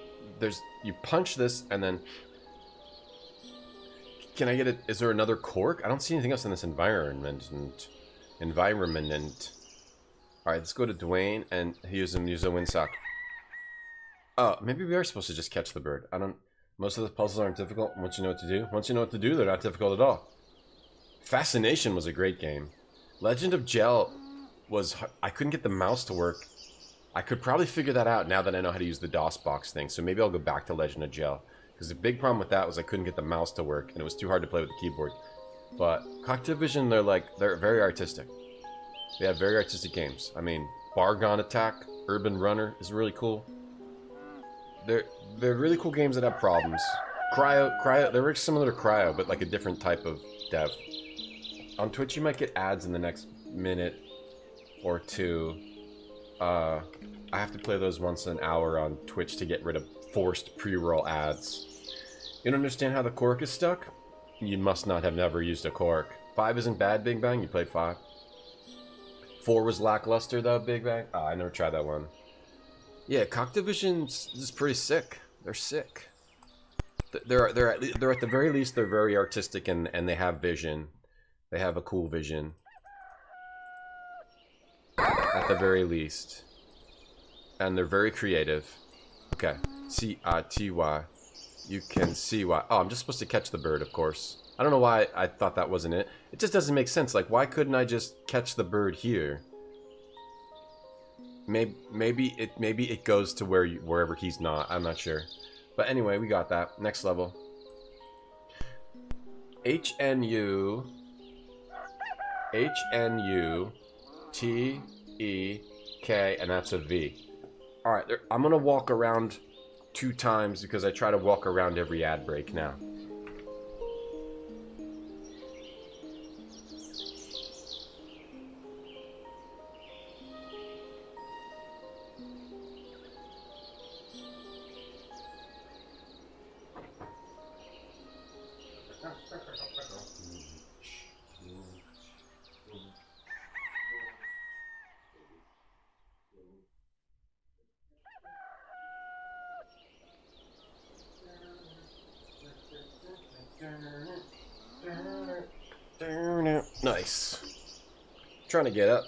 You punch this and then... Can I get it? Is there another cork? I don't see anything else in this environment. Alright, let's go to Dwayne and use a windsock. Oh, maybe we are supposed to just catch the bird. Most of the puzzles aren't difficult once you know what to do. Once you know what to do, they're not difficult at all. Fascination was a great game. Legend of Gel was... I couldn't get the mouse to work. I could probably figure that out now that I know how to use the DOS box thing. So maybe I'll go back to Legend of Gel. Because the big problem with that was I couldn't get the mouse to work. And it was too hard to play with the keyboard. But Cognivision, they're very artistic. They have very artistic games. I mean, Bargon Attack, Urban Runner is really cool. They're really cool games that have problems. Cryo, they're very similar to Cryo, but like a different type of dev. On Twitch, you might get ads in the next minute or two. I have to play those once an hour on Twitch to get rid of forced pre-roll ads. You don't understand how the cork is stuck? You must not have never used a cork. 5 isn't bad, Big Bang? You played 5? 4 was lackluster, though, Big Bang? Oh, I never tried that one. Yeah, Cognivision is pretty sick. They're sick. They're at the very least, they're very artistic and they have vision. They have a cool vision. At the very least. And they're very creative. Okay. C-I-T-Y. You can see why. Oh, I'm just supposed to catch the bird, of course. I don't know why I thought that wasn't it. It just doesn't make sense. Like, why couldn't I just catch the bird here? Maybe it goes to wherever he's not. I'm not sure. But anyway, we got that. Next level. HNU TEK, and that's a V. Alright, I'm gonna walk around 2 times because I try to walk around every ad break now. Nice. Trying to get up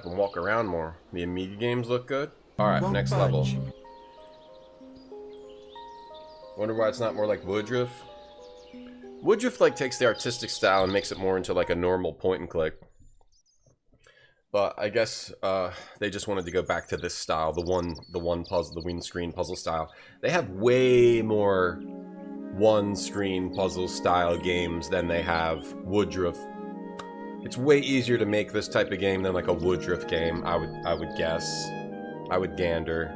and walk around more. The Amiga games look good. Alright, next level. Wonder why it's not more like Woodruff. Woodruff like takes the artistic style and makes it more into like a normal point and click. But I guess they just wanted to go back to this style, the one puzzle, the windscreen puzzle style. They have way more one-screen puzzle style games than they have Woodruff. It's way easier to make this type of game than like a Woodruff game, I would guess. I would gander.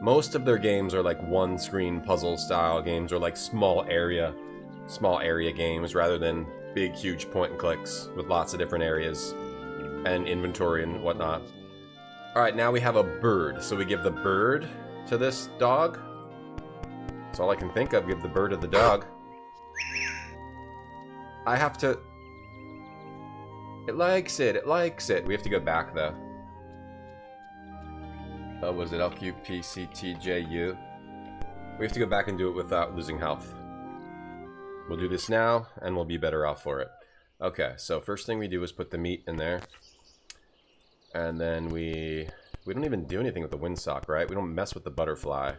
Most of their games are like one-screen puzzle style games, or like small area games, rather than big, huge point and clicks with lots of different areas and inventory and whatnot. Alright, now we have a bird. So we give the bird to this dog. That's all I can think of. Give the bird to the dog. I have to... It likes it. It likes it. We have to go back, though. Was it LQPCTJU? We have to go back and do it without losing health. We'll do this now, and we'll be better off for it. Okay, so first thing we do is put the meat in there. And then we don't even do anything with the windsock, right? We don't mess with the butterfly.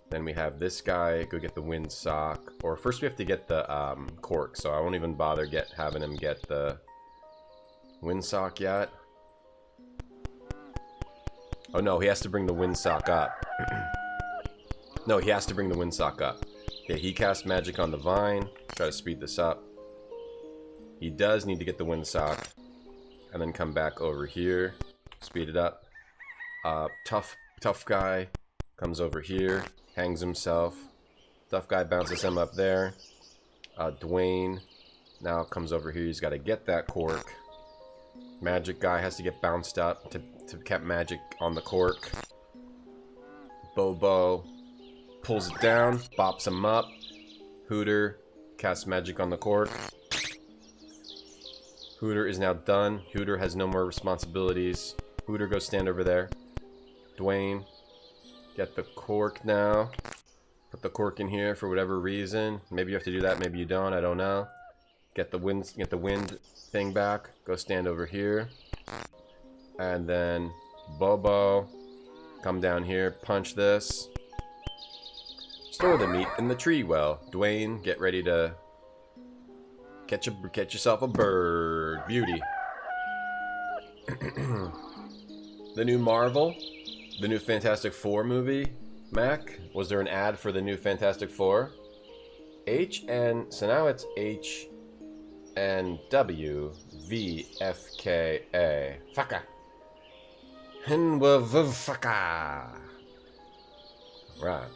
Then we have this guy go get the windsock. Or first we have to get the cork, so I won't even bother having him get the windsock yet. Oh no, he has to bring the windsock up. No, he has to bring the windsock up. Okay, he casts magic on the vine. Try to speed this up. He does need to get the windsock. And then come back over here. Speed it up. Tough guy comes over here. Hangs himself. Tough guy bounces him up there. Dwayne now comes over here. He's got to get that cork. Magic guy has to get bounced up to keep magic on the cork. Bobo pulls it down, bops him up. Hooter casts magic on the cork. Hooter is now done. Hooter has no more responsibilities. Hooter, go stand over there. Dwayne, get the cork now. Put the cork in here for whatever reason. Maybe you have to do that, maybe you don't, I don't know. Get the wind thing back. Go stand over here. And then Bobo, come down here, punch this. Store the meat in the tree well. Dwayne, get ready to catch yourself a bird. Beauty. The new Marvel, the new Fantastic Four movie. Mac, was there an ad for the new Fantastic Four? So now it's HNWVFKA. Faka. Faka. Right.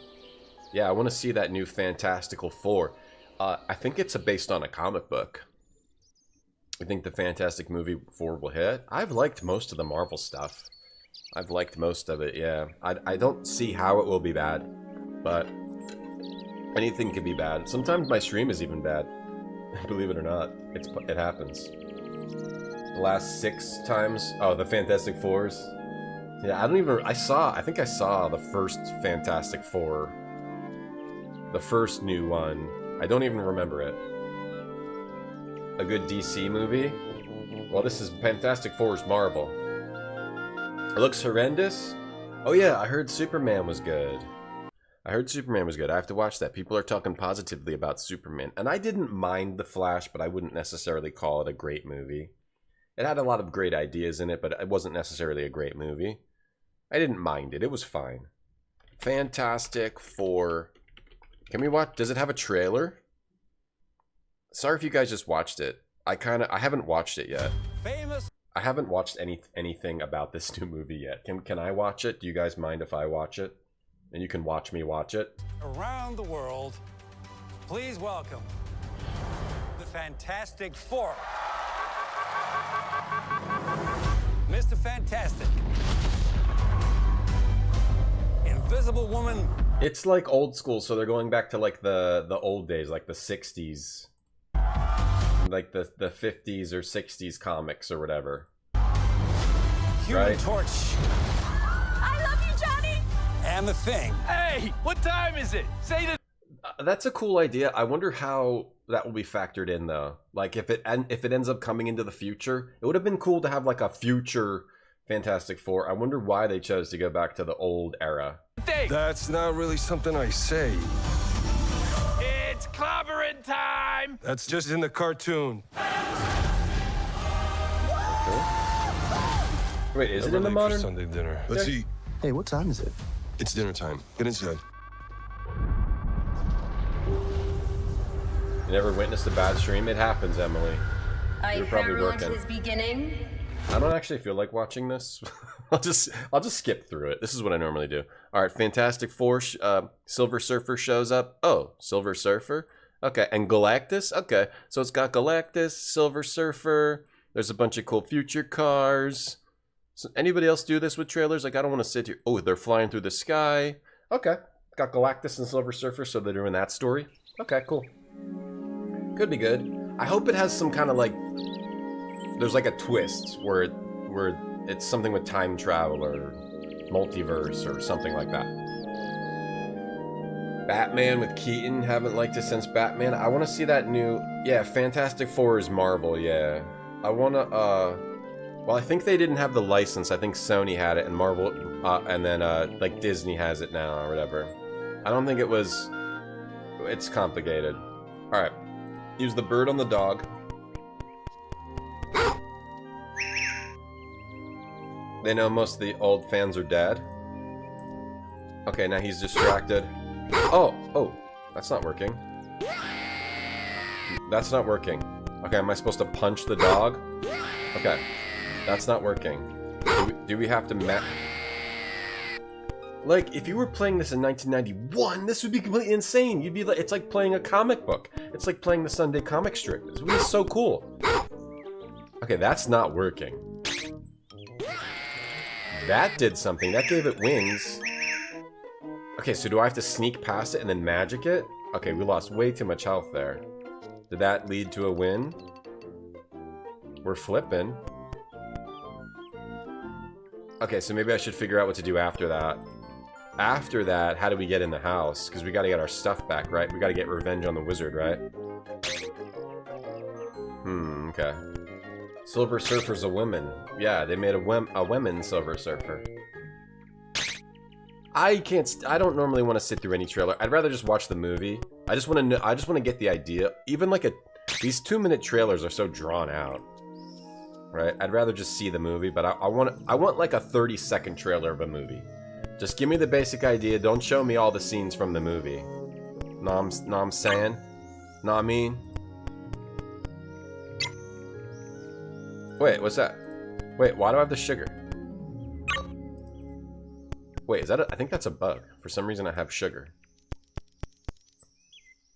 Yeah, I want to see that new Fantastical Four. I think it's based on a comic book. I think the Fantastic Movie 4 will hit. I've liked most of the Marvel stuff. I've liked most of it, yeah. I don't see how it will be bad, but anything can be bad. Sometimes my stream is even bad. Believe it or not, it happens. The last 6 times, oh, the Fantastic Fours. Yeah, I think I saw the first Fantastic Four. The first new one. I don't even remember it. A good DC movie? Well, this is Fantastic Four's Marvel. It looks horrendous? Oh yeah, I heard Superman was good. I have to watch that. People are talking positively about Superman. And I didn't mind The Flash, but I wouldn't necessarily call it a great movie. It had a lot of great ideas in it, but it wasn't necessarily a great movie. I didn't mind it. It was fine. Fantastic Four. Can we watch? Does it have a trailer? Sorry if you guys just watched it. I haven't watched it yet. Famous. I haven't watched anything about this new movie yet. Can I watch it? Do you guys mind if I watch it? And you can watch me watch it. Around the world, please welcome the Fantastic Four. Mr. Fantastic. Invisible Woman. It's like old school, so they're going back to like the old days, like the 60s. Like the 50s or 60s comics or whatever. Human right? Torch. I love you, Johnny! And the Thing. Hey, what time is it? Say the... That's a cool idea. I wonder how that will be factored in though. Like if it ends up coming into the future, it would have been cool to have like a future Fantastic Four. I wonder why they chose to go back to the old era. That's not really something I say. It's clobbering time! That's just in the cartoon. Okay. Wait, is it in the modern? Sunday dinner. Let's eat. Hey, what time is it? It's dinner time. Get inside. You never witnessed a bad stream? It happens, Emily. You're probably working. His beginning. I don't actually feel like watching this. I'll just skip through it. This is what I normally do. All right, Fantastic Four. Silver Surfer shows up. Oh, Silver Surfer. Okay, and Galactus. Okay, so it's got Galactus, Silver Surfer. There's a bunch of cool future cars. So anybody else do this with trailers? Like, I don't want to sit here. Oh, they're flying through the sky. Okay, got Galactus and Silver Surfer, so they're doing that story. Okay, cool. Could be good. I hope it has some kind of like. There's like a twist where it's something with time travel or multiverse or something like that. Batman with Keaton, haven't liked it since Batman. I want to see that new, yeah, Fantastic Four is Marvel, yeah. I want to, well, I think they didn't have the license. I think Sony had it and Marvel, and then like Disney has it now or whatever. I don't think it was, it's complicated. All right, use the bird on the dog. They know most of the old fans are dead. Okay, now he's distracted. Oh, that's not working. That's not working. Okay, am I supposed to punch the dog? Okay, that's not working. Do we have to Like, if you were playing this in 1991, this would be completely insane. You'd be like, it's like playing a comic book. It's like playing the Sunday comic strip. This would be so cool. Okay, that's not working. That did something. That gave it wings. Okay, so do I have to sneak past it and then magic it? Okay, we lost way too much health there. Did that lead to a win? We're flipping. Okay, so maybe I should figure out what to do after that. After that, how do we get in the house? Because we gotta get our stuff back, right? We gotta get revenge on the wizard, right? Okay. Silver Surfer's a woman. Yeah, they made a women Silver Surfer. I don't normally want to sit through any trailer. I'd rather just watch the movie. I just want to get the idea. Even like these 2-minute trailers are so drawn out. Right? I'd rather just see the movie, but I want like a 30-second trailer of a movie. Just give me the basic idea. Don't show me all the scenes from the movie. Know I'm saying? Know what I mean? Wait, what's that? Wait, why do I have the sugar? Wait, is that I think that's a bug. For some reason I have sugar.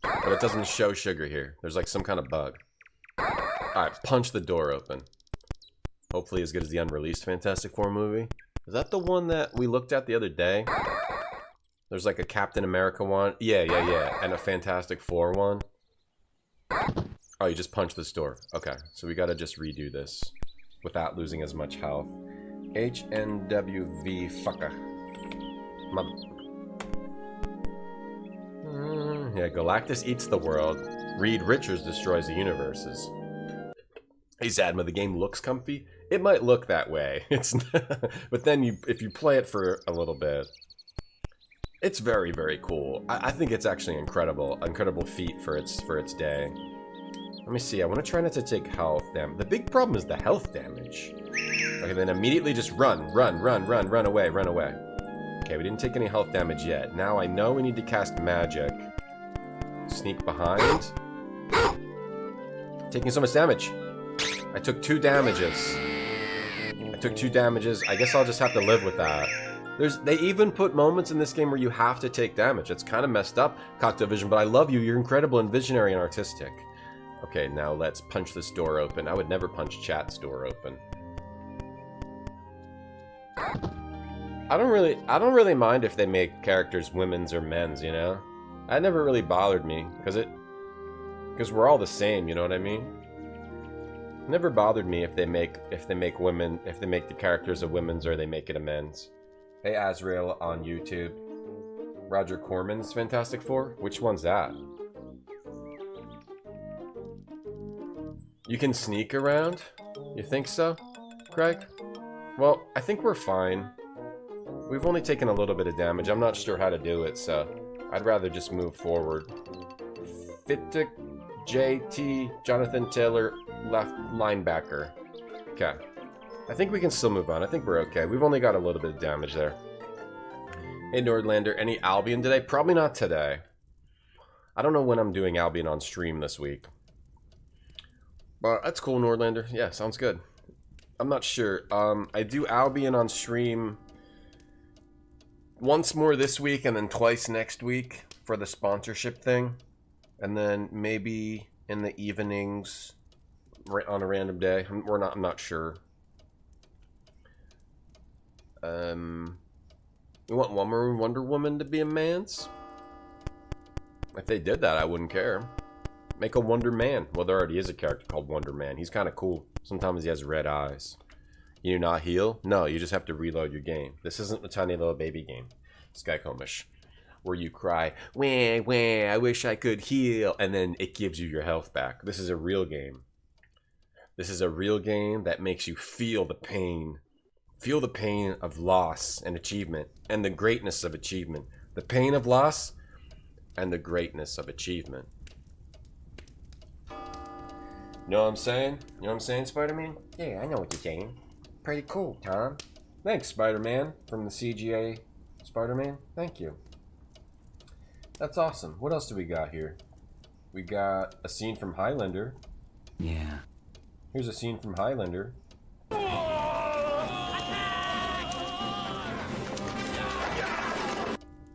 But it doesn't show sugar here. There's like some kind of bug. Alright, punch the door open. Hopefully as good as the unreleased Fantastic Four movie. Is that the one that we looked at the other day? There's like a Captain America one. Yeah. And a Fantastic Four one. Oh, you just punched this door. Okay, so we gotta just redo this without losing as much health. HNWV fucker. Yeah, Galactus eats the world. Reed Richards destroys the universes. Hey Zadma, the game looks comfy. It might look that way. It's not, but then if you play it for a little bit, it's very, very cool. I think it's actually incredible feat for its day. Let me see. I want to try not to take health damage. The big problem is the health damage. Okay, then immediately just run away. Okay, we didn't take any health damage yet. Now I know we need to cast magic. Sneak behind. Taking so much damage. I took 2 damages. I guess I'll just have to live with that. They even put moments in this game where you have to take damage. It's kind of messed up, Cocktail Vision, but I love you. You're incredible and visionary and artistic. Okay, now let's punch this door open. I would never punch chat's door open. I don't really mind if they make characters women's or men's, you know? That never really bothered me, because we're all the same, you know what I mean? It never bothered me if they make the characters a women's or they make it a men's. Hey Azrael on YouTube. Roger Corman's Fantastic Four? Which one's that? You can sneak around? You think so, Craig? Well, I think we're fine. We've only taken a little bit of damage. I'm not sure how to do it, so I'd rather just move forward. Fitik JT Jonathan Taylor, left linebacker. Okay. I think we can still move on. I think we're okay. We've only got a little bit of damage there. Hey Nordlander, any Albion today? Probably not today. I don't know when I'm doing Albion on stream this week. But that's cool, Nordlander. Yeah, sounds good. I'm not sure. I do Albion on stream once more this week and then twice next week for the sponsorship thing. And then maybe in the evenings on a random day. I'm not sure. We want Wonder Woman to be a man's? If they did that, I wouldn't care. Make a Wonder Man. Well, there already is a character called Wonder Man. He's kind of cool. Sometimes he has red eyes. You do not heal? No, you just have to reload your game. This isn't a tiny little baby game. Sky Komish, where you cry, wah, wah, I wish I could heal, and then it gives you your health back. This is a real game. This is a real game that makes you feel the pain. Feel the pain of loss and achievement, and the greatness of achievement. The pain of loss and the greatness of achievement. You know what I'm saying? You know what I'm saying, Spider-Man? Yeah, I know what you're saying. Pretty cool, Tom. Thanks, Spider-Man, from the CGA Spider-Man. Thank you. That's awesome. What else do we got here? We got a scene from Highlander. Yeah. Here's a scene from Highlander.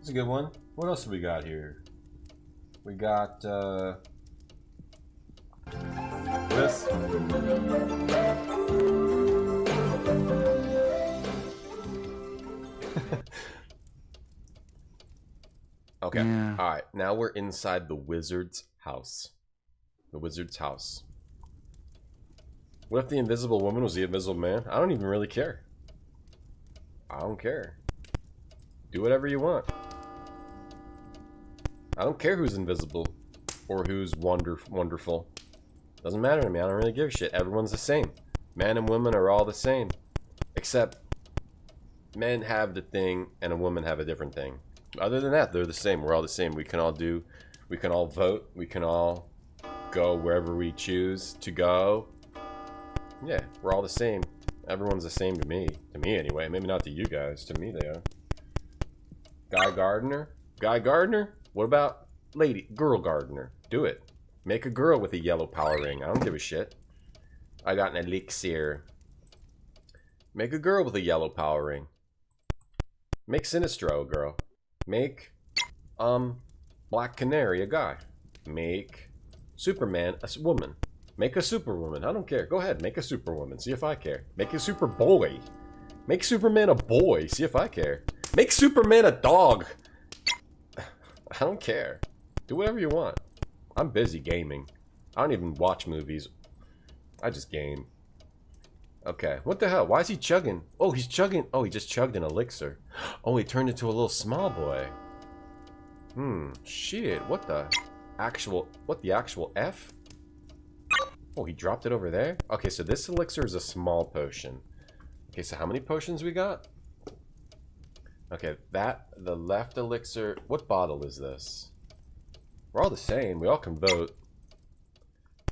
It's a good one. What else do we got here? We got, this. Okay. Yeah. Alright, now we're inside the wizard's house. The wizard's house. What if the invisible woman was the invisible man? I don't even really care. I don't care. Do whatever you want. I don't care who's invisible or who's wonderful. Doesn't matter to me. I don't really give a shit. Everyone's the same. Men and women are all the same. Except men have the thing and a woman have a different thing. Other than that, they're the same. We're all the same. We can all vote. We can all go wherever we choose to go. Yeah, we're all the same. Everyone's the same to me. To me anyway. Maybe not to you guys. To me they are. Guy Gardner? Guy Gardner? What about girl gardener? Do it. Make a girl with a yellow power ring. I don't give a shit. I got an elixir. Make a girl with a yellow power ring. Make Sinestro a girl. Make Black Canary a guy. Make Superman a woman. Make a superwoman. I don't care. Go ahead. Make a superwoman. See if I care. Make a superboy. Make Superman a boy. See if I care. Make Superman a dog. I don't care. Do whatever you want. I'm busy gaming. I don't even watch movies. I just game. Okay. What the hell? Why is he chugging? Oh, he's chugging. Oh, he just chugged an elixir. Oh, he turned into a little small boy. Shit. What the actual F? Oh, he dropped it over there? Okay, so this elixir is a small potion. Okay, so how many potions we got? Okay, the left elixir. What bottle is this? We're all the same. We all can vote.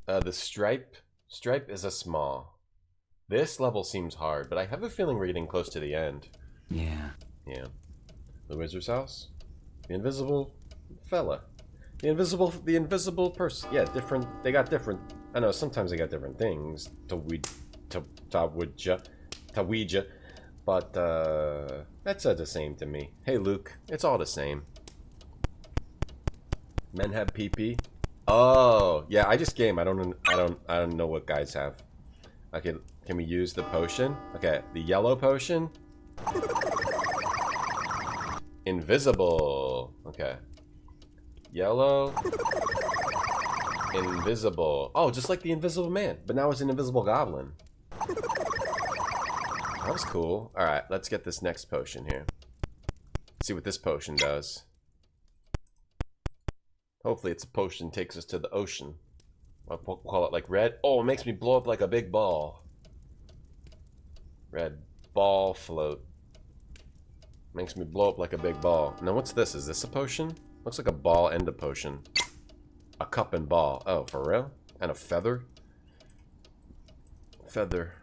The stripe is a small. This level seems hard, but I have a feeling we're getting close to the end. Yeah. Yeah. The wizard's house? The invisible fella. The invisible person. Yeah, different. They got different. I know sometimes they got different things. Tawija. But that's the same to me. Hey Luke, it's all the same. Men have PP. Oh, yeah, I just game. I don't know what guys have. Okay, can we use the potion? Okay, the yellow potion. Invisible. Okay. Yellow. Invisible. Oh, just like the Invisible Man, but now it's an invisible goblin. That was cool. Alright, let's get this next potion here. Let's see what this potion does. Hopefully it's a potion takes us to the ocean. I'll call it like red. Oh, it makes me blow up like a big ball. Red ball float. Makes me blow up like a big ball. Now what's this? Is this a potion? Looks like a ball and a potion. A cup and ball. Oh, for real? And a feather? Feather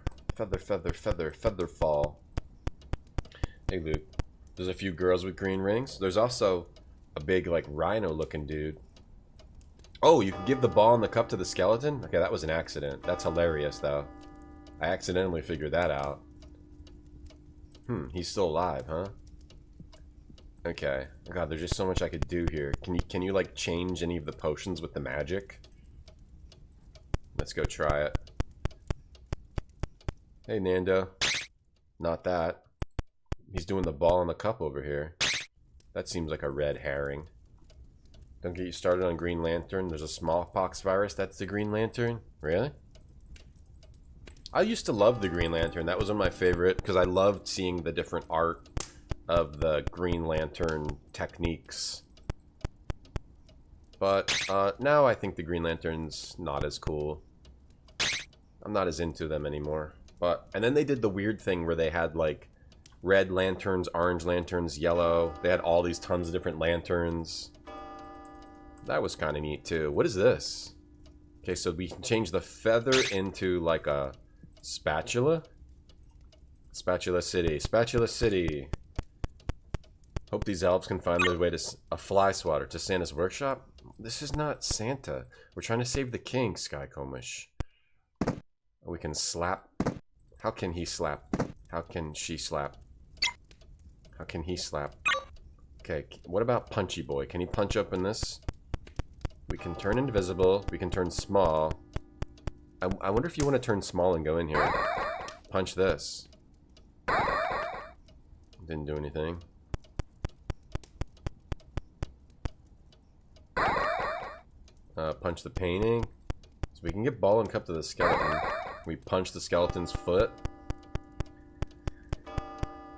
fall. Hey Luke, there's a few girls with green rings. There's also a big like rhino looking dude. Oh, you can give the ball and the cup to the skeleton? Okay, that was an accident. That's hilarious though. I accidentally figured that out. He's still alive, huh? Okay. God, there's just so much I could do here. Can you like change any of the potions with the magic? Let's go try it. Hey, Nando. Not that. He's doing the ball and the cup over here. That seems like a red herring. Don't get you started on Green Lantern. There's a smallpox virus. That's the Green Lantern? Really? I used to love the Green Lantern. That was one of my favorite because I loved seeing the different art of the Green Lantern techniques. But now I think the Green Lantern's not as cool. I'm not as into them anymore. And then they did the weird thing where they had like red lanterns, orange lanterns, yellow. They had all these tons of different lanterns. That was kind of neat too. What is this? Okay, so we can change the feather into like a spatula. Spatula City. Spatula City. Hope these elves can find their way to a fly swatter to Santa's workshop. This is not Santa. We're trying to save the king, Skycomish. We can slap. How can he slap? How can she slap? How can he slap? Okay, what about Punchy Boy? Can he punch open this? We can turn invisible. We can turn small. I wonder if you want to turn small and go in here. Punch this. Didn't do anything. Punch the painting. So we can get ball and cup to the skeleton. We punch the skeleton's foot.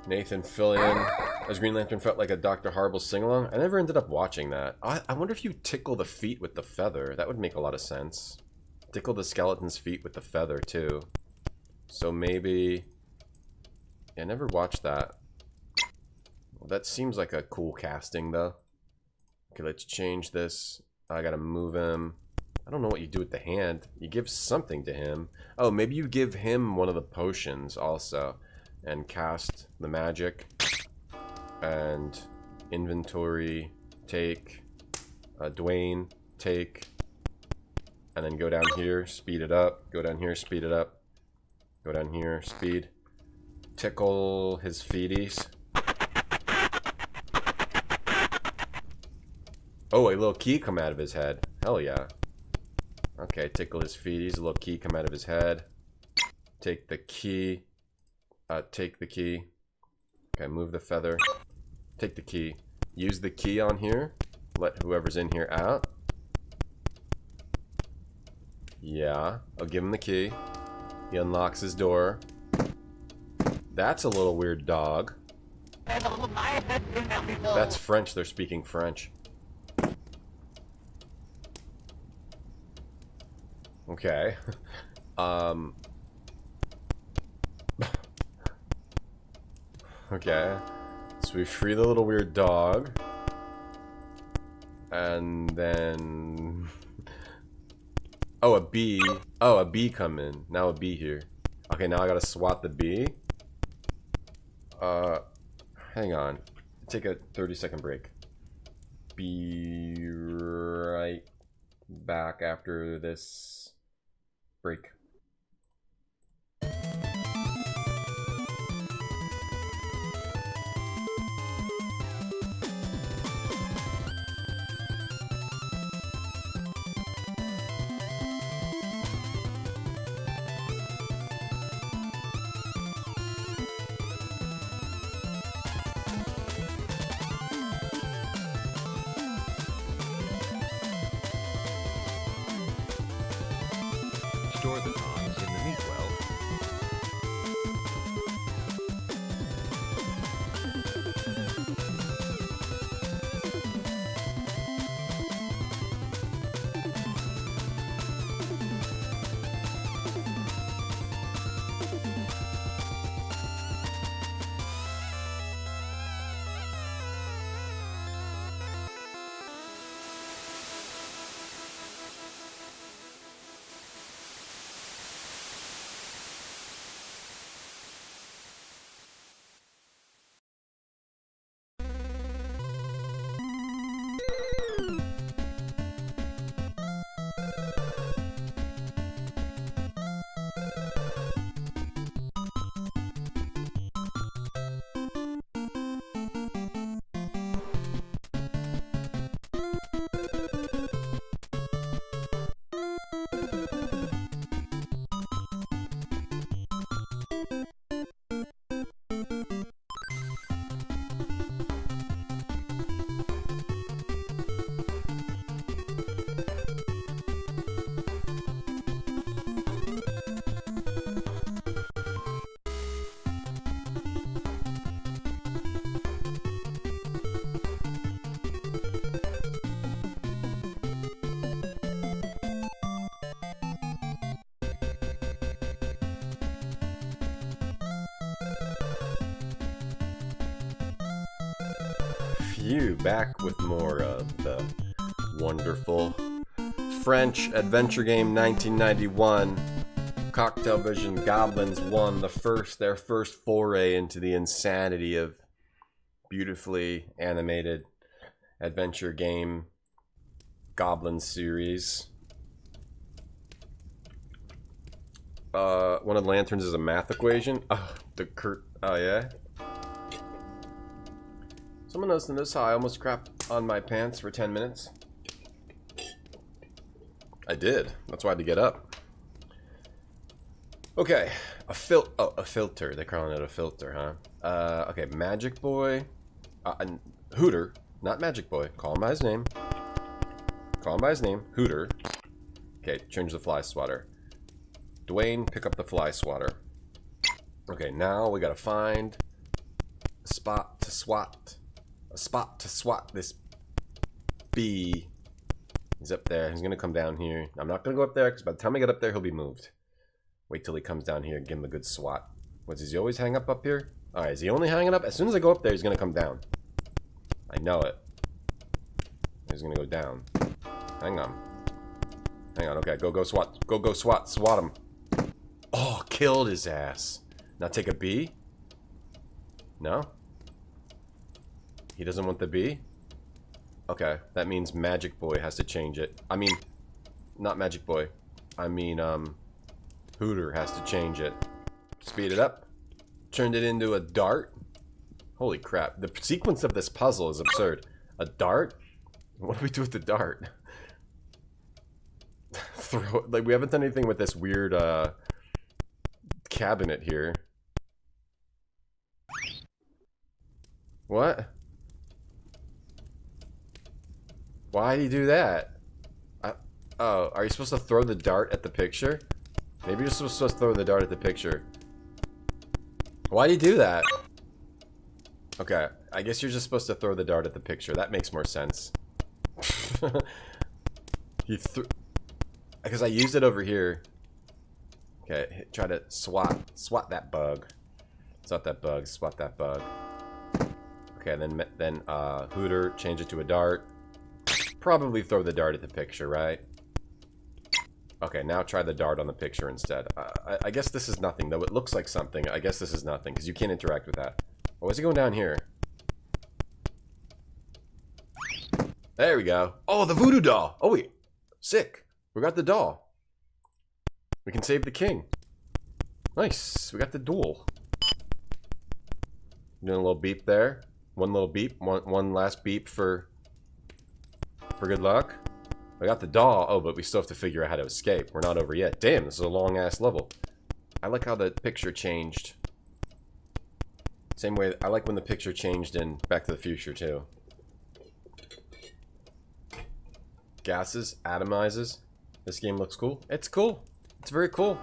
Nathan Fillion. As Green Lantern felt like a Dr. Horrible sing-along. I never ended up watching that. I wonder if you tickle the feet with the feather. That would make a lot of sense. Tickle the skeleton's feet with the feather, too. So maybe... Yeah, I never watched that. Well, that seems like a cool casting, though. Okay, let's change this. I gotta move him. I don't know what you do with the hand. You give something to him. Oh, maybe you give him one of the potions also. And cast the magic. And inventory, take. Dwayne, take. And then go down here, speed it up. Go down here, speed it up. Go down here, speed. Tickle his feeties. Oh, a little key come out of his head. Hell yeah. Okay, tickle his feeties. A little key come out of his head. Take the key. Take the key. Okay, move the feather. Take the key. Use the key on here. Let whoever's in here out. Yeah, I'll give him the key. He unlocks his door. That's a little weird dog. That's French. They're speaking French. Okay. Okay. So we free the little weird dog. And then... Oh, a bee. Oh, a bee come in. Now a bee here. Okay, now I gotta swat the bee. Hang on. Take a 30-second break. Be right back after this break. Store the tongs in the meat well. You back with more of the wonderful French adventure game 1991. Cocktail Vision Gobliiins won their first foray into the insanity of beautifully animated adventure game Goblin series. One of the lanterns is a math equation. Oh, oh yeah. Someone else notice how I almost crapped on my pants for 10 minutes? I did. That's why I had to get up. Okay. A filter. They're calling it a filter, huh? Okay, Magic Boy. And Hooter. Not Magic Boy. Call him by his name. Call him by his name. Hooter. Okay, change the fly swatter. Dwayne, pick up the fly swatter. Okay, now we gotta find a spot to swat. A spot to swat this bee. He's up there. He's gonna come down here. I'm not gonna go up there because by the time I get up there, he'll be moved. Wait till he comes down here and give him a good swat. Does he always hang up here? Alright, is he only hanging up? As soon as I go up there, he's gonna come down. I know it. He's gonna go down. Hang on. Hang on. Okay, go swat. Go swat. Swat him. Oh, killed his ass. Now take a bee? No? He doesn't want the bee? Okay, that means Magic Boy has to change it. I mean, not Magic Boy. I mean, Hooter has to change it. Speed it up. Turned it into a dart. Holy crap. The sequence of this puzzle is absurd. A dart? What do we do with the dart? Throw it. Like, we haven't done anything with this weird, cabinet here. What? Why did he do that? Oh, are you supposed to throw the dart at the picture? Maybe you're supposed to throw the dart at the picture. Why did he do that? Okay, I guess you're just supposed to throw the dart at the picture. That makes more sense. He threw... Because I used it over here. Okay, try to swat that bug. Swat that bug, swat that bug. Okay, then Hooter, change it to a dart. Probably throw the dart at the picture, right? Okay, now try the dart on the picture instead. I guess this is nothing, though it looks like something. I guess this is nothing, because you can't interact with that. Oh, is he going down here? There we go. Oh, the voodoo doll! Oh, wait. Sick. We got the doll. We can save the king. Nice. We got the duel. Doing a little beep there. One little beep. One last beep for good luck. We got the doll. Oh, but we still have to figure out how to escape. We're not over yet. Damn, this is a long-ass level. I like how the picture changed. Same way, I like when the picture changed in Back to the Future, too. Gases, atomizes. This game looks cool. It's cool. It's very cool.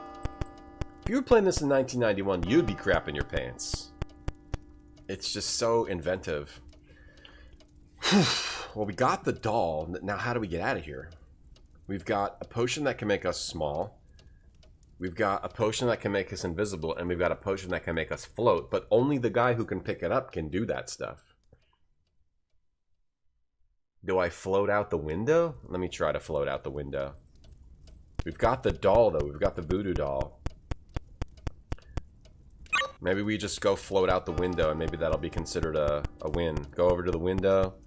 If you were playing this in 1991, you'd be crapping your pants. It's just so inventive. Well, we got the doll. Now, how do we get out of here? We've got a potion that can make us small. We've got a potion that can make us invisible. And we've got a potion that can make us float. But only the guy who can pick it up can do that stuff. Do I float out the window? Let me try to float out the window. We've got the doll, though. We've got the voodoo doll. Maybe we just go float out the window, and maybe that'll be considered a win. Go over to the window.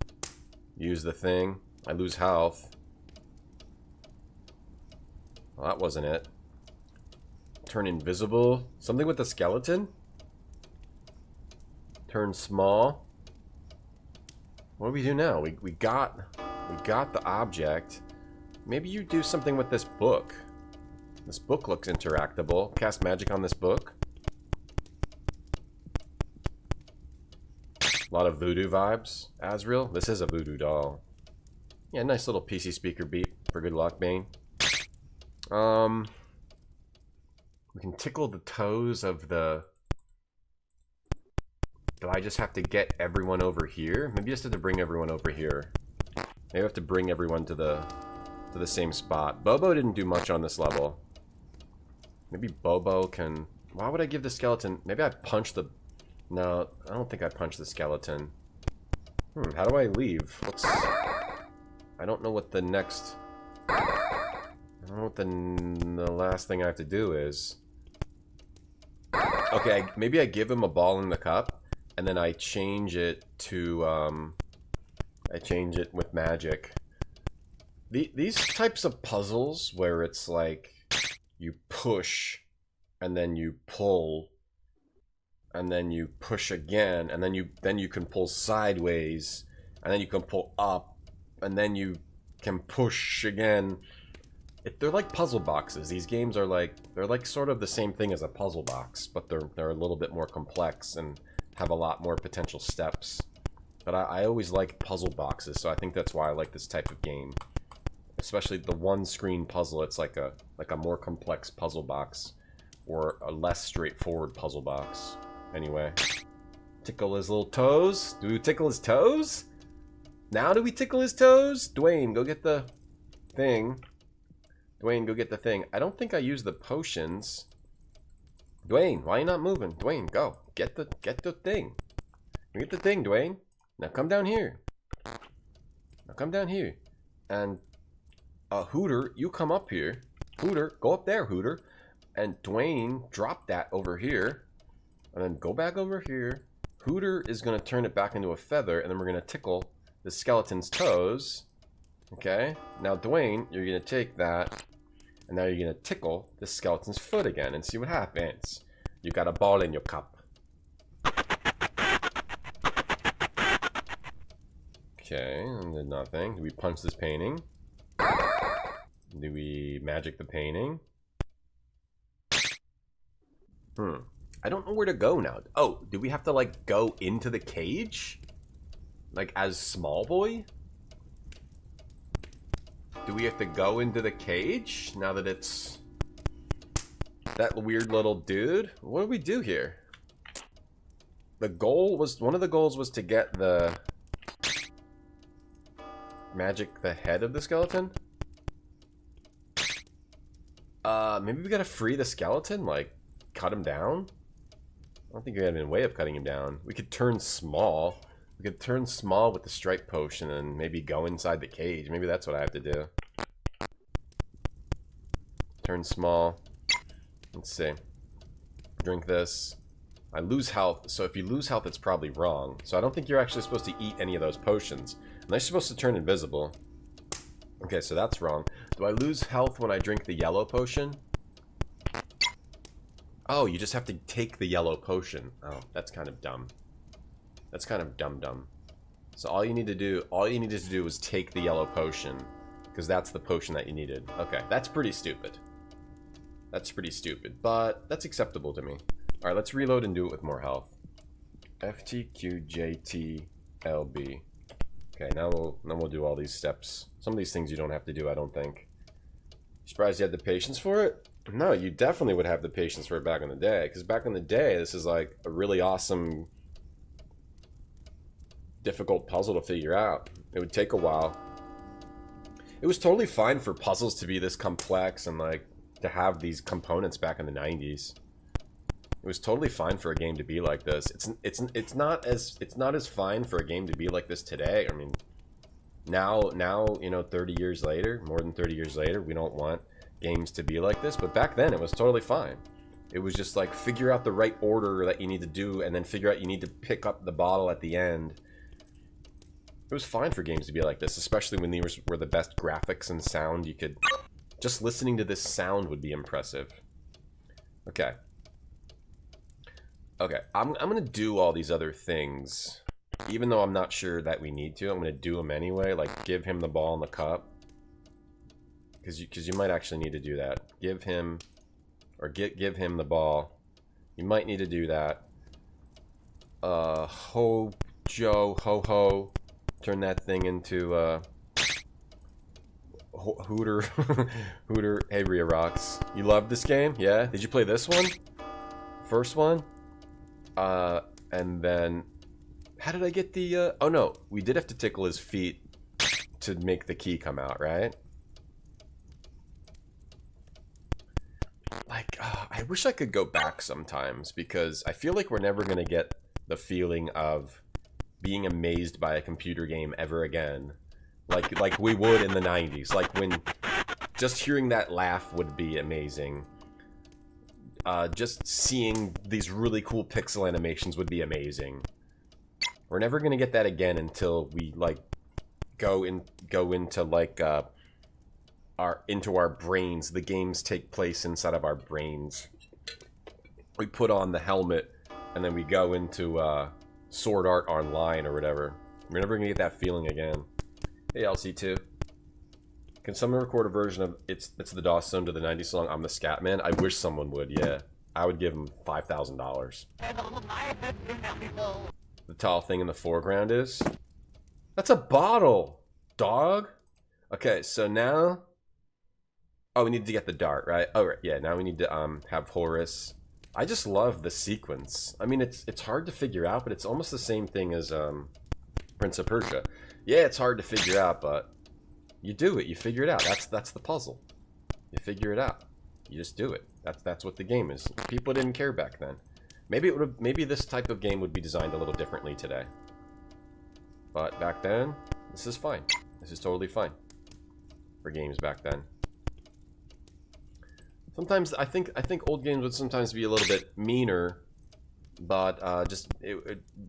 Use the thing. I lose health. Well, that wasn't it. Turn invisible. Something with the skeleton? Turn small. What do we do now? We got the object. Maybe you do something with this book. This book looks interactable. Cast magic on this book. A lot of voodoo vibes. Asriel, this is a voodoo doll. Yeah, nice little PC speaker beep for good luck, Bane. We can tickle the toes of the... Do I just have to get everyone over here? Maybe I just have to bring everyone over here. Maybe I have to bring everyone to the same spot. Bobo didn't do much on this level. Maybe Bobo can... Why would I give the skeleton... Maybe I punch the... No, I don't think I punch the skeleton. How do I leave? I don't know what the next... I don't know what the last thing I have to do is. Okay, maybe I give him a ball in the cup, and then I change it to, I change it with magic. These types of puzzles where it's like, you push, and then you pull, and then you push again, and then you can pull sideways, and then you can pull up, and then you can push again. They're like puzzle boxes. These games are like, they're like sort of the same thing as a puzzle box, but they're a little bit more complex and have a lot more potential steps. But I always like puzzle boxes, so I think that's why I like this type of game. Especially the one-screen puzzle. It's like a more complex puzzle box, or a less straightforward puzzle box. Anyway, tickle his little toes. Do we tickle his toes? Now do we tickle his toes? Dwayne, go get the thing. Dwayne, go get the thing. I don't think I use the potions. Dwayne, why are you not moving? Dwayne, go. Get the thing. Get the thing, Dwayne. Now come down here. Now come down here. And Hooter, you come up here. Hooter, go up there, Hooter. And Dwayne, drop that over here. And then go back over here. Hooter is going to turn it back into a feather, and then we're going to tickle the skeleton's toes. Okay, now Dwayne, you're going to take that, and now you're going to tickle the skeleton's foot again and see what happens. You got a ball in your cup. Okay, and did nothing. Do we punch this painting? Do we magic the painting? I don't know where to go now. Oh, do we have to, like, go into the cage? Like, as Small Boy? Do we have to go into the cage now that it's that weird little dude? What do we do here? The goal was, one of the goals was to get the magic the head of the skeleton. Maybe we gotta free the skeleton, like cut him down. I don't think we have any way of cutting him down. We could turn small. We could turn small with the strike potion and maybe go inside the cage. Maybe that's what I have to do. Turn small. Let's see. Drink this. I lose health, so if you lose health, it's probably wrong. So I don't think you're actually supposed to eat any of those potions. Unless you're supposed to turn invisible. Okay, so that's wrong. Do I lose health when I drink the yellow potion? Oh, you just have to take the yellow potion. Oh, that's kind of dumb. That's kind of dumb. So all you needed to do was take the yellow potion. Because that's the potion that you needed. Okay, that's pretty stupid. That's pretty stupid, but that's acceptable to me. Alright, let's reload and do it with more health. FTQJTLB. Okay, now we'll do all these steps. Some of these things you don't have to do, I don't think. Surprised you had the patience for it? No, you definitely would have the patience for it back in the day. Because back in the day, this is like a really awesome, difficult puzzle to figure out. It would take a while. It was totally fine for puzzles to be this complex and like to have these components back in the 90s. It was totally fine for a game to be like this. It's not as fine for a game to be like this today. I mean, now you know, 30 years later, more than 30 years later, we don't want games to be like this. But back then, it was totally fine. It was just like figure out the right order that you need to do, and then figure out you need to pick up the bottle at the end. It was fine for games to be like this, especially when these were the best graphics and sound. You could just listening to this sound would be impressive. Okay. Okay, I'm gonna do all these other things, even though I'm not sure that we need to. I'm gonna do them anyway, like give him the ball in the cup, because you might actually need to do that. Give him, or give him the ball. You might need to do that. Ho ho, turn that thing into Hooter. Hooter. Hey, Rhea Rocks, you love this game? Yeah. Did you play this one? First one? And then, how did I get the, oh no, we did have to tickle his feet to make the key come out, right? Like, I wish I could go back sometimes, because I feel like we're never gonna get the feeling of being amazed by a computer game ever again. Like we would in the 90s. Like when, just hearing that laugh would be amazing. Just seeing these really cool pixel animations would be amazing. We're never gonna get that again until we like go into like into our brains. The games take place inside of our brains. We put on the helmet and then we go into Sword Art Online or whatever. We're never gonna get that feeling again. Hey LC2. Can someone record a version of It's the DOS Zone to the 90s song I'm the Scat Man? I wish someone would, yeah. I would give him $5,000. The tall thing in the foreground is? That's a bottle, dog! Okay, so now... Oh, we need to get the dart, right? Oh, right, yeah, now we need to have Horus. I just love the sequence. I mean, it's hard to figure out, but it's almost the same thing as Prince of Persia. Yeah, it's hard to figure out, but... You do it. You figure it out. That's the puzzle. You figure it out. You just do it. That's what the game is. People didn't care back then. Maybe this type of game would be designed a little differently today. But back then, this is fine. This is totally fine for games back then. Sometimes I think old games would sometimes be a little bit meaner, but just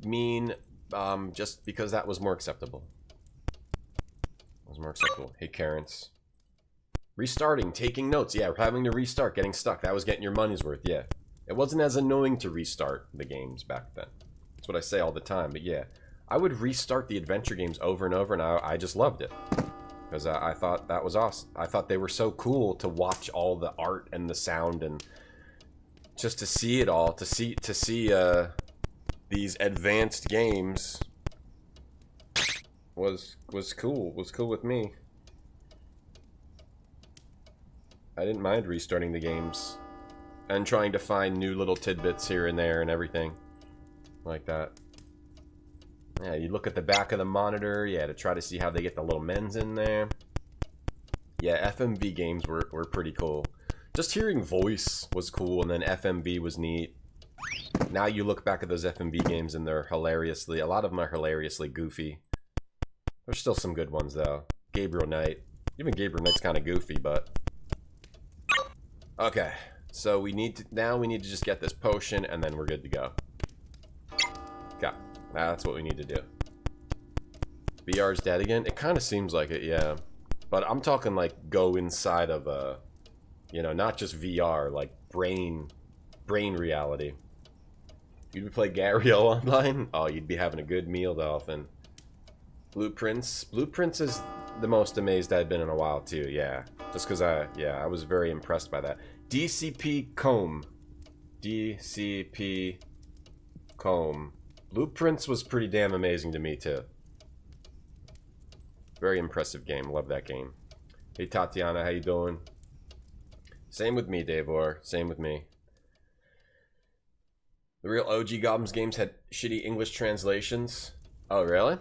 mean just because that was more acceptable. More acceptable. Hey, Karens. Restarting, taking notes. Yeah, having to restart, getting stuck. That was getting your money's worth, yeah. It wasn't as annoying to restart the games back then. That's what I say all the time, but yeah. I would restart the adventure games over and over, and I just loved it. Because I thought that was awesome. I thought they were so cool to watch all the art and the sound, and just to see it all. To see these advanced games... was cool with me. I didn't mind restarting the games and trying to find new little tidbits here and there and everything like that. Yeah, you look at the back of the monitor, yeah, to try to see how they get the little men's in there. Yeah, FMV games were pretty cool. Just hearing voice was cool, and then FMV was neat. Now you look back at those FMV games and they're hilariously, a lot of them are hilariously goofy. There's still some good ones, though. Gabriel Knight. Even Gabriel Knight's kind of goofy, but... Okay, so we need to just get this potion, and then we're good to go. Okay, that's what we need to do. VR's dead again? It kind of seems like it, yeah. But I'm talking like go inside of a, you know, not just VR, like brain reality. You'd play Gario online? Oh, you'd be having a good meal, Dolphin. Blueprints is the most amazed I've been in a while too, yeah. Just because I was very impressed by that. DCP Comb. DCP Comb. Blueprints was pretty damn amazing to me too. Very impressive game. Love that game. Hey Tatiana, how you doing? Same with me, Davor. Same with me. The real OG Goblins games had shitty English translations. Oh, really?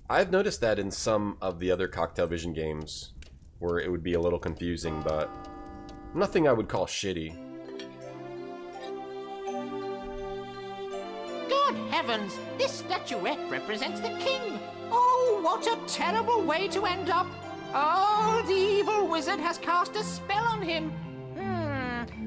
I've noticed that in some of the other Cocktail Vision games, where it would be a little confusing, but nothing I would call shitty. Good heavens! This statuette represents the king! Oh, what a terrible way to end up! Oh, the evil wizard has cast a spell on him!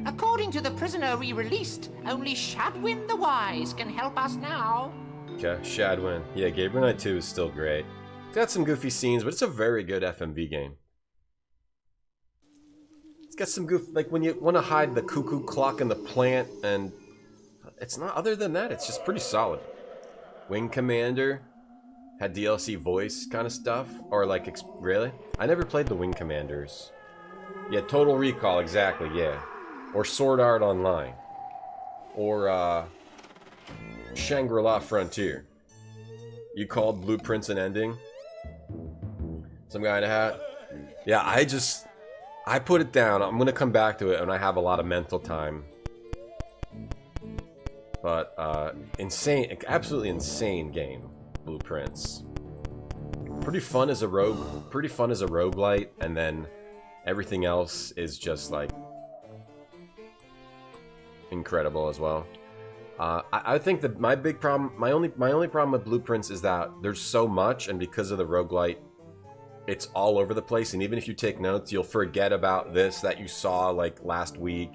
According to the prisoner we released, only Shadwin the Wise can help us now. Okay, Shadwin. Yeah, Gabriel Knight 2 is still great. It's got some goofy scenes, but it's a very good FMV game. It's got some goof, like when you want to hide the cuckoo clock in the plant, and it's not, other than that, it's just pretty solid. Wing Commander had DLC voice kind of stuff, or like, really? I never played the Wing Commanders. Yeah, Total Recall, exactly, yeah. Or Sword Art Online. Or, Shangri-La Frontier. You called Blueprints an ending? Some guy in a hat? Yeah, I put it down. I'm gonna come back to it when I have a lot of mental time. But, insane, absolutely insane game. Blueprints. Pretty fun as a roguelite, and then everything else is just like incredible as well. I think that my only problem with Blueprints is that there's so much, and because of the roguelite, it's all over the place, and even if you take notes, you'll forget about this that you saw like last week.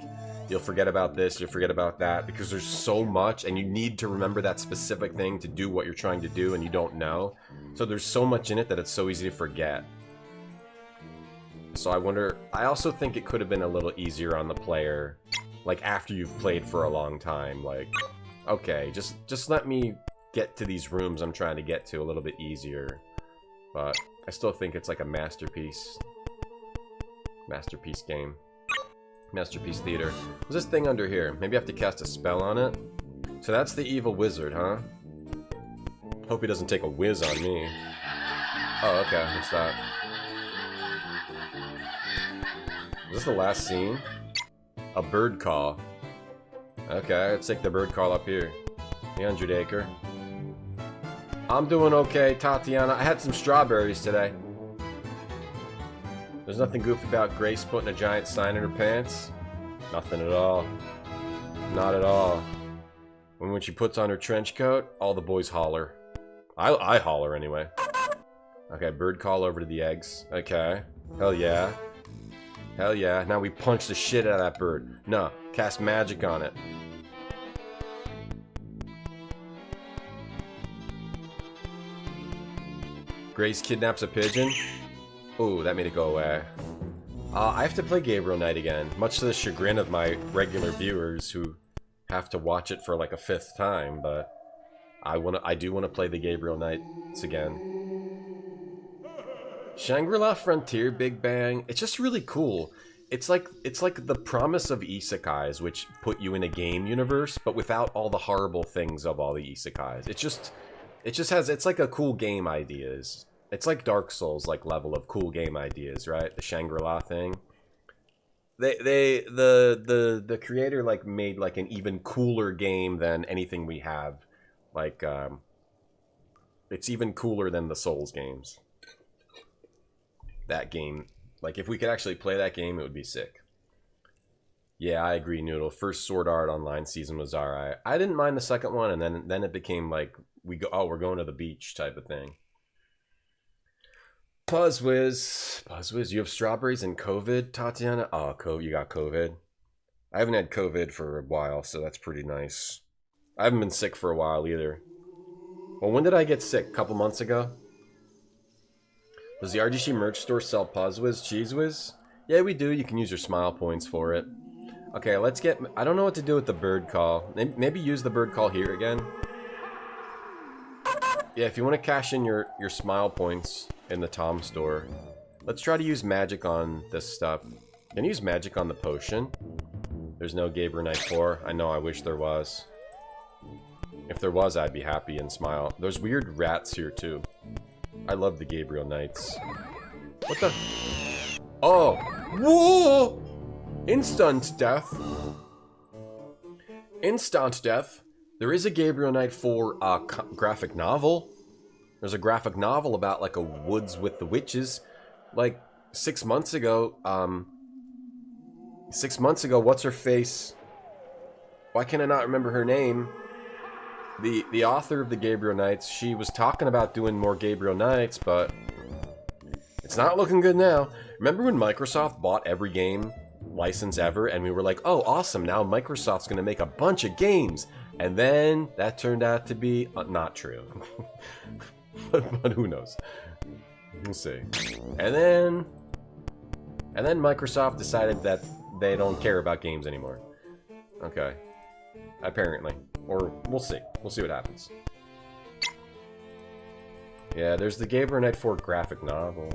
You'll forget about this, you'll forget about that, because there's so much, and you need to remember that specific thing to do what you're trying to do, and you don't know. So there's so much in it that it's so easy to forget. So I also think it could have been a little easier on the player, like after you've played for a long time, like, okay, just let me get to these rooms I'm trying to get to a little bit easier. But I still think it's like a masterpiece. Masterpiece game. Masterpiece theater. What's this thing under here? Maybe I have to cast a spell on it? So that's the evil wizard, huh? Hope he doesn't take a whiz on me. Oh, okay. What's that? Is this the last scene? A bird call. Okay, let's take the bird call up here. The 100 acre. I'm doing okay, Tatiana. I had some strawberries today. There's nothing goofy about Grace putting a giant sign in her pants. Nothing at all. Not at all. When she puts on her trench coat, all the boys holler. I holler anyway. Okay, bird call over to the eggs. Okay. Hell yeah. Hell yeah. Now we punch the shit out of that bird. No, cast magic on it. Grace kidnaps a pigeon. Ooh, that made it go away. I have to play Gabriel Knight again, much to the chagrin of my regular viewers who have to watch it for like a 5th time, but I do want to play the Gabriel Knights again. Shangri-La Frontier Big Bang, it's just really cool. It's like the promise of isekais, which put you in a game universe, but without all the horrible things of all the isekais. It's like a cool game ideas. It's like Dark Souls like level of cool game ideas, right? The Shangri-La thing. The creator like made like an even cooler game than anything we have. Like it's even cooler than the Souls games. That game, like if we could actually play that game, it would be sick. Yeah, I agree, Noodle. First Sword Art Online season was alright. I didn't mind the second one, and then it became like we're going to the beach type of thing. Buzzwiz. Buzzwiz, you have strawberries and COVID, Tatiana? Oh, you got COVID. I haven't had COVID for a while, so that's pretty nice. I haven't been sick for a while either. Well, when did I get sick? A couple months ago? Does the RGC merch store sell Buzzwiz, Cheese Whiz? Yeah, we do. You can use your smile points for it. Okay, let's get... I don't know what to do with the bird call. Maybe use the bird call here again. Yeah, if you want to cash in your smile points in the Tom store, let's try to use magic on this stuff. Can you use magic on the potion? There's no Gabriel Knight 4. I know, I wish there was. If there was, I'd be happy and smile. There's weird rats here, too. I love the Gabriel Knights. What the... Oh! Whoa! Instant death. Instant death. There is a Gabriel Knight 4 graphic novel. There's a graphic novel about, like, a woods with the witches. Like, 6 months ago, 6 months ago, what's her face? Why can I not remember her name? The author of the Gabriel Knights, she was talking about doing more Gabriel Knights, but it's not looking good now. Remember when Microsoft bought every game license ever, and we were like, oh, awesome, now Microsoft's going to make a bunch of games. And then that turned out to be not true. but who knows? We'll see. And then Microsoft decided that they don't care about games anymore. Okay. Apparently. Or we'll see. We'll see what happens. Yeah, there's the Gabriel Knight 4 graphic novel.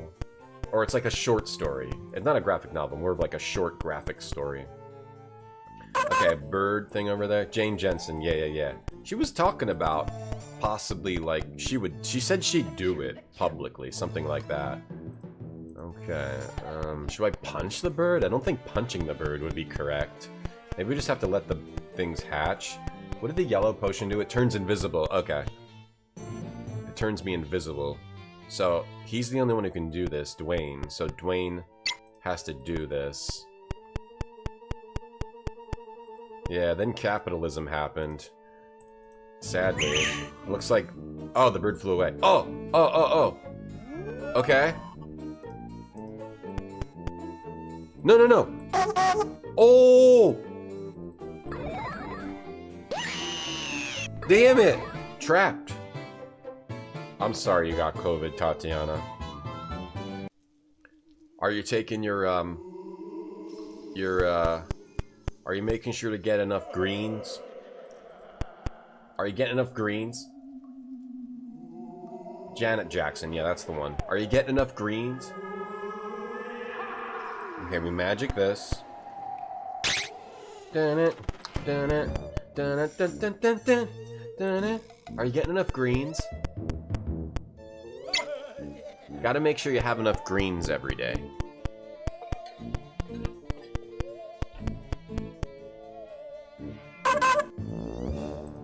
Or it's like a short story. It's not a graphic novel, more of like a short graphic story. Okay, bird thing over there. Jane Jensen, yeah. She was talking about possibly like she said she'd do it publicly, something like that. Okay, should I punch the bird? I don't think punching the bird would be correct. Maybe we just have to let the things hatch. What did the yellow potion do? It turns invisible. Okay. It turns me invisible. So, he's the only one who can do this, Dwayne. So, Dwayne has to do this. Yeah, then capitalism happened. Sadly. Looks like... Oh, the bird flew away. Oh! Okay. No! Oh! Damn it! Trapped. I'm sorry you got COVID, Tatiana. Are you taking your, are you making sure to get enough greens? Are you getting enough greens? Janet Jackson, yeah, that's the one. Are you getting enough greens? Okay, we magic this. Dun it, dun it, dun it, dun dun dun dun dun it. Are you getting enough greens? Gotta make sure you have enough greens every day.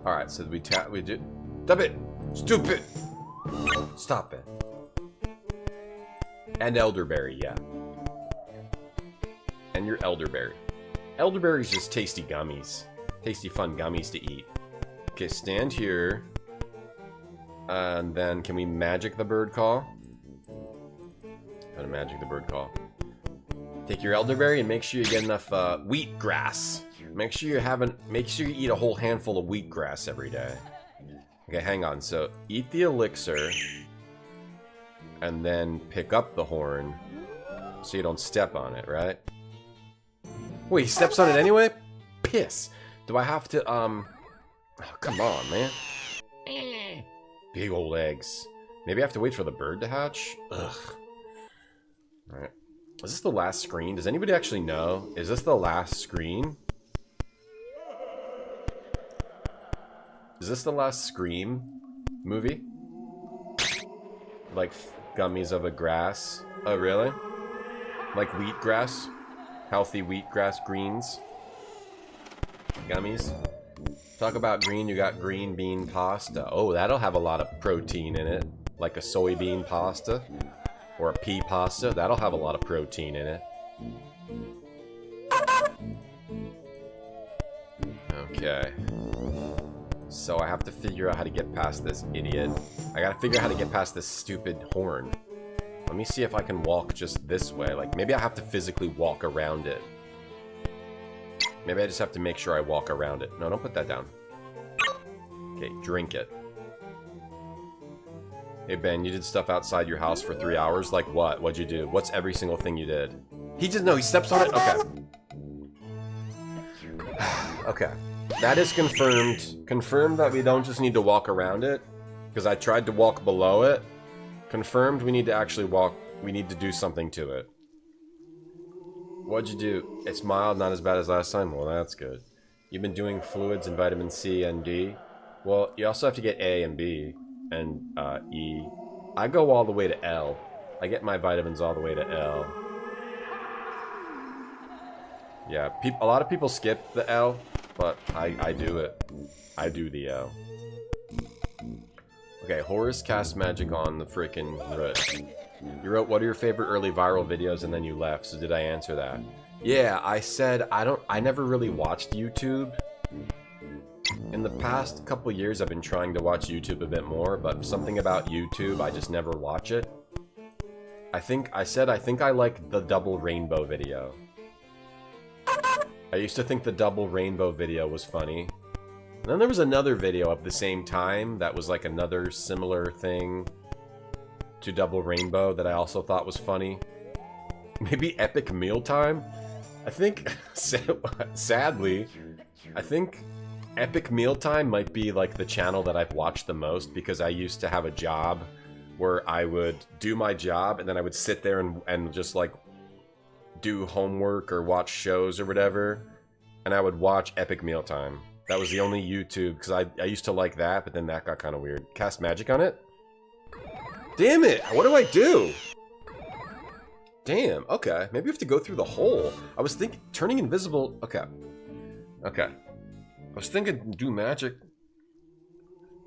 Alright, so we do... Stop it! Stupid! Stop it. And elderberry, yeah. And your elderberry. Elderberry's just tasty gummies. Tasty, fun gummies to eat. Okay, stand here. And then, can we magic the bird call? Gotta magic the bird call. Take your elderberry and make sure you get enough wheat grass. Make sure you eat a whole handful of wheat grass every day. Okay, hang on. So eat the elixir and then pick up the horn so you don't step on it, right? Wait, he steps on it anyway? Piss. Do I have to oh, come on, man. Big old eggs. Maybe I have to wait for the bird to hatch? Ugh. Alright. Is this the last screen? Does anybody actually know? Is this the last screen? Is this the last Scream movie? Like gummies of a grass? Oh, really? Like wheatgrass? Healthy wheatgrass greens? Gummies? Talk about green, you got green bean pasta. Oh, that'll have a lot of protein in it. Like a soybean pasta. Or a pea pasta. That'll have a lot of protein in it. Okay. So I have to figure out how to get past this idiot. I gotta figure out how to get past this stupid horn. Let me see if I can walk just this way. Like, maybe I have to physically walk around it. Maybe I just have to make sure I walk around it. No, don't put that down. Okay, drink it. Hey, Ben, you did stuff outside your house for 3 hours? Like what? What'd you do? What's every single thing you did? He just, no, he steps on it? Okay. Okay. That is confirmed. Confirmed that we don't just need to walk around it. Because I tried to walk below it. Confirmed we need to actually walk. We need to do something to it. What'd you do? It's mild, not as bad as last time? Well, that's good. You've been doing fluids and vitamin C and D? Well, you also have to get A and B. And E. I go all the way to L. I get my vitamins all the way to L. Yeah, a lot of people skip the L, but I do it. I do the L. Okay, Horus cast magic on the freaking root. You wrote, what are your favorite early viral videos, and then you left, so did I answer that? Yeah, I said, I never really watched YouTube. In the past couple years, I've been trying to watch YouTube a bit more, but something about YouTube, I just never watch it. I think I like the double rainbow video. I used to think the double rainbow video was funny. And then there was another video at the same time that was like another similar thing to double rainbow that I also thought was funny. Maybe Epic Mealtime? I think, sadly, I think Epic Mealtime might be like the channel that I've watched the most, because I used to have a job where I would do my job and then I would sit there and just like do homework or watch shows or whatever, and I would watch Epic Mealtime. That was the only YouTube, because I used to like that, but then that got kind of weird. Cast magic on it? Damn it! What do I do? Damn, okay. Maybe we have to go through the hole. I was thinking, turning invisible... Okay. Okay. I was thinking do magic.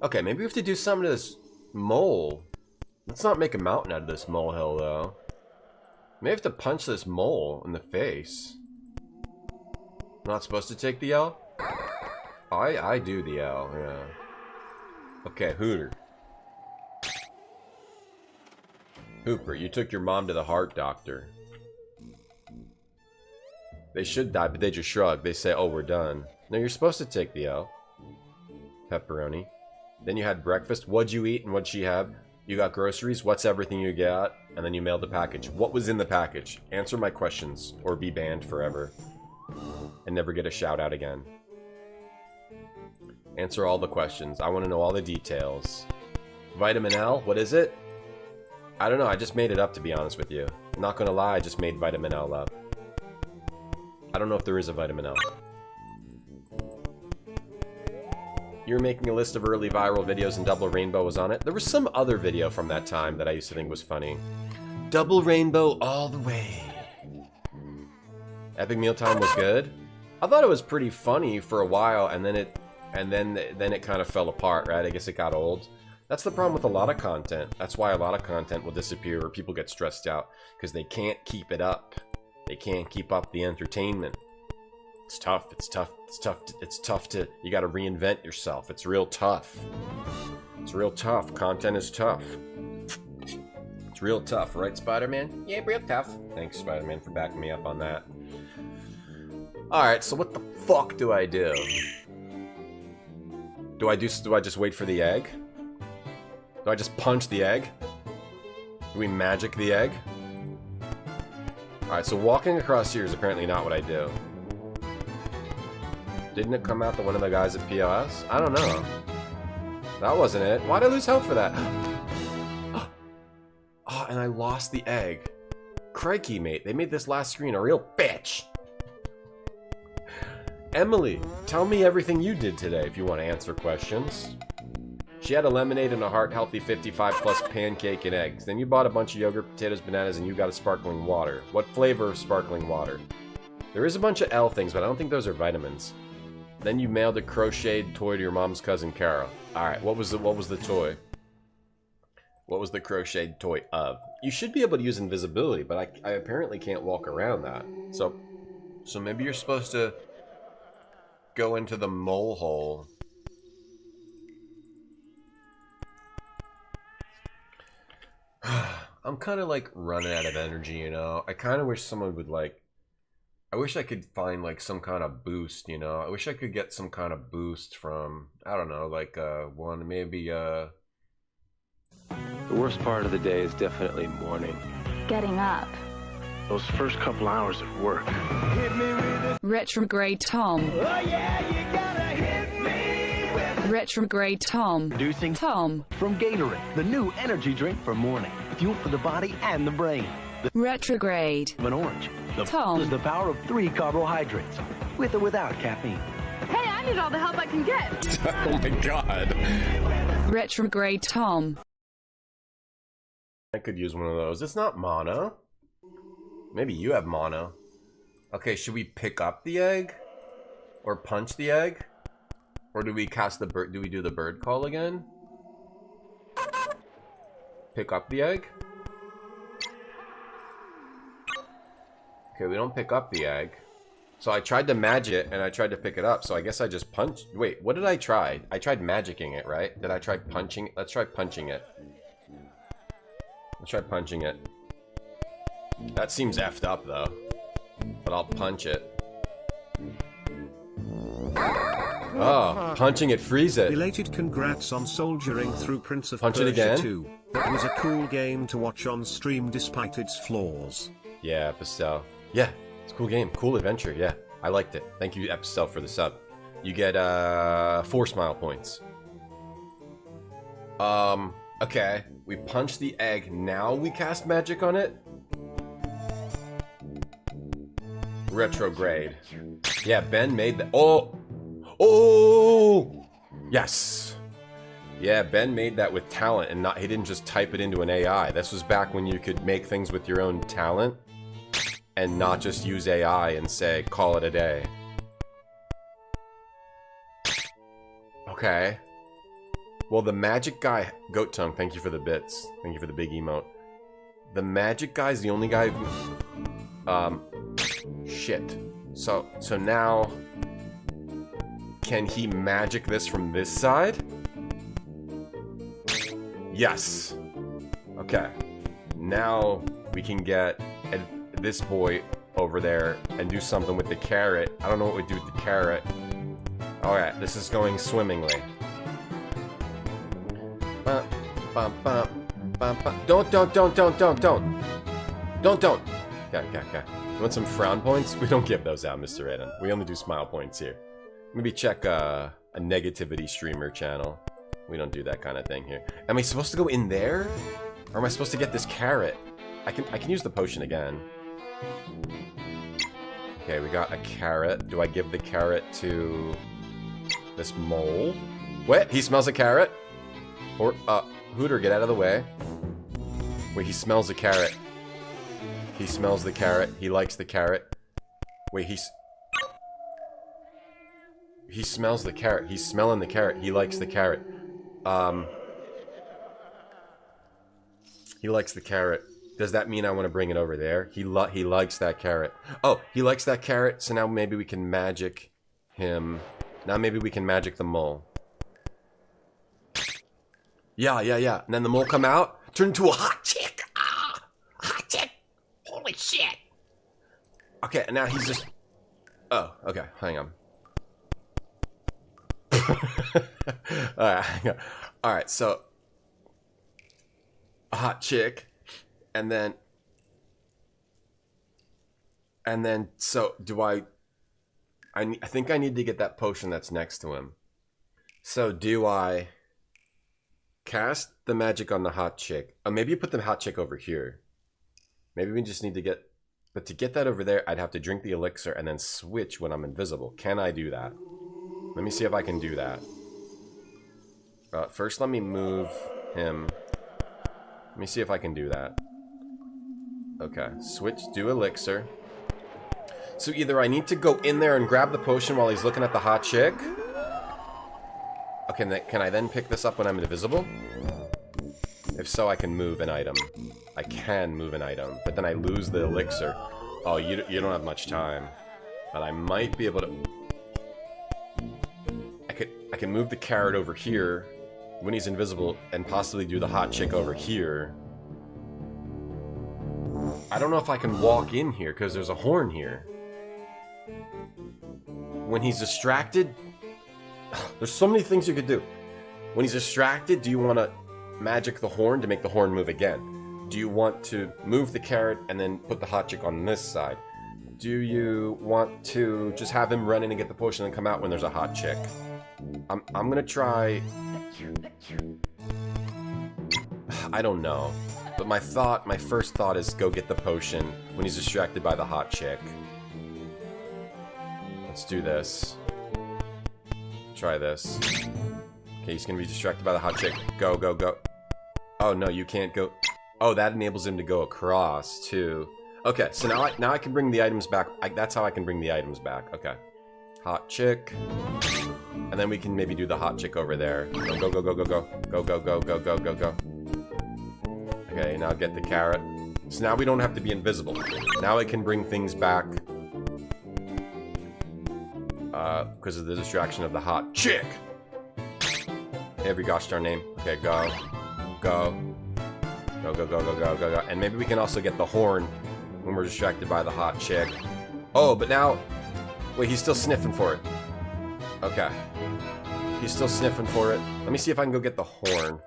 Okay, maybe we have to do something to this mole. Let's not make a mountain out of this molehill, though. Maybe I have to punch this mole in the face. Not supposed to take the L? I do the L, yeah. Okay, Hooter. Hooper, you took your mom to the heart doctor. They should die, but they just shrug. They say, oh, we're done. No, you're supposed to take the L. Pepperoni. Then you had breakfast. What'd you eat and what'd she have? You got groceries. What's everything you got? And then you mailed the package. What was in the package? Answer my questions, or be banned forever. And never get a shout out again. Answer all the questions. I want to know all the details. Vitamin L? What is it? I don't know. I just made it up, to be honest with you. I'm not gonna lie, I just made Vitamin L up. I don't know if there is a Vitamin L. You're making a list of early viral videos and Double Rainbow was on it. There was some other video from that time that I used to think was funny. Double Rainbow all the way. Epic Mealtime was good. I thought it was pretty funny for a while, and then it kind of fell apart, right? I guess it got old. That's the problem with a lot of content. That's why a lot of content will disappear, or people get stressed out because they can't keep it up. They can't keep up the entertainment. It's tough. It's tough. It's tough. It's tough to. You got to reinvent yourself. It's real tough. It's real tough. Content is tough. It's real tough, right, Spider-Man? Yeah, real tough. Thanks, Spider-Man, for backing me up on that. All right. So what the fuck do I do? Do I just wait for the egg? Do I just punch the egg? Do we magic the egg? Alright, so walking across here is apparently not what I do. Didn't it come out to one of the guys at POS? I don't know. That wasn't it. Why'd I lose health for that? Oh, and I lost the egg. Crikey, mate. They made this last screen a real bitch. Emily, tell me everything you did today if you want to answer questions. She had a lemonade and a heart-healthy 55 plus pancake and eggs. Then you bought a bunch of yogurt, potatoes, bananas, and you got a sparkling water. What flavor of sparkling water? There is a bunch of L things, but I don't think those are vitamins. Then you mailed a crocheted toy to your mom's cousin Carol. Alright, what was the toy? What was the crocheted toy of? You should be able to use invisibility, but I apparently can't walk around that. So maybe you're supposed to go into the mole hole. I'm kind of like running out of energy, you know. I kind of wish someone would like. I wish I could find like some kind of boost, you know. I wish I could get some kind of boost from, I don't know, like one maybe The worst part of the day is definitely morning. Getting up. Those first couple hours at work. Retrograde Tom. Oh yeah, you gotta hit me with Retrograde Tom. Producing Tom. from Gatorade, the new energy drink for morning. Fuel for the body and the brain. Retrograde. An orange. The Tom. is the power of 3 carbohydrates, with or without caffeine. Hey, I need all the help I can get. Oh my god. Retrograde Tom. I could use one of those. It's not mono. Maybe you have mono. Okay, should we pick up the egg? Or punch the egg? Or do we cast the bird? Do we do the bird call again? Pick up the egg? Okay, we don't pick up the egg. So I tried to magic it and I tried to pick it up. So I guess I just punched. Wait, what did I try? I tried magicking it, right? Did I try punching? Let's try punching it. Let's try punching it. That seems effed up though. But I'll punch it. Oh, punching it frees it. Belated congrats on soldiering through Prince of Punch it Persia again? 2. It was a cool game to watch on stream despite its flaws. Yeah, Epistel. Yeah, it's a cool game. Cool adventure, yeah. I liked it. Thank you, Epistel, for the sub. You get 4 smile points. Okay. We punch the egg. Now we cast magic on it? Retrograde. Yeah, Ben made that. Oh! Oh! Yes! Yeah, Ben made that with talent and he didn't just type it into an AI. This was back when you could make things with your own talent and not just use AI and say, call it a day. Okay. Well, the magic guy... Goat Tongue, thank you for the bits. Thank you for the big emote. The magic guy's the only guy who... Shit. So now... Can he magic this from this side? Yes. Okay. Now we can get this boy over there and do something with the carrot. I don't know what we do with the carrot. Alright, this is going swimmingly. Don't. Okay. You want some frown points? We don't give those out, Mr. Aiden. We only do smile points here. Maybe check a negativity streamer channel. We don't do that kind of thing here. Am I supposed to go in there? Or am I supposed to get this carrot? I can use the potion again. Okay, we got a carrot. Do I give the carrot to this mole? What? He smells a carrot? Or, Hooter, get out of the way. Wait, he smells a carrot. He smells the carrot. He likes the carrot. Wait, he smells the carrot. He's smelling the carrot. He likes the carrot. He likes the carrot. Does that mean I want to bring it over there? He likes that carrot. Oh, he likes that carrot, so now maybe we can magic him. Now maybe we can magic the mole. Yeah. And then the mole come out, turn into a hot chick. Ah! A hot chick. Holy shit. Okay, and now he's just... Oh, okay, hang on. Alright, hang on. Alright, so... A hot chick. And then, so, do I think I need to get that potion that's next to him. So, do I cast the magic on the hot chick? Oh, maybe you put the hot chick over here. Maybe we just need to get, but to get that over there, I'd have to drink the elixir and then switch when I'm invisible. Can I do that? Let me see if I can do that. First, let me move him. Let me see if I can do that. Okay, switch, do elixir. So either I need to go in there and grab the potion while he's looking at the hot chick. Okay, can I then pick this up when I'm invisible? If so, I can move an item. I can move an item, but then I lose the elixir. Oh, you don't have much time. But I might be able to... I can move the carrot over here when he's invisible and possibly do the hot chick over here. I don't know if I can walk in here because there's a horn here. When he's distracted, there's so many things you could do. When he's distracted, do you want to magic the horn to make the horn move again? Do you want to move the carrot and then put the hot chick on this side? Do you want to just have him run in and get the potion and come out when there's a hot chick? I'm gonna try... I don't know. But my first thought is go get the potion when he's distracted by the hot chick. Let's do this. Try this. Okay, he's gonna be distracted by the hot chick. Go, go, go. Oh, no, you can't go. Oh, that enables him to go across, too. Okay, so now I can bring the items back. That's how I can bring the items back. Okay. Hot chick. And then we can maybe do the hot chick over there. Go, go, go, go, go. Go, go, go, go, go, go, go. Okay, now get the carrot. So now we don't have to be invisible. Now I can bring things back. Because of the distraction of the hot chick. Every gosh darn name. Okay, go. Go. Go, go, go, go, go, go, go. And maybe we can also get the horn when we're distracted by the hot chick. Oh, but now... Wait, he's still sniffing for it. Okay. He's still sniffing for it. Let me see if I can go get the horn.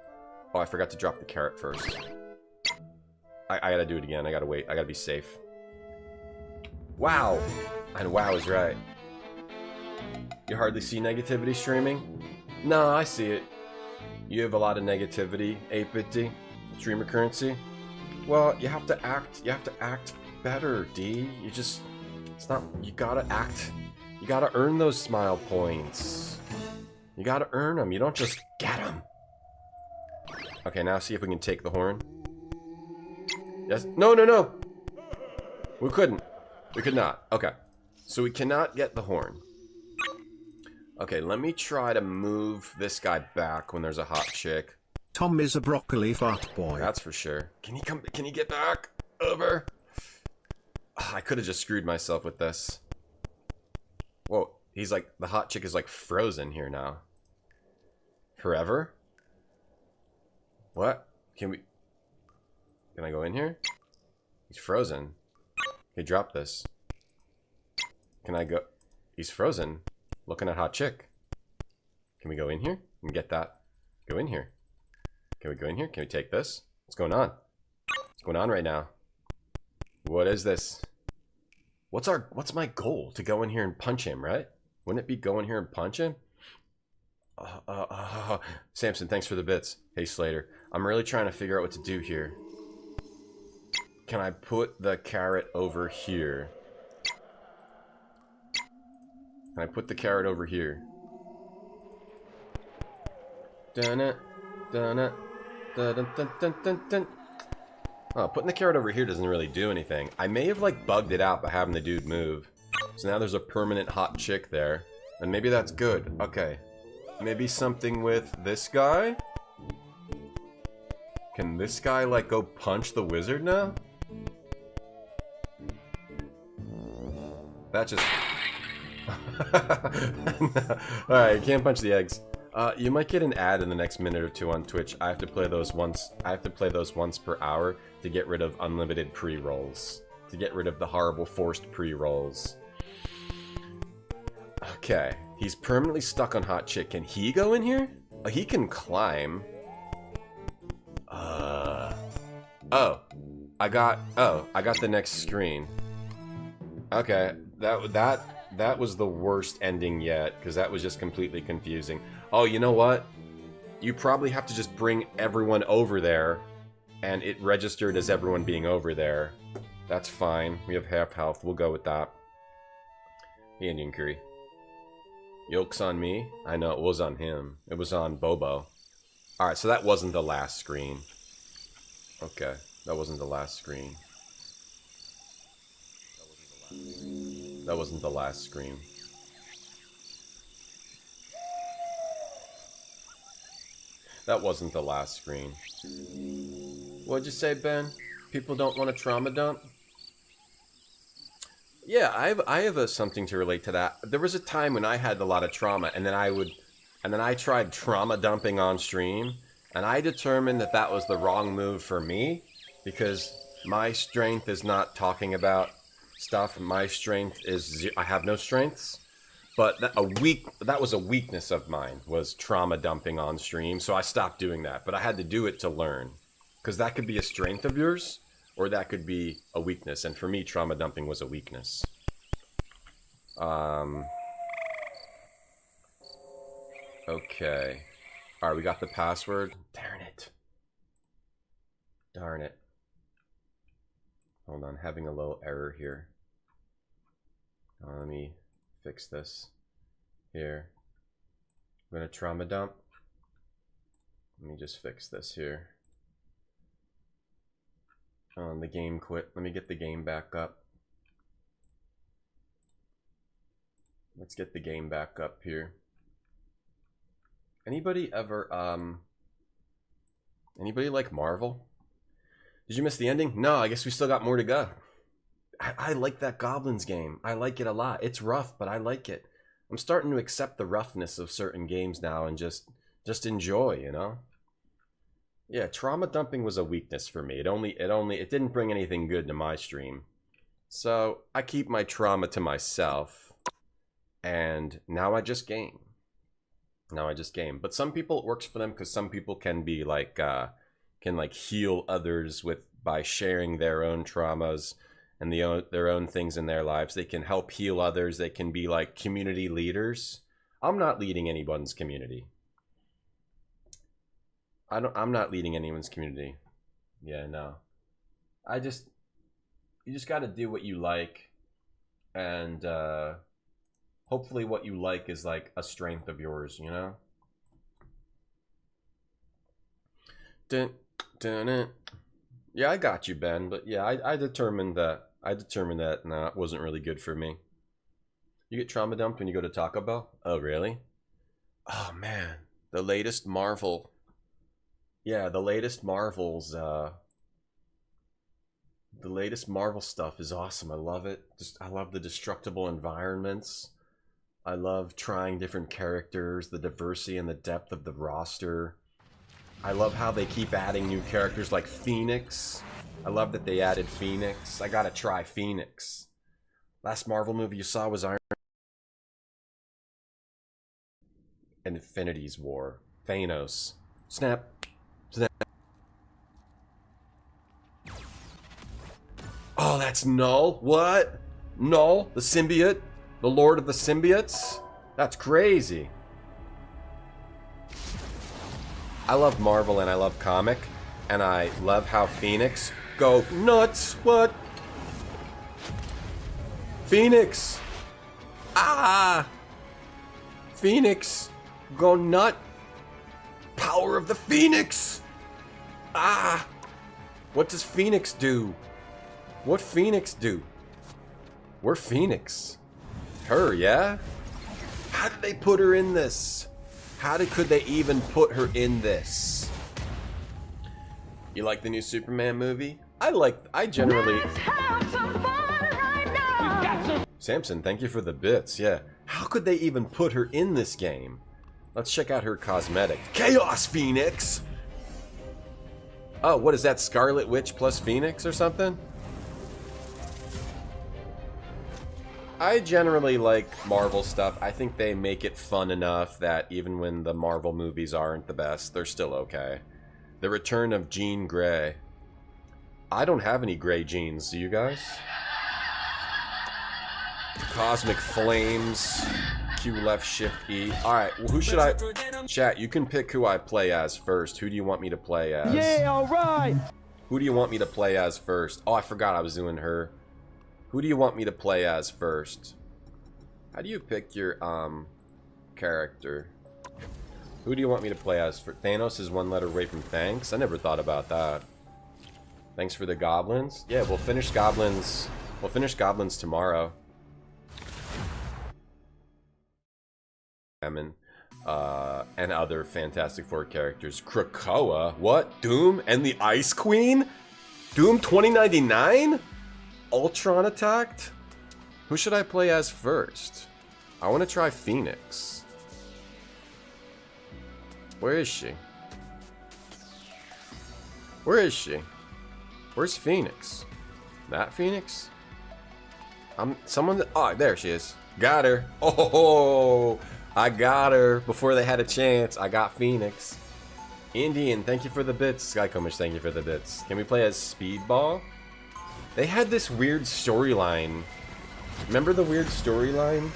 Oh, I forgot to drop the carrot first. I gotta do it again. I gotta wait. I gotta be safe. Wow! And wow is right. You hardly see negativity streaming? No, I see it. You have a lot of negativity, 850, streamer currency. Well, you have to act better, D. You just, it's not, you gotta act, you gotta earn those smile points. You gotta earn them, you don't just get them. Okay, now see if we can take the horn. Yes, no, no, no! We couldn't. We could not. Okay. So we cannot get the horn. Okay, let me try to move this guy back when there's a hot chick. Tom is a broccoli fart boy. That's for sure. Can he get back? Over. I could have just screwed myself with this. Whoa, he's like, the hot chick is like frozen here now. Forever? What? Can I go in here? He's frozen. Hey, drop this. Can I go? He's frozen. Looking at hot chick. Can we go in here and get that? Go in here. Can we go in here? Can we take this? What's going on? What's going on right now? What is this? What's my goal? To go in here and punch him, right? Wouldn't it be go in here and punch him? Samson, thanks for the bits. Hey, Slater. I'm really trying to figure out what to do here. Can I put the carrot over here? Can I put the carrot over here? Dun it, dun it, dun dun dun dun dun dun. Oh, putting the carrot over here doesn't really do anything. I may have like bugged it out by having the dude move. So now there's a permanent hot chick there. And maybe that's good. Okay. Maybe something with this guy? Can this guy like go punch the wizard now? That just... Alright, you can't punch the eggs. You might get an ad in the next minute or two on Twitch. I have to play those once per hour to get rid of unlimited pre-rolls. To get rid of the horrible forced pre-rolls. Okay. He's permanently stuck on hot chick. Can he go in here? Oh, he can climb. Oh. I got the next screen. Okay. That was the worst ending yet, because that was just completely confusing. Oh, you know what? You probably have to just bring everyone over there, and it registered as everyone being over there. That's fine. We have half health. We'll go with that. Hey, Indian Curry. Yoke's on me? I know, it was on him. It was on Bobo. Alright, so that wasn't the last screen. Okay, that wasn't the last screen. That wasn't the last screen. That wasn't the last screen. What'd you say, Ben? People don't want to trauma dump? Yeah, I have something to relate to that. There was a time when I had a lot of trauma, and then I tried trauma dumping on stream, and I determined that that was the wrong move for me, because My strength is not talking about stuff. My strength is I have no strengths. But that was a weakness of mine, was trauma dumping on stream. So I stopped doing that. But I had to do it to learn. Because that could be a strength of yours, or that could be a weakness. And for me, trauma dumping was a weakness. Okay. Alright, we got the password. Darn it. Darn it. Hold on, having a little error here. Let me fix this. Here. I'm gonna trauma dump. Let me just fix this here. The game quit. Let me get the game back up. Let's get the game back up here. Anybody ever, anybody like Marvel? Did you miss the ending? No, I guess we still got more to go. I like that Gobliiins game. I like it a lot. It's rough, but I like it. I'm starting to accept the roughness of certain games now and just enjoy, you know? Yeah, trauma dumping was a weakness for me. It didn't bring anything good to my stream. So I keep my trauma to myself, and now I just game. But some people, it works for them because some people can be like, can like heal others by sharing their own traumas and their own things in their lives. They can help heal others. They can be like community leaders. I'm not leading anyone's community. I'm not leading anyone's community. Yeah, no. You just got to do what you like, and hopefully what you like is like a strength of yours, you know? Yeah, I got you, Ben, but yeah, I determined that no, it wasn't really good for me. You get trauma dumped when you go to Taco Bell? Oh, really? Oh man, the latest Marvel. Yeah, the latest Marvel's the latest Marvel stuff is awesome. I love it. I love the destructible environments. I love trying different characters, the diversity and the depth of the roster. I love how they keep adding new characters like Phoenix. I love that they added Phoenix. I gotta try Phoenix. Last Marvel movie you saw was Iron Man. Infinity's War. Thanos. Snap. Snap. Oh, that's Null? What? Null? The symbiote? The Lord of the Symbiotes? That's crazy. I love Marvel and I love comic. And I love how Phoenix go nuts. What? Phoenix. Ah. Phoenix. Go nut. Power of the Phoenix. Ah. What does Phoenix do? What Phoenix do? We're Phoenix. Her, yeah? How did they put her in this? Could they even put her in this? You like the new Superman movie? I generally... Samson, thank you for the bits, yeah. How could they even put her in this game? Let's check out her cosmetic. Chaos Phoenix! Oh, what is that, Scarlet Witch plus Phoenix or something? I generally like Marvel stuff. I think they make it fun enough that even when the Marvel movies aren't the best, they're still okay. The Return of Jean Grey. I don't have any gray jeans, do you guys? Cosmic Flames. Q left shift E. Alright, well, who should I... Chat, you can pick who I play as first. Who do you want me to play as? Yeah, alright! Who do you want me to play as first? Oh, I forgot I was doing her. Who do you want me to play as first? How do you pick your, character? Who do you want me to play as? Thanos is one letter away from thanks? I never thought about that. Thanks for the goblins? Yeah, we'll finish goblins. We'll finish goblins tomorrow. And other Fantastic Four characters. Krakoa? What? Doom and the Ice Queen? Doom 2099? Ultron attacked? Who should I play as first? I want to try Phoenix. Where is she? Where is she? Where's Phoenix? That Phoenix? Oh, there she is. Got her. Oh, I got her before they had a chance. I got Phoenix. Indian, thank you for the bits. Skycomish, thank you for the bits. Can we play as Speedball? They had this weird storyline. Remember the weird storyline?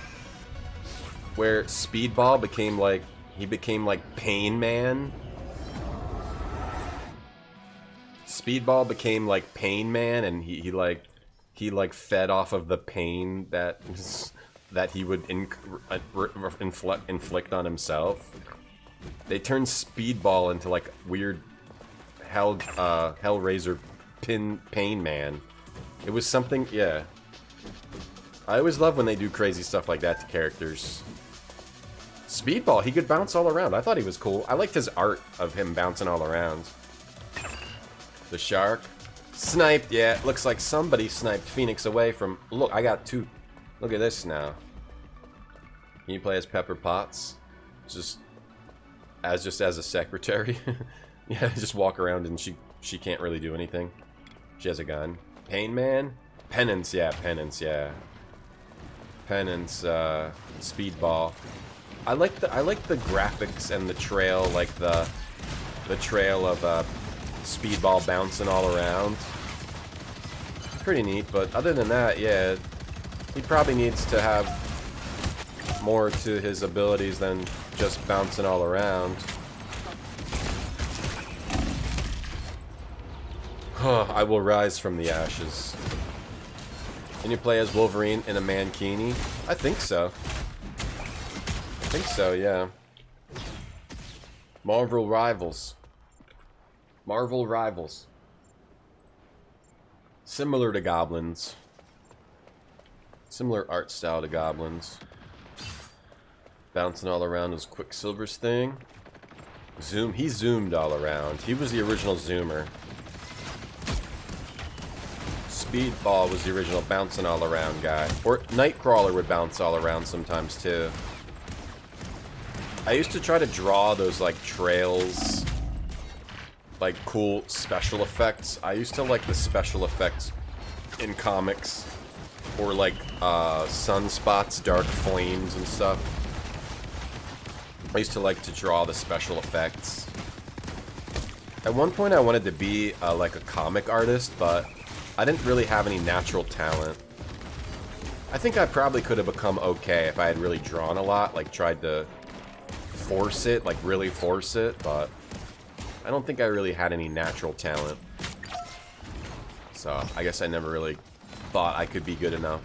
Where Speedball became like, he became like Pain Man? Speedball became like Pain Man, and he like fed off of the pain that he would inflict on himself. They turned Speedball into like weird Hellraiser Pain Man. It was something, yeah. I always love when they do crazy stuff like that to characters. Speedball, he could bounce all around. I thought he was cool. I liked his art of him bouncing all around. The shark. Sniped, yeah. Looks like somebody sniped Phoenix away from... Look, I got 2. Look at this now. Can you play as Pepper Potts? Just as a secretary? Yeah, just walk around and she can't really do anything. She has a gun. Pain Man? Penance, yeah. Penance, yeah. Penance, Speedball. I like the graphics and the trail, like the trail of Speedball bouncing all around. Pretty neat, but other than that, yeah, he probably needs to have more to his abilities than just bouncing all around. I will rise from the ashes. Can you play as Wolverine in a mankini? I think so. I think so, yeah. Marvel Rivals. Marvel Rivals. Similar to Gobliins. Similar art style to Gobliins. Bouncing all around is Quicksilver's thing. He zoomed all around. He was the original zoomer. Speedball was the original bouncing all around guy. Or Nightcrawler would bounce all around sometimes too. I used to try to draw those like trails, like cool special effects. I used to like the special effects in comics, or like sunspots, dark flames and stuff. I used to like to draw the special effects. At one point I wanted to be like a comic artist, but I didn't really have any natural talent. I think I probably could have become okay if I had really drawn a lot, like tried to force it, like really force it, but I don't think I really had any natural talent. So I guess I never really thought I could be good enough.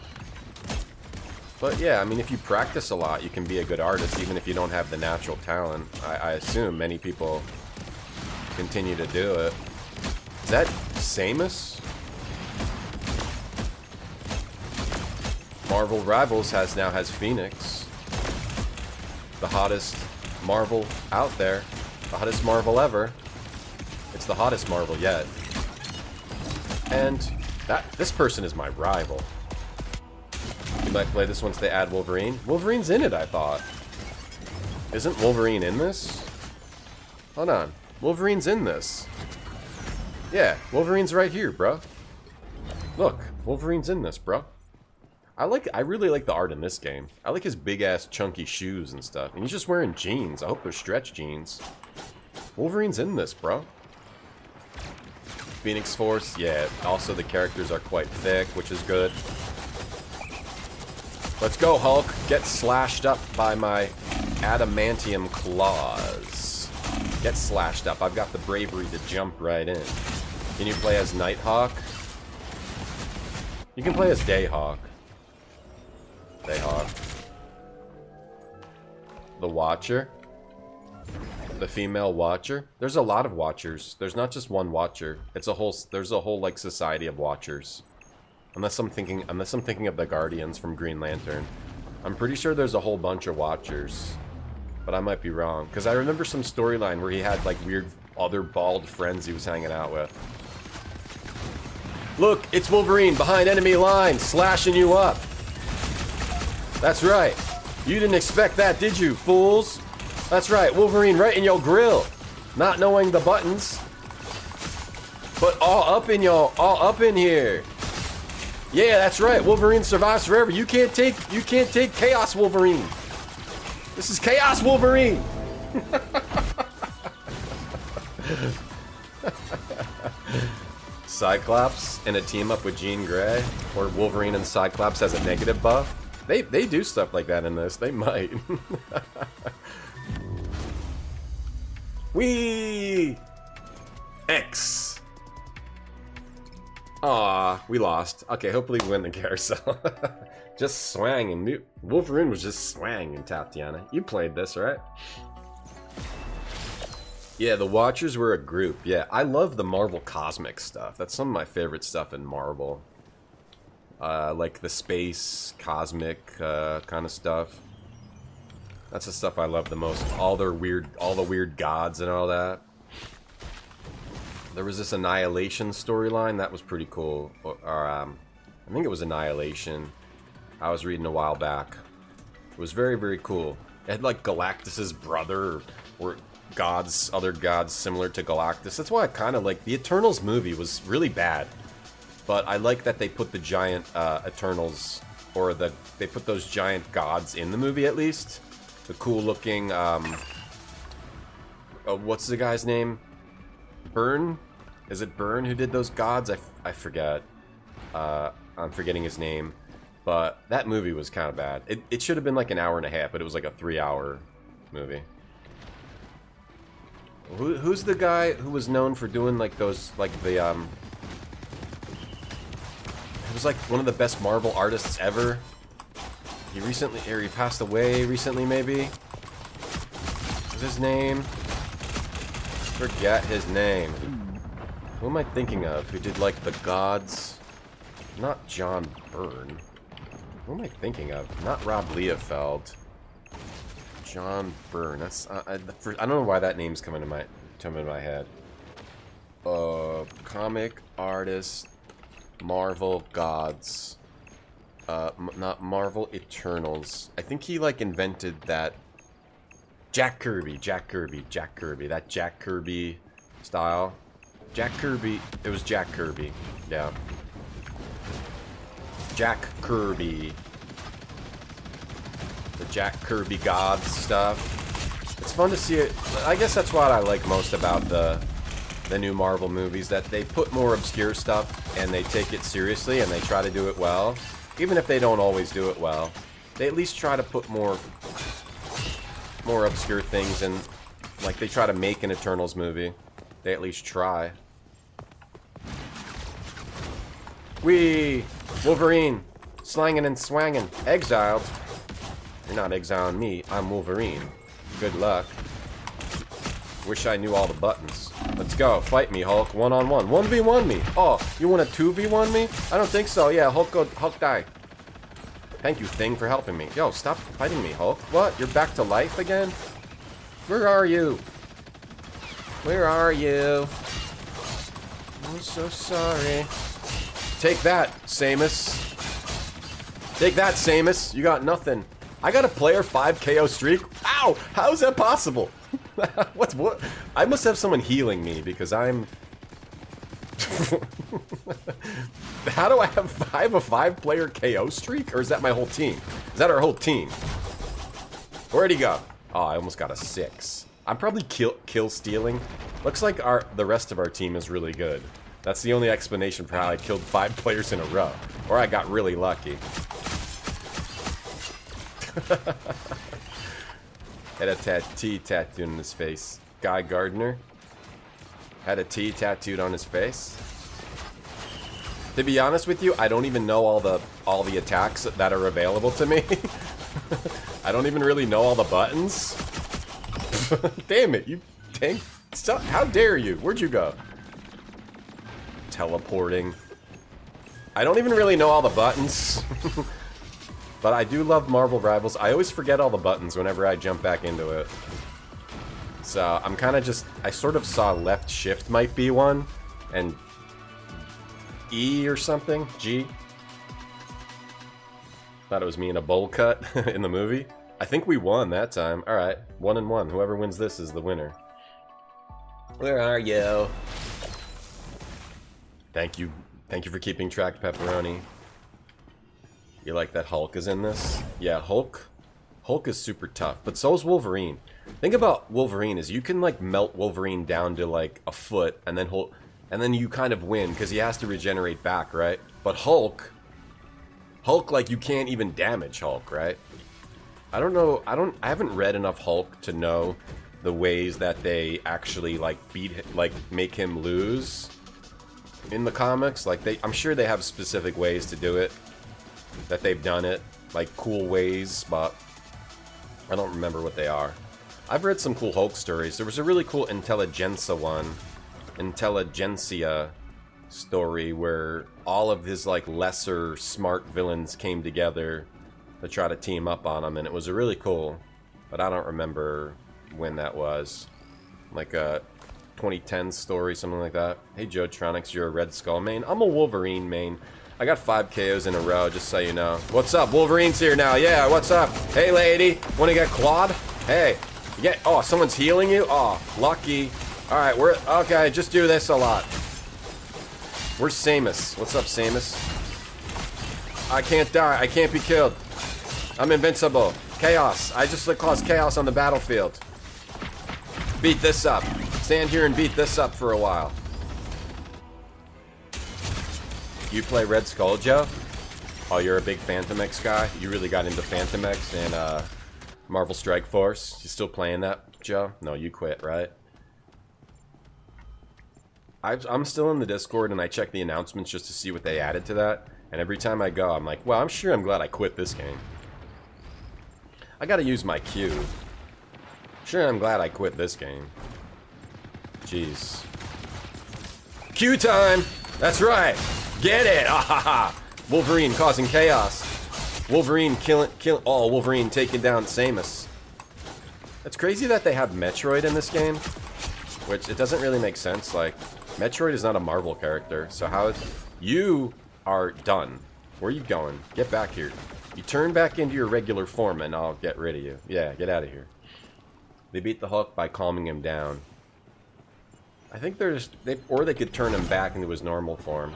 But yeah, I mean, if you practice a lot, you can be a good artist, even if you don't have the natural talent. I assume many people continue to do it. Is that Samus? Marvel Rivals now has Phoenix. The hottest Marvel out there. The hottest Marvel ever. It's the hottest Marvel yet. And this person is my rival. You might play this once they add Wolverine. Wolverine's in it, I thought. Isn't Wolverine in this? Hold on. Wolverine's in this. Yeah, Wolverine's right here, bro. Look, Wolverine's in this, bro. I really like the art in this game. I like his big-ass chunky shoes and stuff. And he's just wearing jeans. I hope they're stretch jeans. Wolverine's in this, bro. Phoenix Force, yeah. Also, the characters are quite thick, which is good. Let's go, Hulk. Get slashed up by my adamantium claws. Get slashed up. I've got the bravery to jump right in. Can you play as Nighthawk? You can play as Dayhawk. Dayhawk. The Watcher. The female Watcher. There's a lot of Watchers. There's not just one Watcher. There's a whole like society of Watchers. Unless I'm thinking of the Guardians from Green Lantern. I'm pretty sure there's a whole bunch of Watchers. But I might be wrong. Because I remember some storyline where he had like weird other bald friends he was hanging out with. Look, it's Wolverine behind enemy lines, slashing you up. That's right. You didn't expect that, did you, fools? That's right, Wolverine right in your grill. Not knowing the buttons. But all up in y'all, all up in here. Yeah, that's right. Wolverine survives forever. You can't take Chaos Wolverine. This is Chaos Wolverine. Cyclops in a team up with Jean Grey, or Wolverine and Cyclops has a negative buff. They do stuff like that in this. They might. Whee! X. Aw, we lost. Okay, hopefully we win the carousel. Just swanging. Wolverine was just swanging, Tatiana. You played this, right? Yeah, the Watchers were a group. Yeah, I love the Marvel Cosmic stuff. That's some of my favorite stuff in Marvel. Like the space, cosmic kind of stuff. That's the stuff I love the most. All the weird gods and all that. There was this Annihilation storyline that was pretty cool. I think it was Annihilation. I was reading a while back. It was very, very cool. It had like Galactus's brother, or gods, other gods similar to Galactus. That's why I kind of like the Eternals movie was really bad, but I like that they put the giant Eternals, or they put those giant gods in the movie at least. The cool looking what's the guy's name? Byrne? Is it Byrne who did those gods? I forget. I'm forgetting his name. But that movie was kind of bad. It should have been like an hour and a half, but it was like a 3-hour movie. Who's the guy who was known for doing like those, like the, he was like one of the best Marvel artists ever. He passed away recently, maybe? What's his name? Forget his name. Who am I thinking of? Who did like the gods? Not John Byrne. Who am I thinking of? Not Rob Liefeld. John Byrne. That's I don't know why that name's coming to my head. Comic artist, Marvel gods. Not Marvel Eternals. I think he like invented that. Jack Kirby. That Jack Kirby style. Jack Kirby. It was Jack Kirby. Yeah. Jack Kirby. The Jack Kirby gods stuff. It's fun to see it. I guess that's what I like most about the new Marvel movies, that they put more obscure stuff and they take it seriously and they try to do it well. Even if they don't always do it well, they at least try to put more obscure things in. Like they try to make an Eternals movie. They at least try. Whee! Wolverine! Slanging and swanging. Exiled. You're not exiling me. I'm Wolverine. Good luck. Wish I knew all the buttons. Let's go. Fight me, Hulk. One-on-one. 1v1 me. Oh, you want to 2v1 me? I don't think so. Yeah, Hulk die. Thank you, Thing, for helping me. Yo, stop fighting me, Hulk. What? You're back to life again? Where are you? Where are you? I'm so sorry. Take that, Samus. Take that, Samus. You got nothing. I got a player 5 KO streak. Ow! How is that possible? What? I must have someone healing me because I'm. How do I have a 5 player KO streak? Or is that my whole team? Is that our whole team? Where'd he go? Oh, I almost got a 6. I'm probably kill stealing. Looks like the rest of our team is really good. That's the only explanation for how I killed 5 players in a row. Or I got really lucky. Had a T tattooed on his face. Guy Gardner had a T tattooed on his face. To be honest with you, I don't even know all the attacks that are available to me. I don't even really know all the buttons. Damn it, you tank. Stop. How dare you? Where'd you go? Teleporting. I don't even really know all the buttons. But I do love Marvel Rivals. I always forget all the buttons whenever I jump back into it. So I'm kind of just... I sort of saw left shift might be one. And E or something. G. Thought it was me in a bowl cut in the movie. I think we won that time. Alright. 1-1. Whoever wins this is the winner. Where are you? Thank you for keeping track, Pepperoni. You like that Hulk is in this? Yeah, Hulk is super tough, but so is Wolverine. Thing about Wolverine is you can like melt Wolverine down to like a foot, and then you kind of win because he has to regenerate back, right? But Hulk, like you can't even damage Hulk, right? I don't know. I haven't read enough Hulk to know the ways that they actually like make him lose in the comics. Like I'm sure they have specific ways to do it, that they've done it, like cool ways, but I don't remember what they are. I've read some cool Hulk stories. There was a really cool Intelligentsia story where all of his like lesser smart villains came together to try to team up on him, and it was a really cool, but I don't remember when that was. Like a 2010 story, something like that. Hey Joe Tronics, you're a Red Skull main? I'm a Wolverine main. I got 5 KOs in a row, just so you know. What's up? Wolverine's here now. Yeah, what's up? Hey lady, wanna get clawed? Hey. Yeah, oh, someone's healing you? Oh, lucky. Alright, okay, just do this a lot. Where's Samus? What's up, Samus? I can't die. I can't be killed. I'm invincible. Chaos. I just cause chaos on the battlefield. Beat this up. Stand here and beat this up for a while. You play Red Skull, Joe? Oh, you're a big Phantom X guy? You really got into Phantom X and Marvel Strike Force? You still playing that, Joe? No, you quit, right? I'm still in the Discord and I check the announcements just to see what they added to that. And every time I go, I'm like, well, I'm glad I quit this game. I gotta use my Q. I'm glad I quit this game. Jeez. Q time! That's right! Get it! Ah ha ha! Wolverine causing chaos. Wolverine Wolverine taking down Samus. It's crazy that they have Metroid in this game. Which, it doesn't really make sense. Like, Metroid is not a Marvel character. So how... You are done. Where are you going? Get back here. You turn back into your regular form and I'll get rid of you. Yeah, get out of here. They beat the Hulk by calming him down. I think or they could turn him back into his normal form.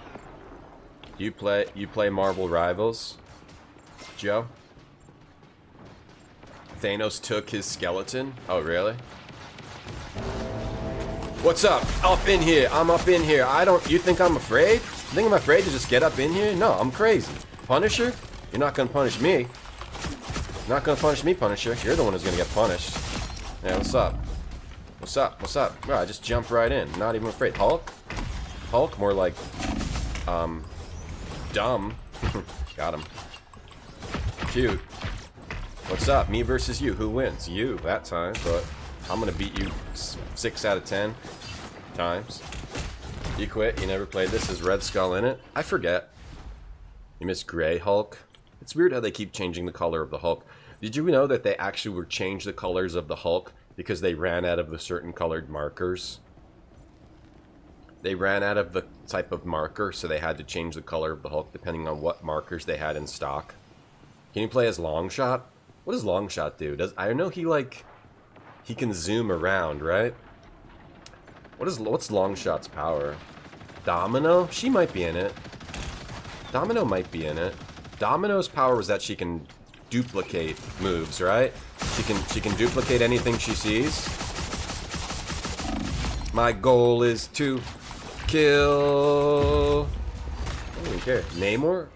You play Marvel Rivals, Joe? Thanos took his skeleton? Oh, really? What's up? Up in here. I'm up in here. You think I'm afraid? You think I'm afraid to just get up in here? No, I'm crazy. Punisher? You're not gonna punish me. You're not gonna punish me, Punisher. You're the one who's gonna get punished. Yeah, what's up? What's up? What's up? Oh, I just jumped right in. Not even afraid. Hulk? Hulk? More like, dumb. Got him. Cute. What's up? Me versus you. Who wins? You, that time, but I'm gonna beat you 6 out of 10 times. You quit? You never played this? Is Red Skull in it? I forget. You miss Gray Hulk? It's weird how they keep changing the color of the Hulk. Did you know that they actually would change the colors of the Hulk because they ran out of the certain colored markers? They ran out of the type of marker, so they had to change the color of the Hulk depending on what markers they had in stock. Can you play as Longshot? What does Longshot do? I know he can zoom around, right? What's Longshot's power? Domino? She might be in it. Domino might be in it. Domino's power was that she can duplicate moves, right? She can duplicate anything she sees. My goal is to kill. I don't even care. Namor?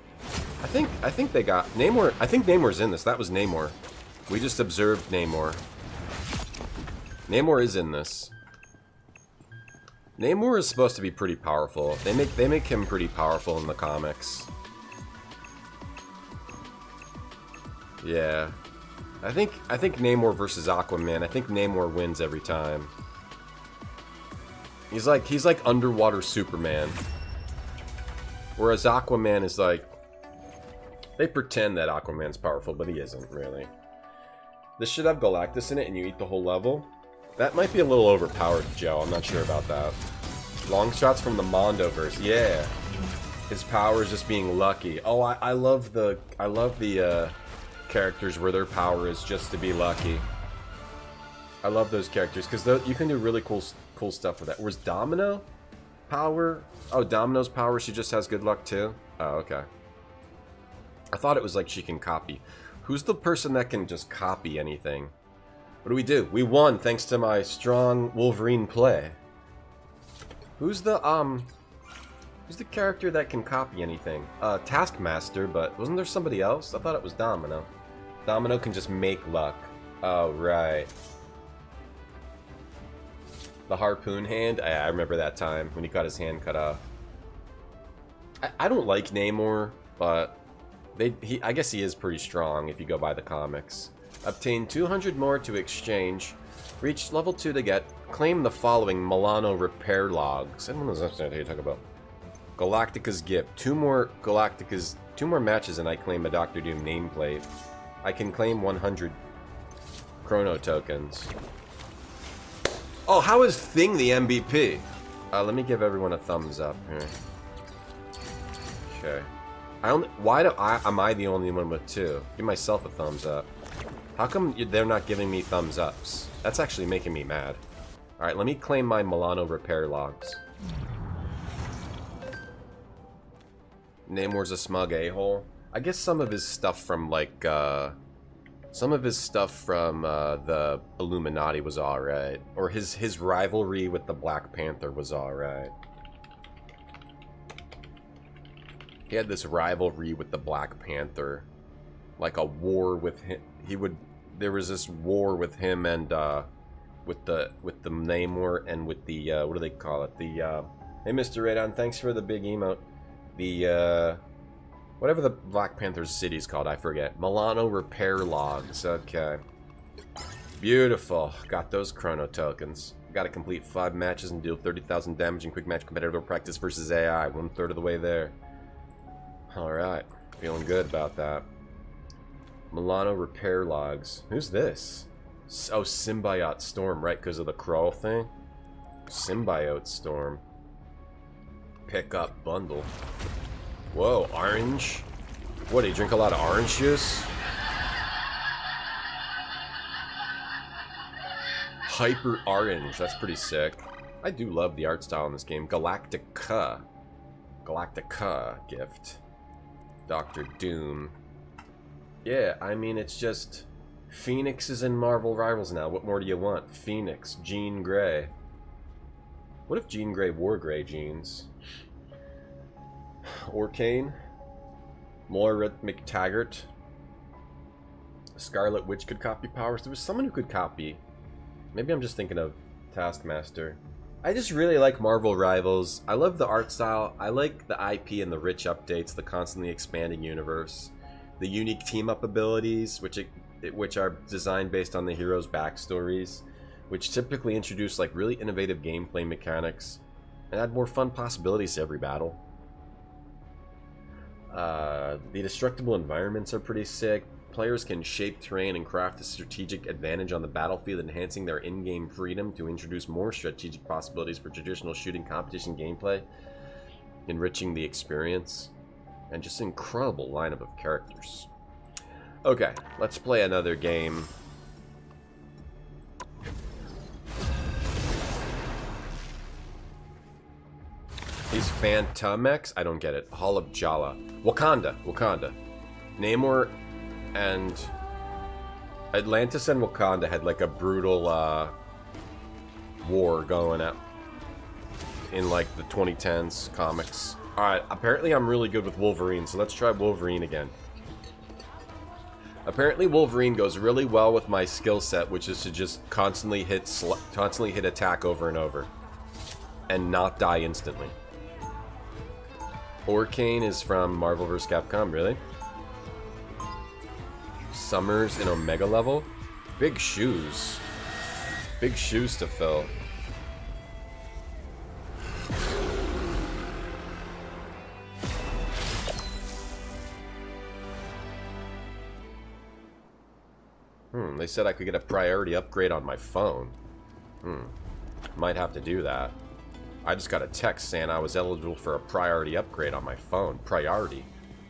I think they got Namor. I think Namor's in this. That was Namor. We just observed Namor. Namor is in this. Namor is supposed to be pretty powerful. They make him pretty powerful in the comics. Yeah. I think Namor versus Aquaman. I think Namor wins every time. He's like underwater Superman. Whereas Aquaman is like, they pretend that Aquaman's powerful, but he isn't really. This should have Galactus in it and you eat the whole level. That might be a little overpowered, Joe. I'm not sure about that. Long shots from the Mondoverse. Yeah. His power is just being lucky. Oh, I love the characters where their power is just to be lucky. I love those characters because you can do really cool stuff with that. Whereas Domino, power? Oh, Domino's power, she just has good luck too? Oh, okay. I thought it was like she can copy. Who's the person that can just copy anything? What do? We won thanks to my strong Wolverine play. Who's the character that can copy anything? Taskmaster, but wasn't there somebody else? I thought it was Domino. Domino can just make luck. Oh, right. The harpoon hand? I remember that time when he got his hand cut off. I don't like Namor, but I guess he is pretty strong if you go by the comics. Obtain 200 more to exchange. Reach level 2 to get. Claim the following Milano repair logs. I don't know what you talk about. Galactica's gift. Two more matches and I claim a Doctor Doom nameplate. I can claim 100 chrono tokens. Oh, how is Thing the MVP? Let me give everyone a thumbs up here. Okay. Am I the only one with 2? Give myself a thumbs up. How come they're not giving me thumbs ups? That's actually making me mad. Alright, let me claim my Milano repair logs. Namor's a smug a-hole. I guess some of his stuff from, like, the Illuminati was alright. Or his rivalry with the Black Panther was alright. He had this rivalry with the Black Panther. Like a war with him. There was this war with him and, with the Namor and with the, what do they call it? The, hey Mr. Radon, thanks for the big emote. The, whatever the Black Panther's city's called, I forget. Milano repair logs, okay. Beautiful. Got those chrono tokens. Got to complete 5 matches and deal 30,000 damage in quick match competitive practice versus AI. 1/3 of the way there. Alright. Feeling good about that. Milano repair logs. Who's this? Oh, Symbiote Storm, right? Because of the crawl thing? Symbiote Storm. Pick up bundle. Whoa, orange? What, do you drink a lot of orange juice? Hyper orange, that's pretty sick. I do love the art style in this game. Galactica gift. Doctor Doom. Yeah, I mean, it's just... Phoenix is in Marvel Rivals now. What more do you want? Phoenix, Jean Grey. What if Jean Grey wore gray jeans? Orcane. Moira McTaggart. Scarlet Witch could copy powers. There was someone who could copy. Maybe I'm just thinking of Taskmaster. I just really like Marvel Rivals. I love the art style. I like the IP and the rich updates, the constantly expanding universe, the unique team-up abilities, which are designed based on the heroes' backstories, which typically introduce like really innovative gameplay mechanics and add more fun possibilities to every battle. The destructible environments are pretty sick. Players can shape terrain and craft a strategic advantage on the battlefield, enhancing their in-game freedom to introduce more strategic possibilities for traditional shooting competition gameplay, enriching the experience, and just an incredible lineup of characters. Okay, let's play another game. He's Phantomex? I don't get it. Hall of Jala. Wakanda. Namor and Atlantis and Wakanda had like a brutal war going up in like the 2010s comics. Alright, apparently I'm really good with Wolverine, so let's try Wolverine again. Apparently Wolverine goes really well with my skill set, which is to just constantly hit attack over and over and not die instantly. Orcane is from Marvel vs. Capcom, really? Summers in Omega level? Big shoes. Big shoes to fill. They said I could get a priority upgrade on my phone. Might have to do that. I just got a text saying I was eligible for a priority upgrade on my phone. Priority.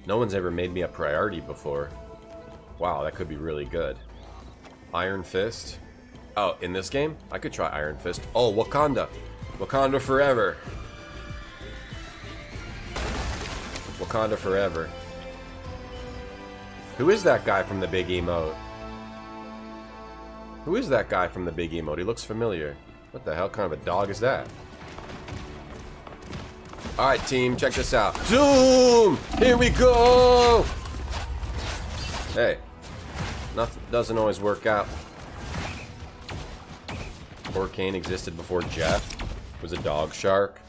No one's ever made me a priority before. Wow, that could be really good. Iron Fist. Oh, in this game? I could try Iron Fist. Oh, Wakanda. Wakanda forever. Wakanda forever. Who is that guy from the big emote? Who is that guy from the big emote? He looks familiar. What the hell kind of a dog is that? Alright, team, check this out. Zoom! Here we go! Hey. Nothing doesn't always work out. Hurricane existed before Jeff was a dog shark.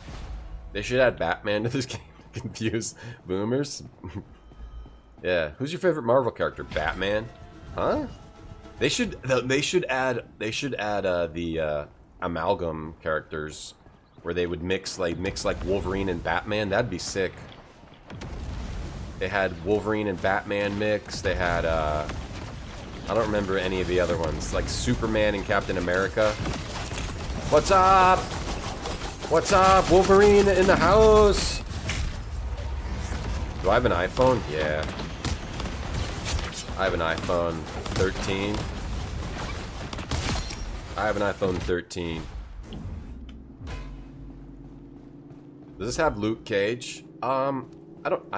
They should add Batman to this game to confuse boomers. Yeah. Who's your favorite Marvel character? Batman? Huh? They should add the amalgam characters where they would mix like Wolverine and Batman. That'd be sick. They had Wolverine and Batman mix. They had I don't remember any of the other ones. Like Superman and Captain America. What's up? What's up? Wolverine in the house. Do I have an iPhone? Yeah. I have an iPhone 13. I have an iPhone 13. Does this have Luke Cage? I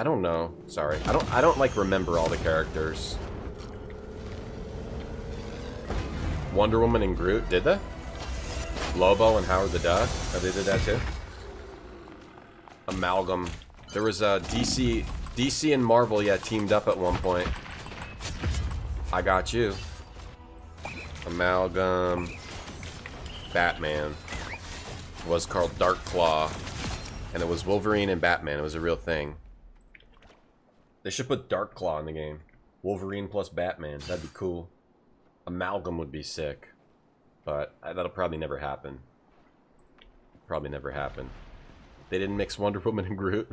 don't know. Sorry. I don't like remember all the characters. Wonder Woman and Groot, did they? Lobo and Howard the Duck? Oh, they did that too? Amalgam. There was a DC and Marvel, yeah, teamed up at one point. I got you. Amalgam. Batman. It was called Dark Claw. And it was Wolverine and Batman. It was a real thing. They should put Dark Claw in the game. Wolverine plus Batman. That'd be cool. Amalgam would be sick. But that'll probably never happen. Probably never happen. They didn't mix Wonder Woman and Groot.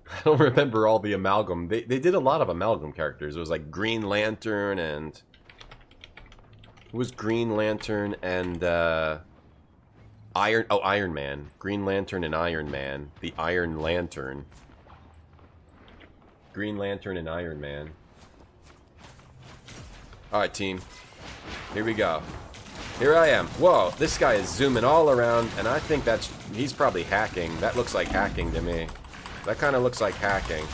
I don't remember all the amalgam. They did a lot of amalgam characters. It was like Green Lantern and... Who was Green Lantern and... Iron Man. Green Lantern and Iron Man. The Iron Lantern. Green Lantern and Iron Man. Alright, team. Here we go. Here I am. Whoa, this guy is zooming all around, and I think he's probably hacking. That looks like hacking to me. That kind of looks like hacking.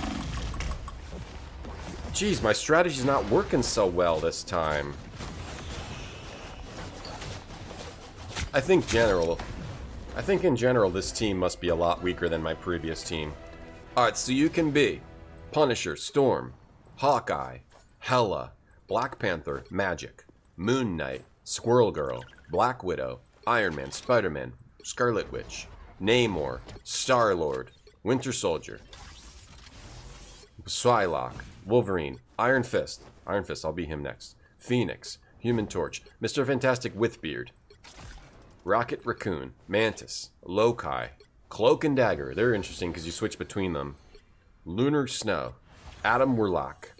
Jeez, my strategy's not working so well this time. I think in general this team must be a lot weaker than my previous team. Alright, so you can be Punisher, Storm, Hawkeye, Hela, Black Panther, Magic, Moon Knight, Squirrel Girl, Black Widow, Iron Man, Spider-Man, Scarlet Witch, Namor, Star-Lord, Winter Soldier, Psylocke, Wolverine, Iron Fist, I'll be him next, Phoenix, Human Torch, Mr. Fantastic with Beard, Rocket Raccoon, Mantis, Loki, Cloak and Dagger, they're interesting because you switch between them, Lunar Snow, Adam Warlock,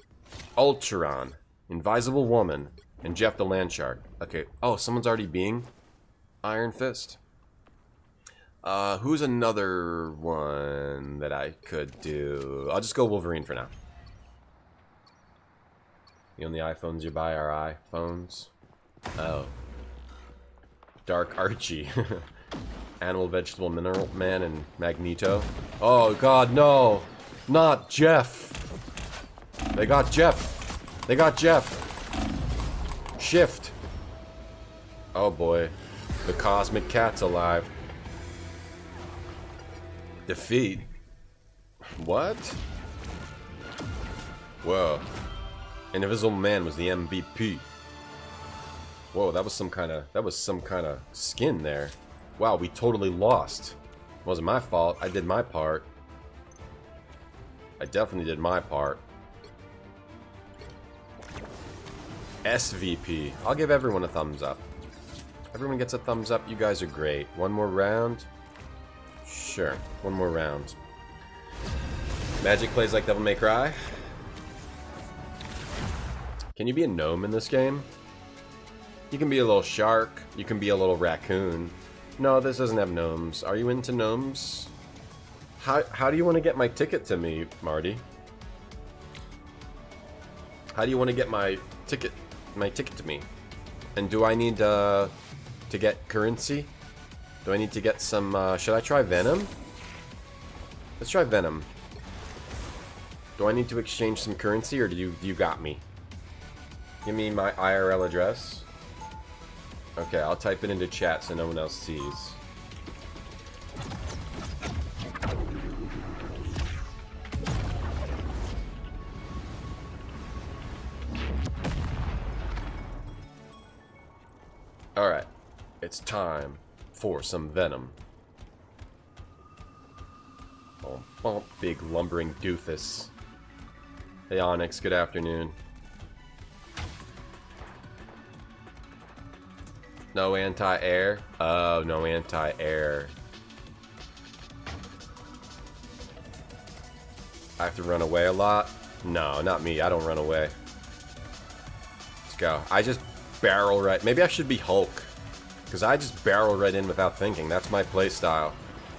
Ultron, Invisible Woman, and Jeff the Landshark. Okay. Oh, someone's already being Iron Fist. Who's another one that I could do? I'll just go Wolverine for now. The only iPhones you buy are iPhones. Oh. Dark Archie. Animal, Vegetable, Mineral Man, and Magneto. Oh, God, no. Not Jeff. They got Jeff. They got Jeff. Shift. Oh boy. The Cosmic Cat's alive. Defeat. What? Whoa. Invisible Man was the MVP. Whoa, that was some kind of skin there. Wow, we totally lost. It wasn't my fault. I did my part. I definitely did my part. SVP. I'll give everyone a thumbs up. Everyone gets a thumbs up. You guys are great. One more round? Sure. One more round. Magic plays like Devil May Cry. Can you be a gnome in this game? You can be a little shark. You can be a little raccoon. No, this doesn't have gnomes. Are you into gnomes? How do you want to get my ticket to me, Marty? How do you want to get my ticket to me? And do I need to get currency? Do I need to get some should I try Venom? Let's try Venom. Do I need to exchange some currency, or do you got me? Give me my IRL address. Okay, I'll type it into chat so no one else sees. Alright, it's time for some venom. Oh, big lumbering doofus. Hey Onyx, good afternoon. No anti-air? Oh, no anti-air. I have to run away a lot? No, not me. I don't run away. Let's go. I just barrel right... Maybe I should be Hulk. Because I just barrel right in without thinking. That's my playstyle.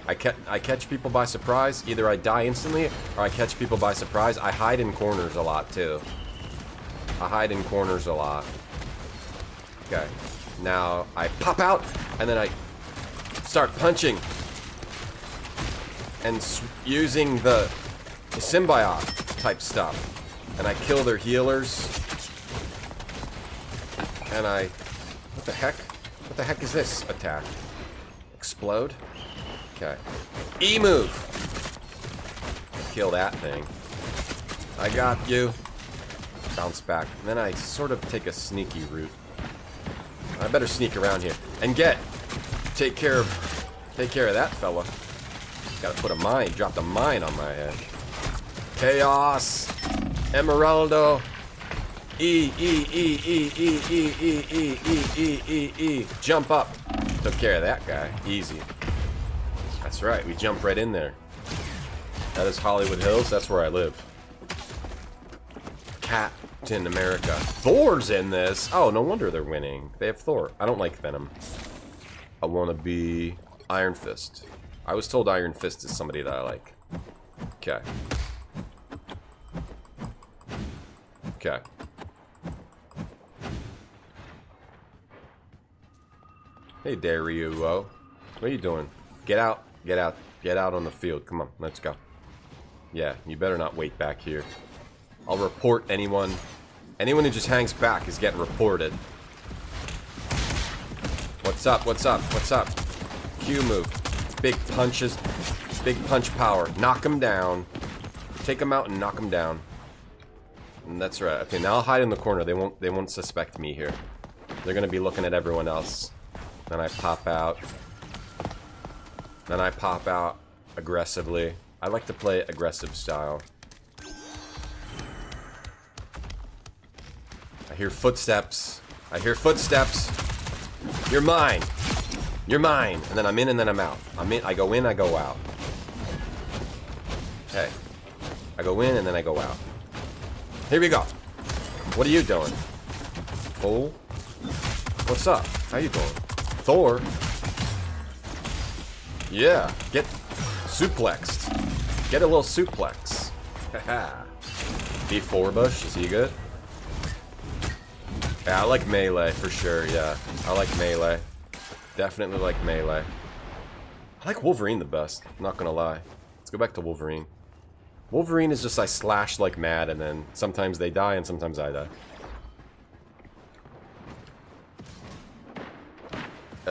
I catch people by surprise. Either I die instantly, or I catch people by surprise. I hide in corners a lot, too. I hide in corners a lot. Okay. Now, I pop out, and then I start punching. And using the symbiote type stuff. And I kill their healers. And I... What the heck? What the heck is this attack? Explode? Okay. E-move! Kill that thing. I got you. Bounce back. And then I sort of take a sneaky route. I better sneak around here. And take care of that fella. Gotta put a mine. Dropped a mine on my head. Chaos. Emeraldo. E. Jump up. Took care of that guy. Easy. That's right. We jump right in there. That is Hollywood Hills. That's where I live. Captain America. Thor's in this. Oh, no wonder they're winning. They have Thor. I don't like Venom. I want to be Iron Fist. I was told Iron Fist is somebody that I like. Okay. Okay. Hey, Daryuo. What are you doing? Get out. Get out. Get out on the field. Come on. Let's go. Yeah, you better not wait back here. I'll report anyone. Anyone who just hangs back is getting reported. What's up? What's up? What's up? Q move. Big punches. Big punch power. Knock him down. Take him out and knock him down. And that's right. Okay, now I'll hide in the corner. They won't suspect me here. They're gonna be looking at everyone else. Then I pop out. Then I pop out aggressively. I like to play aggressive style. I hear footsteps. I hear footsteps. You're mine. You're mine. And then I'm in and then I'm out. I'm in, I go in, I go out. Okay. I go in and then I go out. Here we go. What are you doing? Fool? What's up? How you doing? Thor? Yeah. Get suplexed. Get a little suplex. Haha. B4 Bush, is he good? Yeah, I like melee for sure, yeah. I like melee. Definitely like melee. I like Wolverine the best, not gonna lie. Let's go back to Wolverine. Wolverine is just I slash like mad and then sometimes they die and sometimes I die.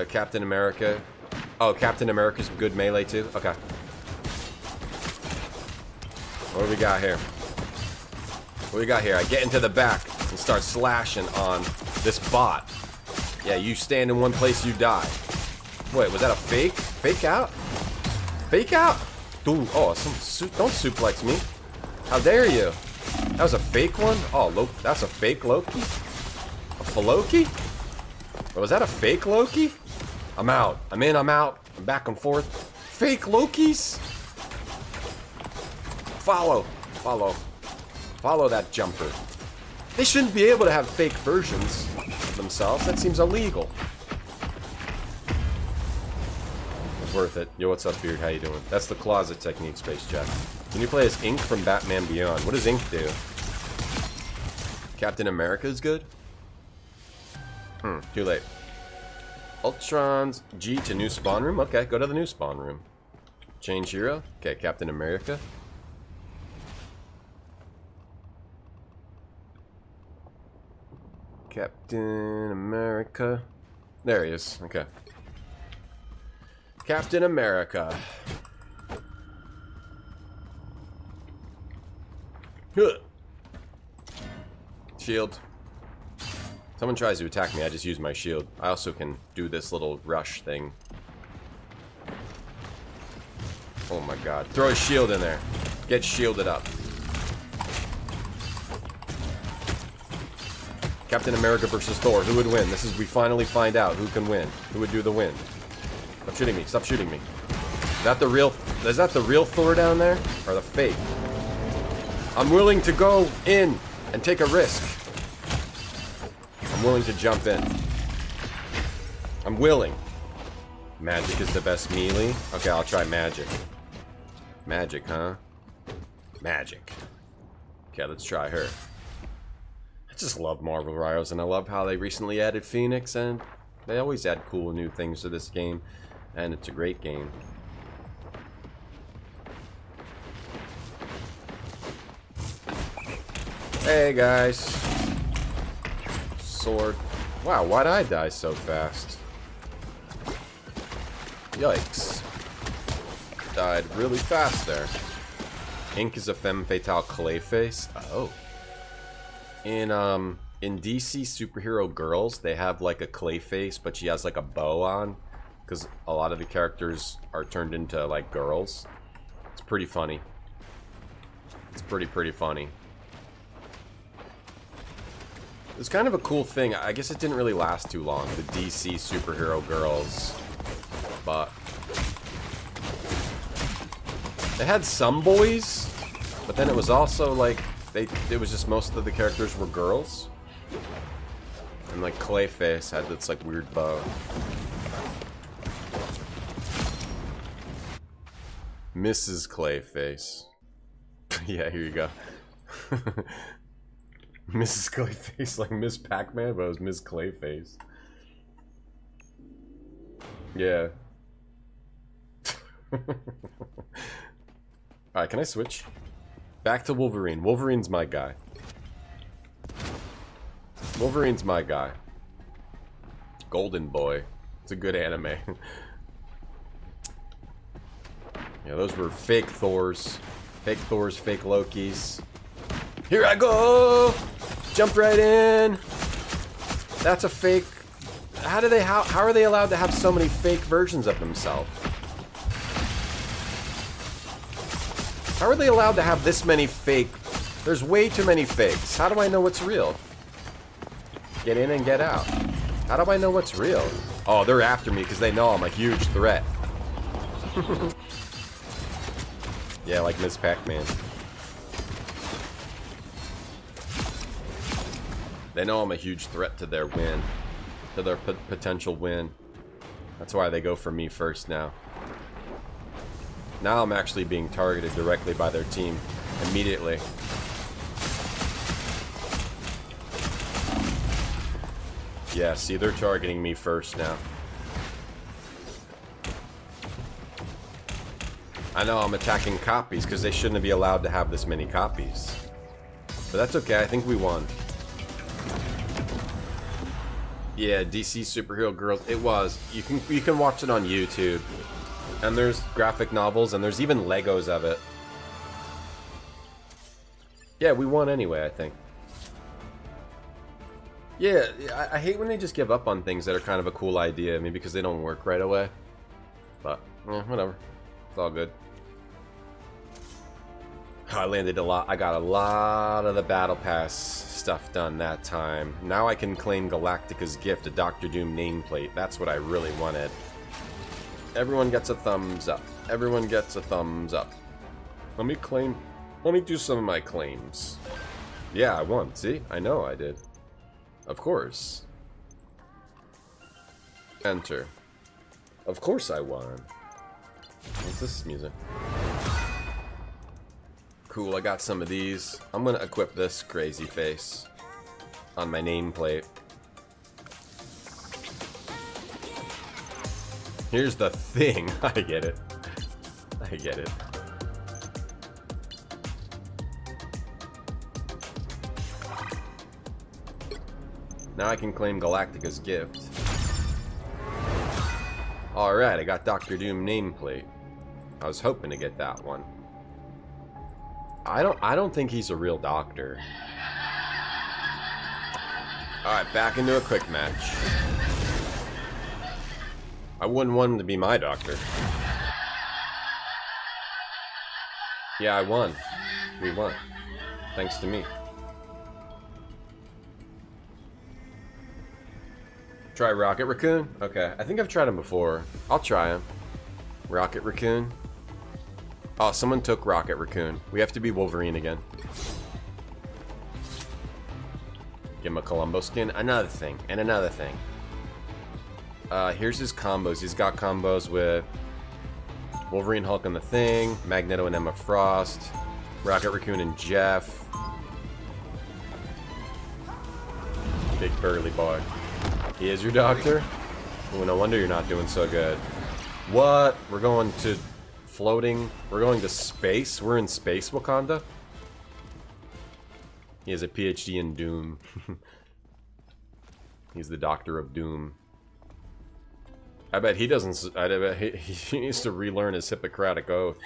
Captain America. Oh, Captain America's good melee too? Okay. What do we got here? What do we got here? I get into the back and start slashing on this bot. Yeah, you stand in one place, you die. Wait, was that a fake? Fake out? Fake out? Dude, oh, don't suplex me. How dare you? That was a fake one? Oh, that's a fake Loki? A Faloki? Or was that a fake Loki? I'm out. I'm in, I'm out. I'm back and forth. Fake Lokis? Follow. Follow that jumper. They shouldn't be able to have fake versions of themselves. That seems illegal. Worth it. Yo, what's up, Beard? How you doing? That's the closet technique, Space Jack. Can you play as Ink from Batman Beyond? What does Ink do? Captain America is good? Too late. Ultron's G to new spawn room? Okay, go to the new spawn room. Change hero? Okay, Captain America. Captain America. There he is. Okay. Captain America. Huh. Shield. Someone tries to attack me, I just use my shield. I also can do this little rush thing. Oh my god. Throw a shield in there. Get shielded up. Captain America versus Thor. Who would win? This is, we finally find out who can win. Who would do the win? Stop shooting me. Stop shooting me. Is that the real Thor down there? Or the fake? I'm willing to go in and take a risk. I'm willing to jump in. I'm willing. Magic is the best melee? Okay, I'll try magic. Magic, huh? Magic. Okay, let's try her. I just love Marvel Rivals, and I love how they recently added Phoenix, and they always add cool new things to this game, and it's a great game. Hey guys. Sword. Wow, why'd I die so fast? Yikes. Died really fast there. Ink is a femme fatale clay face. Oh. In DC Superhero Girls, they have like a clay face, but she has like a bow on, because a lot of the characters are turned into like girls. It's pretty funny. It's pretty funny. It's kind of a cool thing. I guess it didn't really last too long, the DC Superhero Girls, but they had some boys, but then it was also like it was just most of the characters were girls. And like Clayface had this like weird bow. Mrs. Clayface. Yeah, here you go. Mrs. Clayface, like Miss Pac-Man, but it was Miss Clayface. Yeah. Alright, can I switch? Back to Wolverine. Wolverine's my guy. Wolverine's my guy. Golden Boy. It's a good anime. Yeah, those were fake Thors. Fake Thors, fake Lokis. Here I go! Jump right in! That's a fake... How are they allowed to have so many fake versions of themselves? How are they allowed to have this many fake... There's way too many fakes. How do I know what's real? Get in and get out. How do I know what's real? Oh, they're after me because they know I'm a huge threat. Yeah, like Miss Pac-Man. They know I'm a huge threat to their win. To their potential win. That's why they go for me first now. Now I'm actually being targeted directly by their team. Immediately. Yeah, see, they're targeting me first now. I know I'm attacking copies because they shouldn't be allowed to have this many copies. But that's okay, I think we won. Yeah, DC Superhero Girls, it was. You can watch it on YouTube. And there's graphic novels and there's even Legos of it. Yeah, we won anyway, I think. Yeah, I hate when they just give up on things that are kind of a cool idea, maybe because they don't work right away. But, whatever. It's all good. I landed a lot. I got a lot of the Battle Pass stuff done that time. Now I can claim Galactica's gift, a Dr. Doom nameplate. That's what I really wanted. Everyone gets a thumbs up. Everyone gets a thumbs up. Let me do some of my claims. Yeah, I won. See? I know I did. Of course. Enter. Of course I won. What's this music? Cool, I got some of these. I'm gonna equip this crazy face on my nameplate. Here's the thing. I get it. I get it. Now I can claim Galactica's gift. Alright, I got Dr. Doom nameplate. I was hoping to get that one. I don't think he's a real doctor. Alright, back into a quick match. I wouldn't want him to be my doctor. Yeah, I won. We won. Thanks to me. Try Rocket Raccoon? Okay, I think I've tried him before. I'll try him. Rocket Raccoon. Oh, someone took Rocket Raccoon. We have to be Wolverine again. Give him a Columbo skin. Another thing. And another thing. Here's his combos. He's got combos with Wolverine, Hulk, and the Thing. Magneto and Emma Frost. Rocket Raccoon and Jeff. Big burly boy. He is your doctor? Oh, no wonder you're not doing so good. What? We're going to floating? We're going to space? We're in space, Wakanda? He has a PhD in Doom. He's the Doctor of Doom. I bet he doesn't... I bet he needs to relearn his Hippocratic Oath.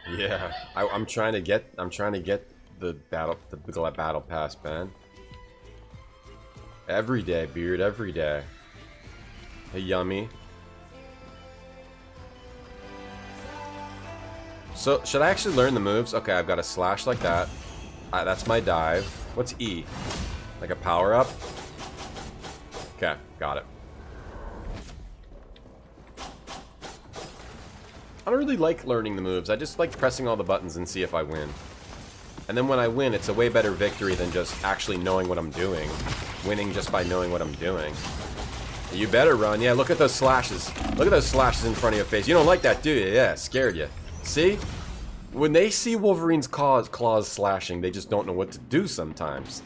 Yeah, I'm trying to get the battle pass, man. Every day, Beard, every day. Hey, Yummy. So, should I actually learn the moves? Okay, I've got a slash like that. That's my dive. What's E? Like a power-up? Okay, got it. I don't really like learning the moves. I just like pressing all the buttons and see if I win. And then when I win, it's a way better victory than just actually knowing what I'm doing. Winning just by knowing what I'm doing. You better run. Yeah, look at those slashes. Look at those slashes in front of your face. You don't like that, do you? Yeah, scared you. See? When they see Wolverine's claws slashing, they just don't know what to do sometimes.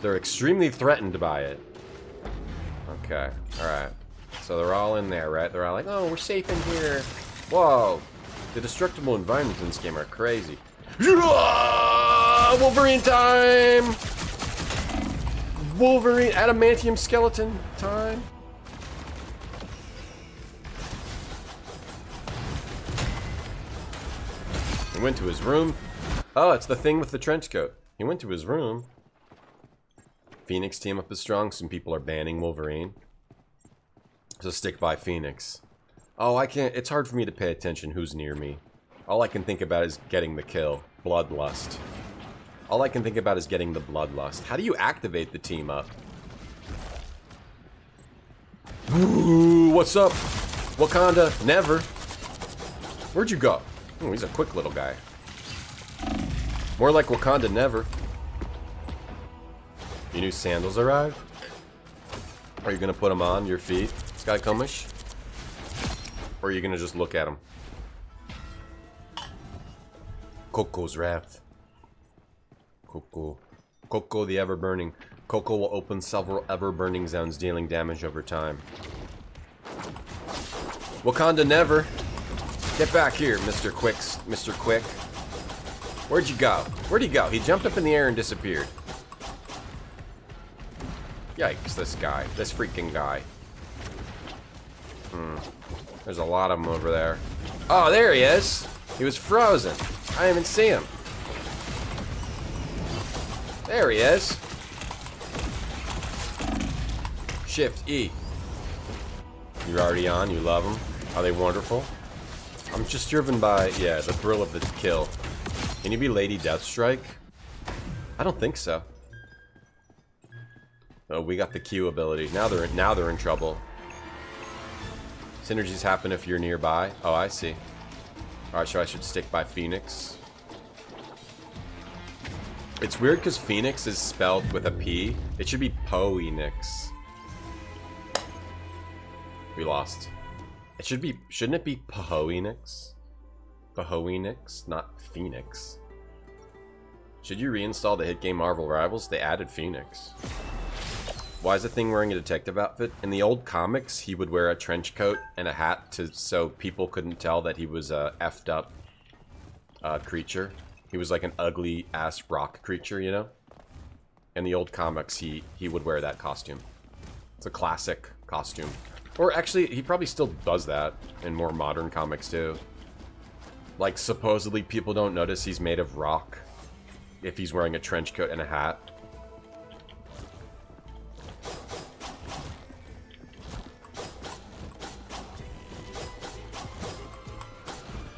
They're extremely threatened by it. Okay, alright. So they're all in there, right? They're all like, oh, we're safe in here. Whoa. The destructible environments in this game are crazy. Wolverine time! Wolverine adamantium skeleton time. He went to his room. Oh, it's the thing with the trench coat. He went to his room. Phoenix team up is strong. Some people are banning Wolverine. So stick by Phoenix. Oh, I can't. It's hard for me to pay attention who's near me. All I can think about is getting the kill. Bloodlust. All I can think about is getting the bloodlust. How do you activate the team up? Ooh, what's up? Wakanda, never. Where'd you go? Oh, he's a quick little guy. More like Wakanda, never. Your new sandals arrived? Are you gonna put them on your feet, Sky Comish? Or are you gonna just look at them? Coco's wrath. Coco. Coco the ever-burning. Coco will open several ever-burning zones, dealing damage over time. Wakanda never. Get back here, Mr. Quicks. Mr. Quick. Where'd you go? Where'd he go? He jumped up in the air and disappeared. Yikes, this guy. This freaking guy. There's a lot of them over there. Oh, there he is. He was frozen. I didn't even see him. There he is. Shift E. You're already on. You love them. Are they wonderful? I'm just driven by, yeah, the thrill of the kill. Can you be Lady Deathstrike? I don't think so. Oh, we got the Q ability. Now they're in trouble. Synergies happen if you're nearby. Oh, I see. Alright, so I should stick by Phoenix. It's weird because Phoenix is spelled with a P. It should be Poenix. We lost. It should be, shouldn't it be Poenix? Poenix, not Phoenix. Should you reinstall the hit game Marvel Rivals? They added Phoenix. Why is the Thing wearing a detective outfit? In the old comics, he would wear a trench coat and a hat so people couldn't tell that he was a effed up creature. He was like an ugly ass rock creature, you know? In the old comics, he would wear that costume. It's a classic costume. Or actually, he probably still does that in more modern comics too. Like, supposedly people don't notice he's made of rock if he's wearing a trench coat and a hat.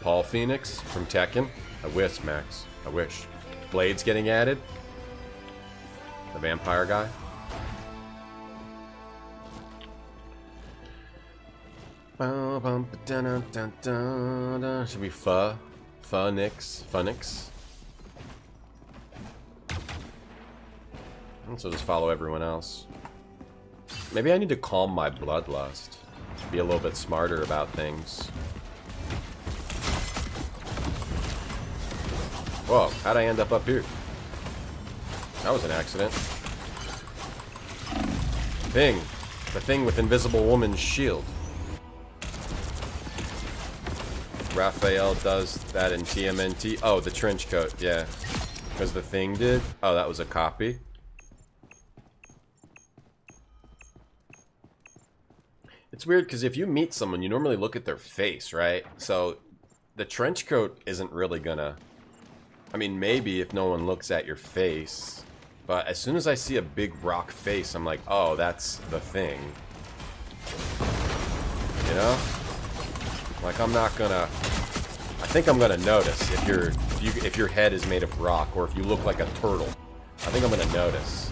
Paul Phoenix from Tekken. I wish, Max. I wish. Blade's getting added. The vampire guy. Should we Phoenix? So just follow everyone else. Maybe I need to calm my bloodlust. Be a little bit smarter about things. Whoa, how'd I end up here? That was an accident. Thing. The thing with Invisible Woman's shield. Raphael does that in TMNT. Oh, the trench coat, yeah. Because the thing did? Oh, that was a copy. It's weird because if you meet someone, you normally look at their face, right? So the trench coat isn't really gonna... I mean, maybe if no one looks at your face. But as soon as I see a big rock face, I'm like, oh, that's the thing. You know? Like, I'm not gonna... I think I'm gonna notice if your head is made of rock, or if you look like a turtle. I think I'm gonna notice.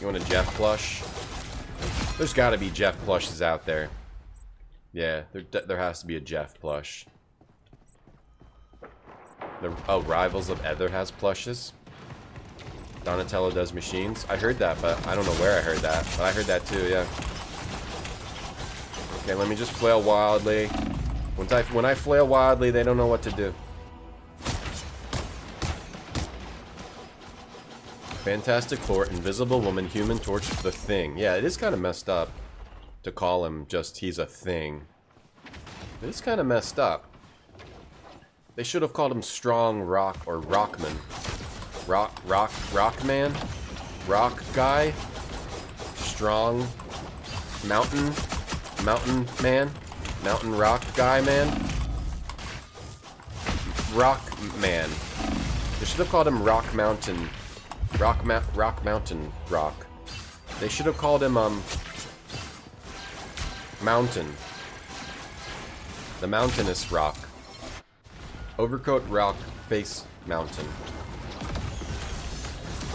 You want a Jeff plush? There's gotta be Jeff plushes out there. Yeah, there has to be a Jeff plush. Oh, Rivals of Ether has plushes. Donatello does machines. I heard that, but I don't know where I heard that. But I heard that too, yeah. Okay, let me just flail wildly. When I flail wildly, they don't know what to do. Fantastic Four, Invisible Woman, Human Torch, The Thing. Yeah, it is kind of messed up to call him just he's a thing. It is kind of messed up. They should have called him Strong Rock or Rockman. Rockman? Rock guy? Strong Mountain man? Mountain rock guy man? Rock man. They should have called him Rock Mountain. Rock Mountain Rock. They should have called him Mountain. The mountainous rock. Overcoat rock face mountain.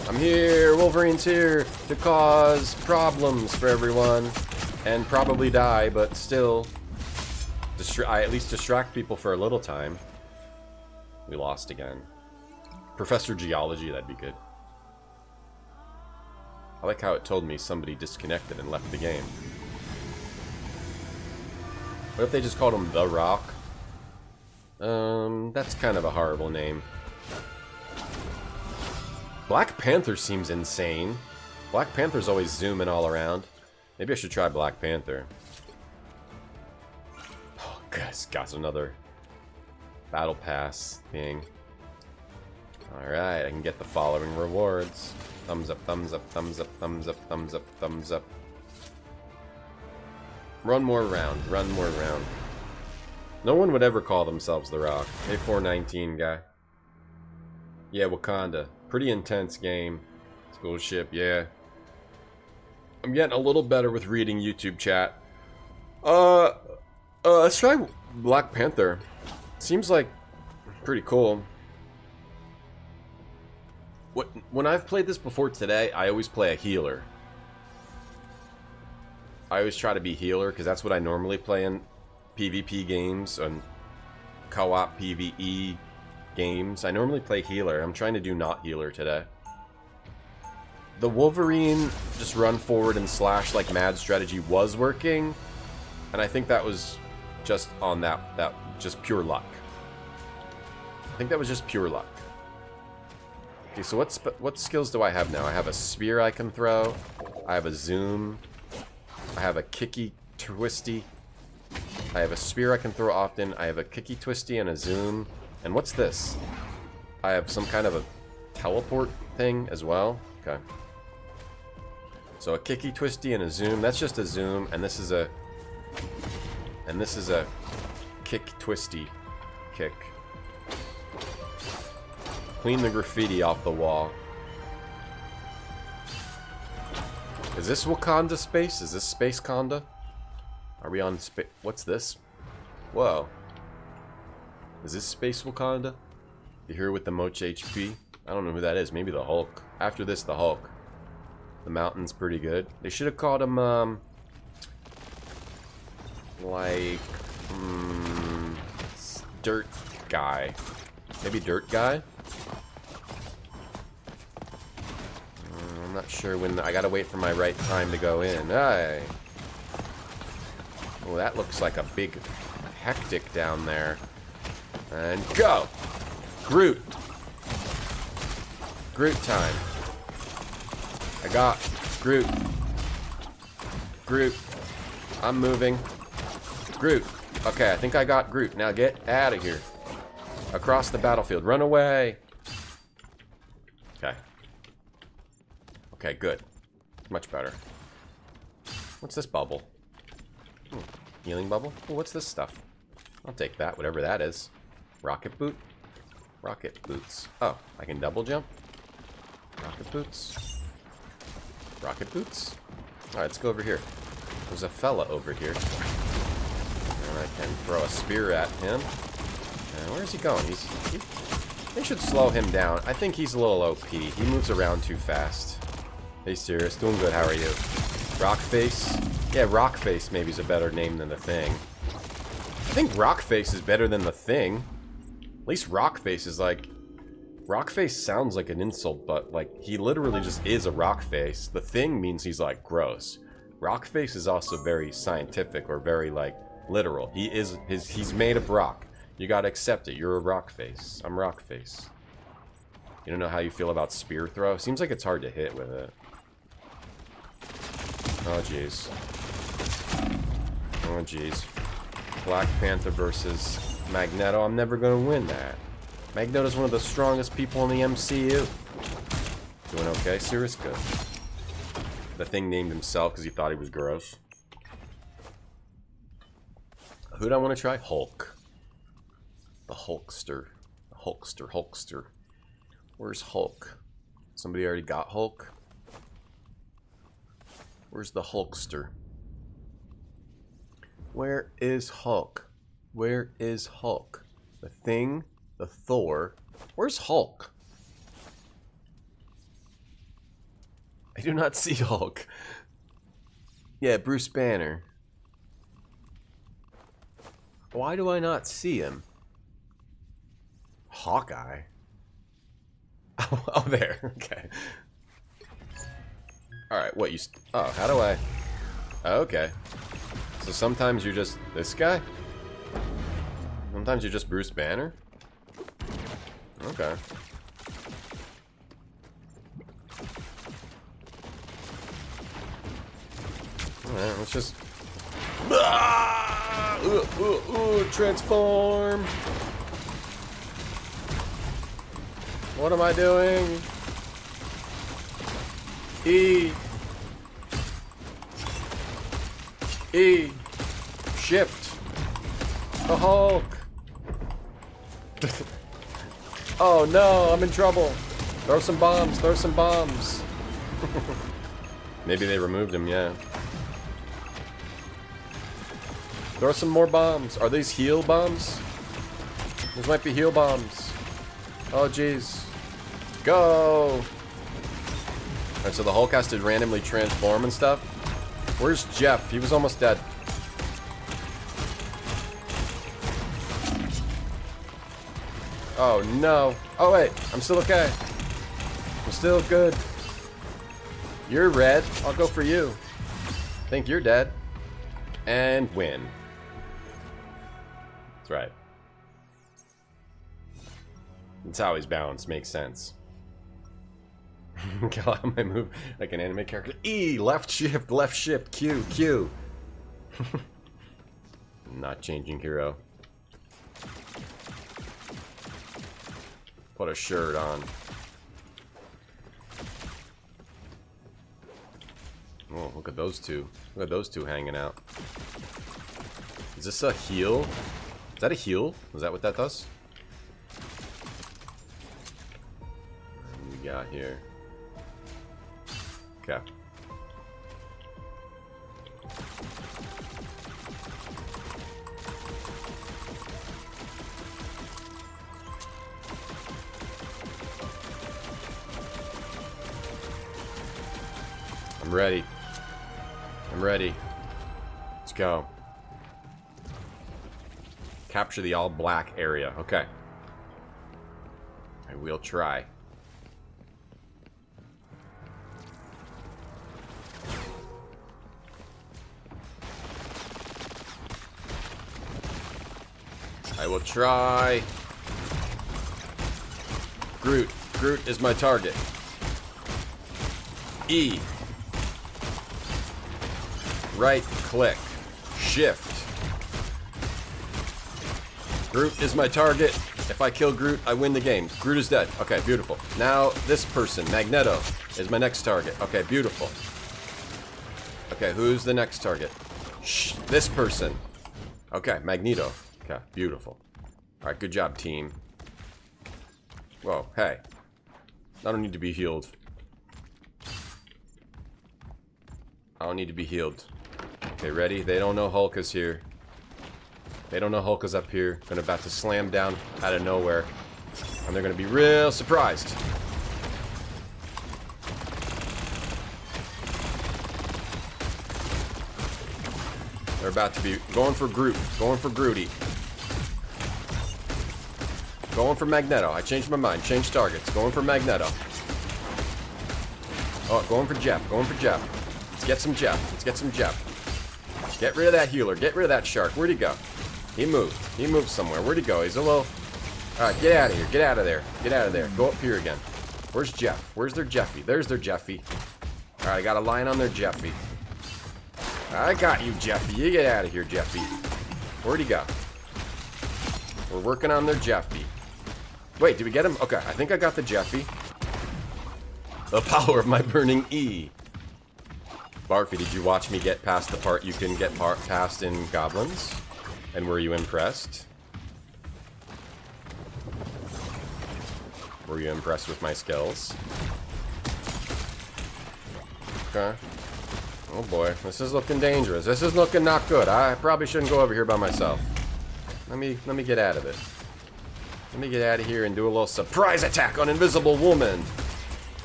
I'm here, Wolverine's here to cause problems for everyone and probably die, but still I at least distract people for a little time. We lost again. Professor Geology, that'd be good. I like how it told me somebody disconnected and left the game. What if they just called him The Rock? That's kind of a horrible name. Black Panther seems insane. Black Panther's always zooming all around. Maybe I should try Black Panther. Oh, guys, got another battle pass thing. Alright, I can get the following rewards. Thumbs up, thumbs up, thumbs up, thumbs up, thumbs up, thumbs up. Run more round, run more round. No one would ever call themselves The Rock. Hey, 419 guy. Yeah, Wakanda. Pretty intense game. School ship, yeah. I'm getting a little better with reading YouTube chat. Let's try Black Panther. Seems like pretty cool. When I've played this before today, I always play a healer. I always try to be healer, because that's what I normally play in PvP games and co-op PvE games. I normally play healer. I'm trying to do not healer today. The Wolverine just run forward and slash like mad strategy was working, and I think that was just on that just pure luck. I think that was just pure luck. Okay, so what skills do I have now? I have a spear I can throw. I have a zoom. I have a kicky twisty. I have a spear I can throw often. I have a kicky twisty and a zoom. And what's this? I have some kind of a teleport thing as well. Okay. So a kicky twisty and a zoom. That's just a zoom. And this is a... And this is a kick twisty kick. Clean the graffiti off the wall. Is this Wakanda space? Is this Space Conda? Are we on space? What's this? Whoa. Is this Space Wakanda? You here with the Moch HP? I don't know who that is. Maybe the Hulk. After this, the Hulk. The mountain's pretty good. They should have called him, like, Dirt Guy. Maybe Dirt Guy? I'm not sure when. I gotta wait for my right time to go in. Hey. Oh, that looks like a big hectic down there. And go! Groot. Groot time. I got Groot. Groot. I'm moving. Groot. Okay, I think I got Groot. Now get out of here. Across the battlefield. Run away. Okay. Okay, good. Much better. What's this bubble? Healing bubble? Oh, what's this stuff? I'll take that, whatever that is. Rocket boot? Rocket boots. Oh, I can double jump? Rocket boots? Rocket boots? Alright, let's go over here. There's a fella over here. And I can throw a spear at him. And where's he going? They should slow him down. I think he's a little OP. He moves around too fast. Hey, serious? Doing good. How are you? Rockface? Yeah, Rockface maybe is a better name than the Thing. I think Rockface is better than the Thing. At least Rockface is like... Rockface sounds like an insult, but like he literally just is a rockface. The Thing means he's like gross. Rockface is also very scientific or very like literal. He's made of rock. You gotta accept it. You're a rockface. I'm Rockface. You don't know how you feel about spear throw? Seems like it's hard to hit with it. Oh jeez. Oh jeez. Black Panther versus Magneto. I'm never gonna win that. Magneto's one of the strongest people in the MCU. Doing okay? Serious? Good. The Thing named himself because he thought he was gross. Who do I want to try? Hulk. The Hulkster. The Hulkster. Where's Hulk? Somebody already got Hulk? Where's the Hulkster? Where is Hulk? Where is Hulk? The Thing? The Thor. Where's Hulk? I do not see Hulk. Yeah, Bruce Banner. Why do I not see him? Hawkeye? Oh, there. Okay. Alright, what you... Oh, how do I... Oh, okay. So sometimes you're just this guy? Sometimes you're just Bruce Banner? Okay. Alright, let's just... Transform! What am I doing? E. Shift. The Hulk. Oh no, I'm in trouble. Throw some bombs, throw some bombs. Maybe they removed him, yeah. Throw some more bombs. Are these heal bombs? Those might be heal bombs. Oh jeez. Go! Alright, so the Hulk has to randomly transform and stuff. Where's Jeff? He was almost dead. Oh no. Oh wait, I'm still okay. I'm still good. You're red. I'll go for you. Think you're dead. And win. That's right. That's how he's balanced. Makes sense. How am I move like an anime character? E, left shift, Q, Q. Not changing hero. Put a shirt on. Oh, look at those two. Look at those two hanging out. Is this a heal? Is that a heal? Is that what that does? What do we got here? Okay. I'm ready. I'm ready. Let's go. Capture the all black area. Okay. I will try. I will try. Groot. Groot is my target. E. Right click. Shift. Groot is my target. If I kill Groot, I win the game. Groot is dead. Okay, beautiful. Now, this person, Magneto, is my next target. Okay, beautiful. Okay, who's the next target? Shh, this person. Okay, Magneto. Okay, beautiful. Alright, good job, team. Whoa, hey. I don't need to be healed. I don't need to be healed. Okay, ready? They don't know Hulk is here. They don't know Hulk is up here. They're about to slam down out of nowhere. And they're going to be real surprised. They're about to be going for Groot. Going for Grooty. Going for Magneto. I changed my mind. Changed targets. Going for Magneto. Oh, going for Jeff. Going for Jeff. Let's get some Jeff. Let's get some Jeff. Get rid of that healer. Get rid of that shark. Where'd he go? He moved. He moved somewhere. Where'd he go? He's a little... Alright, get out of here. Get out of there. Get out of there. Go up here again. Where's Jeff? Where's their Jeffy? There's their Jeffy. Alright, I got a line on their Jeffy. I got you, Jeffy. You get out of here, Jeffy. Where'd he go? We're working on their Jeffy. Wait, did we get him? Okay, I think I got the Jeffy. The power of my burning E. Barfy, did you watch me get past the part you can get past in Goblins? And were you impressed? Were you impressed with my skills? Okay. Oh boy, this is looking dangerous. This is looking not good. I probably shouldn't go over here by myself. Let me get out of it. Let me get out of here and do a little surprise attack on Invisible Woman.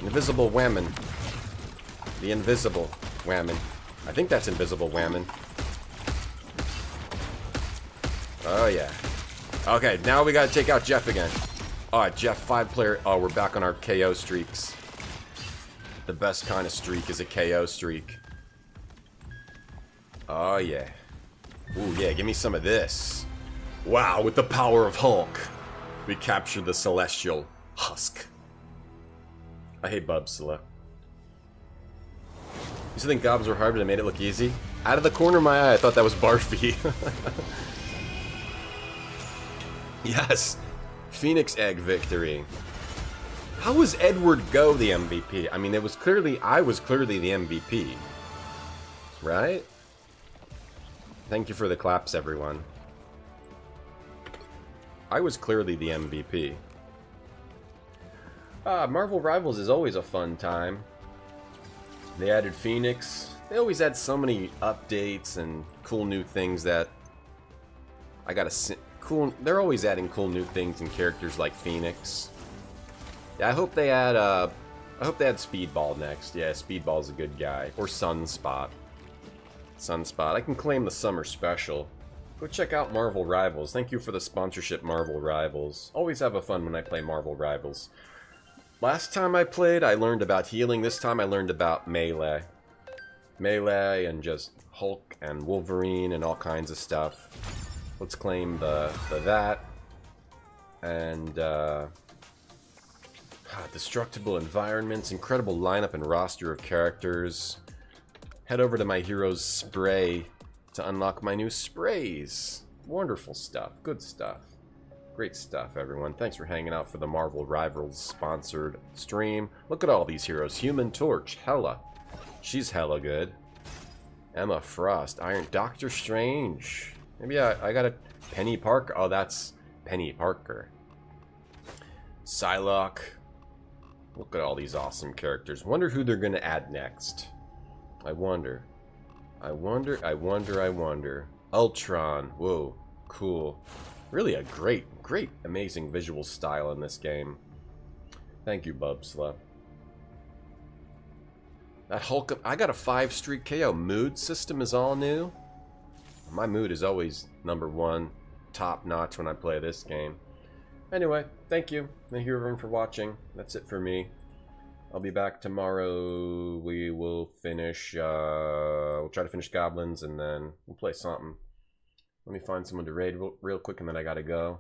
Invisible Whammon. The Invisible Whammon. I think that's Invisible Whammon. Oh yeah. Okay, now we gotta take out Jeff again. Alright, Jeff, 5-player. Oh, we're back on our KO streaks. The best kind of streak is a KO streak. Oh yeah. Ooh yeah, give me some of this. Wow, with the power of Hulk, we captured the Celestial Husk. I hate Bubsla. You still think gobs were hard, but they made it look easy? Out of the corner of my eye, I thought that was Barfy. Yes. Phoenix Egg victory. How was Edward Go the MVP? I mean, it was clearly, I was clearly the MVP. Right? Thank you for the claps, everyone. I was clearly the MVP. Marvel Rivals is always a fun time. They added Phoenix. They always add so many updates and cool new things that I gotta cool. They're always adding cool new things and characters like Phoenix. Yeah, I hope they add Speedball next. Yeah, Speedball's a good guy. Or Sunspot. Sunspot. I can claim the summer special. Go check out Marvel Rivals. Thank you for the sponsorship, Marvel Rivals. Always have a fun when I play Marvel Rivals. Last time I played, I learned about healing. This time I learned about melee. Melee and just Hulk and Wolverine and all kinds of stuff. Let's claim the that. And, destructible environments, incredible lineup and roster of characters. Head over to my Heroes Spray to unlock my new sprays. Wonderful stuff. Good stuff. Great stuff, everyone. Thanks for hanging out for the Marvel Rivals sponsored stream. Look at all these heroes. Human Torch, Hela. She's hella good. Emma Frost, Iron Doctor Strange. Maybe I got a Penny Parker. Oh, that's Penny Parker. Psylocke. Look at all these awesome characters. Wonder who they're gonna add next. I wonder. I wonder. Ultron. Whoa, cool. Really a great, amazing visual style in this game. Thank you, Bubsla. That Hulk, I got a 5-streak KO. Mood system is all new. My mood is always #1, top notch when I play this game. Anyway, thank you. Thank you everyone for watching. That's it for me. I'll be back tomorrow. We will finish, we'll try to finish Goblins and then we'll play something. Let me find someone to raid real quick and then I gotta go.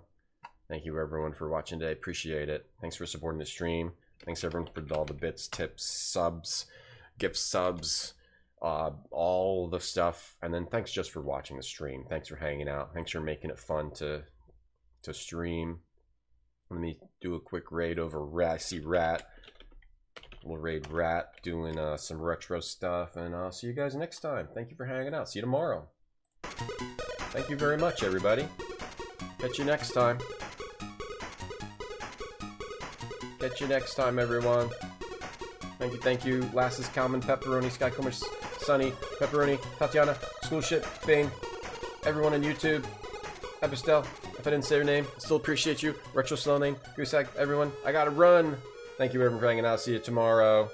Thank you everyone for watching today. Appreciate it. Thanks for supporting the stream. Thanks everyone for all the bits, tips, subs, gift subs, all the stuff. And then thanks just for watching the stream. Thanks for hanging out. Thanks for making it fun to stream. Let me do a quick raid over Rat. I see Rat. We'll raid Rat doing some retro stuff. And I'll see you guys next time. Thank you for hanging out. See you tomorrow. Thank you very much, everybody. Catch you next time. Catch you next time, everyone. Thank you. Lasses, Calvin, Pepperoni, Sky Commerce, Sunny, Pepperoni, Tatiana, School Shit, Bing, everyone on YouTube, Epistel, if I didn't say your name, I still appreciate you. Retro Slow Name, Goose Egg, everyone. I gotta run. Thank you, everyone, for hanging out. See you tomorrow.